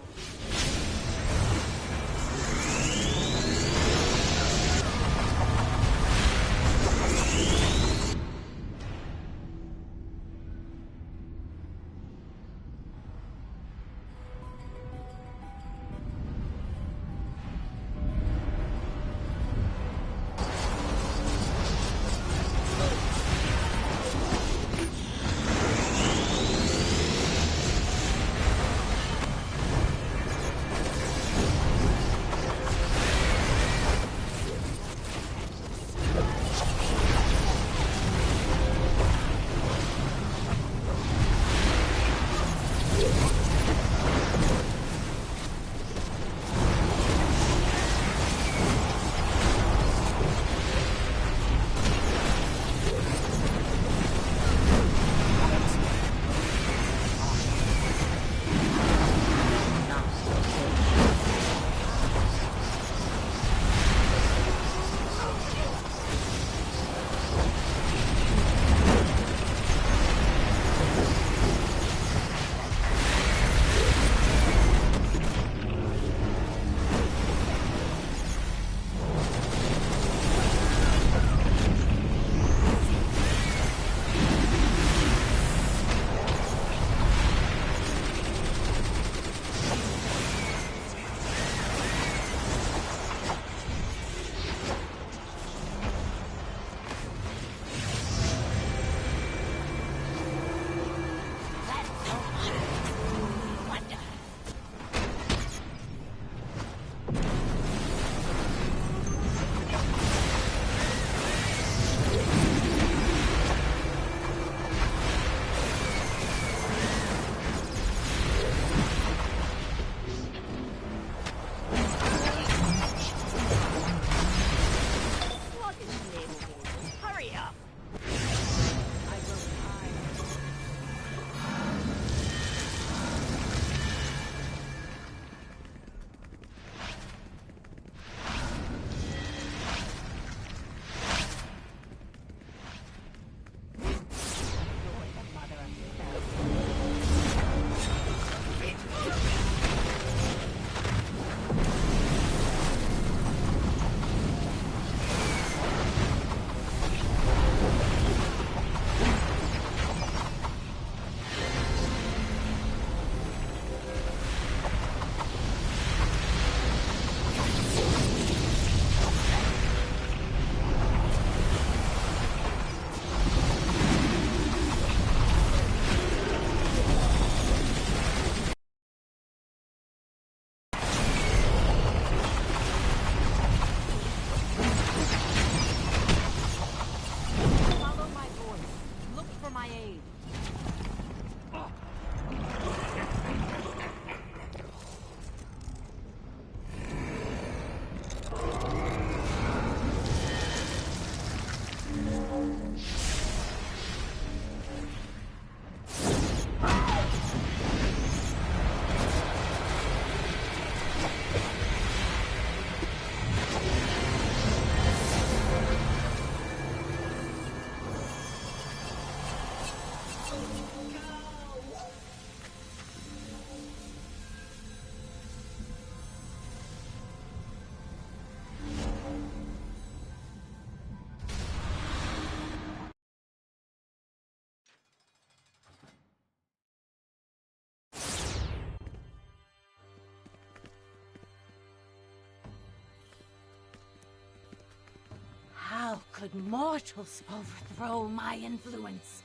could mortals overthrow my influence?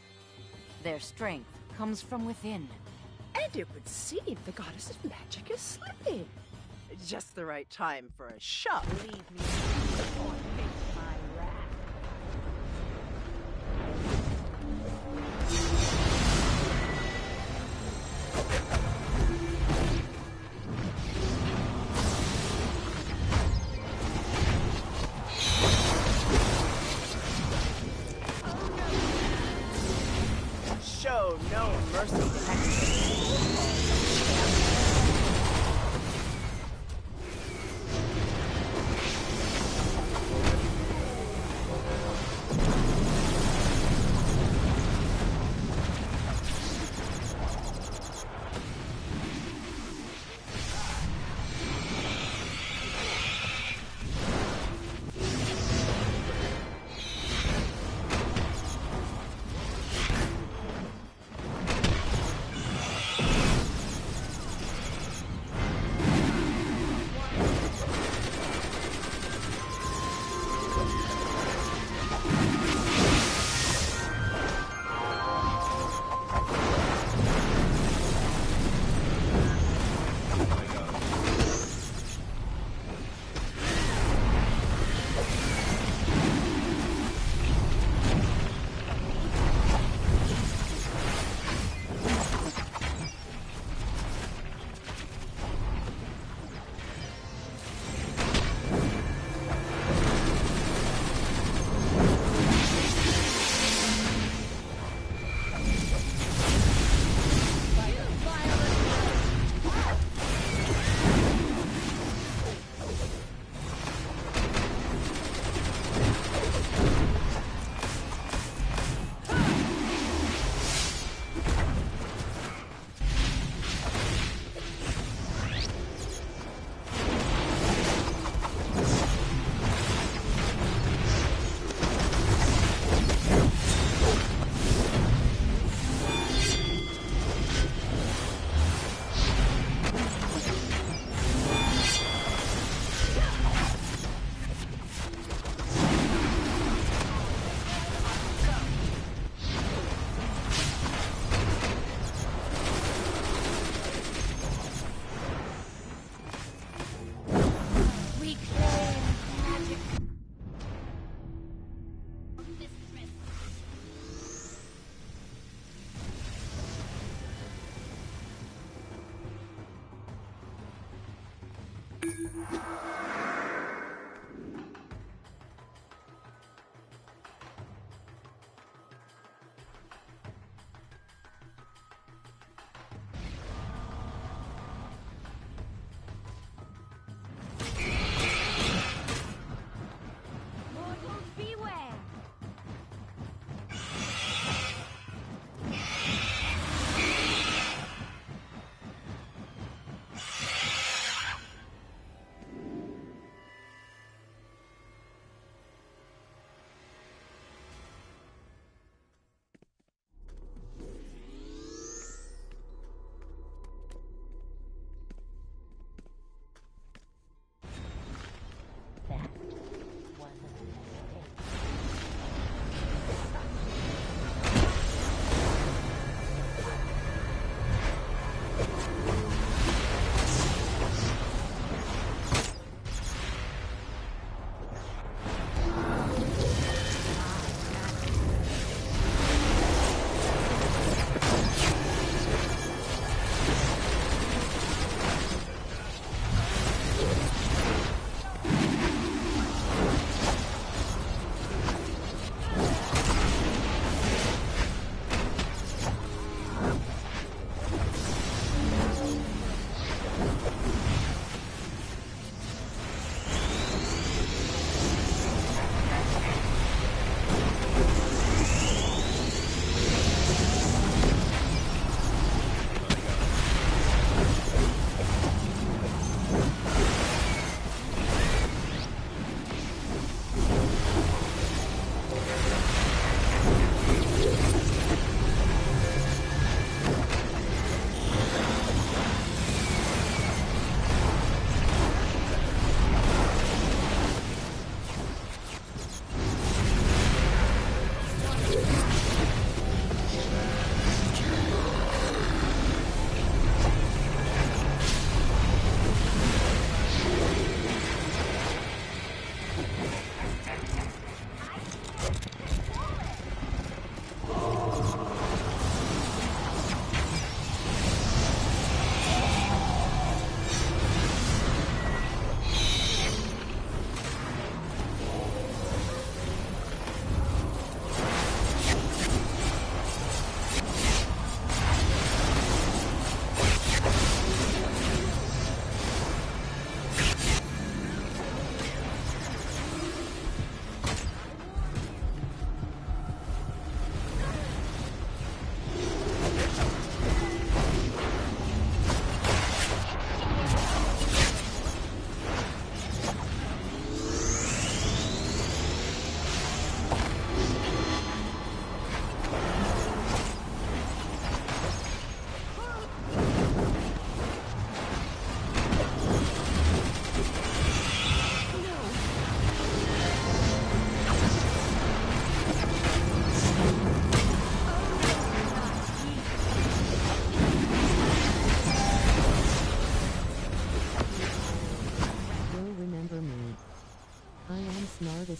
Their strength comes from within. And it would seem the goddess of magic is slipping. Just the right time for a shove. Leave me or face my wrath. Show no mercy to Hector.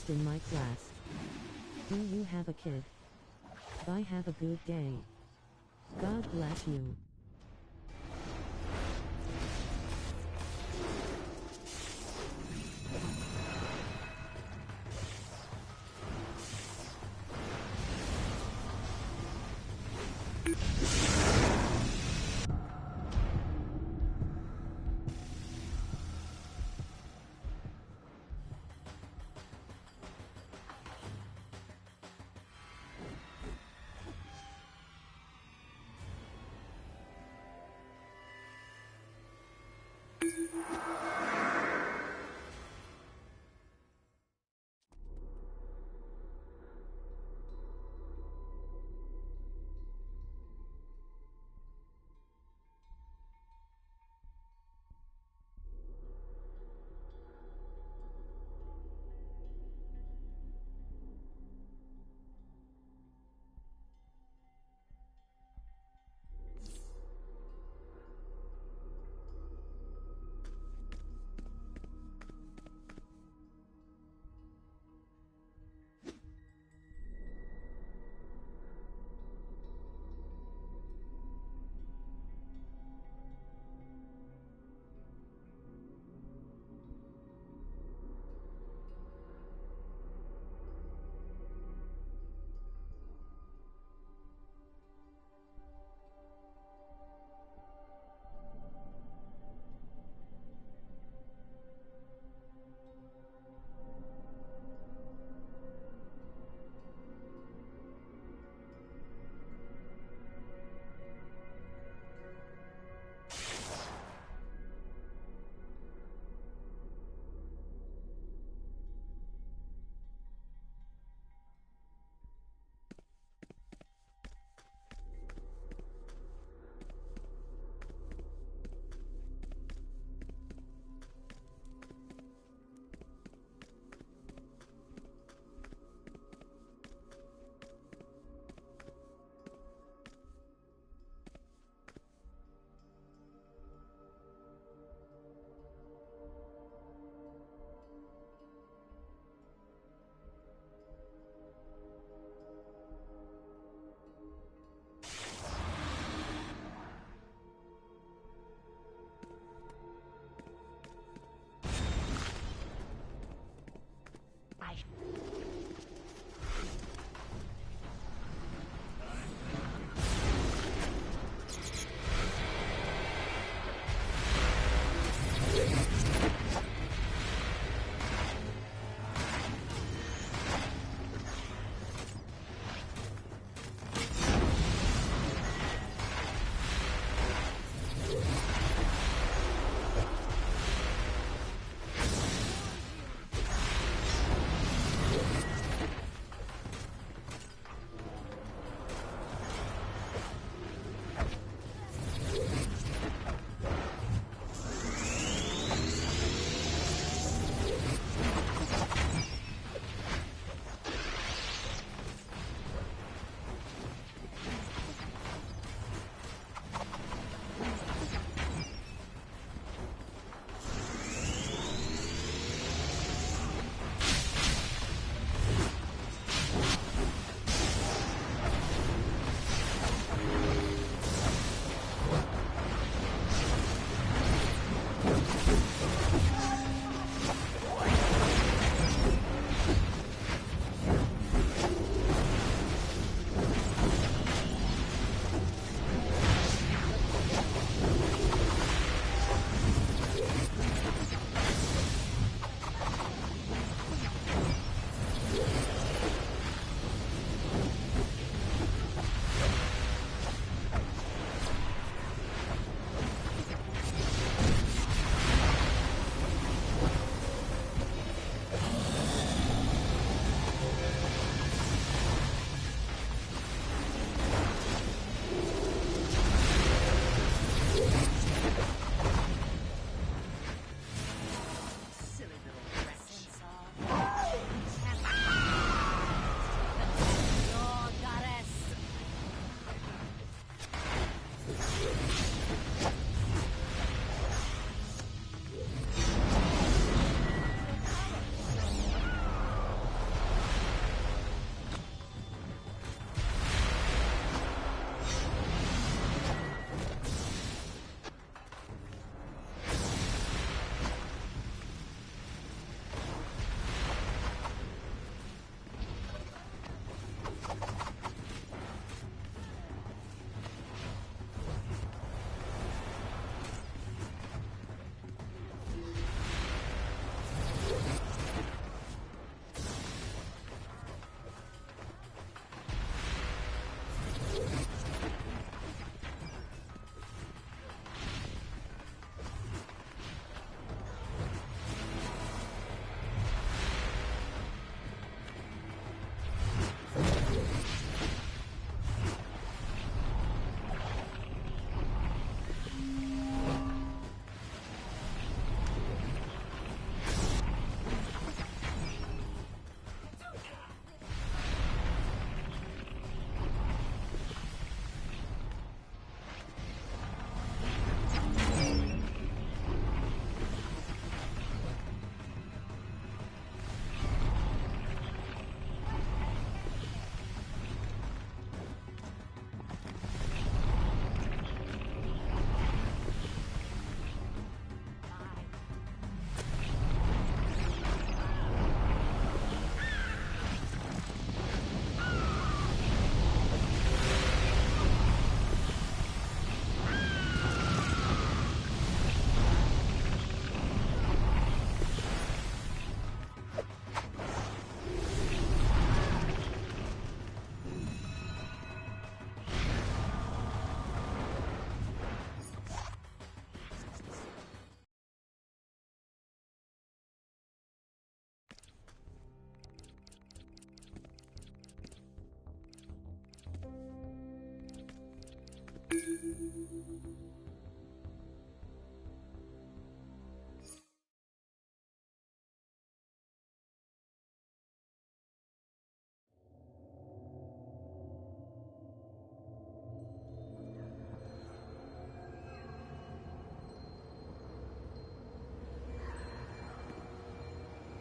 best in my class. Do you have a kid? Bye, have a good day. God bless you.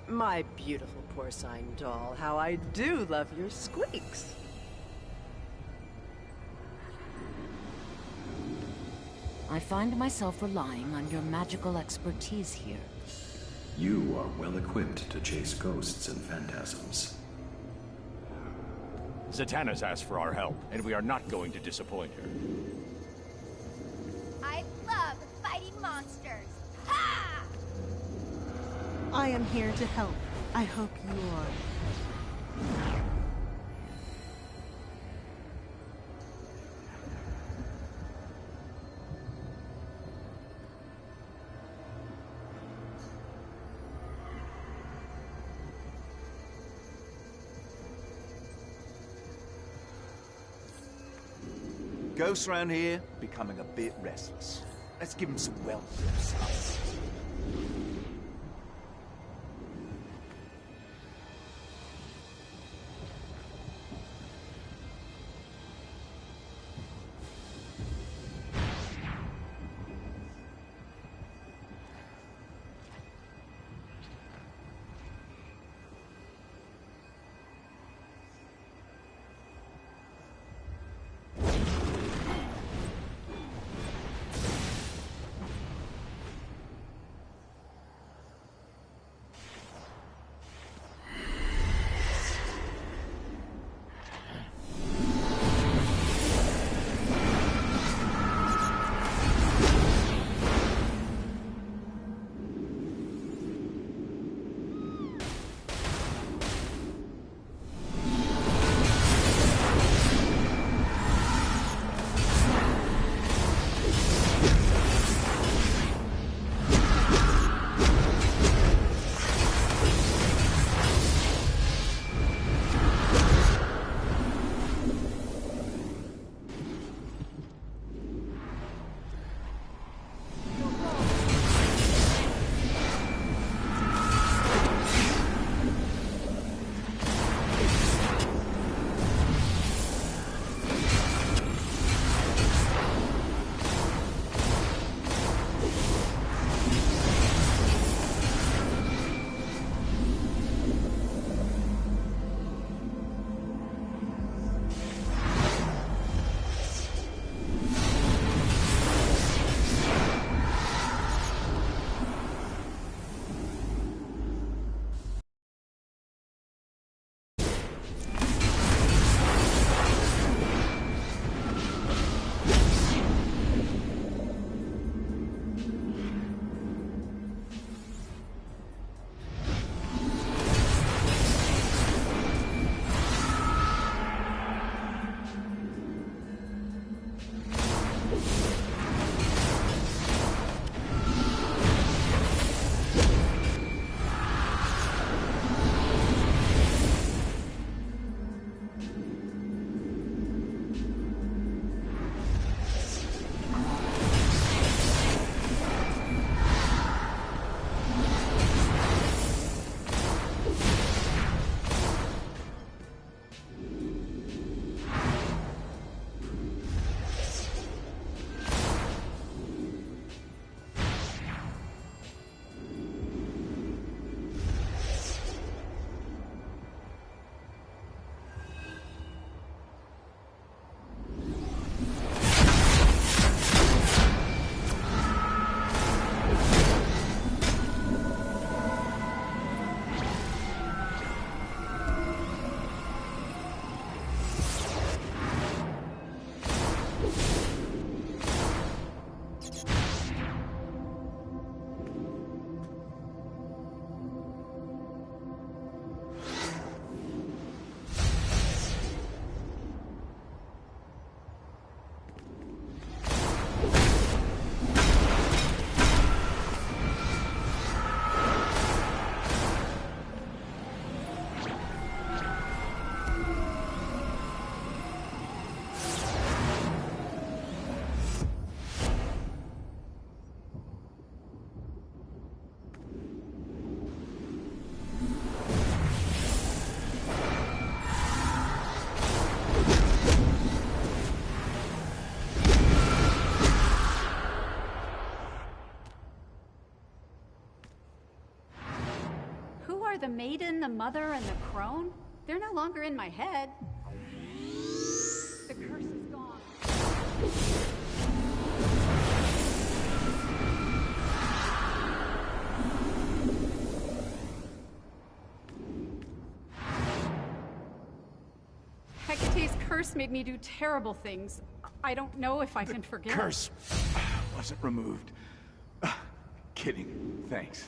My beautiful porcine doll, how I do love your squeaks. I find myself relying on your magical expertise here. You are well equipped to chase ghosts and phantasms. Zatanna's asked for our help, and we are not going to disappoint her. I love fighting monsters. Ha! I am here to help. I hope you are. Ghosts around here becoming a bit restless. Let's give them some welcome stuff. the maiden, the mother, and the crone? They're no longer in my head. The curse is gone. Hecate's curse made me do terrible things. I don't know if I can forget. Curse wasn't removed. Kidding. Thanks.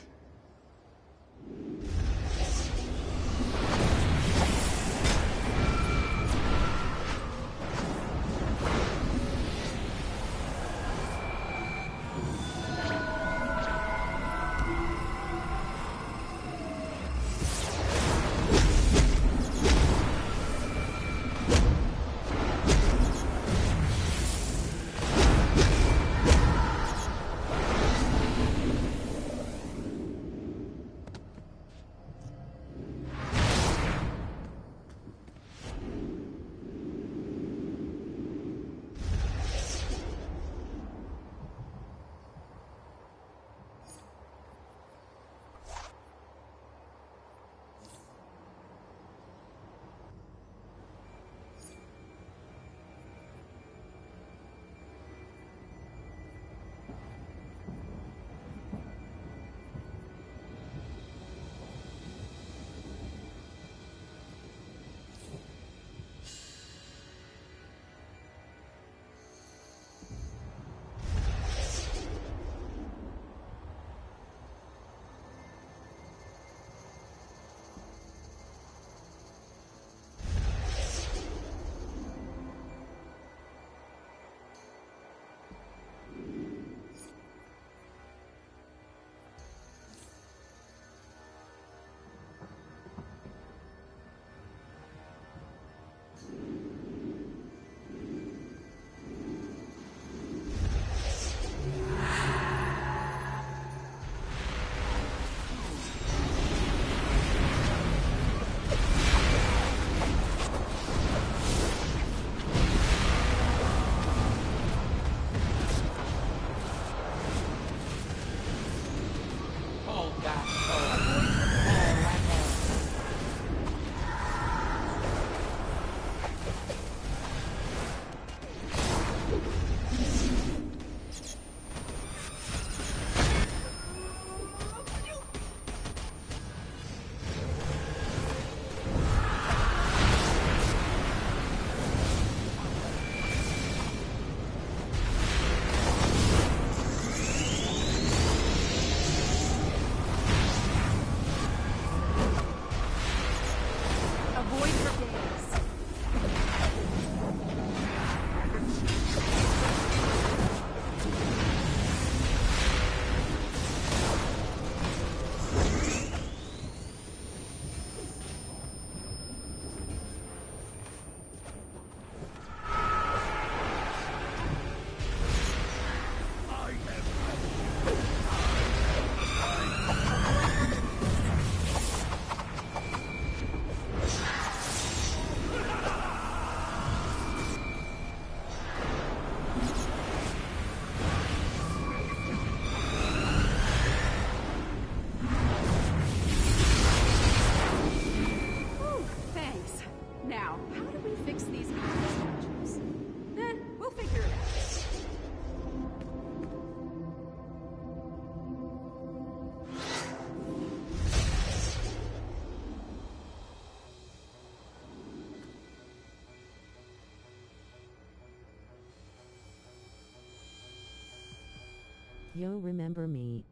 Yo, remember me?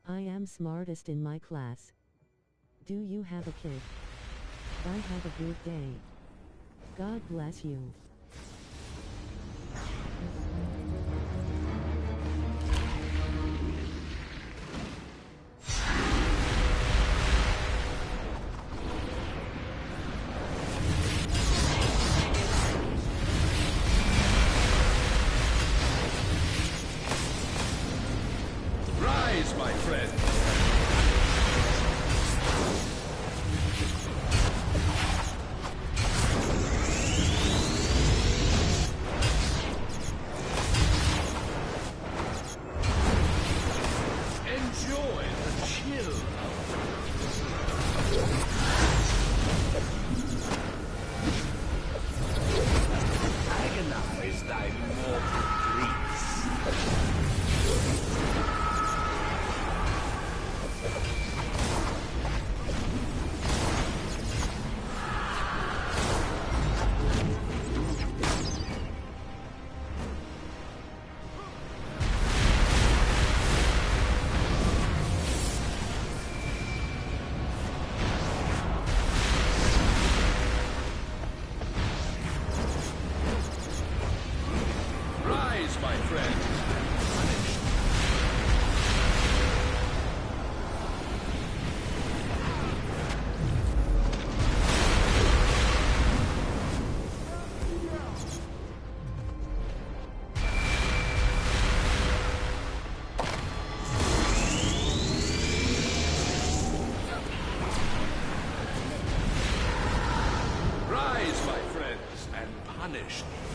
I am smartest in my class. Do you have a kid? Bye, have a good day. God bless you. Rise, my friend. Enjoy the chill. Taste thy mortal griefs. Rise, my friend. Rise, my friends, and punish these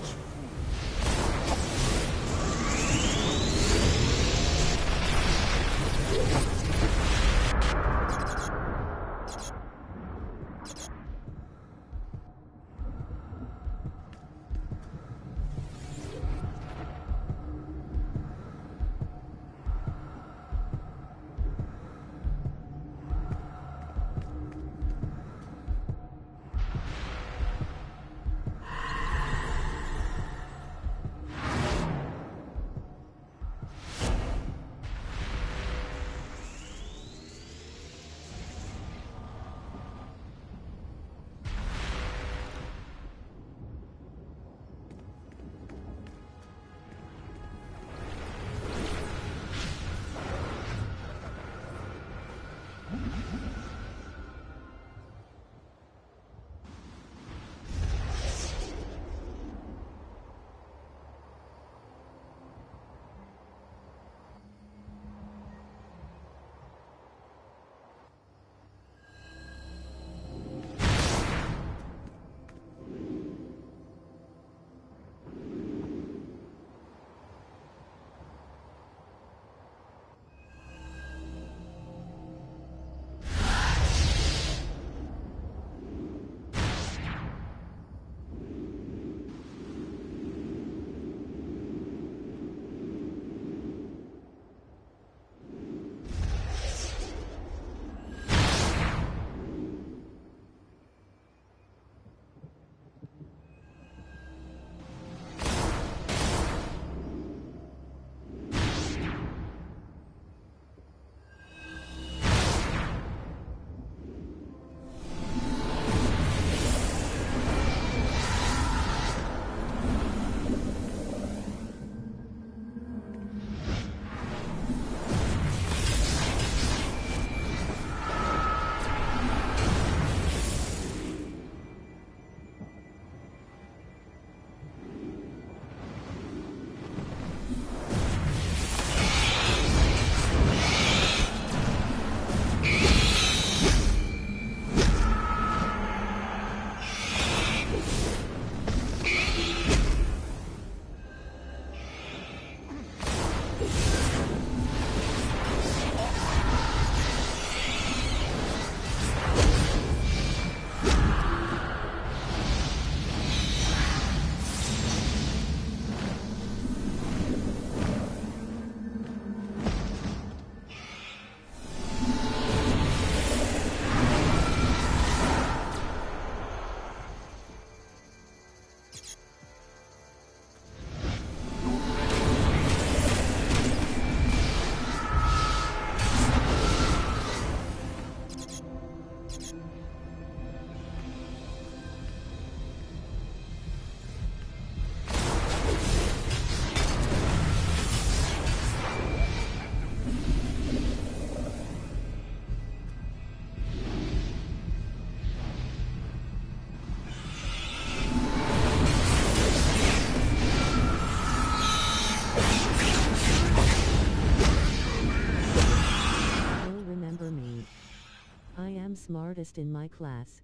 smartest in my class.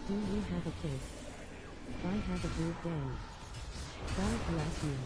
Do you have a kid? I have a good day. God bless you.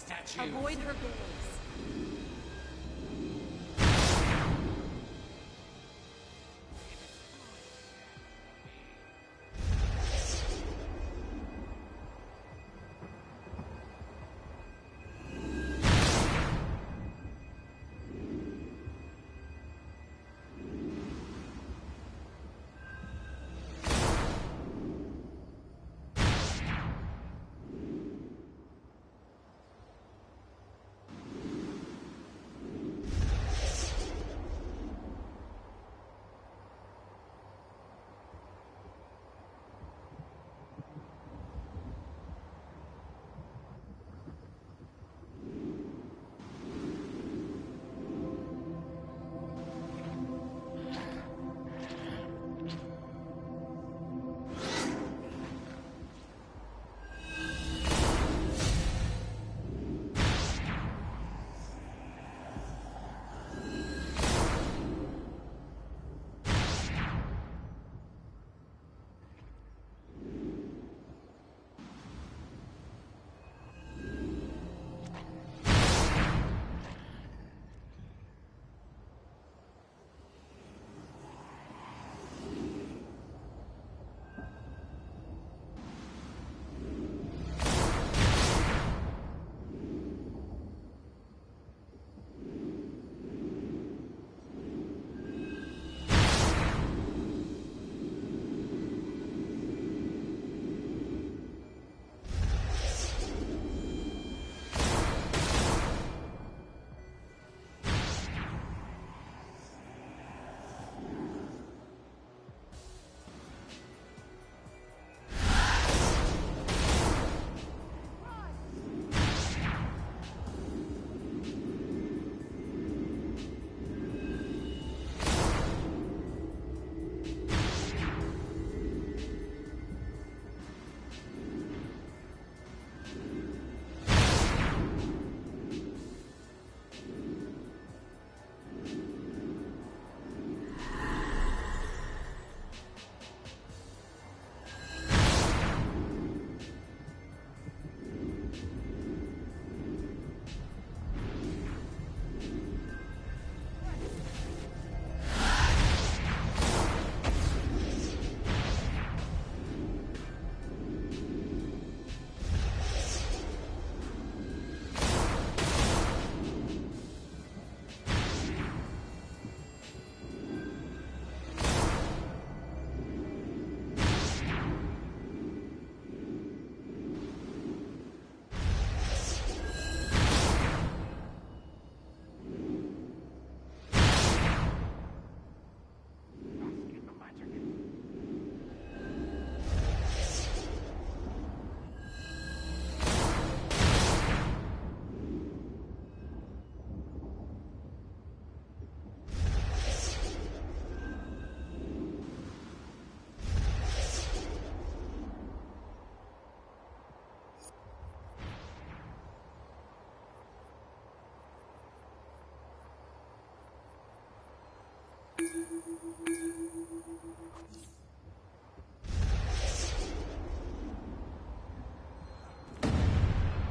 statue. Avoid her gaze.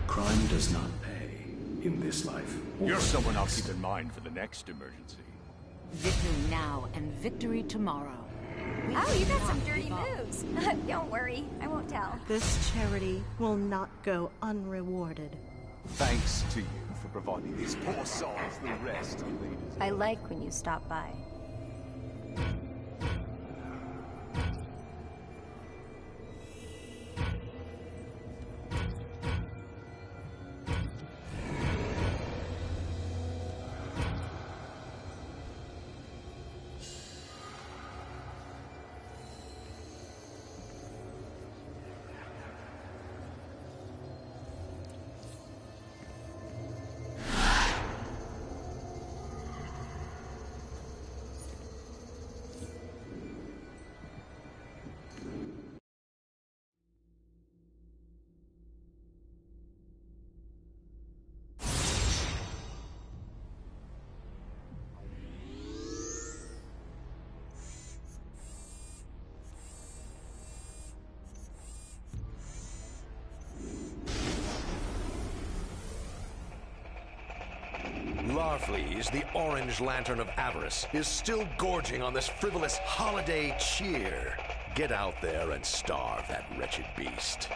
Crime does not pay in this life. You're someone I'll keep in mind for the next emergency. Victory now and victory tomorrow. Oh, you got some dirty moves. Don't worry, I won't tell. This charity will not go unrewarded. Thanks to you for providing these poor souls the rest they deserve. I like when you stop by. Larfleeze, the Orange Lantern of Avarice, is still gorging on this frivolous holiday cheer. Get out there and starve that wretched beast.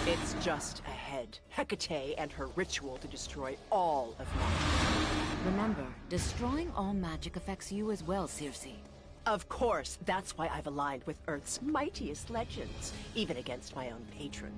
It's just ahead. Hecate and her ritual to destroy all of magic. Remember, destroying all magic affects you as well, Circe. Of course, that's why I've aligned with Earth's mightiest legends, even against my own patron.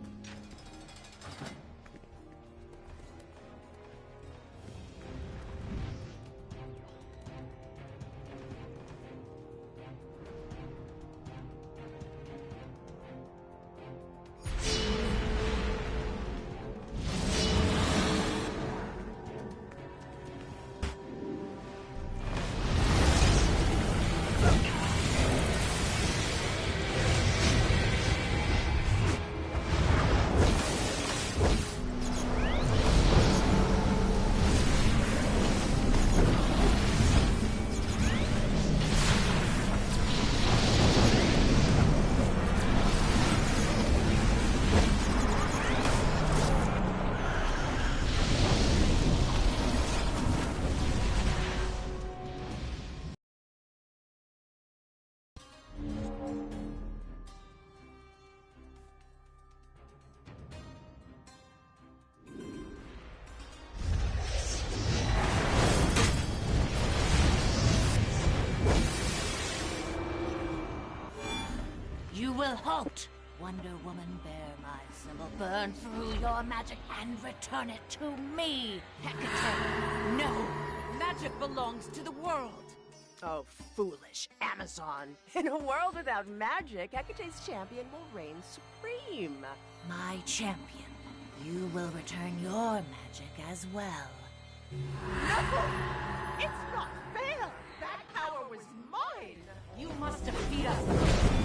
You will halt! Wonder Woman, bear my symbol, burn through your magic and return it to me! Hecate! No! Magic belongs to the world! Oh, foolish Amazon. In a world without magic, Hecate's champion will reign supreme. My champion, you will return your magic as well. No! It's not fair! That power was mine! You must defeat us!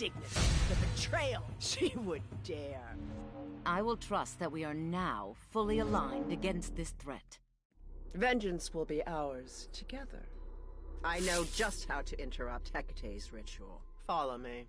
dignity, the betrayal she would dare. I will trust that we are now fully aligned against this threat. Vengeance will be ours together. I know just how to interrupt Hecate's ritual. Follow me.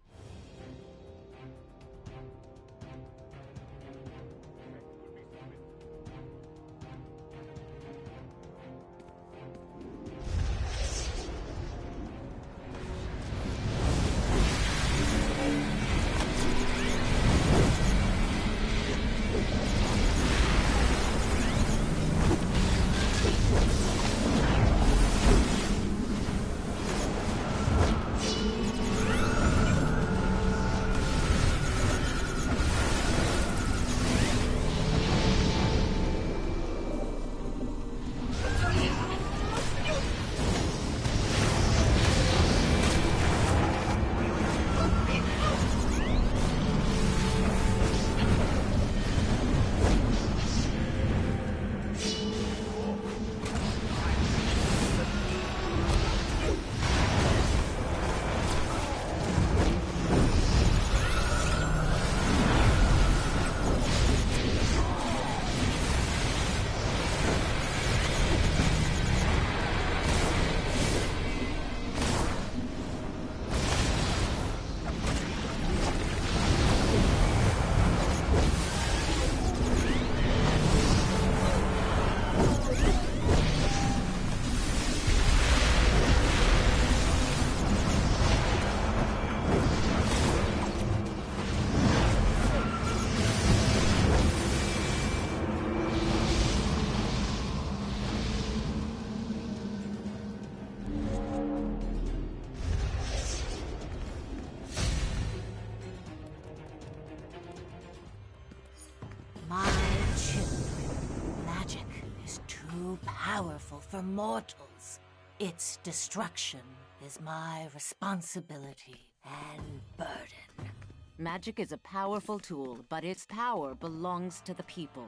Powerful for mortals. Its destruction is my responsibility and burden. Magic is a powerful tool, but its power belongs to the people.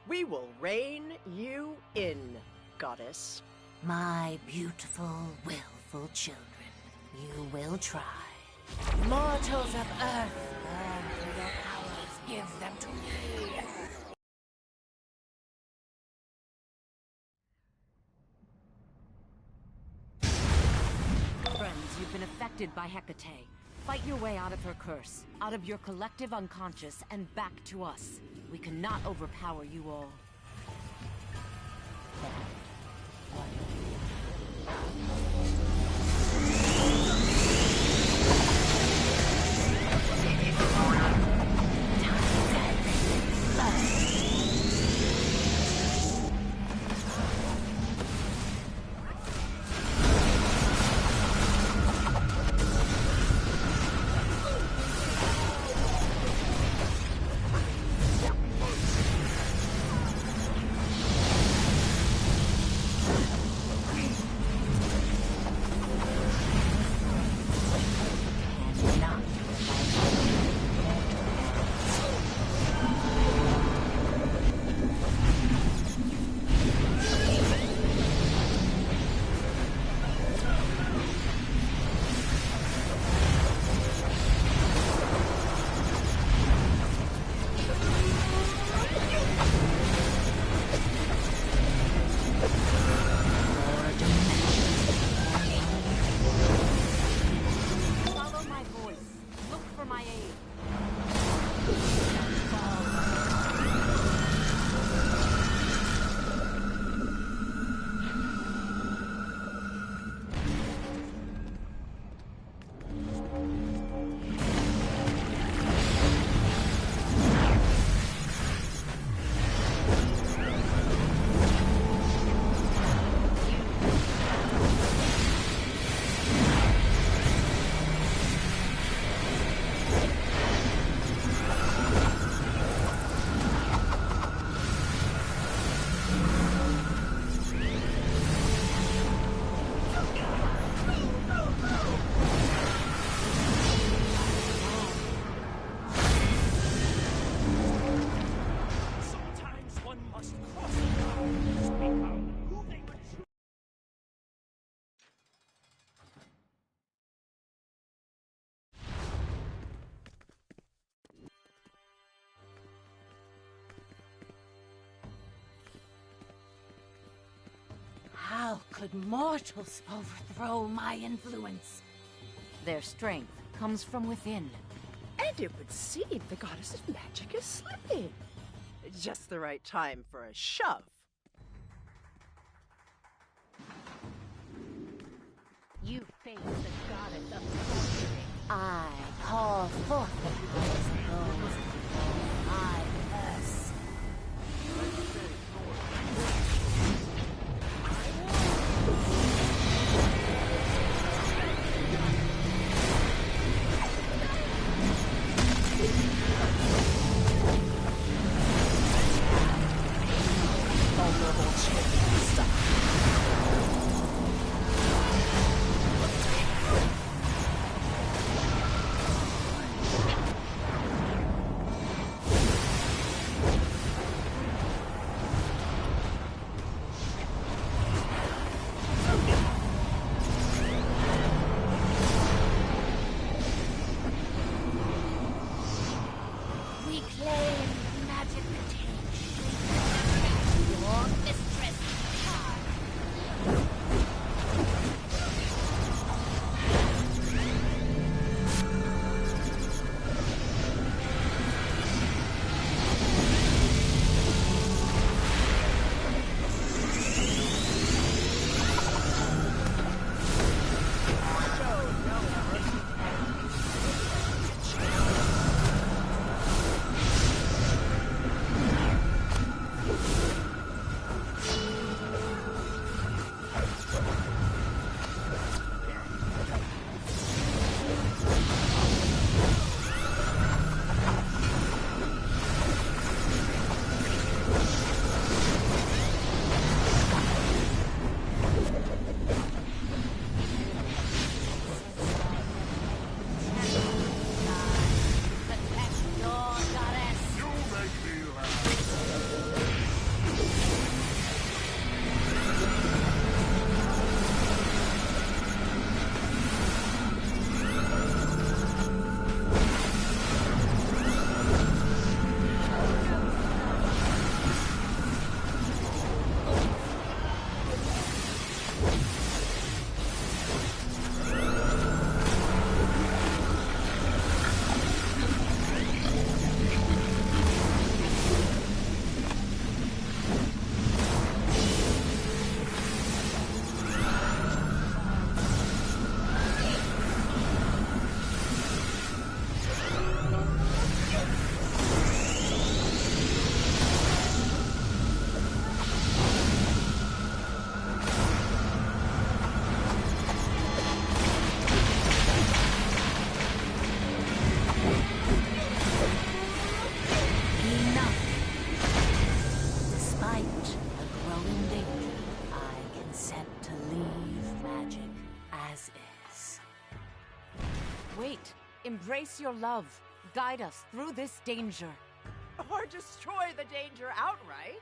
We will rein you in, goddess. My beautiful, willful children, you will try. Mortals of Earth, burn for your powers. Give them to me. Friends, you've been affected by Hecate. Fight your way out of her curse, out of your collective unconscious, and back to us. We cannot overpower you all. could mortals overthrow my influence? Their strength comes from within. And it would seem the goddess of magic is slipping. Just the right time for a shove. You face the goddess of sorcery. I call forth the powers of those who I curse. Vulnerable champion style. We claim magic contains your mistress. Wait. Embrace your love. Guide us through this danger. Or destroy the danger outright.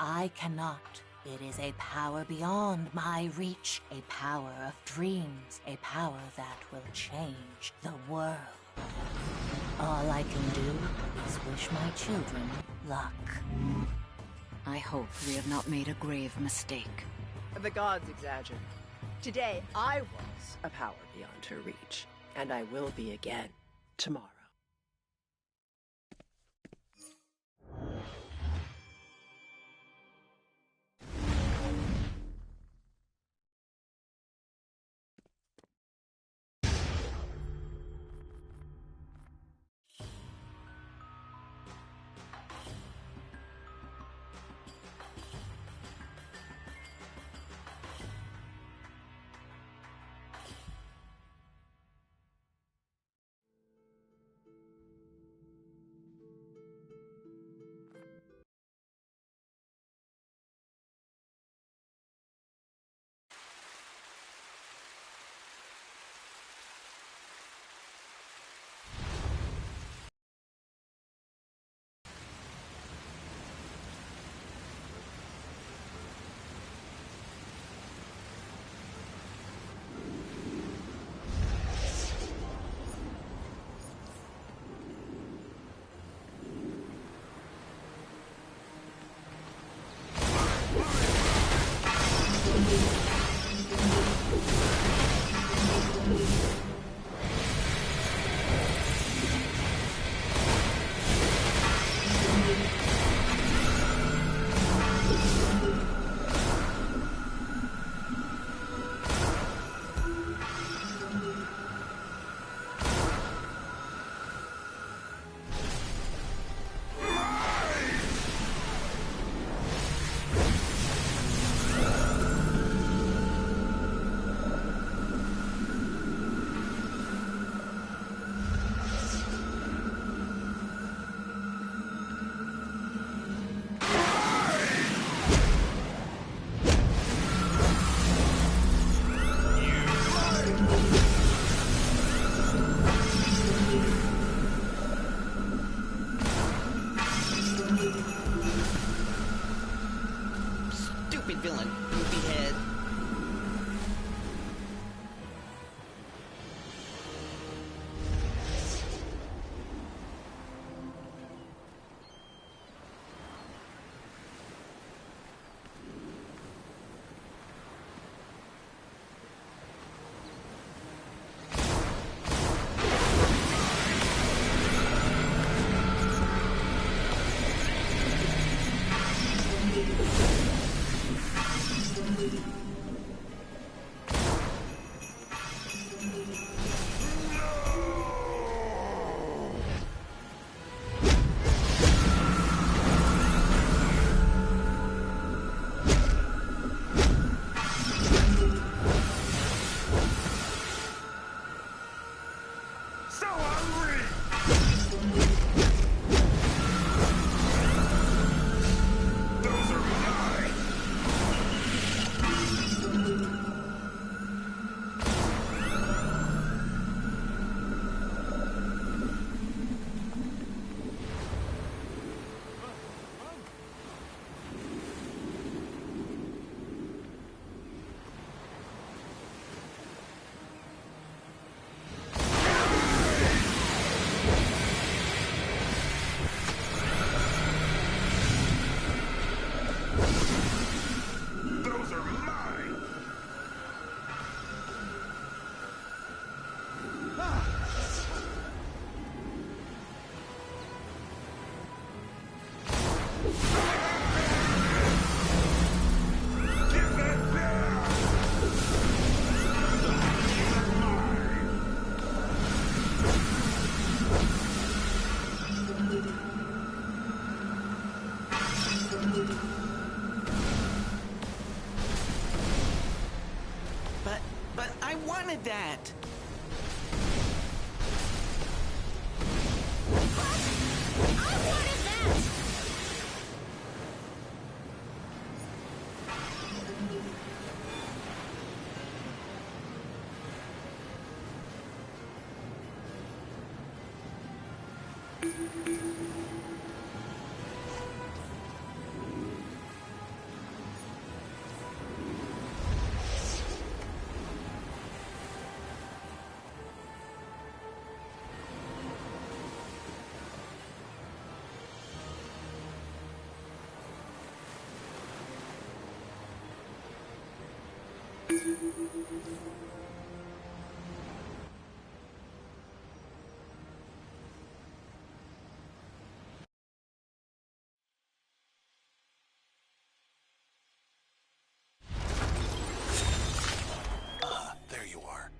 I cannot. It is a power beyond my reach, a power of dreams, a power that will change the world. All I can do is wish my children luck. I hope we have not made a grave mistake. The gods exaggerate. Today, I was a power beyond her reach, and I will be again tomorrow. did that? There you are.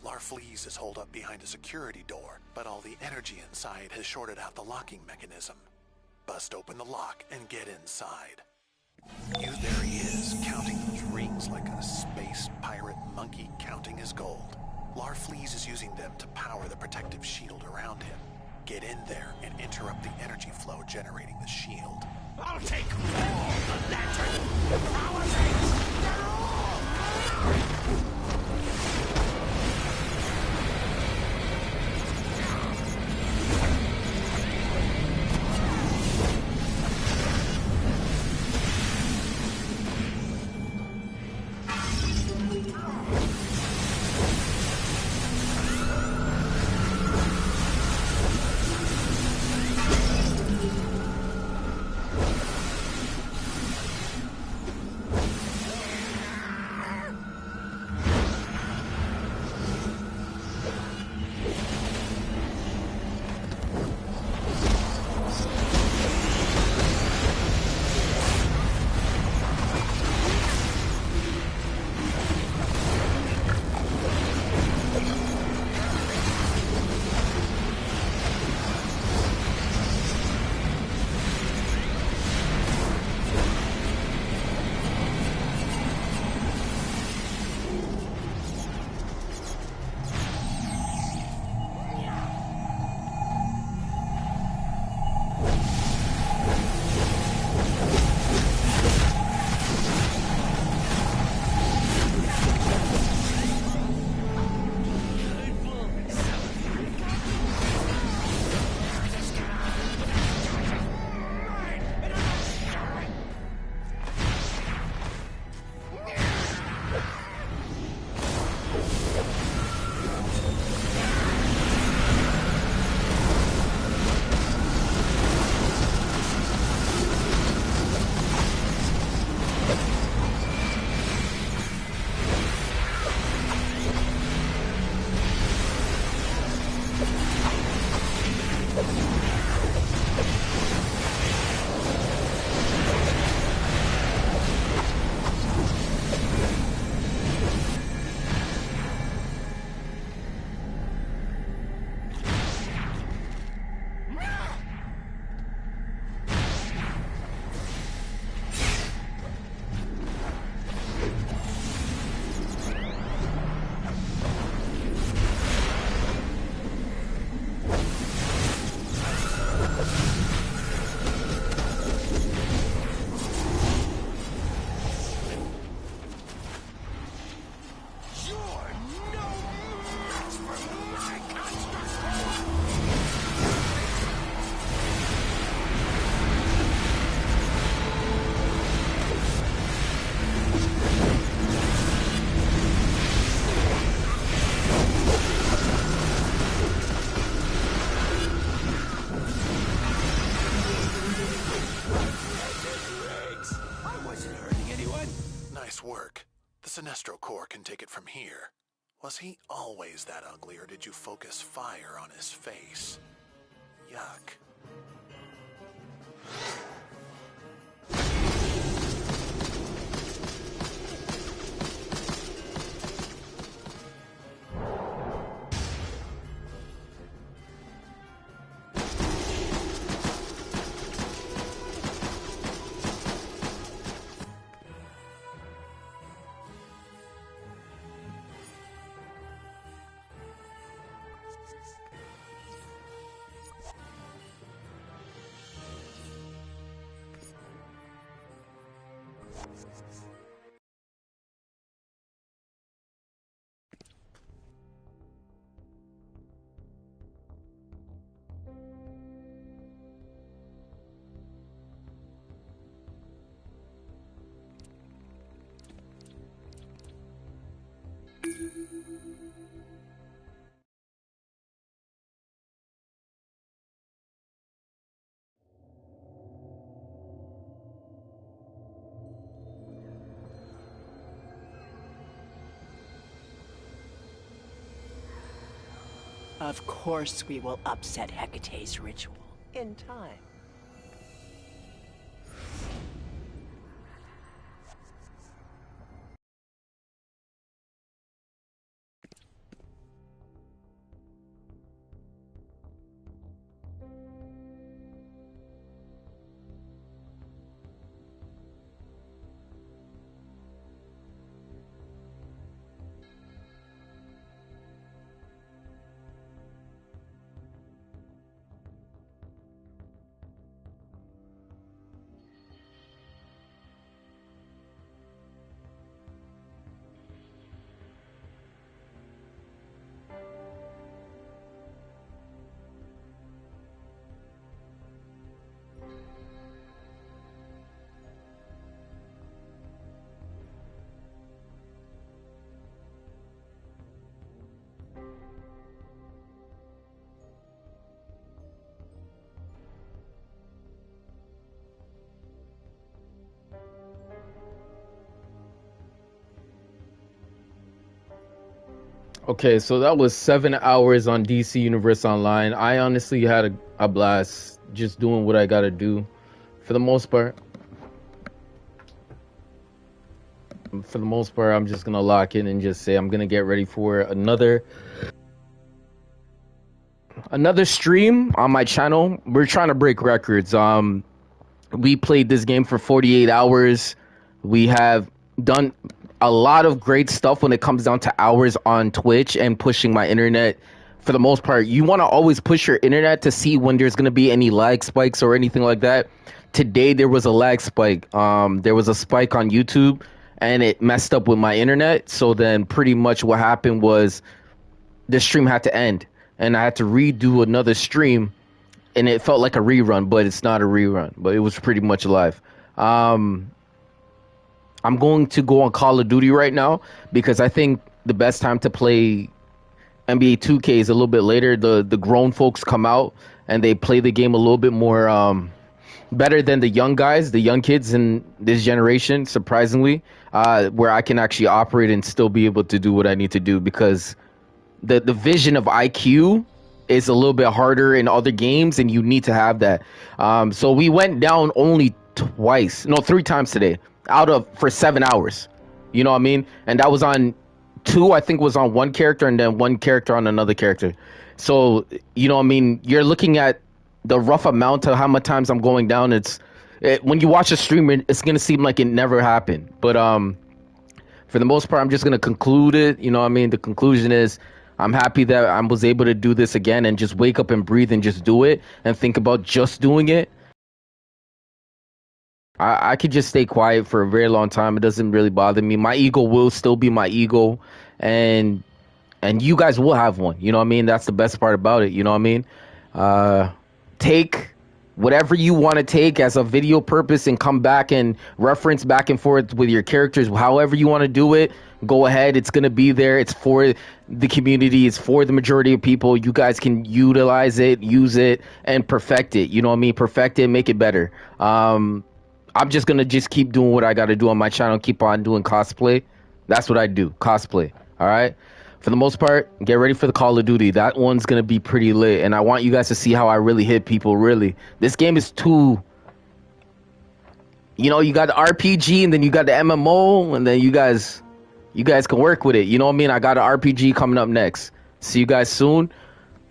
Larfleeze is holed up behind a security door, but all the energy inside has shorted out the locking mechanism. Bust open the lock and get inside. There he is, counting those rings like a space pirate monkey counting his gold. Larfleeze is using them to power the protective shield around him. Get in there and interrupt the energy flow generating the shield. I'll take all the lantern! Power rings! They're all mine! Sinestro Corps can take it from here. Was he always that ugly, or did you focus fire on his face? Yuck. Of course we will upset Hecate's ritual. In time. Okay, so that was 7 hours on DC Universe Online. I honestly had a blast just doing what I gotta do. For the most part, I'm just gonna lock in and just say I'm gonna get ready for another stream on my channel. We're trying to break records. We played this game for 48 hours. We have done a lot of great stuff when it comes down to hours on Twitch and pushing my internet. For the most part, you want to always push your internet to see when there's going to be any lag spikes or anything like that. Today there was a lag spike. There was a spike on YouTube and it messed up with my internet. So then pretty much what happened was the stream had to end and I had to redo another stream, and it felt like a rerun, but it's not a rerun, but it was pretty much live. I'm going to go on Call of Duty right now because I think the best time to play NBA 2K is a little bit later. The grown folks come out and they play the game a little bit more better than the young guys, the young kids in this generation, surprisingly, where I can actually operate and still be able to do what I need to do, because the vision of IQ is a little bit harder in other games, and you need to have that. So we went down only three times today for 7 hours. You know what I mean? And that was on two, I think was on one character, and then one character on another character. So, you know what I mean? You're looking at the rough amount of how many times I'm going down. When you watch a stream, it's going to seem like it never happened. But for the most part, I'm just going to conclude it. You know what I mean? The conclusion is I'm happy that I was able to do this again and just wake up and breathe and just do it and think about just doing it. I could just stay quiet for a very long time. It doesn't really bother me. My ego will still be my ego, and you guys will have one. You know what I mean? That's the best part about it. You know what I mean? Take whatever you want to take as a video purpose and come back and reference back and forth with your characters. However you want to do it, go ahead. It's going to be there. It's for the community. It's for the majority of people. You guys can utilize it, use it, and perfect it. You know what I mean? Perfect it, make it better. I'm just going to just keep doing what I got to do on my channel. Keep on doing cosplay. That's what I do. Cosplay. All right? For the most part, get ready for the Call of Duty. That one's going to be pretty lit. And I want you guys to see how I really hit people, really. This game is too... You know, you got the RPG, and then you got the MMO, and then you guys can work with it. You know what I mean? I got an RPG coming up next. See you guys soon.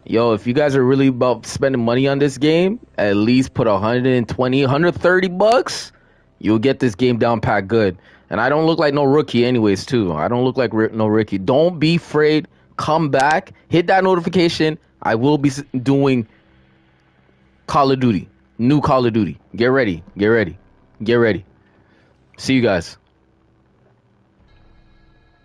Yo, if you guys are really about spending money on this game, at least put 120, 130 bucks. You'll get this game down pat good. And I don't look like no rookie anyways, too. I don't look like no rookie. Don't be afraid. Come back. Hit that notification. I will be doing Call of Duty. New Call of Duty. Get ready. Get ready. Get ready. See you guys.